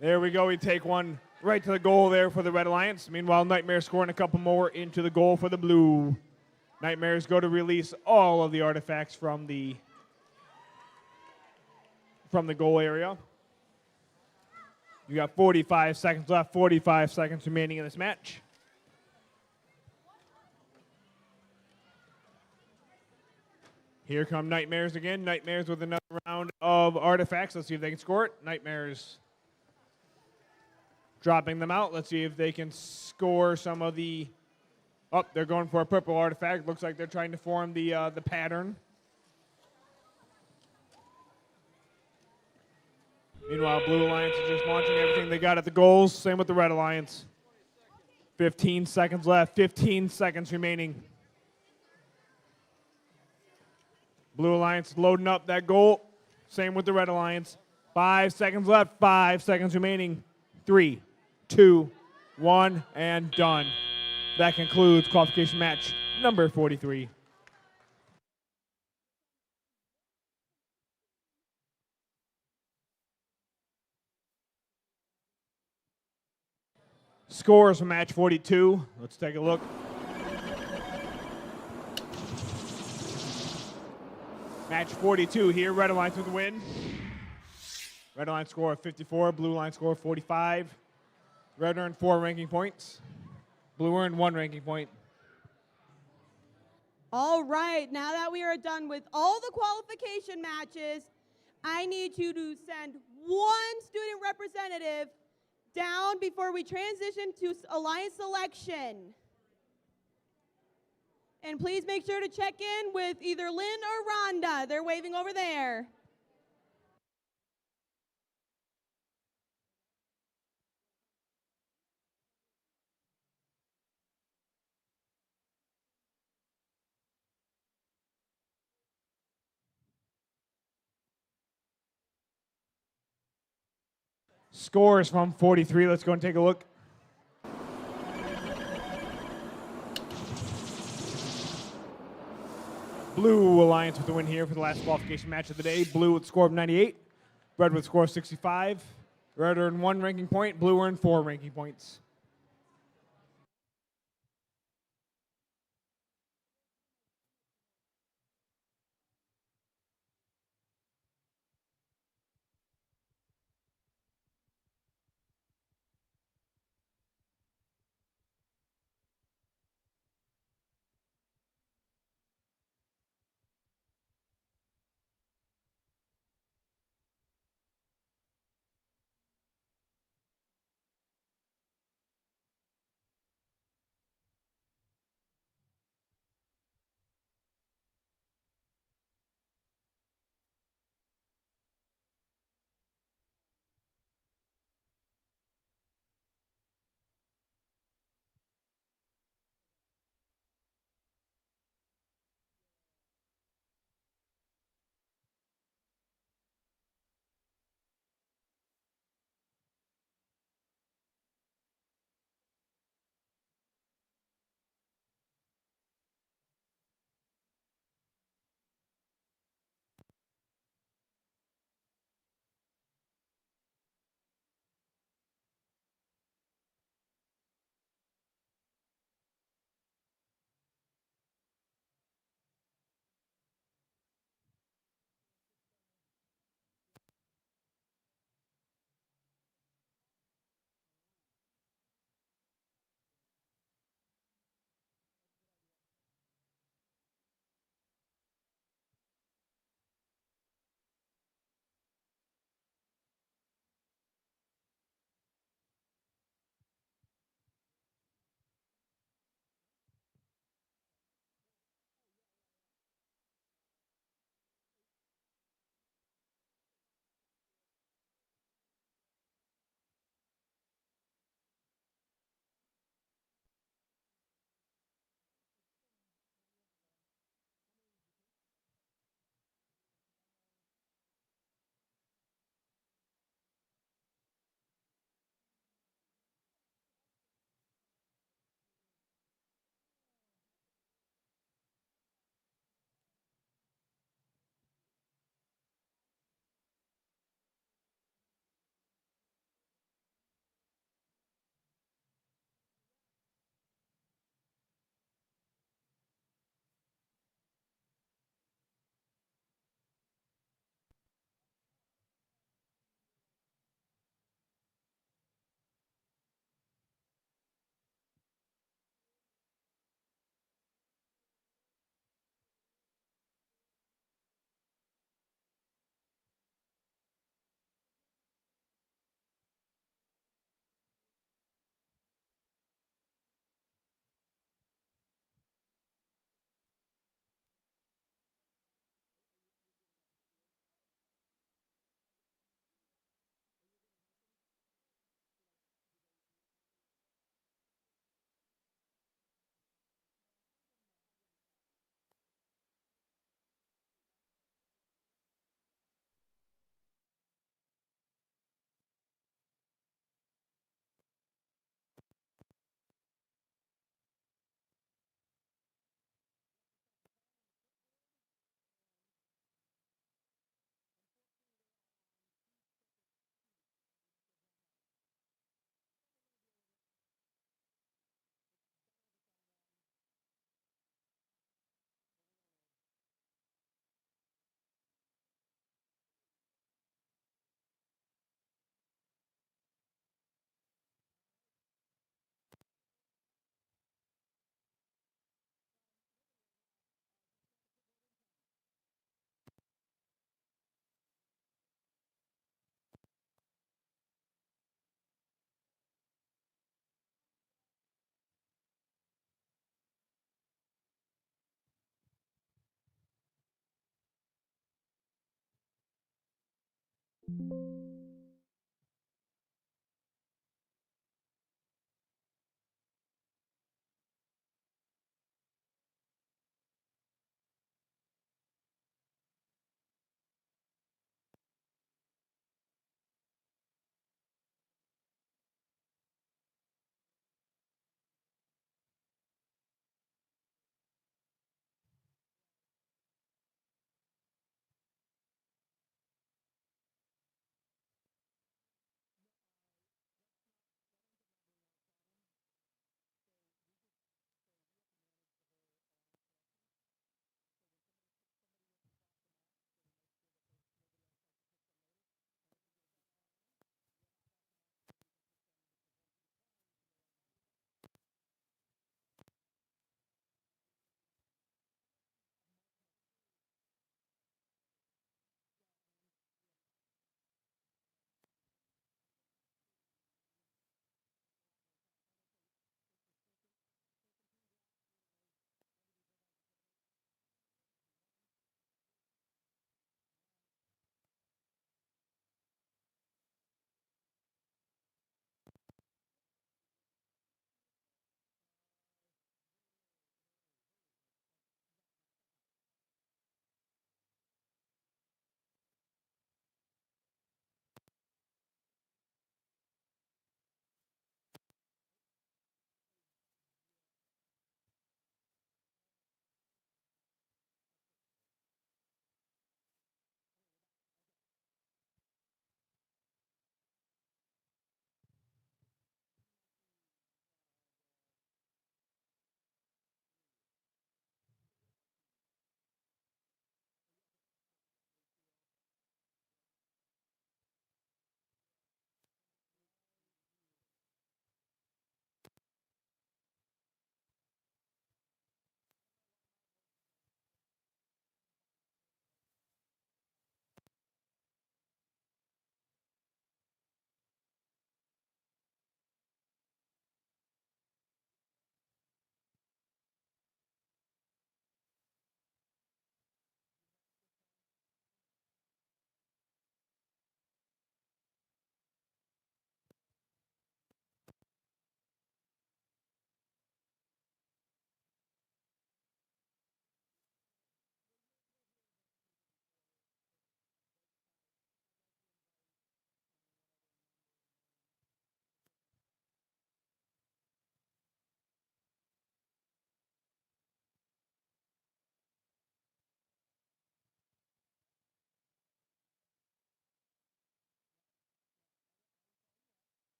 There we go. We take one right to the goal there for the Red Alliance. Meanwhile, Nightmares scoring a couple more into the goal for the Blue. Nightmares go to release all of the artifacts from the goal area. You got 45 seconds left, 45 seconds remaining in this match. Here come Nightmares again. Nightmares with another round of artifacts. Let's see if they can score it. Nightmares dropping them out. Let's see if they can score some of the... Oh, they're going for a purple artifact. Looks like they're trying to form the pattern. Meanwhile, Blue Alliance is just launching everything they got at the goals. Same with the Red Alliance. 15 seconds left. 15 seconds remaining. Blue Alliance loading up that goal. Same with the Red Alliance. 5 seconds left, 5 seconds remaining. 3, 2, 1, and done. That concludes qualification match number 43. Scores for match 42. Let's take a look. Match 42 here. Red Alliance with the win. Red Alliance score of 54. Blue Alliance score of 45. Red earned 4 ranking points. Blue earned 1 ranking point. All right, now that we are done with all the qualification matches, I need you to send one student representative down before we transition to alliance selection. And please make sure to check in with either Lynn or Rhonda. They're waving over there. Scores from 43. Let's go and take a look. Blue Alliance with the win here for the last qualification match of the day. Blue with a score of 98. Red with a score of 65. Red earned 1 ranking point. Blue earned 4 ranking points.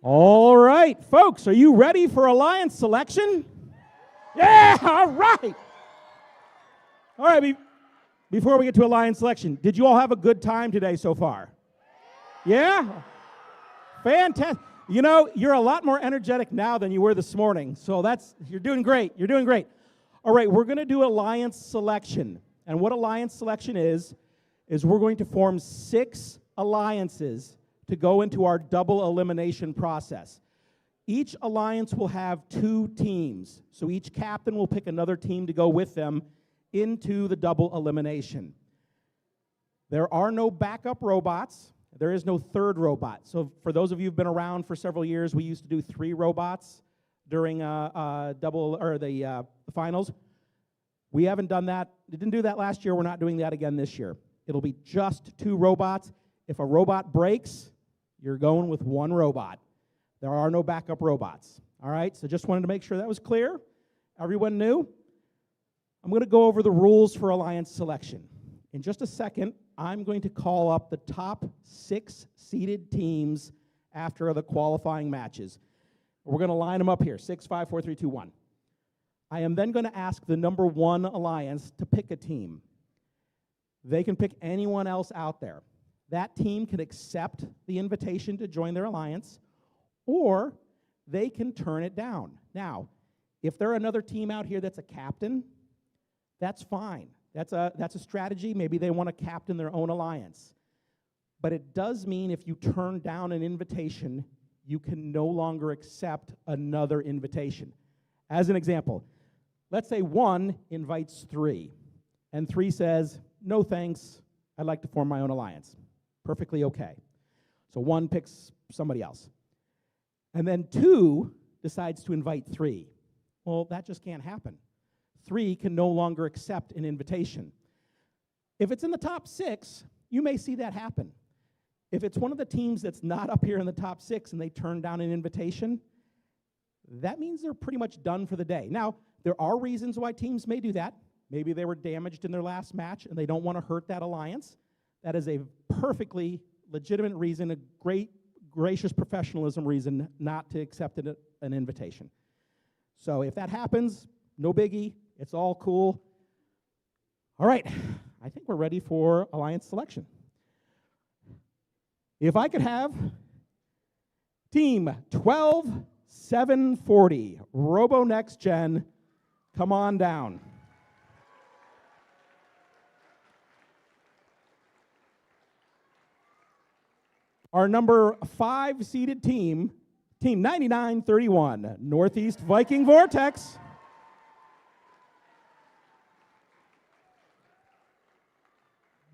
All right, folks, are you ready for alliance selection? Yeah, all right. All right, before we get to alliance selection, did you all have a good time today so far? Yeah? Fantastic. You know, you're a lot more energetic now than you were this morning, so you're doing great. You're doing great. All right, we're going to do alliance selection. And what alliance selection is we're going to form 6 alliances to go into our double elimination process. Each alliance will have 2 teams, so each captain will pick another team to go with them into the double elimination. There are no backup robots. There is no third robot. So for those of you who've been around for several years, we used to do 3 robots during the finals. We haven't done that. We didn't do that last year. We're not doing that again this year. It'll be just 2 robots. If a robot breaks, you're going with 1 robot. There are no backup robots. All right, so just wanted to make sure that was clear. Everyone knew? I'm going to go over the rules for alliance selection. In just a second, I'm going to call up the top 6 seeded teams after the qualifying matches. We're going to line them up here, 6, 5, 4, 3, 2, 1. I am then going to ask the number 1 alliance to pick a team. They can pick anyone else out there. That team can accept the invitation to join their alliance, or they can turn it down. Now, if there are another team out here that's a captain, that's fine. That's a strategy. Maybe they want to captain their own alliance. But it does mean if you turn down an invitation, you can no longer accept another invitation. As an example, let's say 1 invites 3, and 3 says, no thanks, I'd like to form my own alliance. Perfectly okay. So 1 picks somebody else. And then 2 decides to invite 3. Well, that just can't happen. 3 can no longer accept an invitation. If it's in the top 6, you may see that happen. If it's one of the teams that's not up here in the top 6 and they turn down an invitation, that means they're pretty much done for the day. Now, there are reasons why teams may do that. Maybe they were damaged in their last match and they don't want to hurt that alliance. That is a perfectly legitimate reason, a great, gracious professionalism reason not to accept an invitation. So if that happens, no biggie. It's all cool. All right, I think we're ready for alliance selection. If I could have team 12740, Robo Next Gen, come on down. Our number 5 seeded team, Team 9931, Northeast Viking Vortex.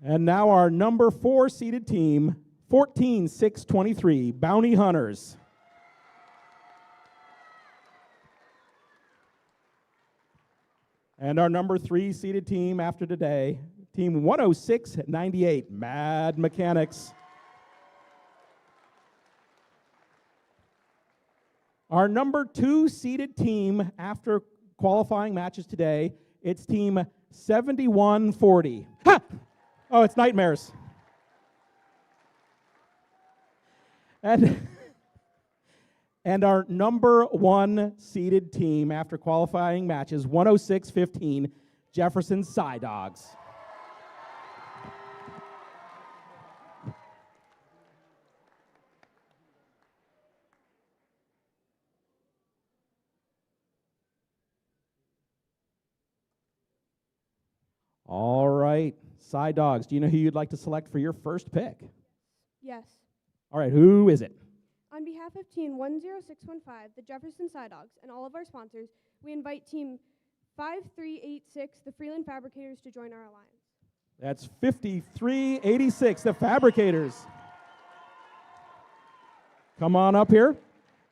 And now our number 4 seeded team, 14623, Bounty Hunters. And our number 3 seeded team after today, Team 10698, Mad Mechanics. Our number 2 seeded team after qualifying matches today, it's Team 7140. Ha! Oh, it's Nightmares. And our number 1 seeded team after qualifying matches, 10615, Jefferson Psy Dogs. All right, Psy Dogs, do you know who you'd like to select for your first pick? Yes. All right, who is it? On behalf of Team 10615, the Jefferson Psy Dogs, and all of our sponsors, we invite Team 5386, the Freeland Fabricators, to join our alliance. That's 5386, the Fabricators. Come on up here.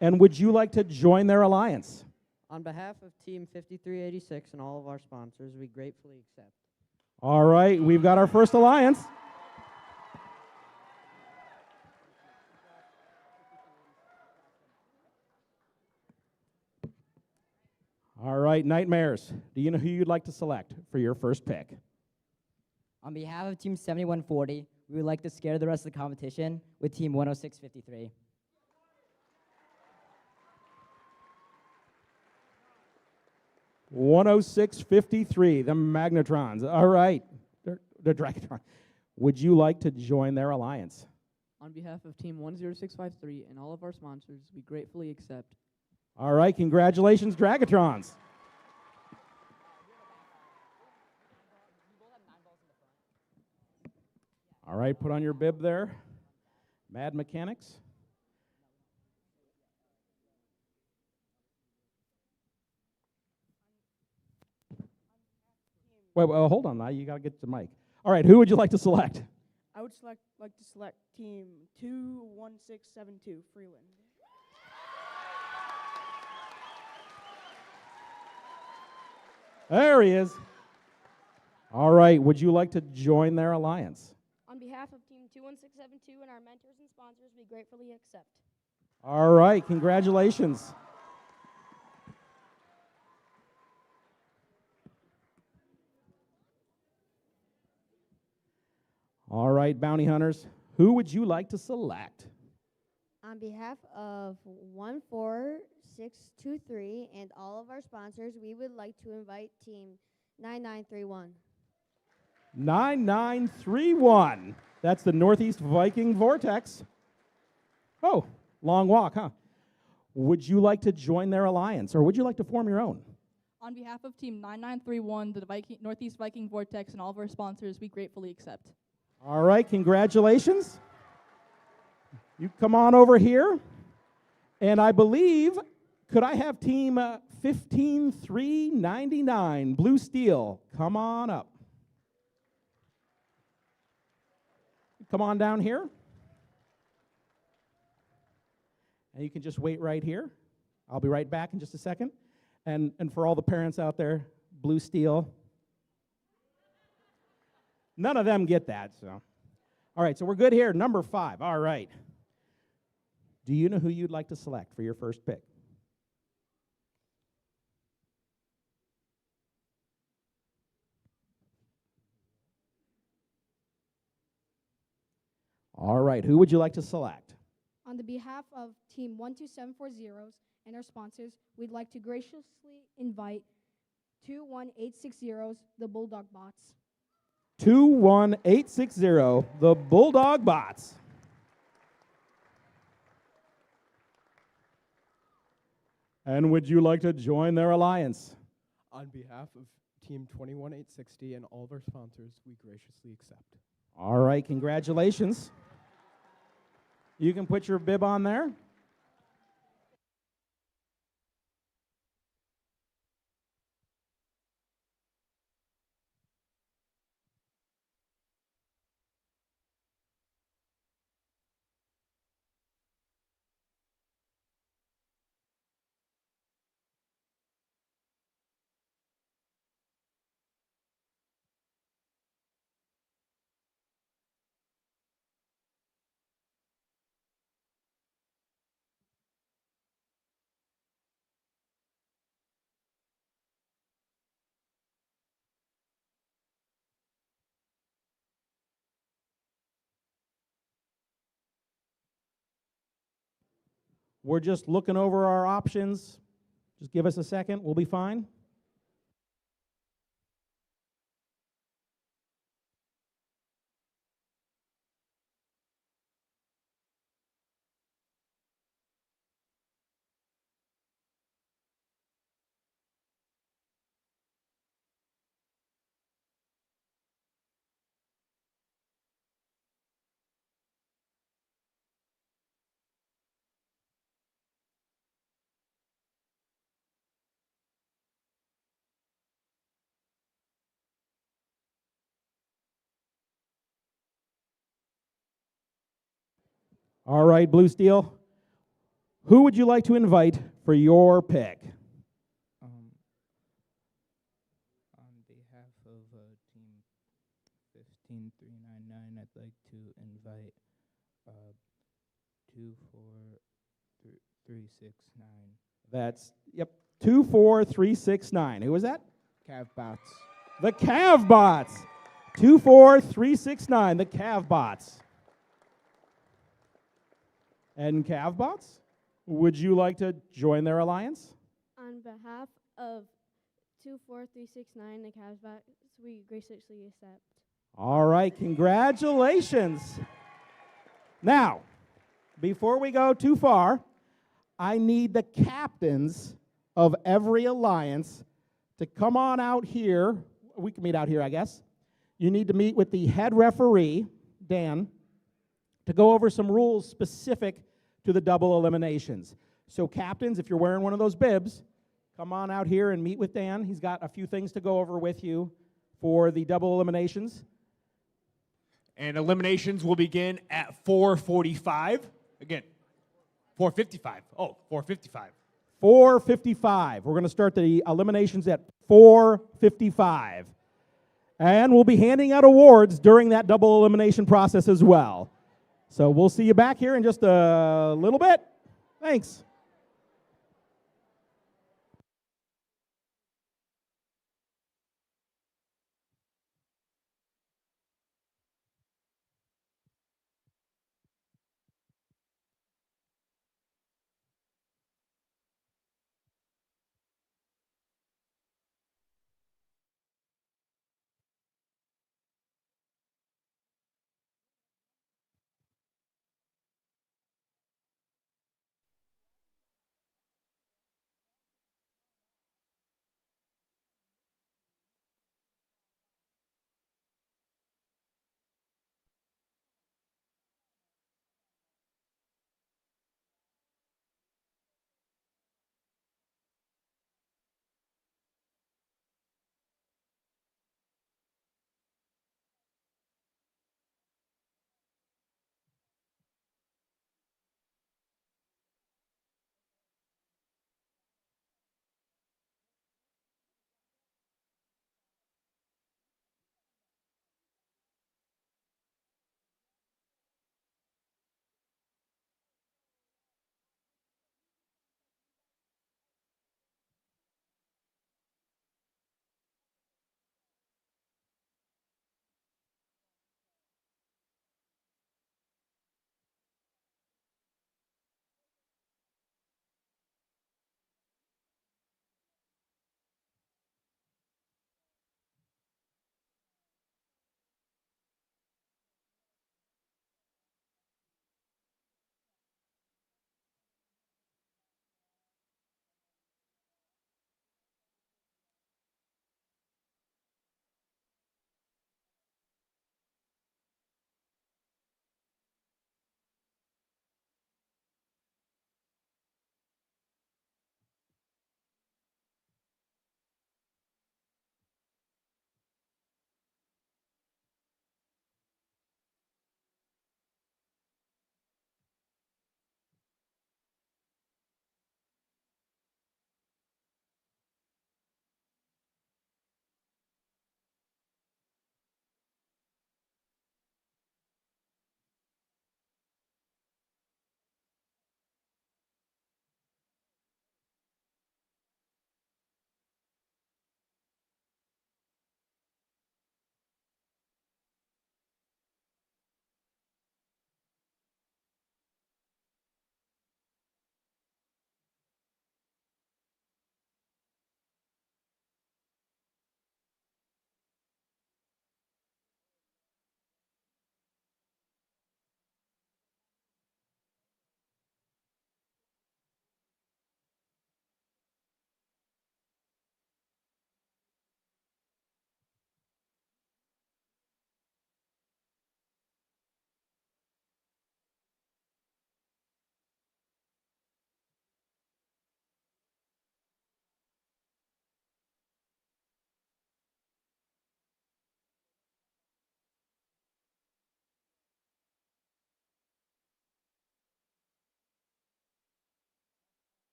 And would you like to join their alliance? On behalf of Team 5386 and all of our sponsors, we gratefully accept. All right, we've got our first alliance. All right, Nightmares. Do you know who you'd like to select for your first pick? On behalf of Team 7140, we would like to scare the rest of the competition with Team 10653. (10653), the Magnetrons. All right, the Dragontron. Would you like to join their alliance? On behalf of Team 10653 and all of our sponsors, we gratefully accept. All right, congratulations, Dragatrons. All right, put on your bib there. Mad Mechanics. Wait, well, hold on now. You got to get the mic. All right, who would you like to select? I would like to select Team 21672, Freeland. There he is. All right, would you like to join their alliance? On behalf of Team 21672 and our mentors and sponsors, we gratefully accept. All right, congratulations. All right, bounty hunters, who would you like to select? On behalf of 14623 and all of our sponsors, we would like to invite Team 9931. 9931. That's the Northeast Viking Vortex. Oh, long walk, huh? Would you like to join their alliance, or would you like to form your own? On behalf of Team 9931, the Northeast Viking Vortex, and all of our sponsors, we gratefully accept. All right, congratulations. You come on over here. And I believe, could I have team 15399, Blue Steel, come on up. Come on down here. And you can just wait right here. I'll be right back in just a second. And for all the parents out there, Blue Steel. None of them get that, so. All right, so we're good here. Number 5, all right. Do you know who you'd like to select for your first pick? All right, who would you like to select? On the behalf of Team 12740 and our sponsors, we'd like to graciously invite 21860, the Bulldog Bots. 21860, the Bulldog Bots. And would you like to join their alliance? On behalf of Team 21860 and all of our sponsors, we graciously accept. All right, congratulations. You can put your bib on there. We're just looking over our options. Just give us a second. We'll be fine. All right, Blue Steel. Who would you like to invite for your pick? On behalf of Team 15399, I'd like to invite 24369. That's, yep, 24369. Who was that? Cavbots. The Cavbots. 24369, the Cavbots. And Cavbots, would you like to join their alliance? On behalf of 24369, the Cavs, we graciously accept. All right, congratulations. Now, before we go too far, I need the captains of every alliance to come on out here. We can meet out here, I guess. You need to meet with the head referee, Dan, to go over some rules specific to the double eliminations. So captains, if you're wearing one of those bibs, come on out here and meet with Dan. He's got a few things to go over with you for the double eliminations. And eliminations will begin at 4:45. Again, 4:55. Oh, 4:55. 4:55. We're going to start the eliminations at 4:55. And we'll be handing out awards during that double elimination process as well. So we'll see you back here in just a little bit. Thanks.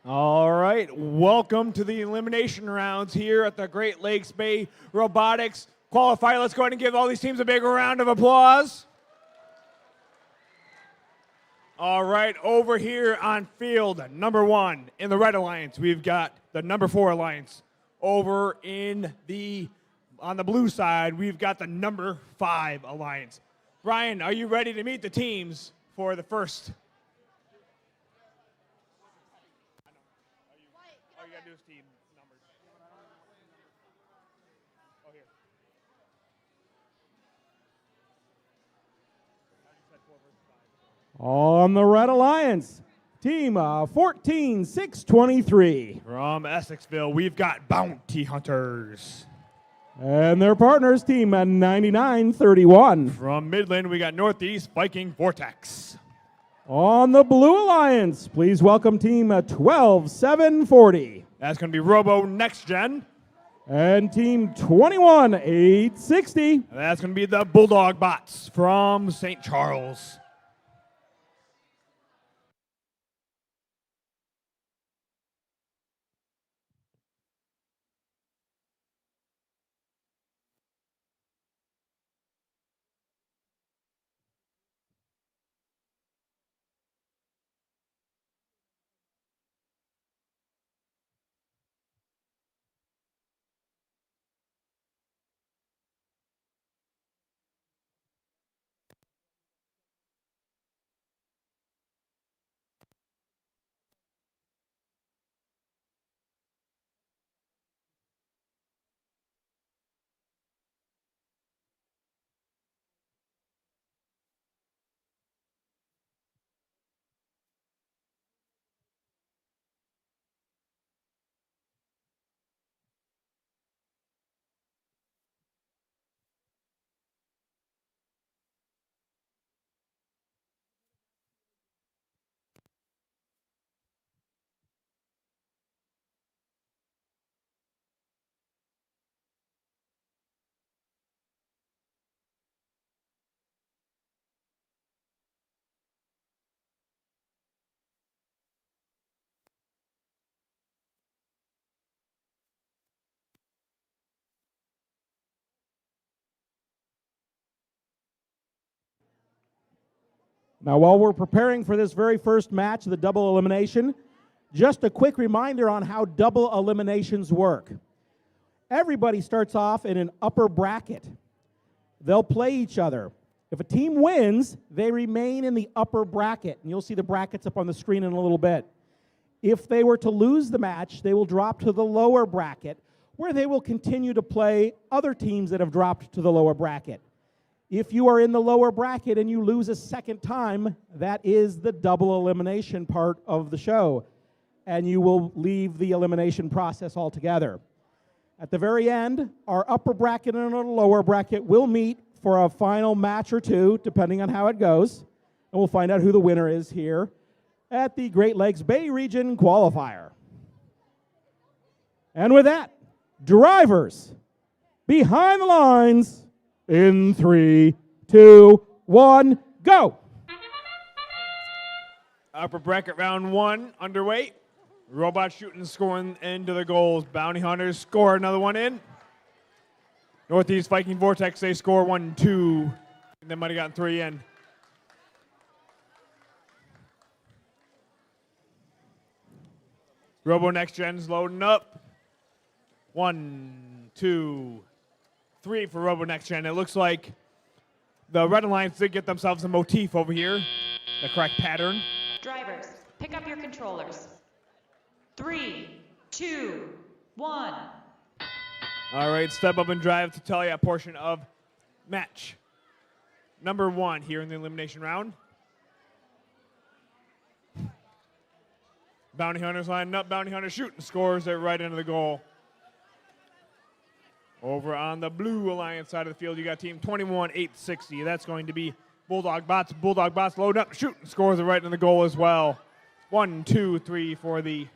All right, welcome to the elimination rounds here at the Great Lakes Bay Robotics Qualifier. Let's go ahead and give all these teams a big round of applause. All right, over here on field number 1 in the Red Alliance, we've got the number 4 Alliance. Over on the blue side, we've got the number 5 Alliance. Brian, are you ready to meet the teams for the first? All you gotta do is team numbers. Oh, here. On the Red Alliance, team 14623. From Essexville, we've got Bounty Hunters. And their partners, team 9931. From Midland, we got Northeast Viking Vortex. On the Blue Alliance, please welcome team 12740. That's going to be Robo Next Gen. And team 21860. That's going to be the Bulldog Bots from St. Charles. Now, while we're preparing for this very first match, the double elimination, just a quick reminder on how double eliminations work. Everybody starts off in an upper bracket. They'll play each other. If a team wins, they remain in the upper bracket, and you'll see the brackets up on the screen in a little bit. If they were to lose the match, they will drop to the lower bracket, where they will continue to play other teams that have dropped to the lower bracket. If you are in the lower bracket and you lose a second time, that is the double elimination part of the show, and you will leave the elimination process altogether. At the very end, our upper bracket and our lower bracket will meet for a final match or two, depending on how it goes, and we'll find out who the winner is here at the Great Lakes Bay Region Qualifier. And with that, drivers, behind the lines, in 3, 2, 1, go! Upper bracket round 1 underway. Robot shooting, scoring into the goals. Bounty Hunters score another one in. Northeast Viking Vortex, they score 1, 2. And they might have gotten 3 in. Robo Next Gen's loading up. 1, 2, 3 for Robo Next Gen. It looks like the Red Alliance did get themselves a motif over here, the correct pattern. Drivers, pick up your controllers. 3, 2, 1. All right, step up and drive to tell you a portion of match number 1 here in the elimination round. Bounty Hunters lining up. Bounty Hunters shooting, scores it right into the goal. Over on the Blue Alliance side of the field, you got team 21860. That's going to be Bulldog Bots. Bulldog Bots load up, shooting, scores it right in the goal as well. 1, 2, 3 for the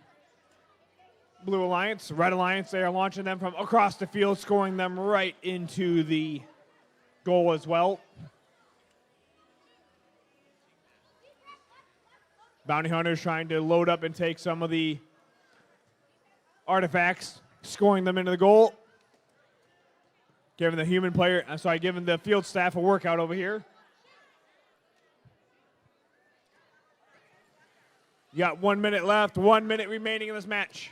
Blue Alliance. Red Alliance, they are launching them from across the field, scoring them right into the goal as well. Bounty Hunters trying to load up and take some of the Artifacts scoring them into the goal. Giving the field staff a workout over here. You got 1 minute left, 1 minute remaining in this match.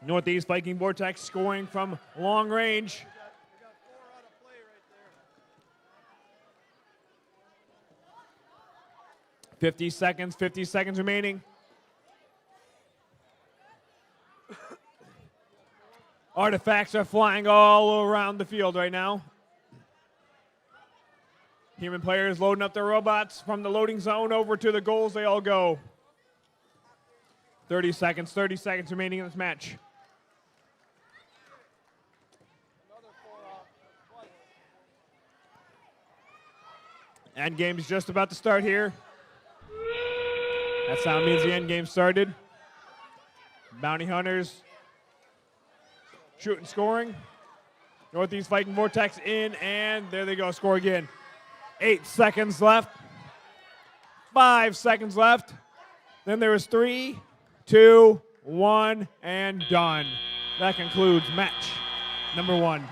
Northeast Viking Vortex scoring from long range. Fifty seconds remaining. Artifacts are flying all around the field right now. Human players loading up their robots from the loading zone over to the goals. They all go. 30 seconds remaining in this match. End game's just about to start here. That sound means the end game started. Bounty Hunters shooting, scoring. Northeast Viking Vortex in, and there they go, score again. 8 seconds left. 5 seconds left. Then there was 3, 2, 1, and done. That concludes match number 1.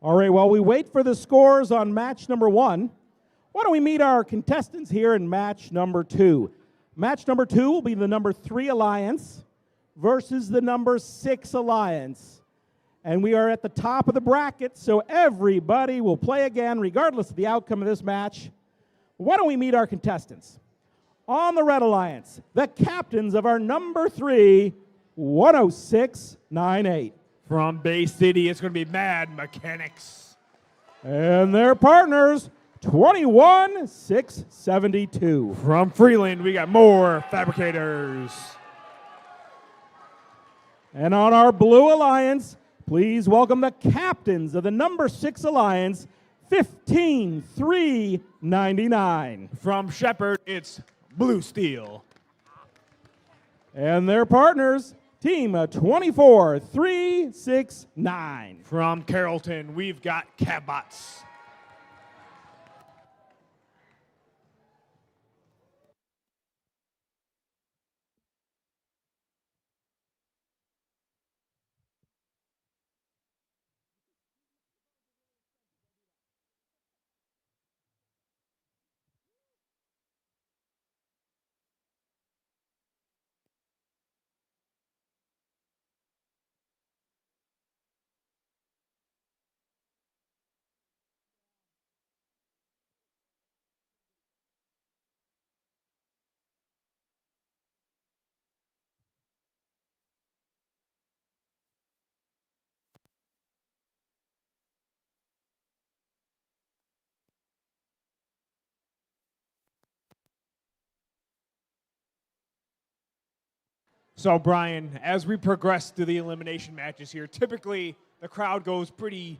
All right, while we wait for the scores on match number 1, why don't we meet our contestants here in match number 2. Match number 2 will be the number 3 Alliance versus the number 6 Alliance. And we are at the top of the bracket, so everybody will play again regardless of the outcome of this match. Why don't we meet our contestants? On the Red Alliance, the captains of our number 3, 10698. From Bay City, it's going to be Mad Mechanics. And their partners, 21672. From Freeland, we got more Fabricators. And on our Blue Alliance, please welcome the captains of the number 6 Alliance, 15399. From Shepherd, it's Blue Steel. And their partners, Team 24369. From Carrollton, we've got Cabbots. So, Brian, as we progress through the elimination matches here, typically the crowd goes pretty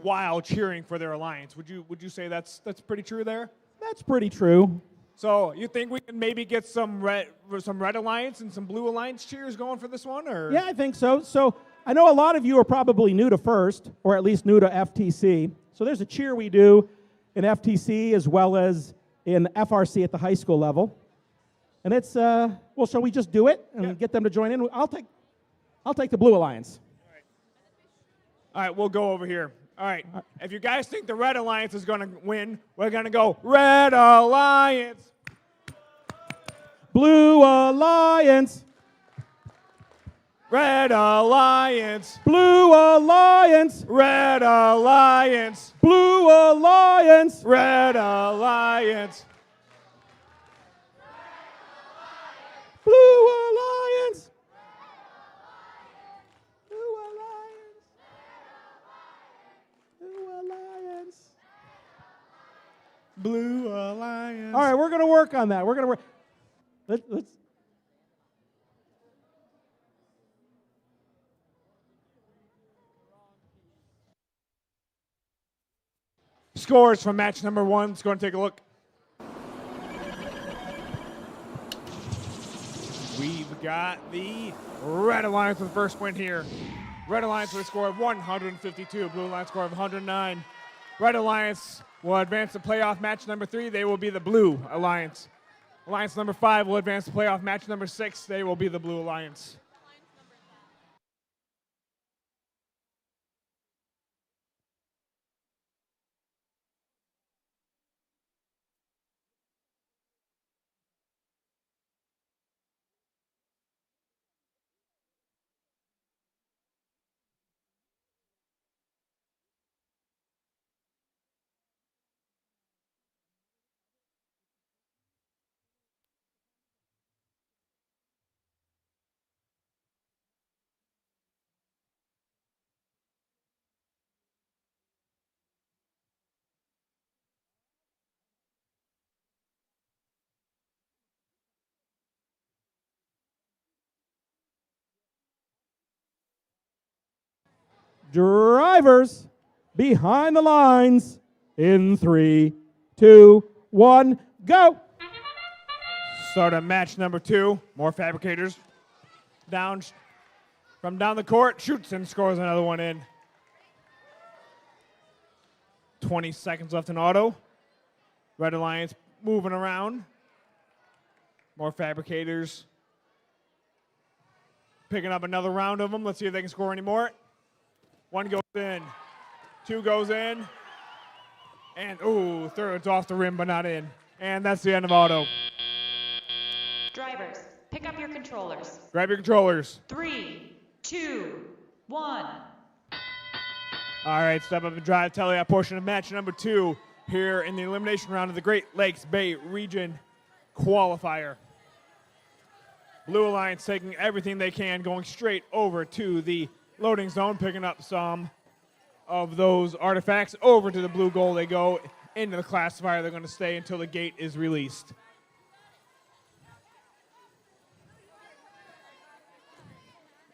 wild cheering for their alliance. Would you say that's pretty true there? That's pretty true. So, you think we can maybe get some red alliance and some blue alliance cheers going for this one, or? Yeah, I think so. So I know a lot of you are probably new to FIRST, or at least new to FTC. So there's a cheer we do in FTC as well as in FRC at the high school level. And it's, well, shall we just do it and get them to join in? I'll take the Blue Alliance. All right, we'll go over here. All right, if you guys think the Red Alliance is going to win, we're going to go Red Alliance. Blue Alliance. Red Alliance. Blue Alliance. Red Alliance. Blue Alliance. Red Alliance. Blue Alliance. Blue Alliance. Blue Alliance. Blue Alliance. All right, we're going to work on that. We're going to work. Let's. Scores from match number 1. Let's go and take a look. We've got the Red Alliance with the first win here. Red Alliance with a score of 152. Blue Alliance score of 109. Red Alliance will advance to playoff match number 3. They will be the Blue Alliance. Alliance number 5 will advance to playoff match number 6. They will be the Blue Alliance. Drivers behind the lines in 3, 2, 1, go. Start of match number 2. More Fabricators. From down the court, shoots and scores another one in. 20 seconds left in auto. Red Alliance moving around. More Fabricators. Picking up another round of them. Let's see if they can score any more. 1 goes in. 2 goes in. And, ooh, third's off the rim, but not in. And that's the end of auto. Drivers, pick up your controllers. Grab your controllers. 3, 2, 1. All right, step up and drive tally that portion of match number 2 here in the elimination round of the Great Lakes Bay Region Qualifier. Blue Alliance taking everything they can, going straight over to the loading zone, picking up some of those artifacts. Over to the blue goal they go. Into the classifier, they're going to stay until the gate is released.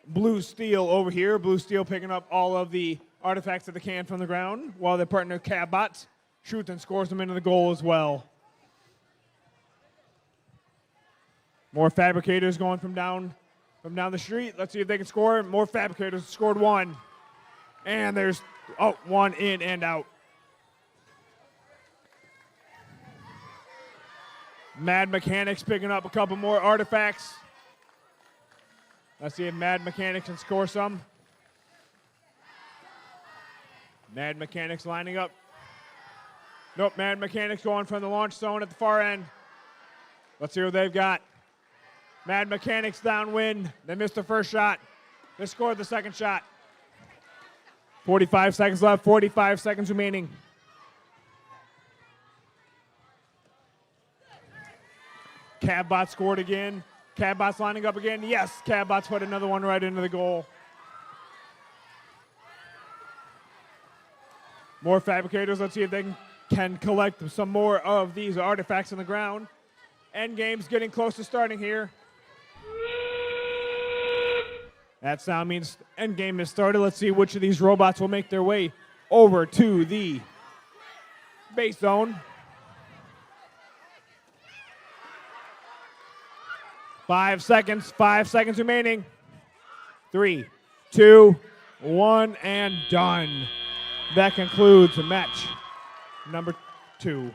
Blue Steel over here. Blue Steel picking up all of the artifacts that they can from the ground, while their partner Cabot shoots and scores them into the goal as well. More Fabricators going from down the street. Let's see if they can score. More Fabricators scored 1. And there's 1 in and out. Mad Mechanics picking up a couple more artifacts. Let's see if Mad Mechanics can score some. Mad Mechanics lining up. Nope, Mad Mechanics going from the launch zone at the far end. Let's see what they've got. Mad Mechanics downwind. They missed the first shot. They scored the second shot. 45 seconds left, 45 seconds remaining. Cabbot scored again. Cabbot's lining up again. Yes, Cabbot's put another one right into the goal. More Fabricators. Let's see if they can collect some more of these artifacts on the ground. Endgame's getting close to starting here. That sound means endgame has started. Let's see which of these robots will make their way over to the base zone. 5 seconds, 5 seconds remaining. 3, 2, 1, and done. That concludes match number 2.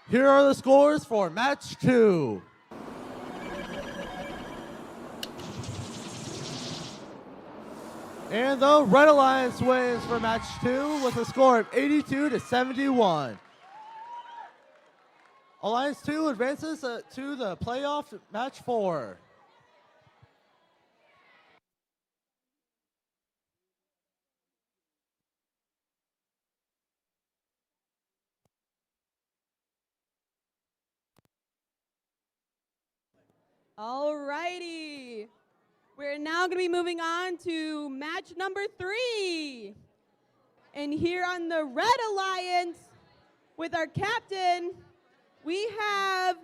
Here are the scores for match 2. And the Red Alliance wins for match 2 with a score of 82-71. Alliance 2 advances to the playoff match 4. Alrighty. We're now going to be moving on to match number 3. And here on the Red Alliance, with our captain, we have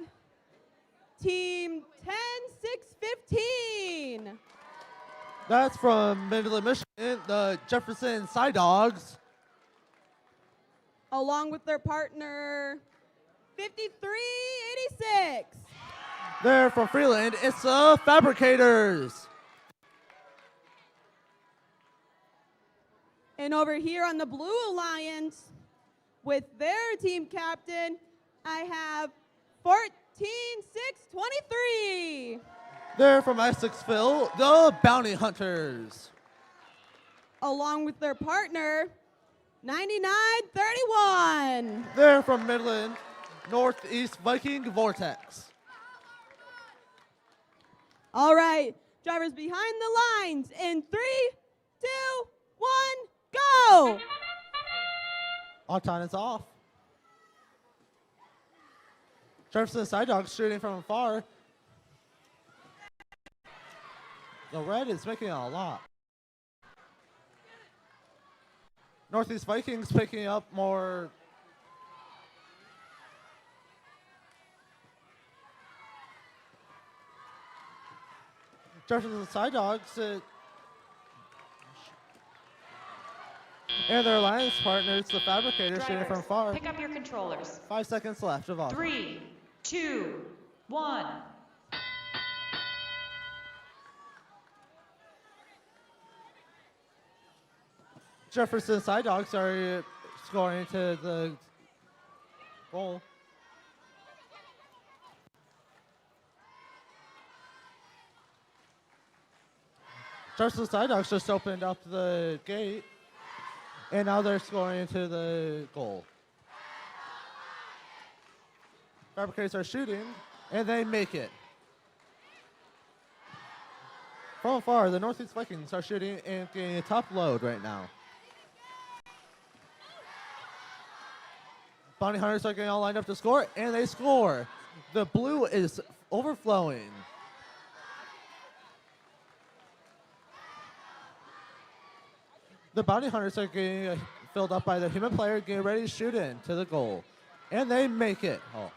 Team 10615. That's from Midland, Michigan, the Jefferson Side Dogs. Along with their partner, 5386. They're from Freeland. It's the Fabricators. And over here on the Blue Alliance, with their team captain, I have 14623. They're from Essexville, the Bounty Hunters. Along with their partner, 9931. They're from Midland, Northeast Viking Vortex. All right, drivers behind the lines in 3, 2, 1, go! Our time is off. Jefferson Side Dogs shooting from afar. The red is making a lot. Northeast Vikings picking up more. Jefferson Side Dogs and their alliance partners, the Fabricators, shooting from far. Pick up your controllers. 5 seconds left of all. 3, 2, 1. Jefferson Side Dogs are scoring to the goal. Jefferson Side Dogs just opened up the gate, and now they're scoring into the goal. Fabricators are shooting, and they make it. From afar, the Northeast Vikings are shooting and getting a top load right now. Bounty Hunters are getting all lined up to score, and they score. The blue is overflowing. The Bounty Hunters are getting filled up by the human player, getting ready to shoot in to the goal. And they make it. Oh.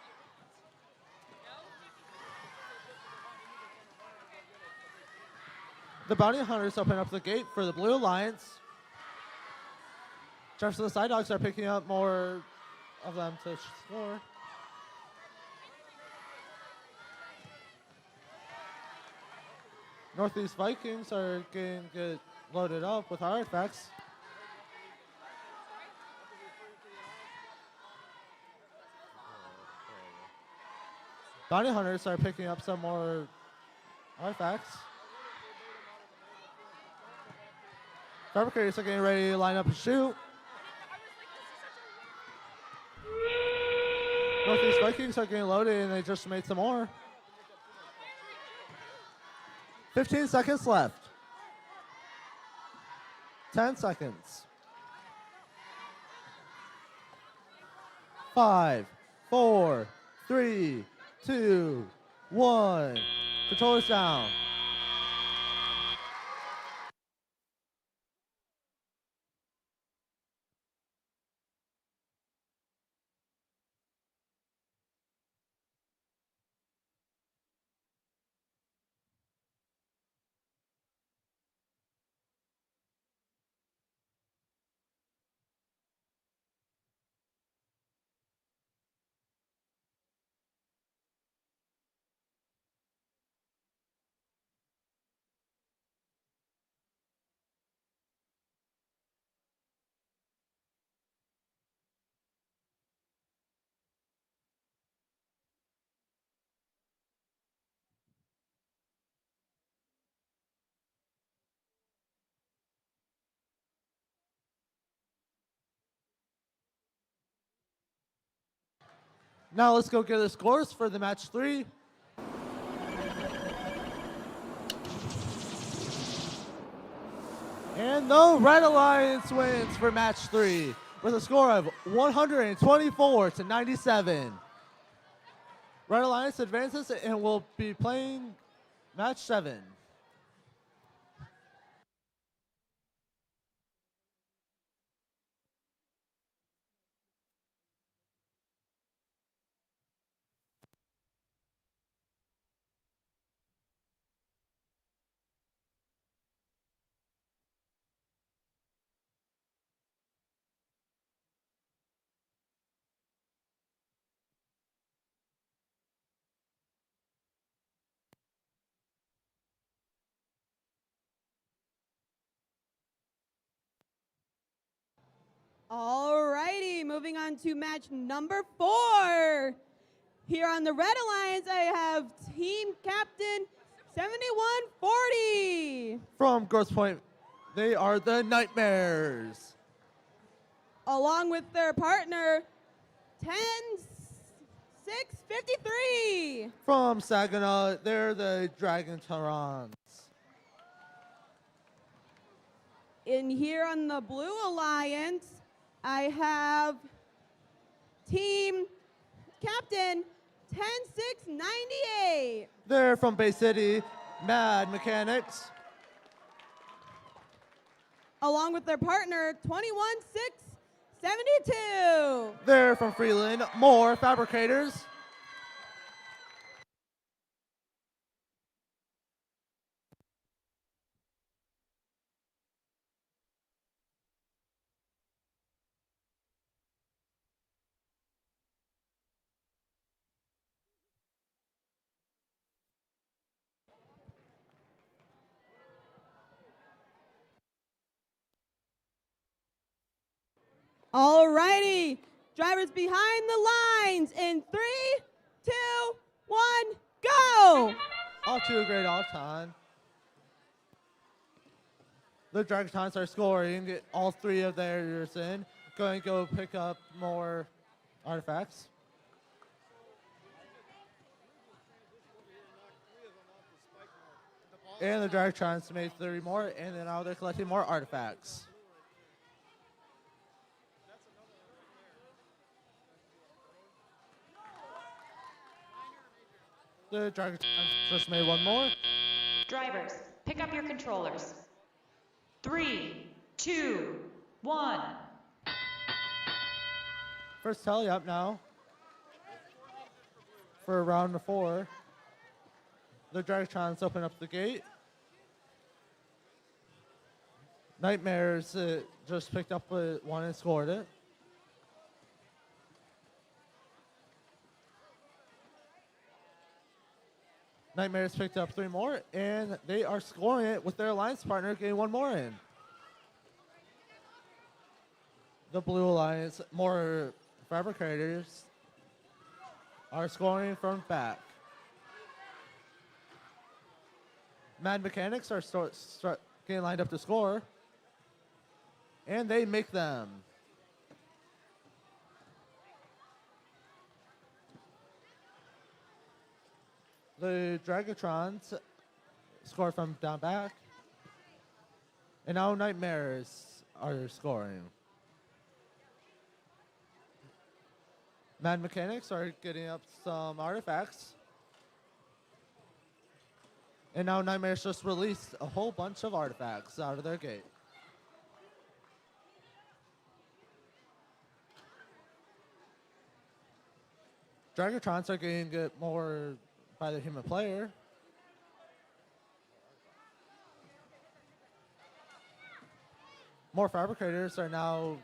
The Bounty Hunters open up the gate for the Blue Alliance. Jefferson Side Dogs are picking up more of them to score. Northeast Vikings are getting loaded up with artifacts. Bounty Hunters are picking up some more artifacts. Fabricators are getting ready to line up and shoot. Northeast Vikings are getting loaded, and they just made some more. 15 seconds left. 10 seconds. 5, 4, 3, 2, 1. Controllers down. Now let's go get the scores for the match 3. And the Red Alliance wins for match 3 with a score of 124-97. Red Alliance advances and will be playing match 7. Alrighty, moving on to match number 4. Here on the Red Alliance, I have team captain 7140. From Grosse Pointe, they are the Nightmares. Along with their partner, 10653. From Saginaw, they're the Dragon Terrans. In here on the Blue Alliance, I have team captain 10698. They're from Bay City, Mad Mechanics. Along with their partner, 21672. They're from Freeland, More Fabricators. Alrighty, drivers behind the lines in 3, 2, 1, go! Off to a great off time. The Dragons are scoring, get all 3 of theirs in. Going to go pick up more artifacts. And the Dragons made 3 more, and then now they're collecting more artifacts. The Dragons just made 1 more. Drivers, pick up your controllers. 3, 2, 1. First tally up now for round 4. The Dragons open up the gate. Nightmares just picked up 1 and scored it. Nightmares picked up 3 more, and they are scoring it with their alliance partner getting 1 more in. The Blue Alliance, More Fabricators, are scoring from back. Mad Mechanics are getting lined up to score, and they make them. The Dragatrons score from down back. And now Nightmares are scoring. Mad Mechanics are getting up some artifacts. And now Nightmares just released a whole bunch of artifacts out of their gate. Dragatrons are getting more by the human player. More Fabricators are now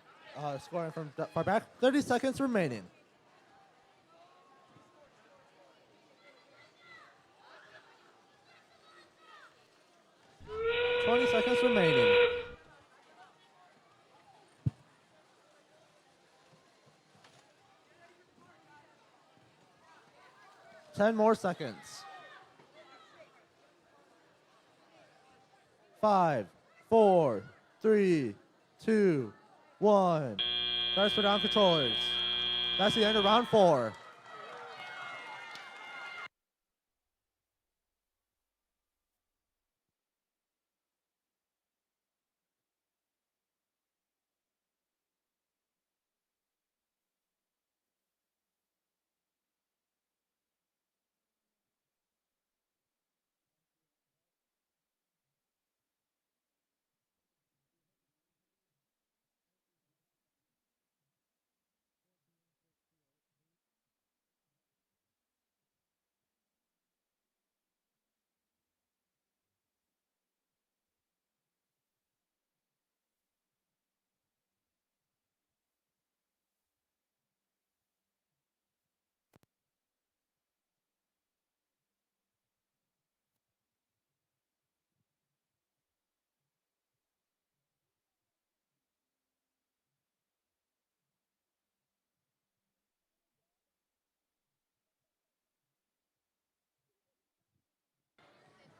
scoring from far back. 30 seconds remaining. Seconds remaining. Ten more seconds. 5, 4, 3, 2, 1. Guys, put down controllers. That's the end of round 4.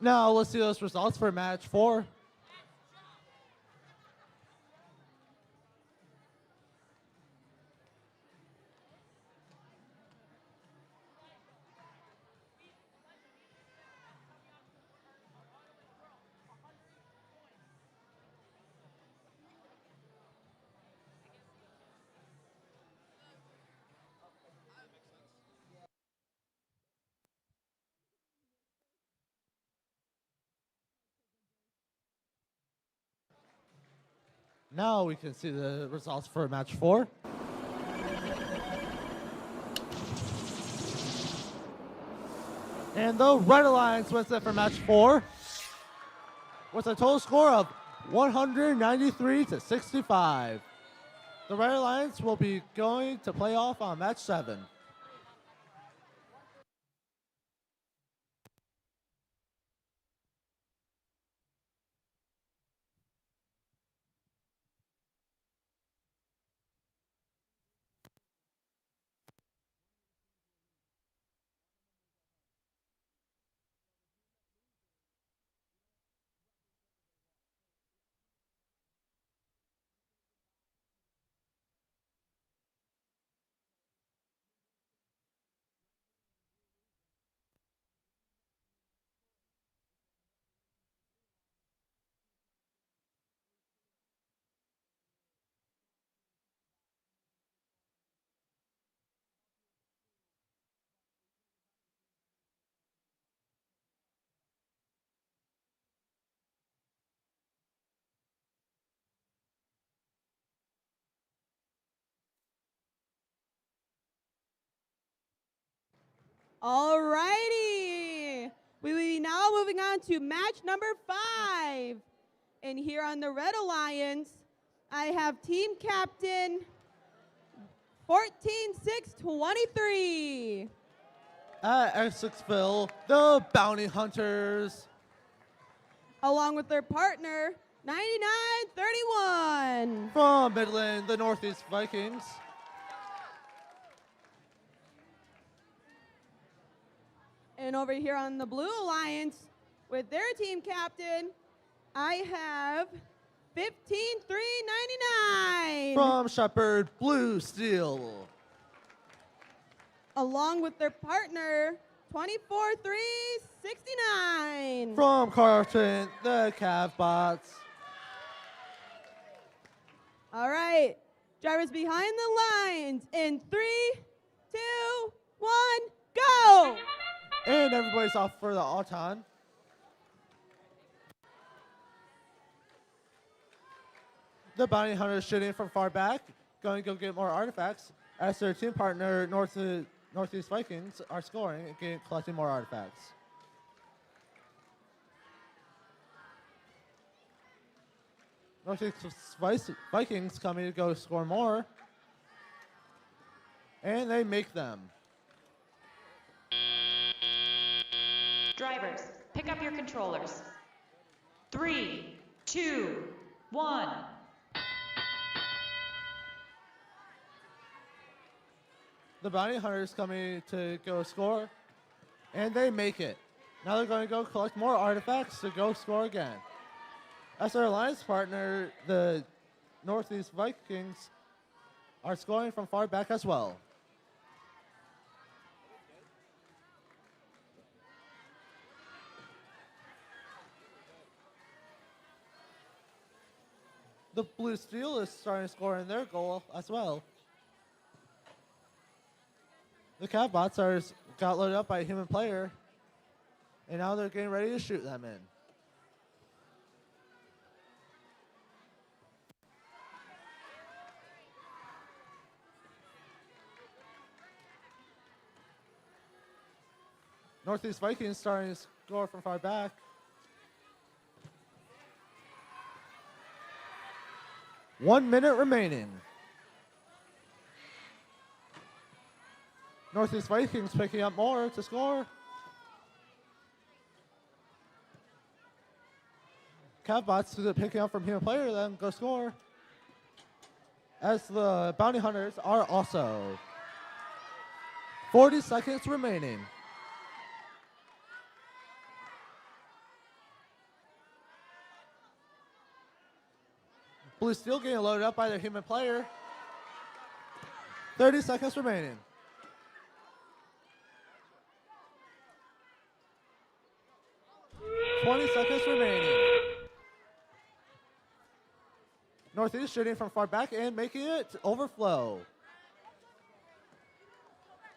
Now let's see those results for match 4. Now we can see the results for match 4. And the Red Alliance wins it for match 4 with a total score of 193 to 65. The Red Alliance will be going to playoff on match 7. Alrighty. We will be now moving on to match number 5. And here on the Red Alliance, I have team captain 14-6-23. At Essexville, the Bounty Hunters. Along with their partner, 99-31. From Midland, the Northeast Vikings. And over here on the Blue Alliance, with their team captain, I have 15-3-99. From Shepherd, Blue Steel. Along with their partner, 24-3-69. From Carlton, the Cavbots. All right, drivers behind the lines in 3, 2, 1, go! And everybody's off for the Auton. The Bounty Hunters shooting from far back, going to go get more artifacts as their team partner, Northeast Vikings, are scoring and collecting more artifacts. Northeast Vikings coming to go score more, and they make them. Drivers, pick up your controllers. 3, 2, 1. The Bounty Hunters coming to go score, and they make it. Now they're going to go collect more artifacts to go score again. As their alliance partner, the Northeast Vikings, are scoring from far back as well. The Blue Steel is starting to score in their goal as well. The Cavbots got loaded up by a human player, and now they're getting ready to shoot them in. Northeast Vikings starting to score from far back. One minute remaining. Northeast Vikings picking up more to score. Cavbots picking up from human player, then go score. As the Bounty Hunters are also. 40 seconds remaining. Blue Steel getting loaded up by their human player. 30 seconds remaining. Seconds remaining. Northeast shooting from far back and making it overflow.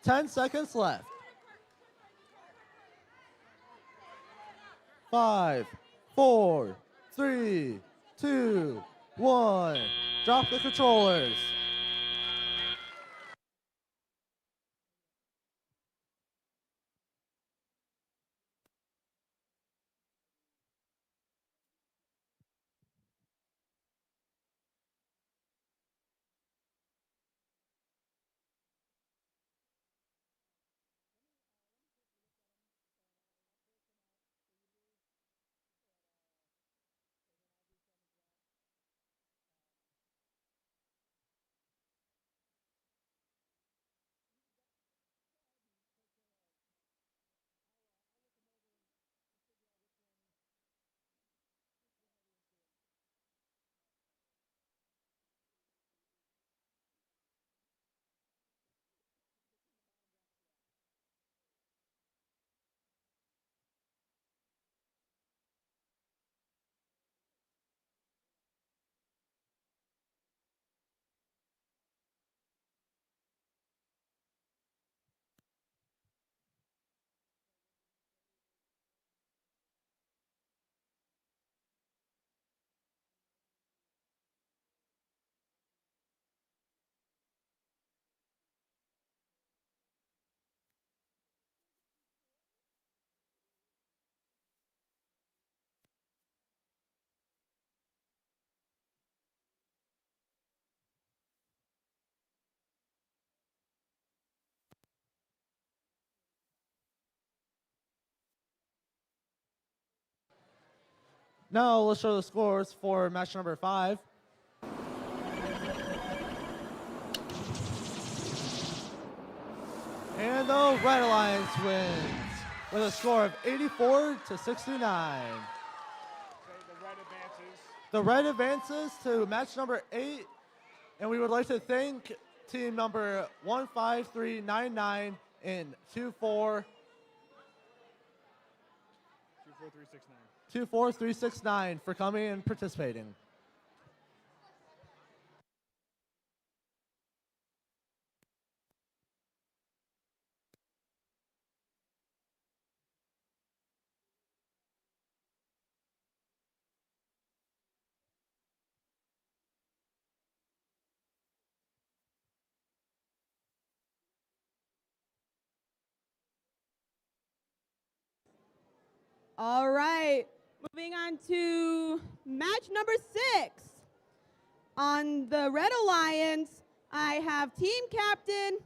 10 seconds left. 5, 4, 3, 2, 1. Drop the controllers. Now let's show the scores for match number 5. And the Red Alliance wins with a score of 84 to 69. The Red advances to match number 8, and we would like to thank team number 15399 and 24369 for coming and participating. All right, moving on to match number 6. On the Red Alliance, I have team captain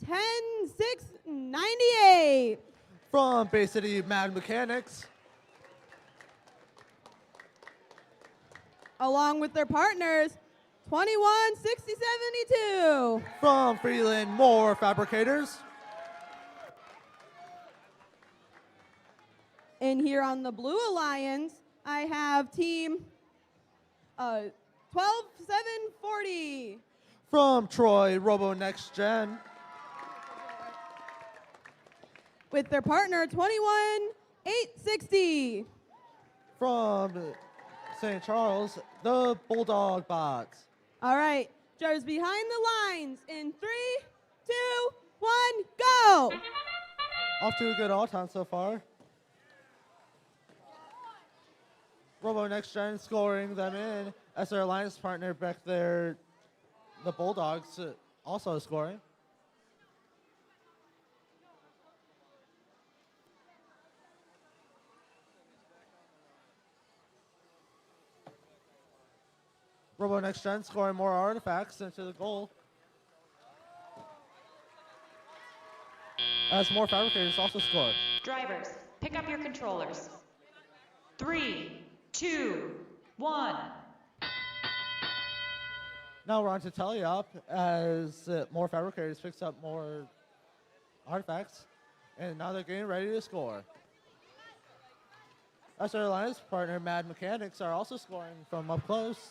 10698. From Bay City Mad Mechanics. Along with their partners, 216072. From Freeland Moore Fabricators. And here on the Blue Alliance, I have team 12740. From Troy Robo Next Gen. With their partner 21860. From St. Charles, the Bulldog Bots. All right, drivers behind the lines in 3, 2, 1, go! Off to a good all time so far. Robo Next Gen scoring them in as their alliance partner back there, the Bulldogs, also scoring. Robo Next Gen scoring more artifacts into the goal. As more fabricators also score. Drivers, pick up your controllers. 3, 2, 1. Now we're on to Teleop as more fabricators picks up more artifacts. And now they're getting ready to score. As their alliance partner, Mad Mechanics, are also scoring from up close.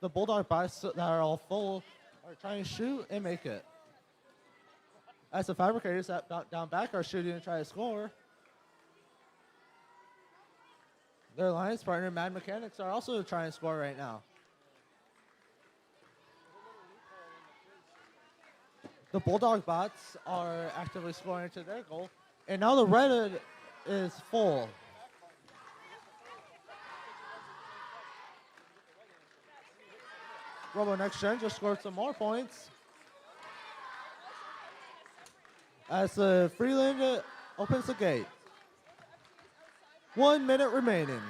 The Bulldog bots that are all full are trying to shoot and make it. As the Fabricators that down back are shooting and trying to score. Their alliance partner, Mad Mechanics, are also trying to score right now. The Bulldog bots are actively scoring to their goal. And now the red is full. Robo Next Gen just scored some more points. As Freeland opens the gate. 1 minute remaining.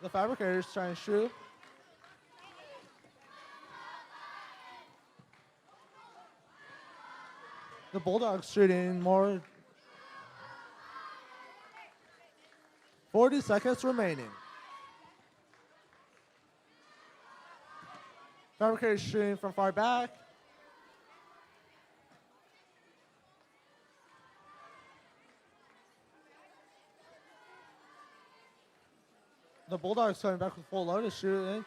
The Fabricators trying to shoot. The Bulldogs shooting more. 40 seconds remaining. Fabricators shooting from far back. The Bulldogs coming back with full load of shooting.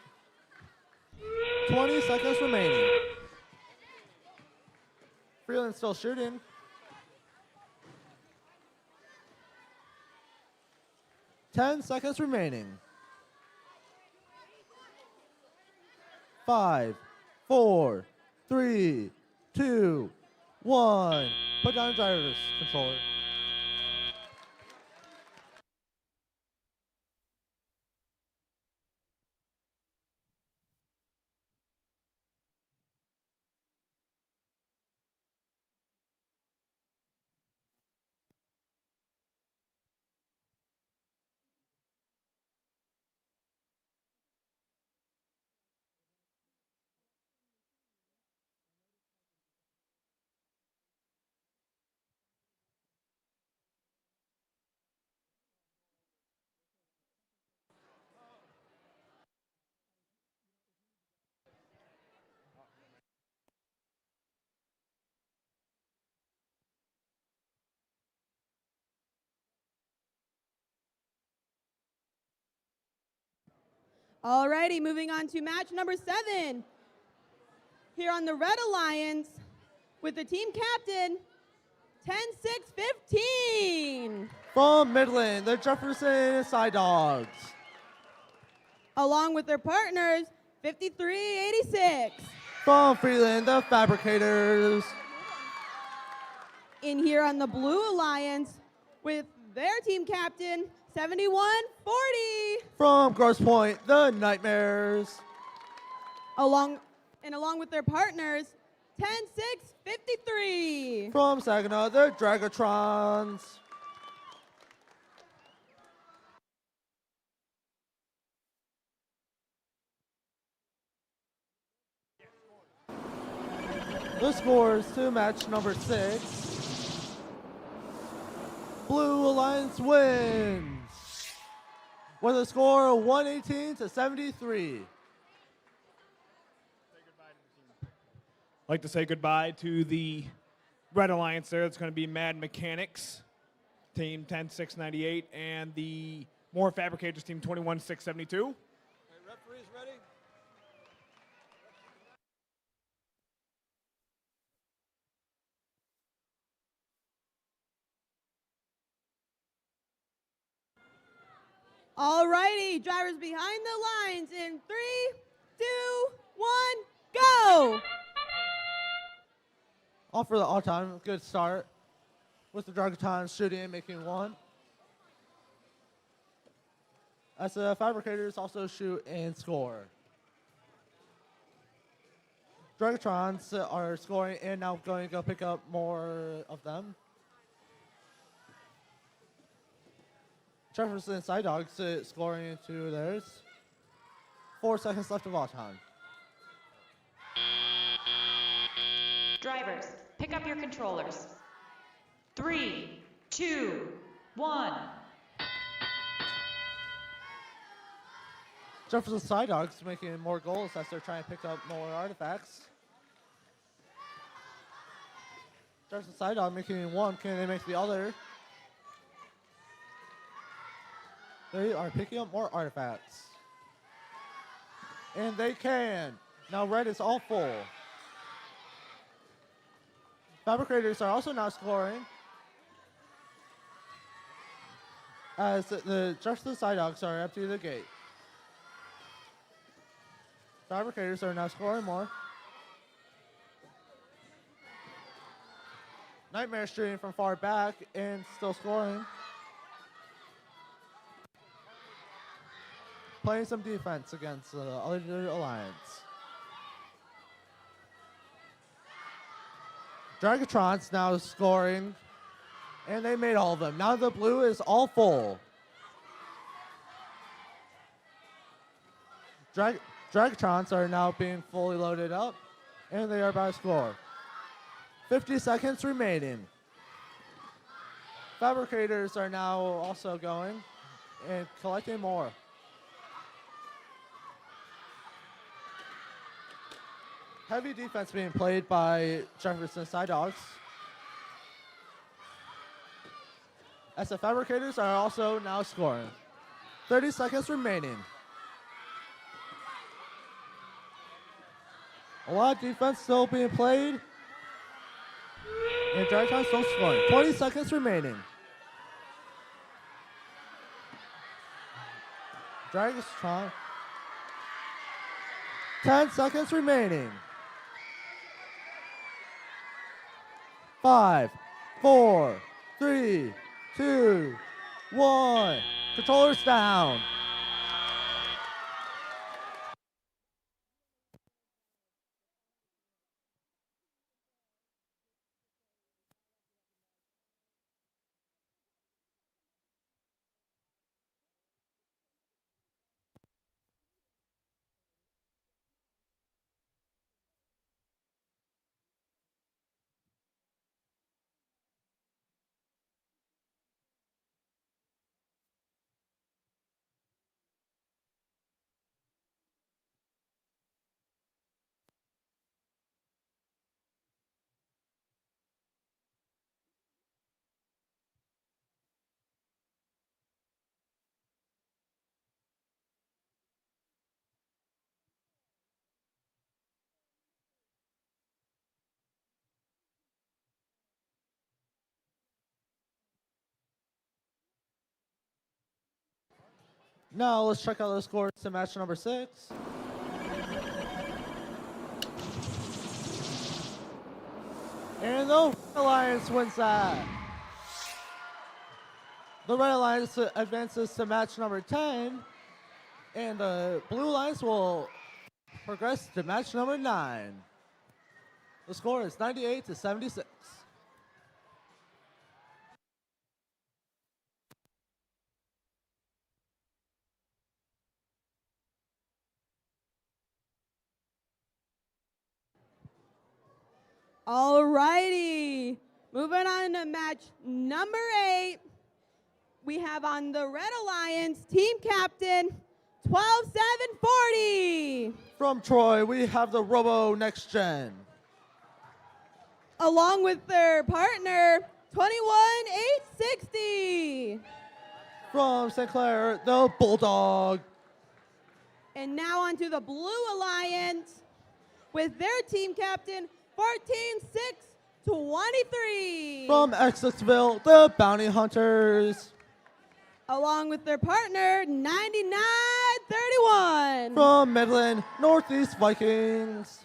20 seconds remaining. Freeland still shooting. Ten seconds remaining. 5, 4, 3, 2, 1. Put down the driver's controller. Alrighty, moving on to match number 7. Here on the Red Alliance with the team captain, 10-6-15. From Midland, the Jefferson Side Dogs. Along with their partners, 53-86. From Freeland, the Fabricators. In here on the Blue Alliance with their team captain, 71-40. From Grosse Pointe, the Nightmares. Along with their partners, 10-6-53. From Saginaw, the Dragatrons. The scores to match number 6. Blue Alliance wins with a score of 118-73. I'd like to say goodbye to the Red Alliance there. It's going to be Mad Mechanics, team 10-698, and the More Fabricators, team 21-672. Referees ready? Alrighty, drivers behind the lines in 3, 2, 1, go! All for the all-time, good start with the Dragatrons shooting and making 1. As the Fabricators also shoot and score. Dragatrons are scoring and now going to go pick up more of them. Jefferson Side Dogs scoring into theirs. 4 seconds left of all time. Drivers, pick up your controllers. 3, 2, 1. Jefferson Side Dogs making more goals as they're trying to pick up more artifacts. Jefferson Side Dog making 1. Can they make the other? They are picking up more artifacts. And they can. Now red is all full. Fabricators are also now scoring. As the just the side dogs are empty the gate. Fabricators are now scoring more. Nightmare shooting from far back and still scoring. Playing some defense against the other alliance. Dragatron's now scoring, and they made all of them. Now the blue is all full. Dragatrons are now being fully loaded up, and they are about to score. 50 seconds remaining. Fabricators are now also going and collecting more. Heavy defense being played by Jefferson Side Dogs. As the Fabricators are also now scoring. 30 seconds remaining. A lot of defense still being played. And Dragon still scoring. 20 seconds remaining. Dragon 10 seconds remaining. 5, 4, 3, 2, 1. Controllers down. Now let's check out the scores to match number 6. And the Red Alliance wins that. The Red Alliance advances to match number 10. And the Blue Alliance will progress to match number 9. The score is 98-76. Alrighty, moving on to match number 8. We have on the Red Alliance team captain 12740. From Troy, we have the Robo Next Gen. Along with their partner 21860. From St. Clair, the Bulldog. And now onto the Blue Alliance with their team captain 14623. From Exitsville, the Bounty Hunters. Along with their partner 9931. From Midland, Northeast Vikings.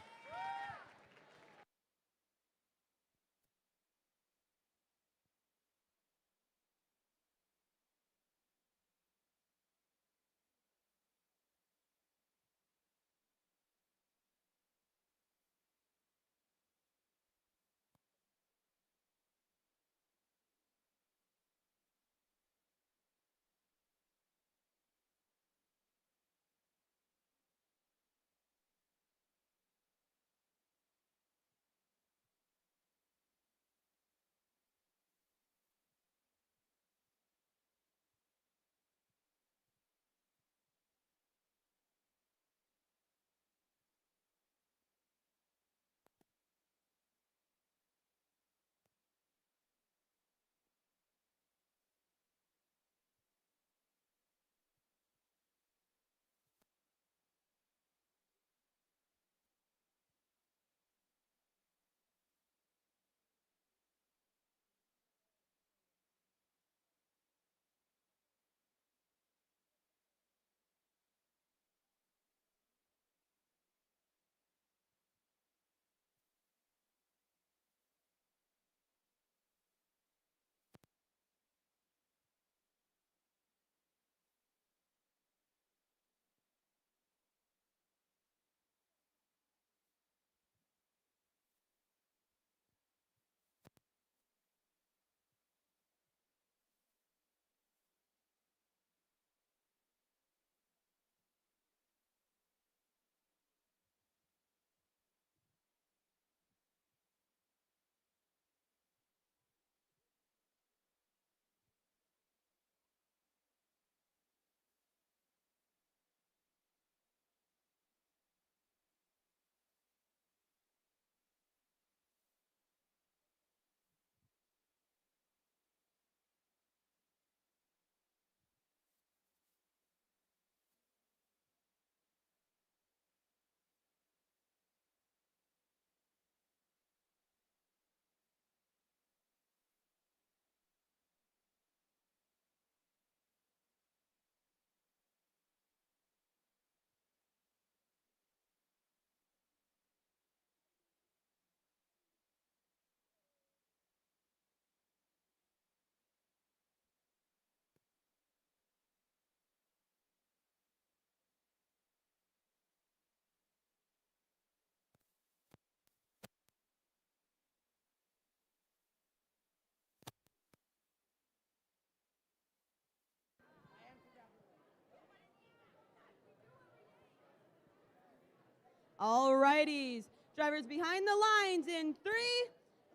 All righties. Drivers behind the lines in 3,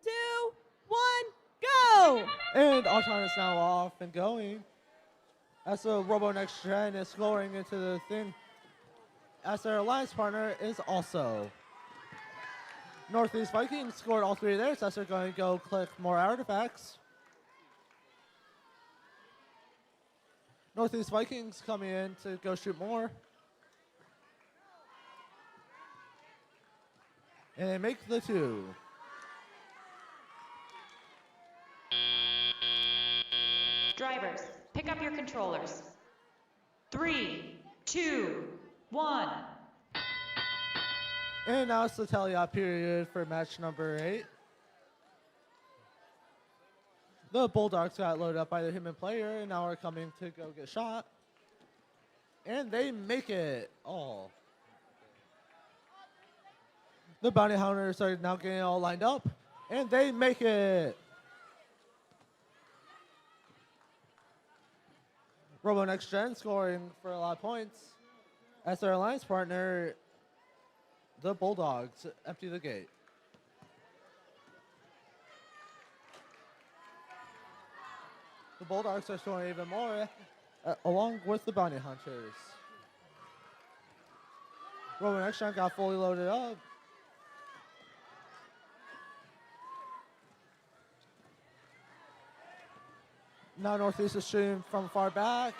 2, 1, go! And Archon is now off and going. As the Robo Next Gen is scoring into the thing. As their alliance partner is also. Northeast Vikings scored all three of theirs as they're going to go click more artifacts. Northeast Vikings coming in to go shoot more. And they make the 2. Drivers, pick up your controllers. 3, 2, 1. And now it's the tele-op period for match number 8. The Bulldogs got loaded up by the human player and now are coming to go get shot. And they make it all. The bounty hunters are now getting all lined up and they make it. Robo Next Gen scoring for a lot of points as their alliance partner, the Bulldogs, empty the gate. The Bulldogs are scoring even more along with the bounty hunters. Robo Next Gen got fully loaded up. Now Northeast is shooting from far back,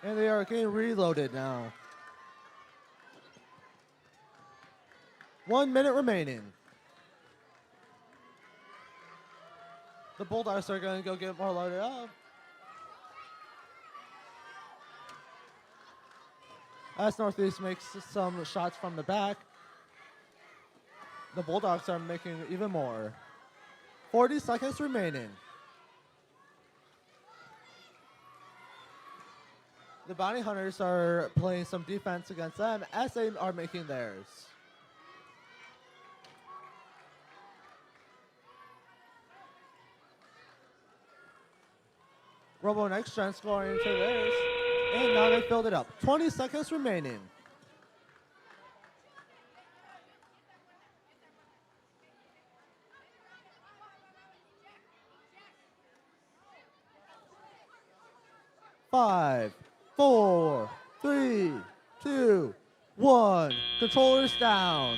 and they are getting reloaded now. 1 minute remaining. The Bulldogs are going to go get more loaded up. As Northeast makes some shots from the back, the Bulldogs are making even more. 40 seconds remaining. The bounty hunters are playing some defense against them as they are making theirs. Robo Next Gen scoring into theirs, and now they filled it up. 20 seconds remaining. Five, 4, 3, 2, 1. Controllers down.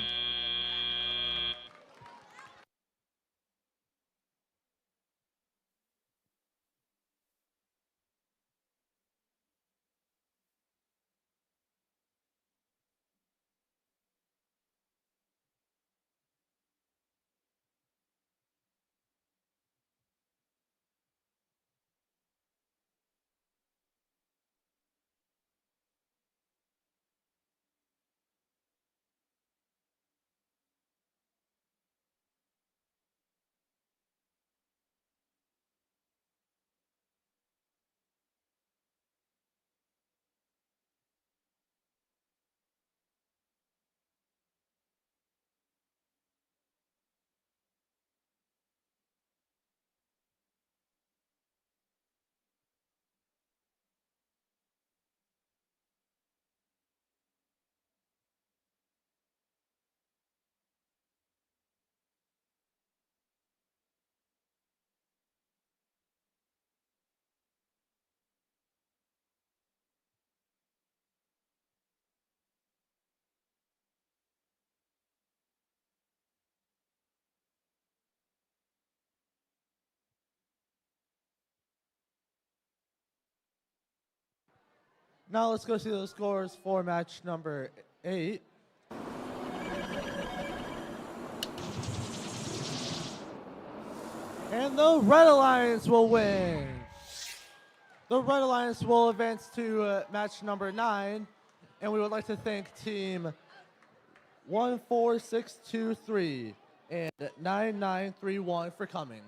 Now let's go see those scores for match number 8. And the Red Alliance will win. The Red Alliance will advance to match number 9. And we would like to thank team 14623 and 9931 for coming.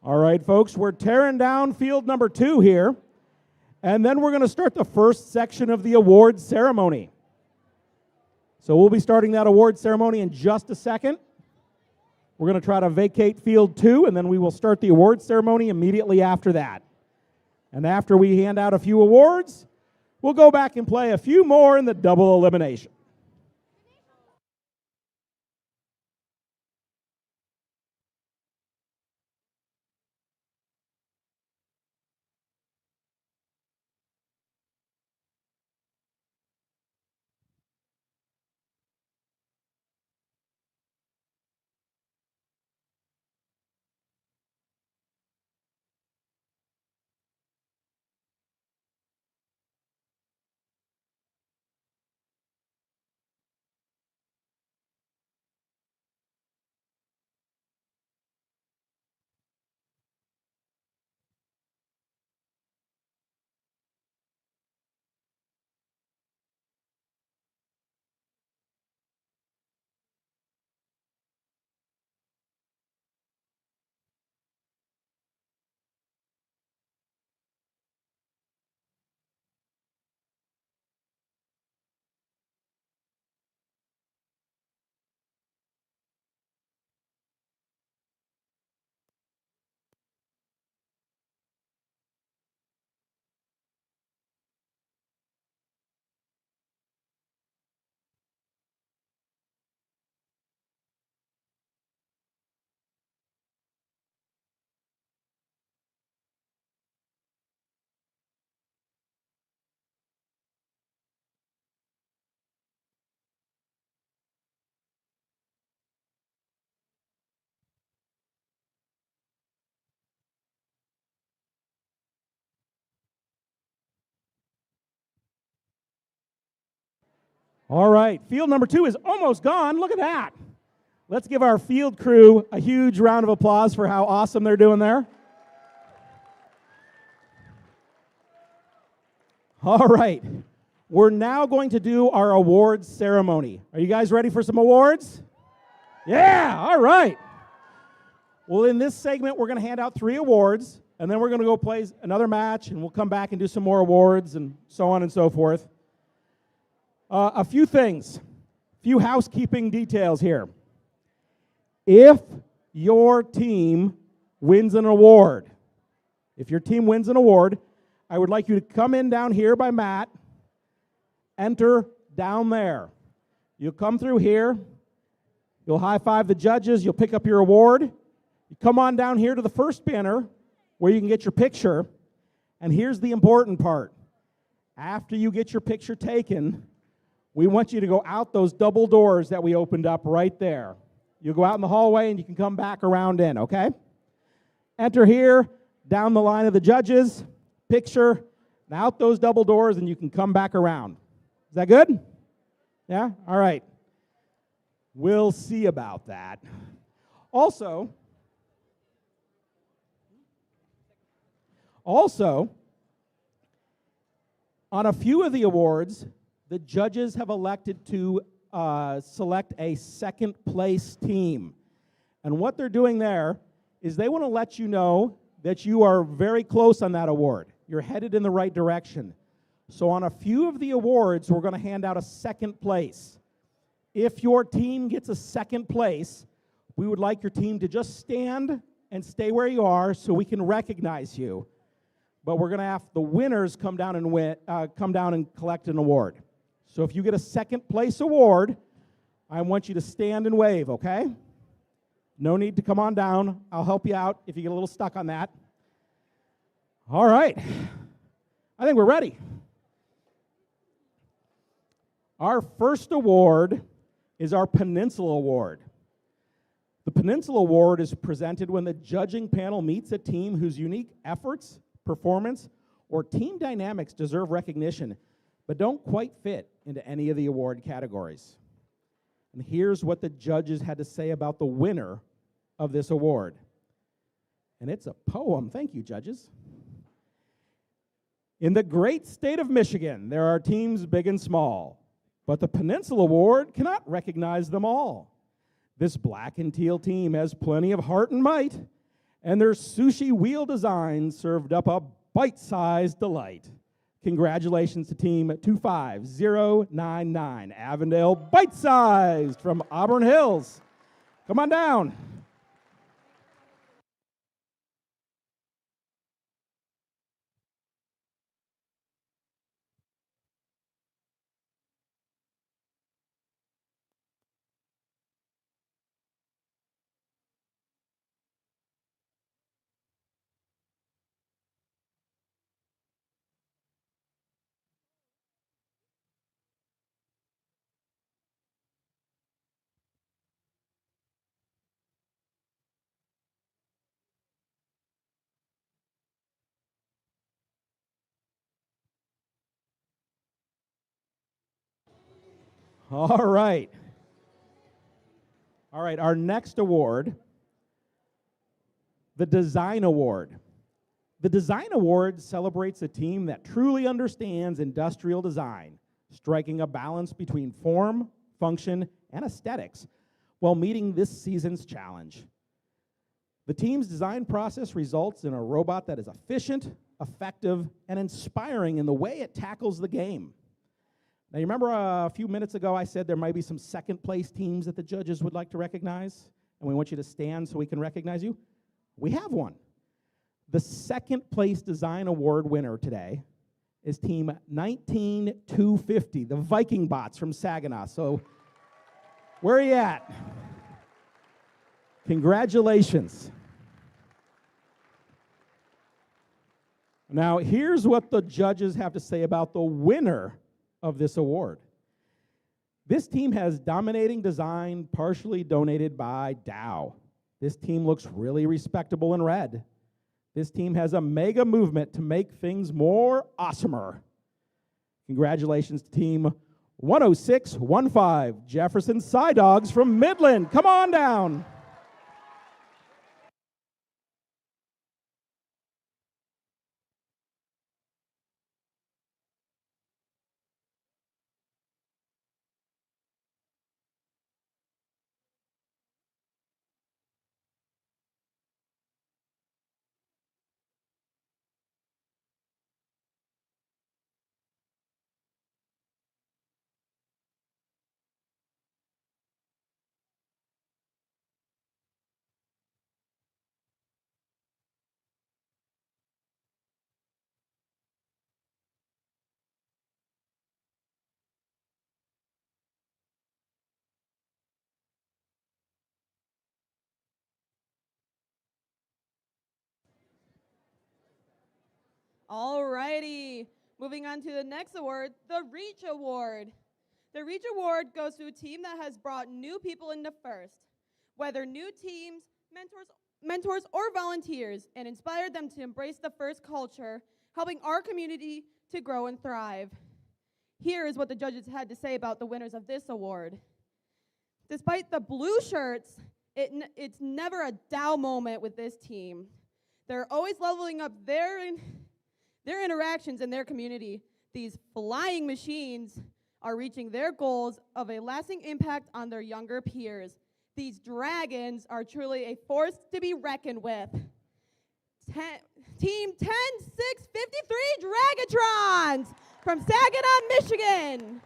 All right, folks, we're tearing down field number 2 here. And then we're going to start the first section of the awards ceremony. So we'll be starting that awards ceremony in just a second. We're going to try to vacate field 2, and then we will start the awards ceremony immediately after that. And after we hand out a few awards, we'll go back and play a few more in the double elimination. All right, field number 2 is almost gone. Look at that. Let's give our field crew a huge round of applause for how awesome they're doing there. All right, we're now going to do our awards ceremony. Are you guys ready for some awards? Yeah, all right. Well, in this segment, we're going to hand out 3 awards, and then we're going to go play another match, and we'll come back and do some more awards and so on and so forth. A few things, few housekeeping details here. If your team wins an award, I would like you to come in down here by Matt, enter down there. You'll come through here, you'll high-five the judges, you'll pick up your award. You come on down here to the first banner where you can get your picture. And here's the important part. After you get your picture taken, we want you to go out those double doors that we opened up right there. You'll go out in the hallway and you can come back around in, okay? Enter here, down the line of the judges, picture, and out those double doors, and you can come back around. Is that good? Yeah? All right. We'll see about that. Also, on a few of the awards, the judges have elected to select a second place team. And what they're doing there is they want to let you know that you are very close on that award. You're headed in the right direction. So on a few of the awards, we're going to hand out a second place. If your team gets a second place, we would like your team to just stand and stay where you are so we can recognize you. But we're going to have the winners come down and collect an award. So if you get a second place award, I want you to stand and wave, okay? No need to come on down. I'll help you out if you get a little stuck on that. All right. I think we're ready. Our first award is our Peninsula Award. The Peninsula Award is presented when the judging panel meets a team whose unique efforts, performance, or team dynamics deserve recognition, but don't quite fit into any of the award categories. And here's what the judges had to say about the winner of this award. And it's a poem. Thank you, judges. In the great state of Michigan, there are teams big and small, but the Peninsula Award cannot recognize them all. This black and teal team has plenty of heart and might, And their sushi wheel design served up a bite-sized delight. Congratulations to Team 25099, Avondale Bite-Sized from Auburn Hills. Come on down. All right. All right, our next award, the Design Award. The Design Award celebrates a team that truly understands industrial design, striking a balance between form, function, and aesthetics while meeting this season's challenge. The team's design process results in a robot that is efficient, effective, and inspiring in the way it tackles the game. Now, you remember a few minutes ago I said there might be some second-place teams that the judges would like to recognize, and we want you to stand so we can recognize you? We have one. The second-place design award winner today is Team 19250, the Viking Bots from Saginaw. So, where are you at? Congratulations. Now, here's what the judges have to say about the winner of this award. This team has dominating design, partially donated by Dow. This team looks really respectable in red. This team has a mega movement to make things more awesomer. Congratulations to Team 10615, Jefferson Side Dogs from Midland. Come on down. All righty. Moving on to the next award, the Reach Award. The Reach Award goes to a team that has brought new people into FIRST, whether new teams, mentors, or volunteers, and inspired them to embrace the FIRST culture, helping our community to grow and thrive. Here is what the judges had to say about the winners of this award. Despite the blue shirts, it's never a Dow moment with this team. They're always leveling up their interactions in their community. These flying machines are reaching their goals of a lasting impact on their younger peers. These dragons are truly a force to be reckoned with. Team 10653 Dragatrons from Saginaw, Michigan.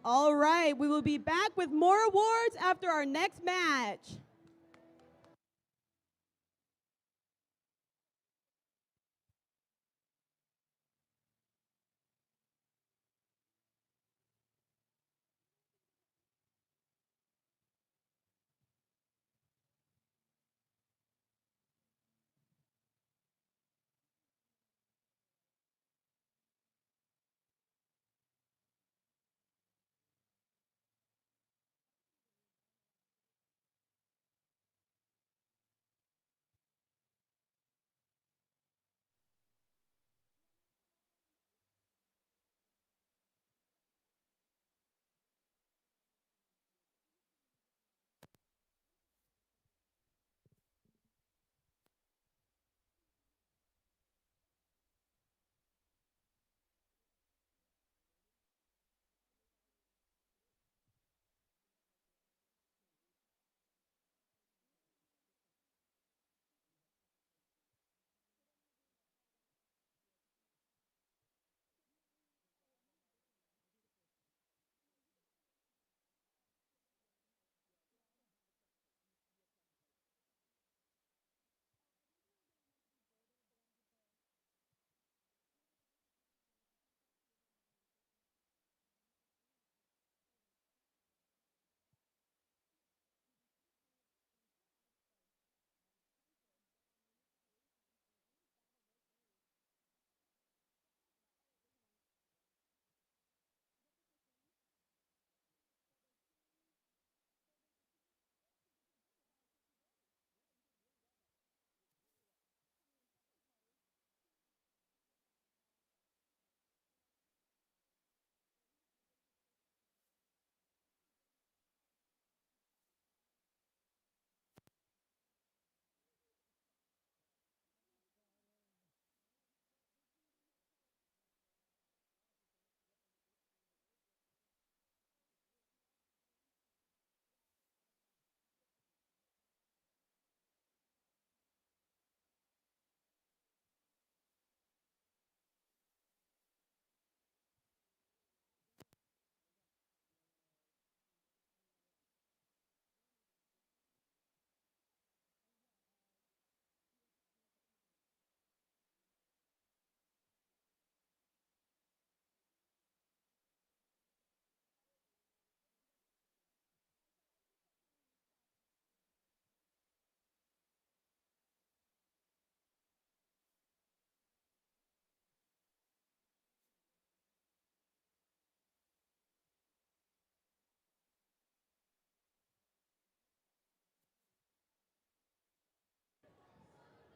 All right, we will be back with more awards after our next match.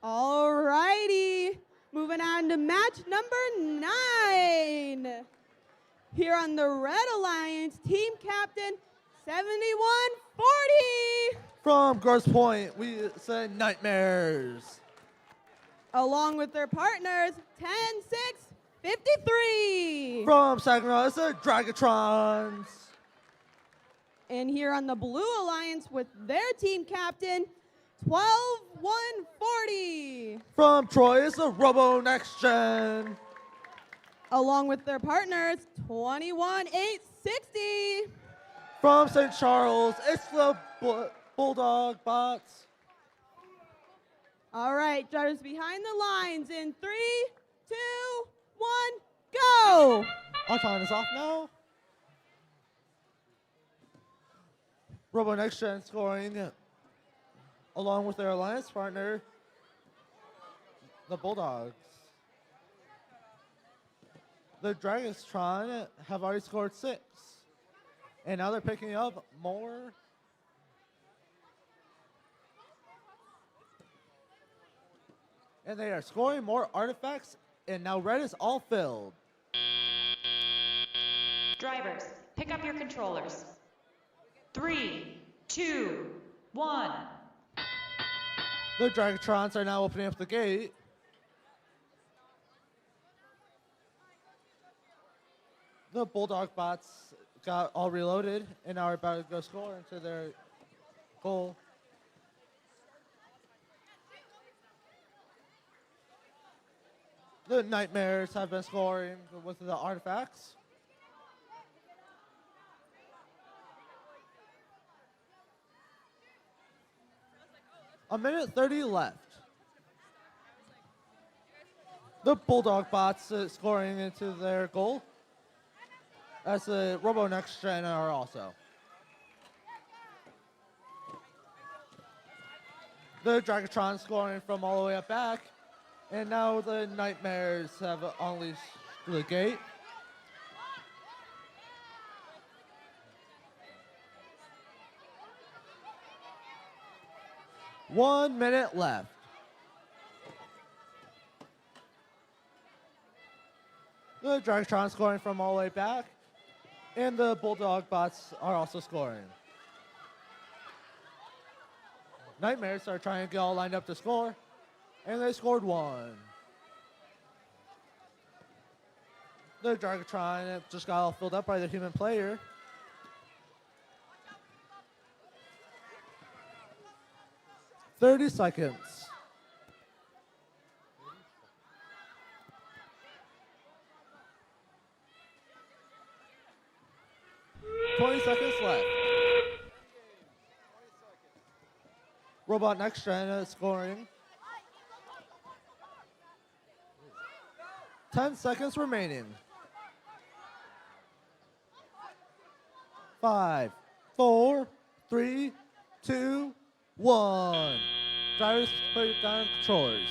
All righty. Moving on to match number 9. Here on the Red Alliance, team captain 7140. From Grosse Point, we send Nightmares. Along with their partners, 10-6-53. From Saginaw, it's the Dragatrons. And here on the Blue Alliance with their team captain, 12-1-40. From Troy, it's the Robo Next Gen. Along with their partners, 21-8-60. From St. Charles, it's the Bulldog Bots. All right, drivers behind the lines in 3, 2, 1, go! Our time is off now. Robo Next Gen scoring along with their alliance partner, the Bulldogs. The Dragostron have already scored 6. And now they're picking up more. And they are scoring more artifacts, and now red is all filled. Drivers, pick up your controllers. 3, 2, 1. The Dragatrons are now opening up the gate. The Bulldog bots got all reloaded and now are about to go score into their goal. The Nightmares have been scoring with the artifacts. A minute 30 left. The Bulldog bots scoring into their goal, as the Robo Next Gen are also. The Dragatron scoring from all the way up back, and now the Nightmares have unleashed the gate. One minute left. The Dragatron scoring from all the way back, and the Bulldog bots are also scoring. Nightmares are trying to get all lined up to score, and they scored 1. The Dragatron just got all filled up by the human player. $30 seconds. $20 seconds left. Robot Next Gen is scoring. 10 seconds remaining. 5, 4, 3, 2, 1. Drivers put down controllers.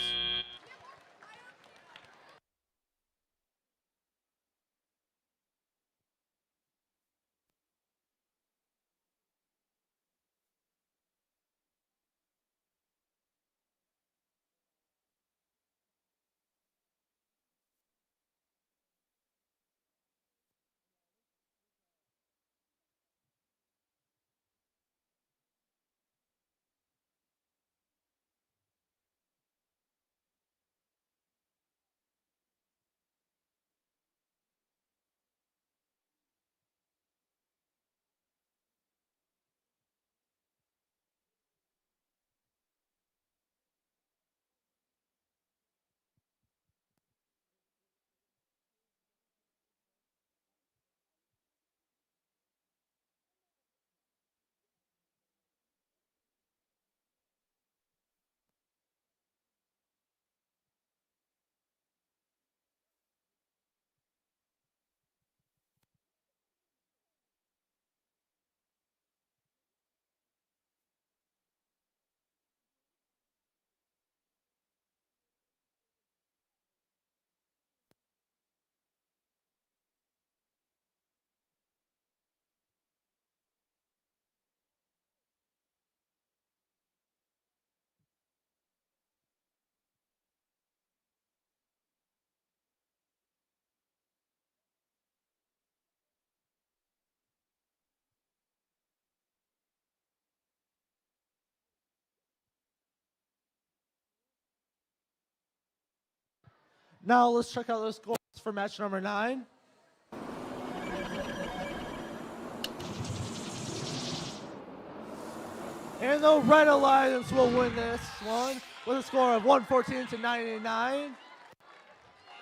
Now let's check out those scores for match number 9. And the Red Alliance will win this one with a score of 114 to 99.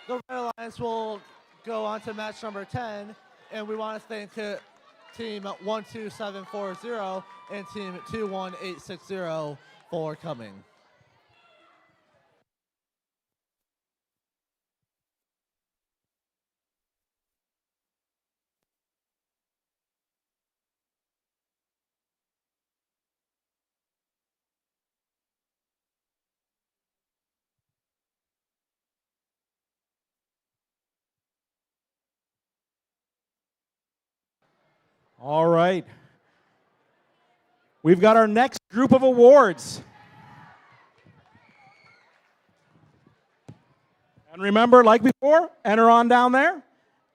The Red Alliance will go on to match number 10, and we want to thank team 12740 and team 21860 for coming. All right. We've got our next group of awards. And remember, like before, enter on down there,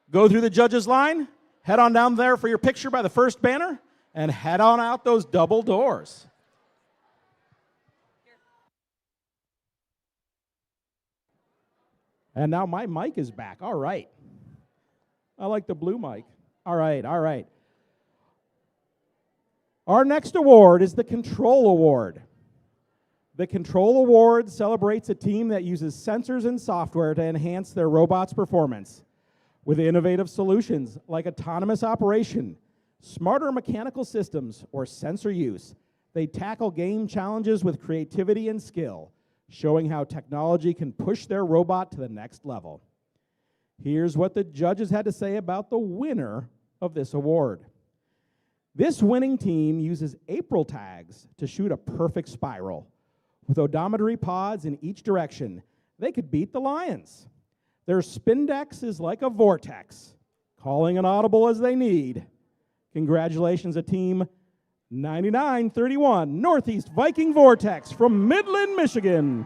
go through the judges' line, head on down there for your picture by the first banner, and head on out those double doors. And now my mic is back. All right. I like the blue mic. All right, all right. Our next award is the Control Award. The Control Award celebrates a team that uses sensors and software to enhance their robot's performance. With innovative solutions like autonomous operation, smarter mechanical systems, or sensor use, they tackle game challenges with creativity and skill, showing how technology can push their robot to the next level. Here's what the judges had to say about the winner of this award. This winning team uses April tags to shoot a perfect spiral. With odometry pods in each direction, they could beat the Lions. Their spindex is like a vortex, calling an audible as they need. Congratulations to Team 9931, Northeast Viking Vortex from Midland, Michigan.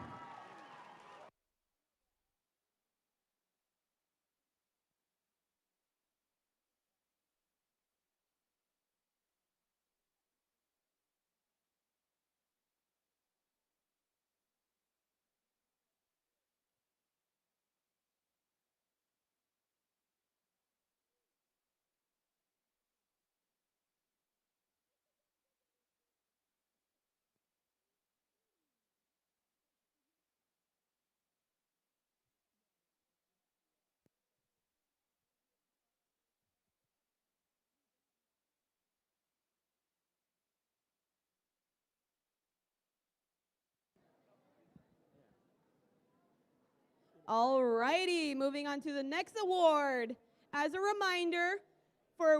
Alrighty, moving on to the next award. As a reminder,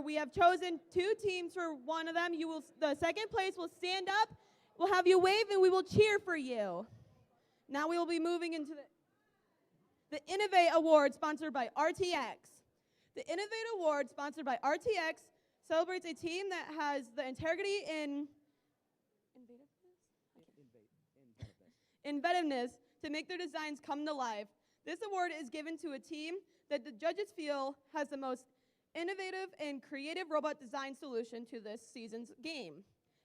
we have chosen 2 teams for one of them. The second place will stand up, we'll have you wave, and we will cheer for you. Now we will be moving into the Innovate Award, sponsored by RTX. The Innovate Award, sponsored by RTX, celebrates a team that has the integrity and inventiveness to make their designs come to life. This award is given to a team that the judges feel has the most innovative and creative robot design solution to this season's game.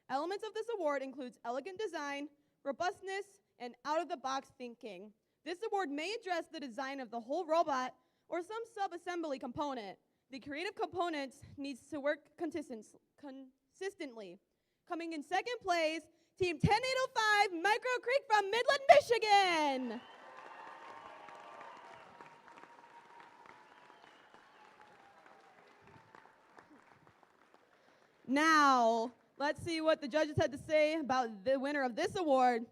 Elements of this award includes elegant design, robustness, and out-of-the-box thinking. This award may address the design of the whole robot or some sub-assembly component. The creative components needs to work consistently. Coming in second place, Team 10805, Micro Creek from Midland, Michigan. Now, let's see what the judges had to say about the winner of this award.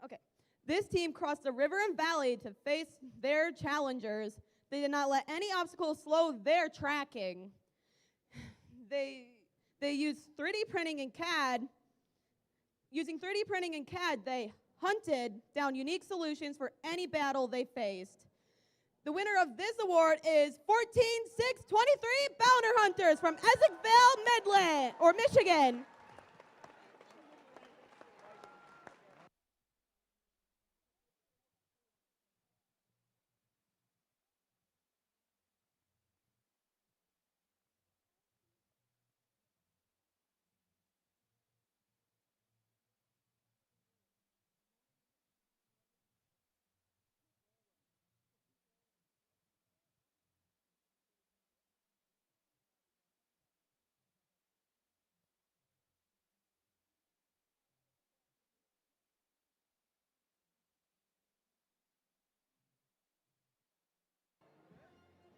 Okay, this team crossed the river and valley to face their challengers. They did not let any obstacles slow their tracking. They used 3D printing and CAD. Using 3D printing and CAD, they hunted down unique solutions for any battle they faced. The winner of this award is 14623 Bounty Hunters from Essexville, Michigan.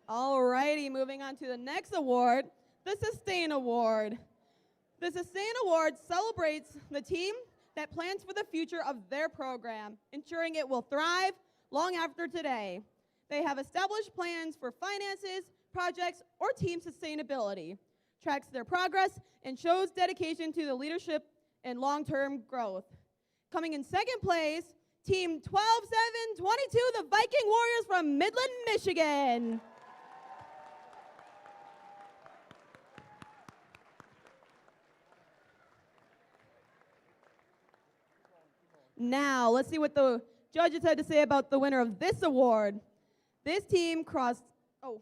Alrighty, moving on to the next award, the Sustain Award. The Sustain Award celebrates the team that plans for the future of their program, ensuring it will thrive long after today. They have established plans for finances, projects, or team sustainability, tracks their progress, and shows dedication to the leadership and long-term growth. Coming in second place, Team 12-7-22, the Viking Warriors from Midland, Michigan. Now, let's see what the judges had to say about the winner of this award. This team crossed, oh,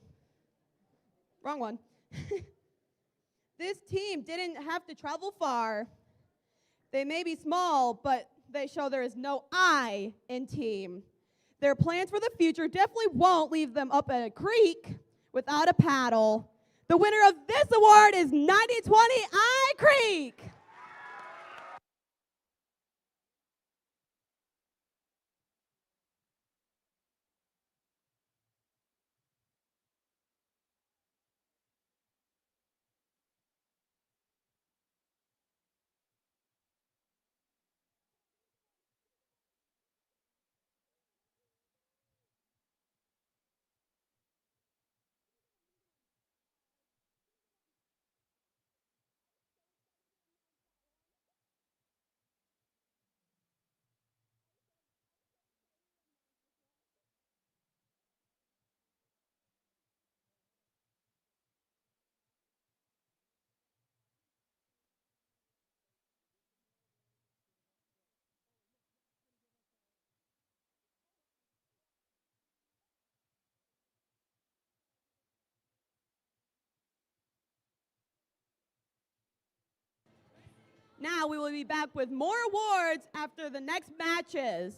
wrong one. This team didn't have to travel far. They may be small, but they show there is no I in team. Their plans for the future definitely won't leave them up a creek without a paddle. The winner of this award is 9020 I Creek. Now we will be back with more awards after the next matches.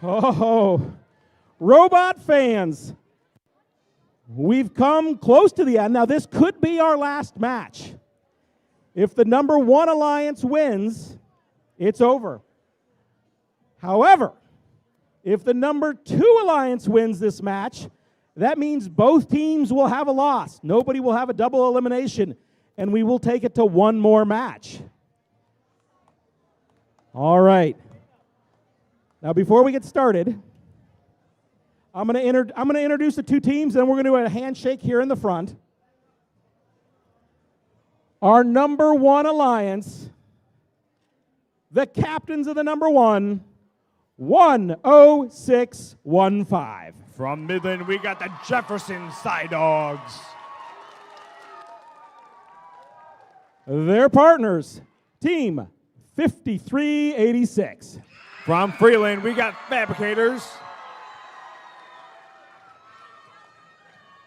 Oh, robot fans, we've come close to the end. Now, this could be our last match. If the number 1 alliance wins, it's over. However, if the number 2 alliance wins this match, that means both teams will have a loss. Nobody will have a double elimination, and we will take it to one more match. All right. Now, before we get started, I'm going to introduce the two teams, and we're going to do a handshake here in the front. Our number one alliance, the captains of the number one, 10615. From Midland, we got the Jefferson Side Dogs. Their partners, Team 5386. From Freeland, we got Fabricators.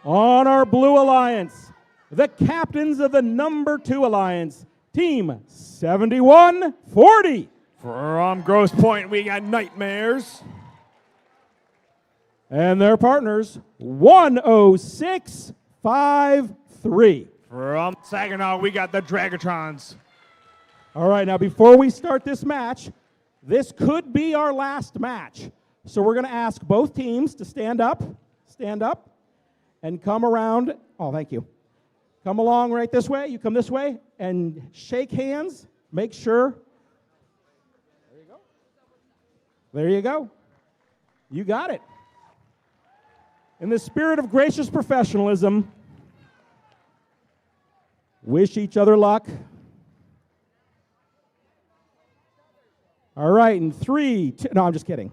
On our blue alliance, the captains of the number two alliance, Team 7140. From Grosse Point, we got Nightmares. And their partners, 10653. From Saginaw, we got the Dragatrons. All right, now before we start this match, this could be our last match. So we're going to ask both teams to stand up, and come around. Oh, thank you. Come along right this way. You come this way and shake hands. Make sure. There you go. There you go. You got it. In the spirit of gracious professionalism, wish each other luck. All right, in 3, 2, no, I'm just kidding.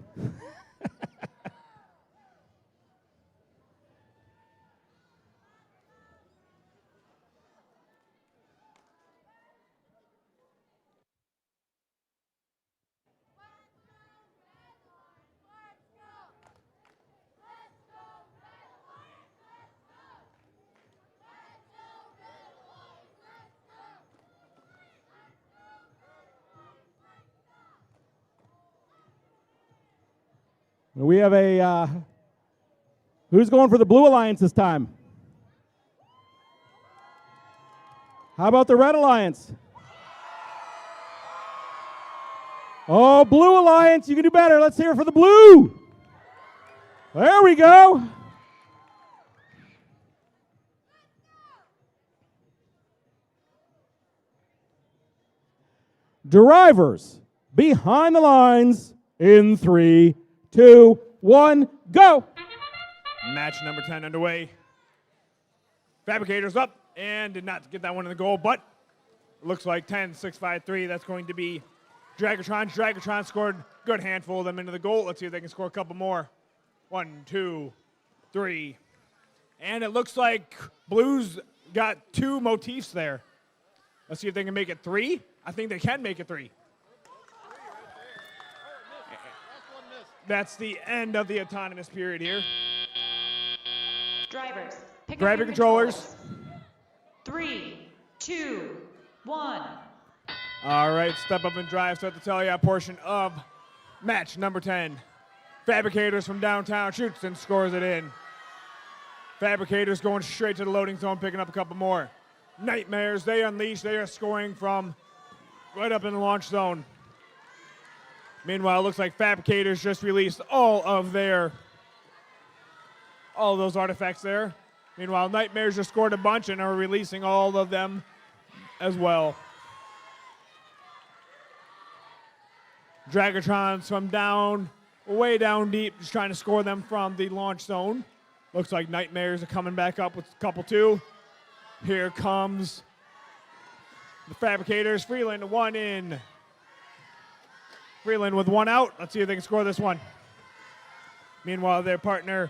We have a, who's going for the Blue Alliance this time? How about the Red Alliance? Oh, Blue Alliance, you can do better. Let's hear it for the Blue. There we go. Drivers behind the lines in 3, 2, 1, go. Match number 10 underway. Fabricators up and did not get that one in the goal, but it looks like 10-6-5-3. That's going to be Dragatrons. Dragatrons scored a good handful of them into the goal. Let's see if they can score a couple more. 1, 2, 3. And it looks like Blues got 2 motifs there. Let's see if they can make it 3. I think they can make it 3. That's the end of the autonomous period here. Drivers, pick grab up your controllers. 3, 2, 1. All right, step up and drive. Start the tally-out portion of match number 10. Fabricators from downtown shoots and scores it in. Fabricators going straight to the loading zone, picking up a couple more. Nightmares, they unleash. They are scoring from right up in the launch zone. Meanwhile, it looks like Fabricators just released all of those artifacts there. Meanwhile, Nightmares just scored a bunch and are releasing all of them as well. Dragatrons from way down deep, just trying to score them from the launch zone. Looks like Nightmares are coming back up with a couple too. Here comes the Fabricators. Freeland, 1 in. Freeland with 1 out. Let's see if they can score this one. Meanwhile, their partner,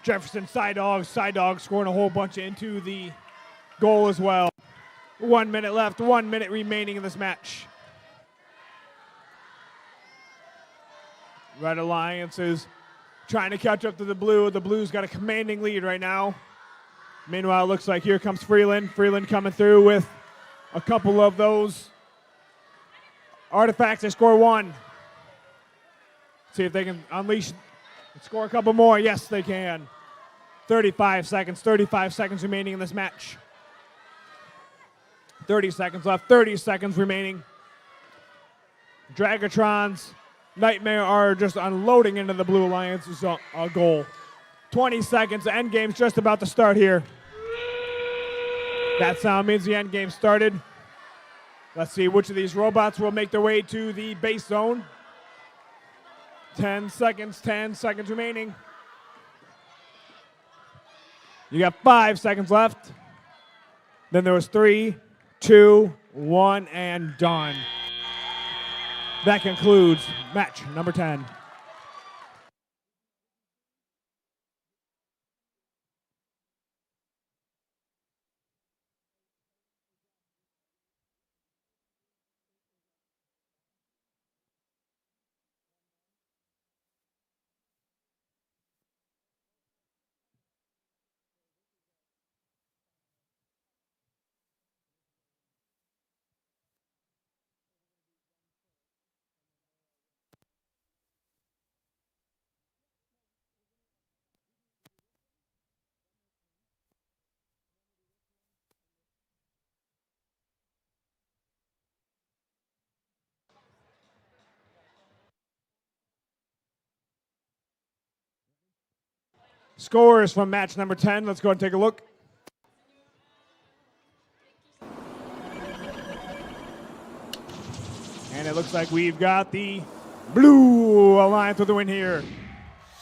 Jefferson Side Dogs scoring a whole bunch into the goal as well. 1 minute left, 1 minute remaining in this match. Red Alliance is trying to catch up to the Blue. The Blues got a commanding lead right now. Meanwhile, it looks like here comes Freeland. Freeland coming through with a couple of those artifacts. They score 1. See if they can unleash and score a couple more. Yes, they can. 35 seconds remaining in this match. 30 seconds left, 30 seconds remaining. Dragatrons, Nightmare are just unloading into the Blue Alliance's goal. 20 seconds, end game's just about to start here. That sound means the end game started. Let's see which of these robots will make their way to the base zone. 10 seconds remaining. You got 5 seconds left. Then there was 3, 2, 1, and done. That concludes match number 10. Scores from match number 10. Let's go ahead and take a look. And it looks like we've got the Blue Alliance with the win here.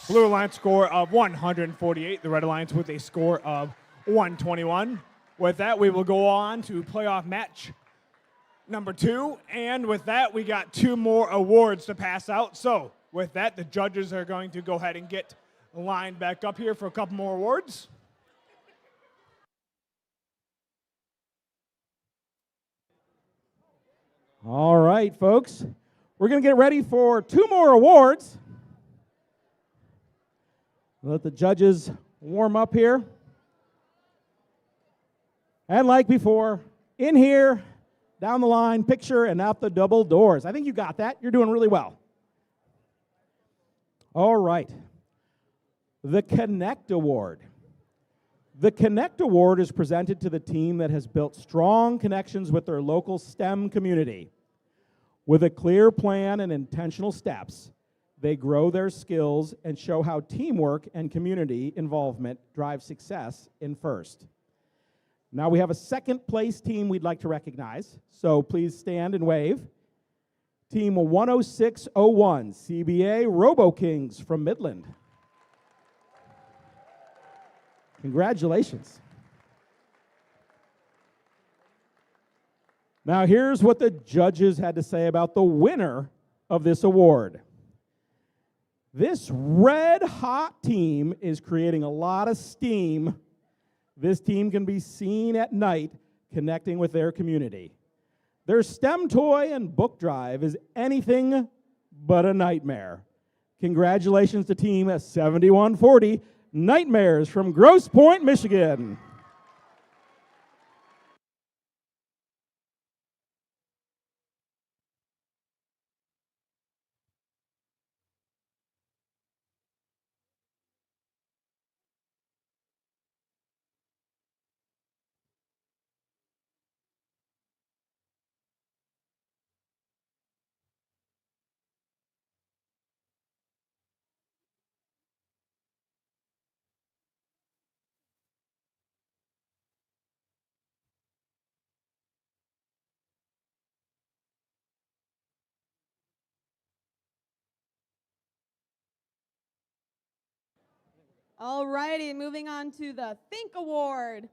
Blue Alliance score of 148. The Red Alliance with a score of 121. With that, we will go on to playoff match number 2. And with that, we got 2 more awards to pass out. So with that, the judges are going to go ahead and get lined back up here for a couple more awards. All right, folks. We're going to get ready for 2 more awards. Let the judges warm up here. And like before, in here, down the line, picture, and out the double doors. I think you got that. You're doing really well. All right. The Connect Award. The Connect Award is presented to the team that has built strong connections with their local STEM community. With a clear plan and intentional steps, they grow their skills and show how teamwork and community involvement drive success in FIRST. Now we have a second place team we'd like to recognize, so please stand and wave. Team 10601, CBA Robo Kings from Midland. Congratulations. Now here's what the judges had to say about the winner of this award. This red-hot team is creating a lot of steam. This team can be seen at night connecting with their community. Their STEM toy and book drive is anything but a nightmare. Congratulations to Team 7140, Nightmares from Grosse Pointe, Michigan. All righty, moving on to the Think Award.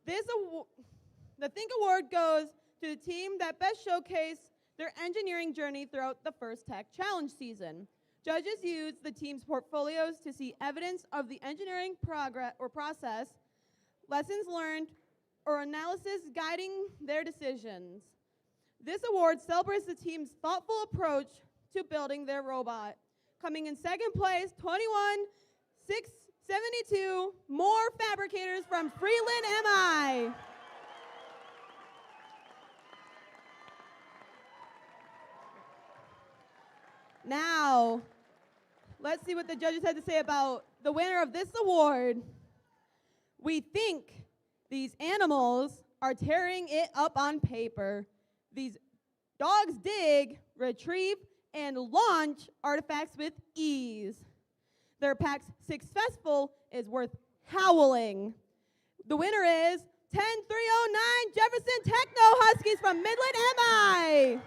The Think Award goes to the team that best showcased their engineering journey throughout the First Tech Challenge season. Judges used the team's portfolios to see evidence of the engineering progress or process, lessons learned, or analysis guiding their decisions. This award celebrates the team's thoughtful approach to building their robot. Coming in second place, 21,672 more fabricators from Freeland MI. Now, let's see what the judges had to say about the winner of this award. We think these animals are tearing it up on paper. These dogs dig, retrieve, and launch artifacts with ease. Their pack's successful is worth howling. The winner is 10309 Jefferson Techno Huskies from Midland MI.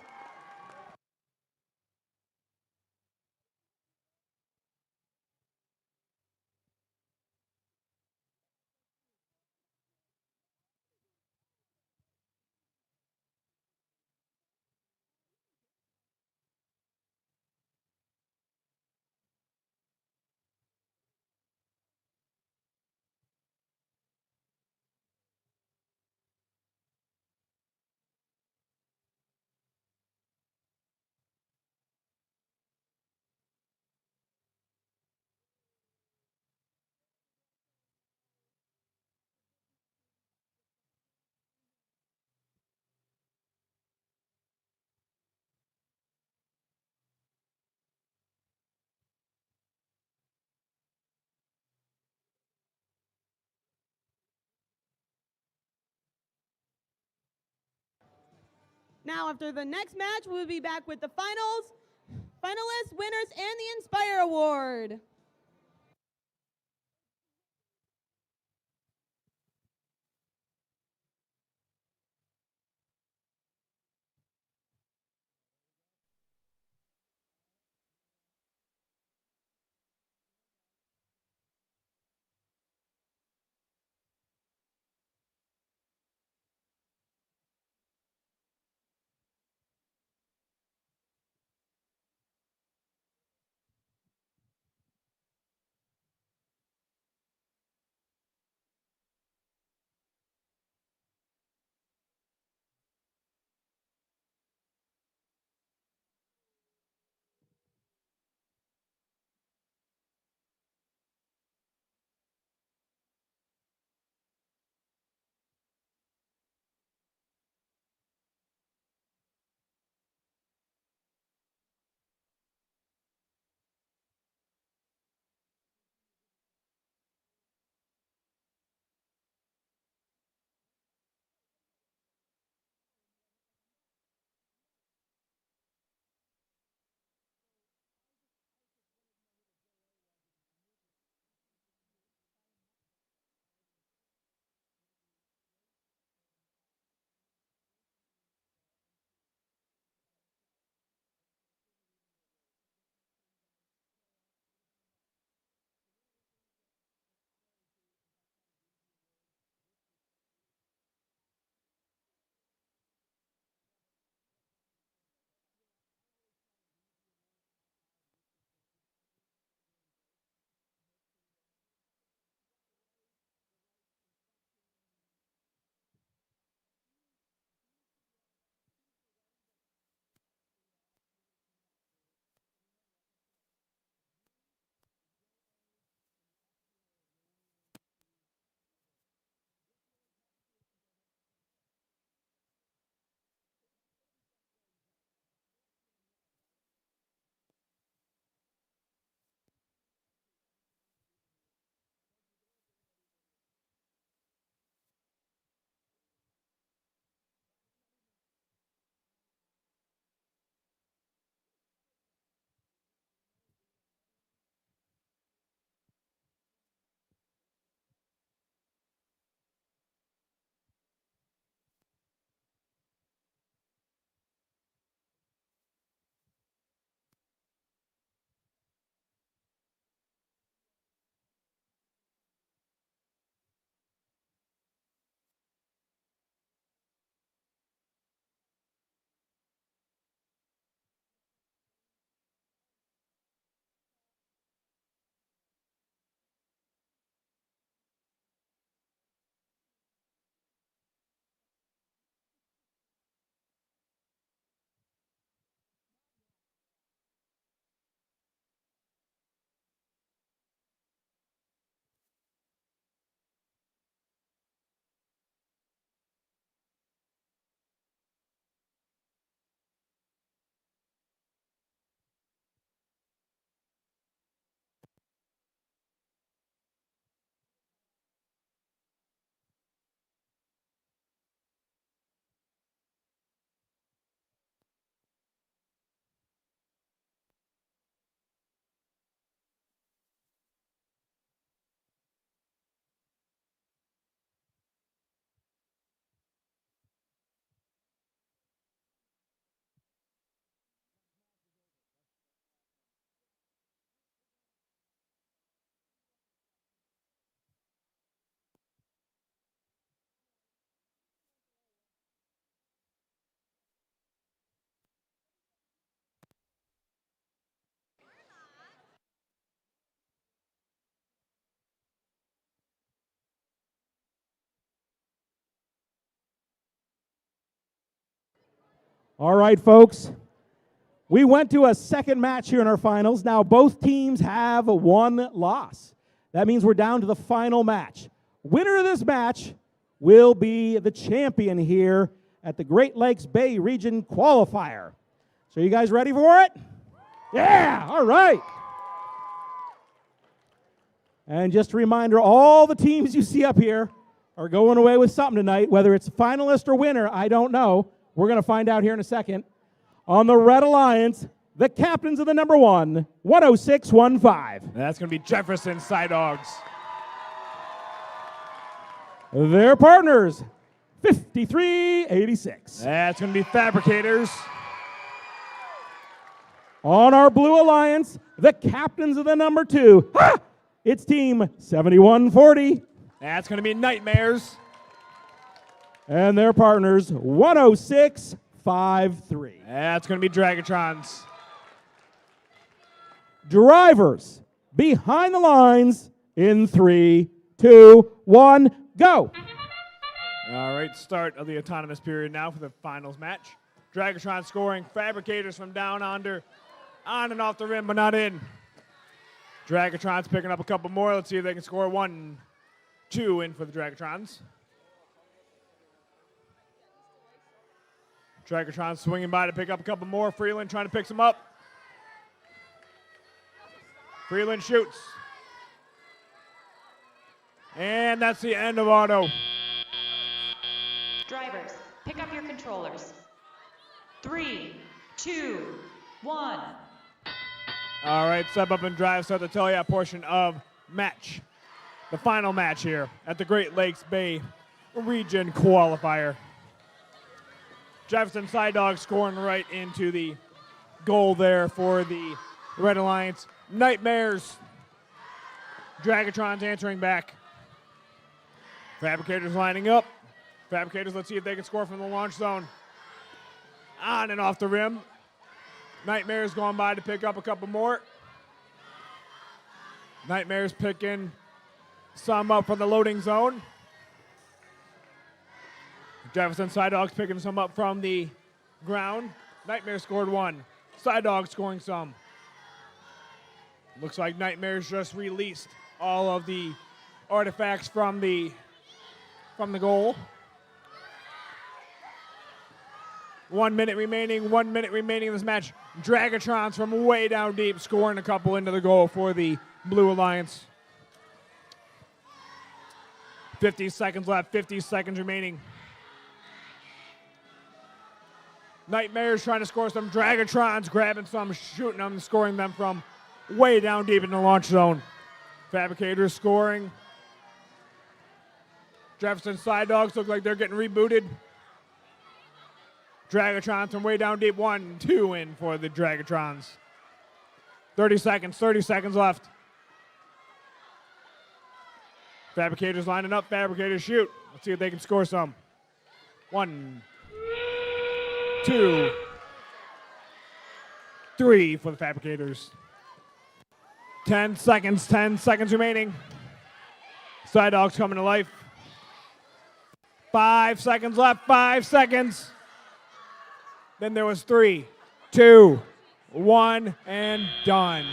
Now, after the next match, we'll be back with the finalists, winners, and the Inspire Award. All right, folks. We went to a second match here in our finals. Now both teams have one loss. That means we're down to the final match. Winner of this match will be the champion here at the Great Lakes Bay Region Qualifier. So you guys ready for it? Yeah, all right. And just a reminder, all the teams you see up here are going away with something tonight, whether it's finalist or winner, I don't know. We're going to find out here in a second. On the Red Alliance, the captains of the number 1, 10615. That's going to be Jefferson Side Dogs. Their partners, 5386. That's going to be Fabricators. On our Blue Alliance, the captains of the number 2, it's team 7140. That's going to be Nightmares. And their partners, 10653. That's going to be Dragatrons. Drivers, behind the lines in 3, 2, 1, go. All right, start of the autonomous period now for the finals match. Dragatron scoring, Fabricators from down under, on and off the rim, but not in. Dragatron's picking up a couple more. Let's see if they can score 1, 2 in for the Dragatrons. Dragatron swinging by to pick up a couple more. Freeland trying to pick some up. Freeland shoots. And that's the end of auto. Drivers, pick up your controllers. 3, 2, 1. All right, step up and drive. Start the Telia portion of match. The final match here at the Great Lakes Bay Region Qualifier. Jefferson Side Dogs scoring right into the goal there for the Red Alliance. Nightmares. Dragatrons answering back. Fabricators lining up. Fabricators, let's see if they can score from the launch zone. On and off the rim. Nightmares going by to pick up a couple more. Nightmares picking some up from the loading zone. Jefferson Side Dogs picking some up from the ground. Nightmares scored 1. Side Dogs scoring some. Looks like Nightmares just released all of the artifacts from the goal. 1 minute remaining, 1 minute remaining in this match. Dragatrons from way down deep scoring a couple into the goal for the Blue Alliance. 50 seconds left, 50 seconds remaining. Nightmares trying to score some. Dragatrons grabbing some, shooting them, scoring them from way down deep in the launch zone. Fabricators scoring. Jefferson Side Dogs look like they're getting rebooted. Dragatrons from way down deep. 1, 2 in for the Dragatrons. 30 seconds left. Fabricators lining up. Fabricators shoot. Let's see if they can score some. 1, 2, 3 for the Fabricators. 10 seconds remaining. Side Dogs coming to life. 5 seconds left, 5 seconds. Then there was 3, 2, 1, and done.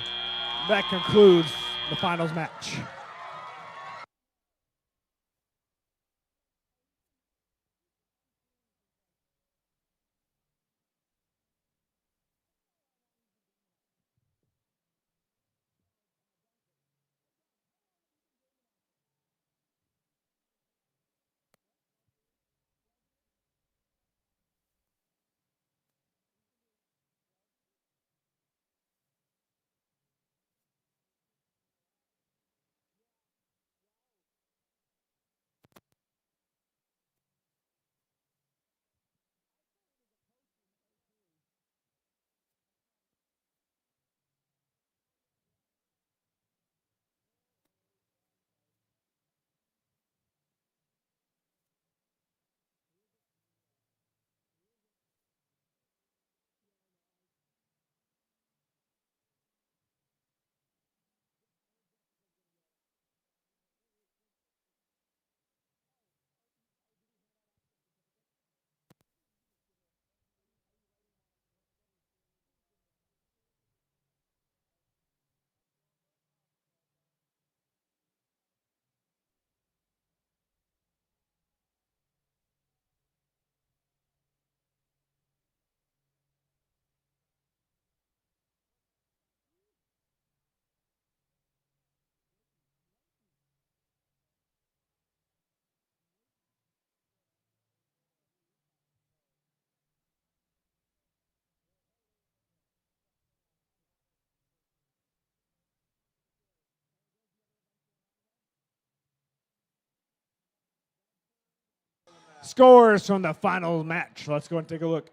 That concludes the finals match. scores from the final match. Let's go and take a look.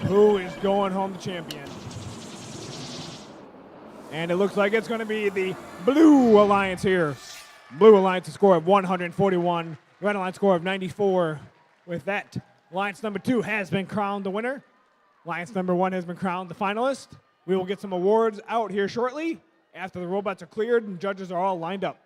Who is going home the champion? And it looks like it's going to be the Blue Alliance here. Blue Alliance a score of 141. Red Alliance score of 94. With that, Alliance number 2 has been crowned the winner. Alliance number 1 has been crowned the finalist. We will get some awards out here shortly after the robots are cleared and judges are all lined up.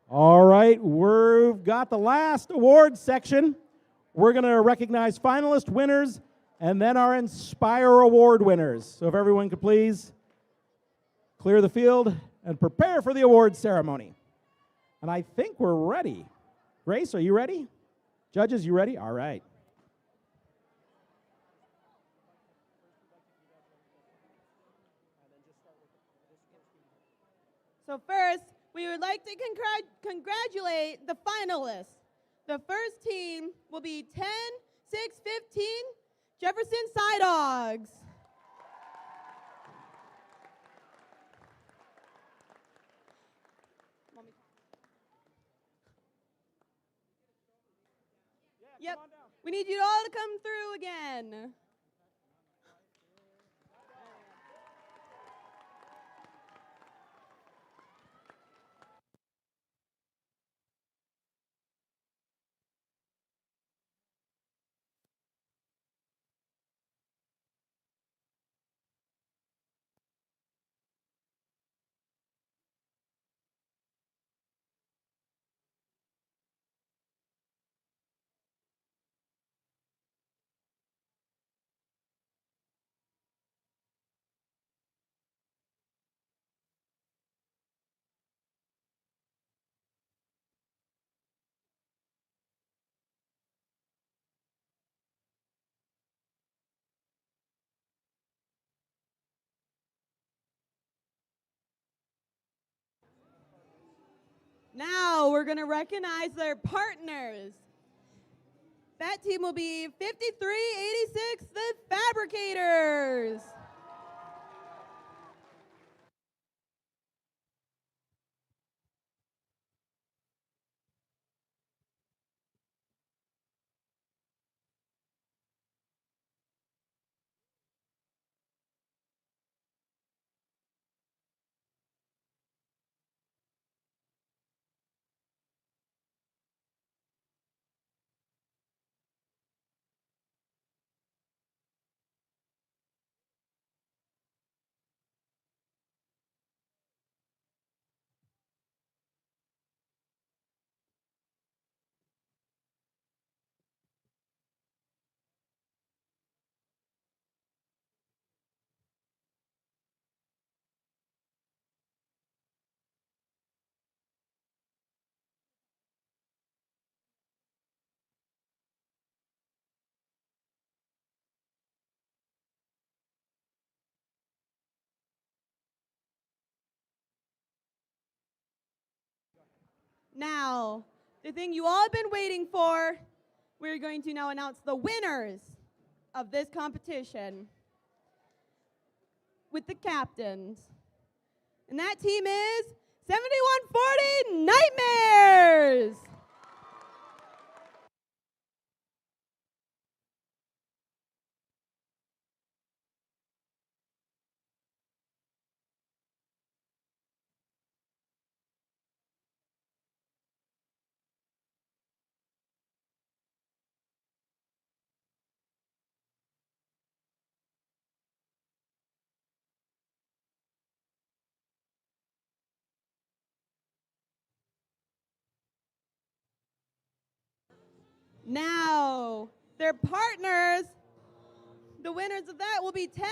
All right, we've got the last awards section. We're going to recognize finalist winners and then our Inspire Award winners. So if everyone could please clear the field and prepare for the awards ceremony. And I think we're ready. Grace, are you ready? Judges, you ready? All right. So first, we would like to congratulate the finalists. The first team will be 10-6-15 Jefferson Side Dogs. Yep, we need you all to come through again. Now we're going to recognize their partners. That team will be 5386, the Fabricators. Now, the thing you all have been waiting for, we're going to now announce the winners of this competition with the captains. And that team is 7140 Nightmares. Now, their partners, the winners of that will be 10-6-53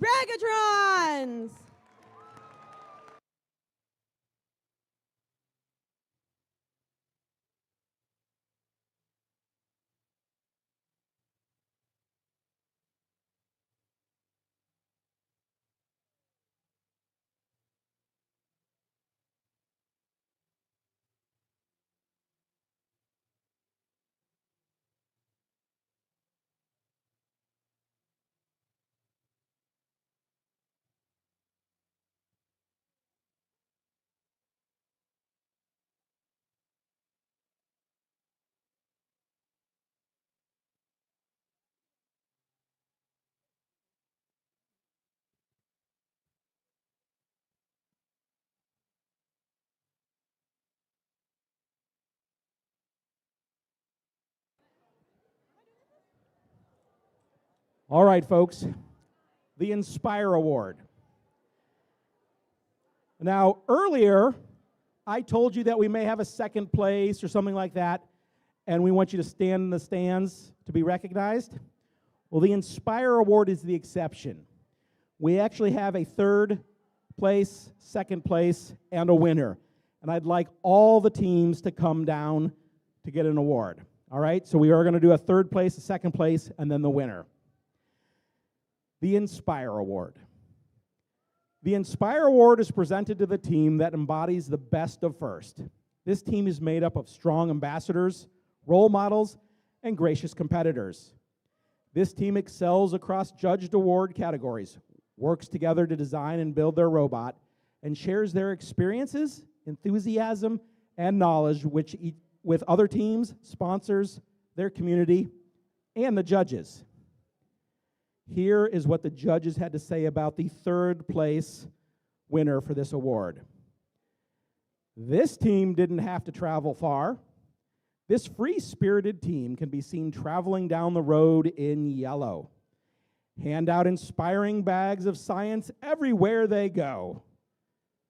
Dragatrons! All right, folks, the Inspire Award. Now, earlier, I told you that we may have a second place or something like that, and we want you to stand in the stands to be recognized. Well, the Inspire Award is the exception. We actually have a third place, second place, and a winner. And I'd like all the teams to come down to get an award. All right, so we are going to do a third place, a second place, and then the winner. The Inspire Award. The Inspire Award is presented to the team that embodies the best of FIRST. This team is made up of strong ambassadors, role models, and gracious competitors. This team excels across judged award categories, works together to design and build their robot, and shares their experiences, enthusiasm, and knowledge with other teams, sponsors, their community, and the judges. Here is what the judges had to say about the third place winner for this award. This team didn't have to travel far. This free-spirited team can be seen traveling down the road in yellow. Hand out inspiring bags of science everywhere they go.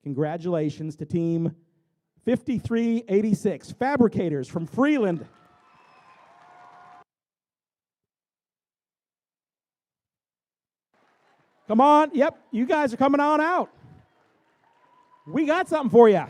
Congratulations to Team 5386, Fabricators from Freeland. Come on, yep, you guys are coming on out. We got something for you.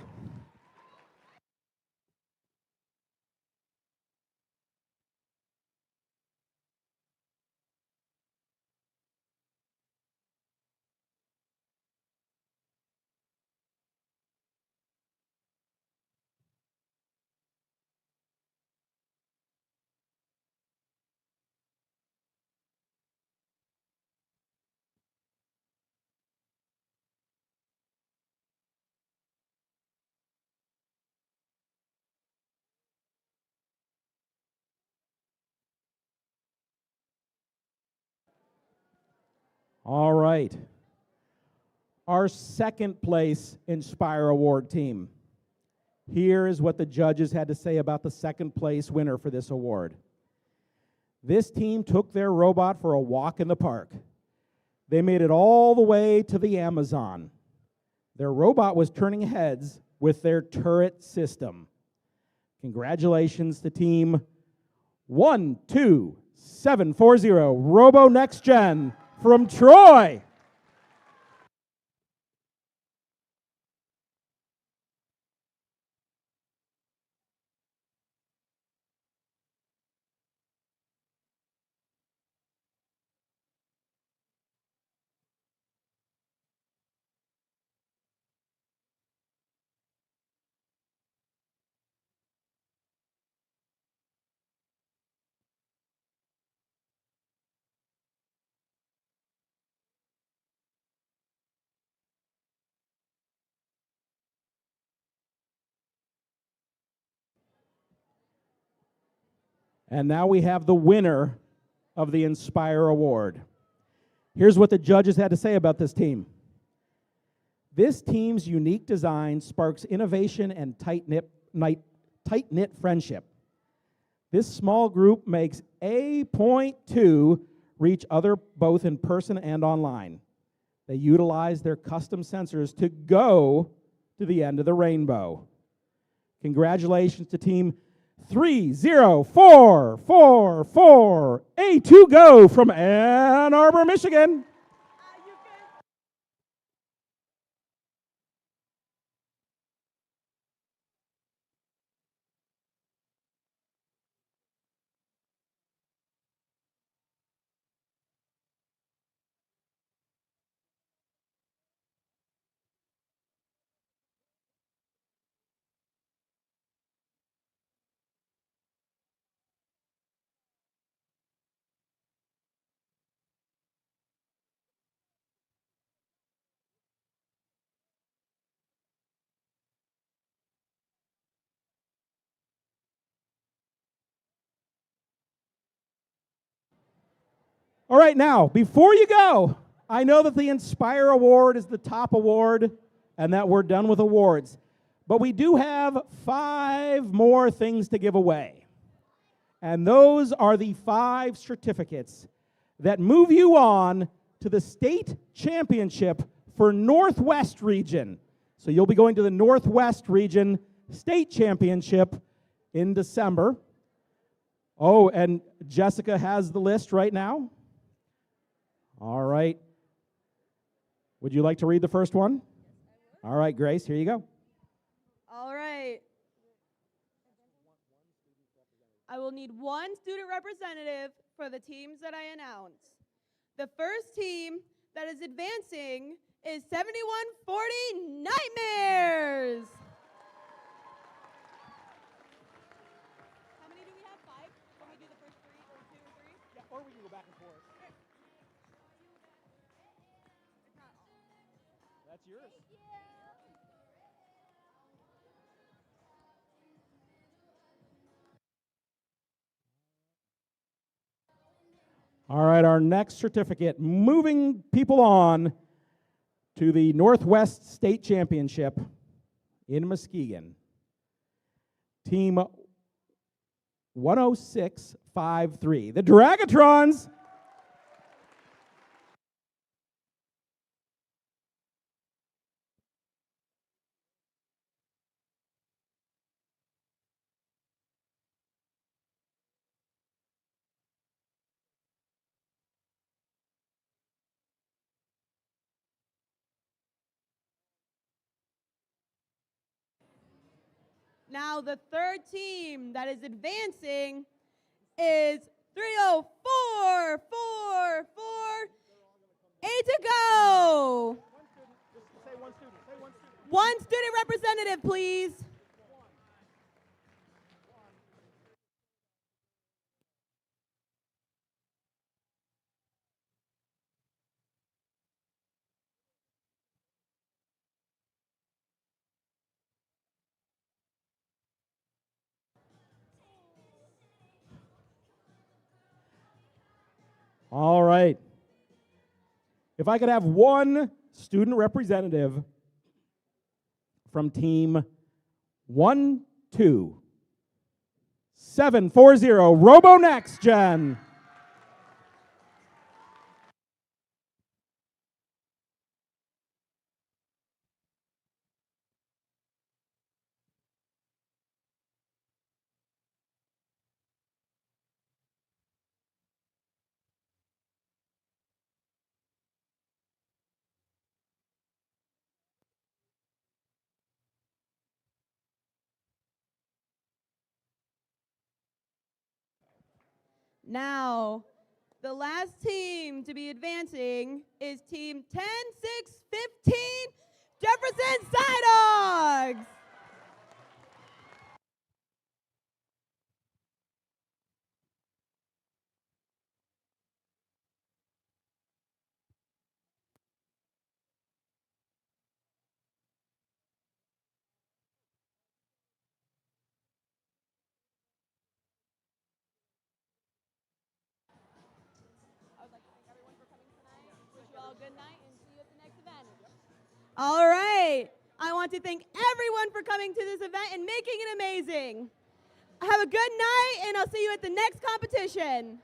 All right. Our second place Inspire Award team. Here is what the judges had to say about the second place winner for this award. This team took their robot for a walk in the park. They made it all the way to the Amazon. Their robot was turning heads with their turret system. Congratulations to Team 12740, Robo Next Gen from Troy. And now we have the winner of the Inspire Award. Here's what the judges had to say about this team. This team's unique design sparks innovation and tight-knit friendship. This small group makes A.2 reach other both in person and online. They utilize their custom sensors to go to the end of the rainbow. Congratulations to Team 30444 A2 Go from Ann Arbor, Michigan. All right, now, before you go, I know that the Inspire Award is the top award and that we're done with awards. But we do have 5 more things to give away. And those are the 5 certificates that move you on to the state championship for Northwest Region. So you'll be going to the Northwest Region State Championship in December. Oh, and Jessica has the list right now. All right. Would you like to read the first one? All right, Grace, here you go. All right. I will need 1 student representative for the teams that I announce. The first team that is advancing is 7140 Nightmares. How many do we have? 5? Can we do the first 3 or 2 or 3? Yeah, or we can go back and forth. That's yours. All right, our next certificate, moving people on to the Northwest State Championship in Muskegon. Team 10653, the Dragatrons. Now the third team that is advancing is 30444. 8 to go. One student representative, please. All right. If I could have 1 student representative from team 12740, Robo Next Gen. Now, the last team to be advancing is team 10615, Jefferson Side Dogs. Good night and see you at the next event. All right. I want to thank everyone for coming to this event and making it amazing. Have a good night, and I'll see you at the next competition.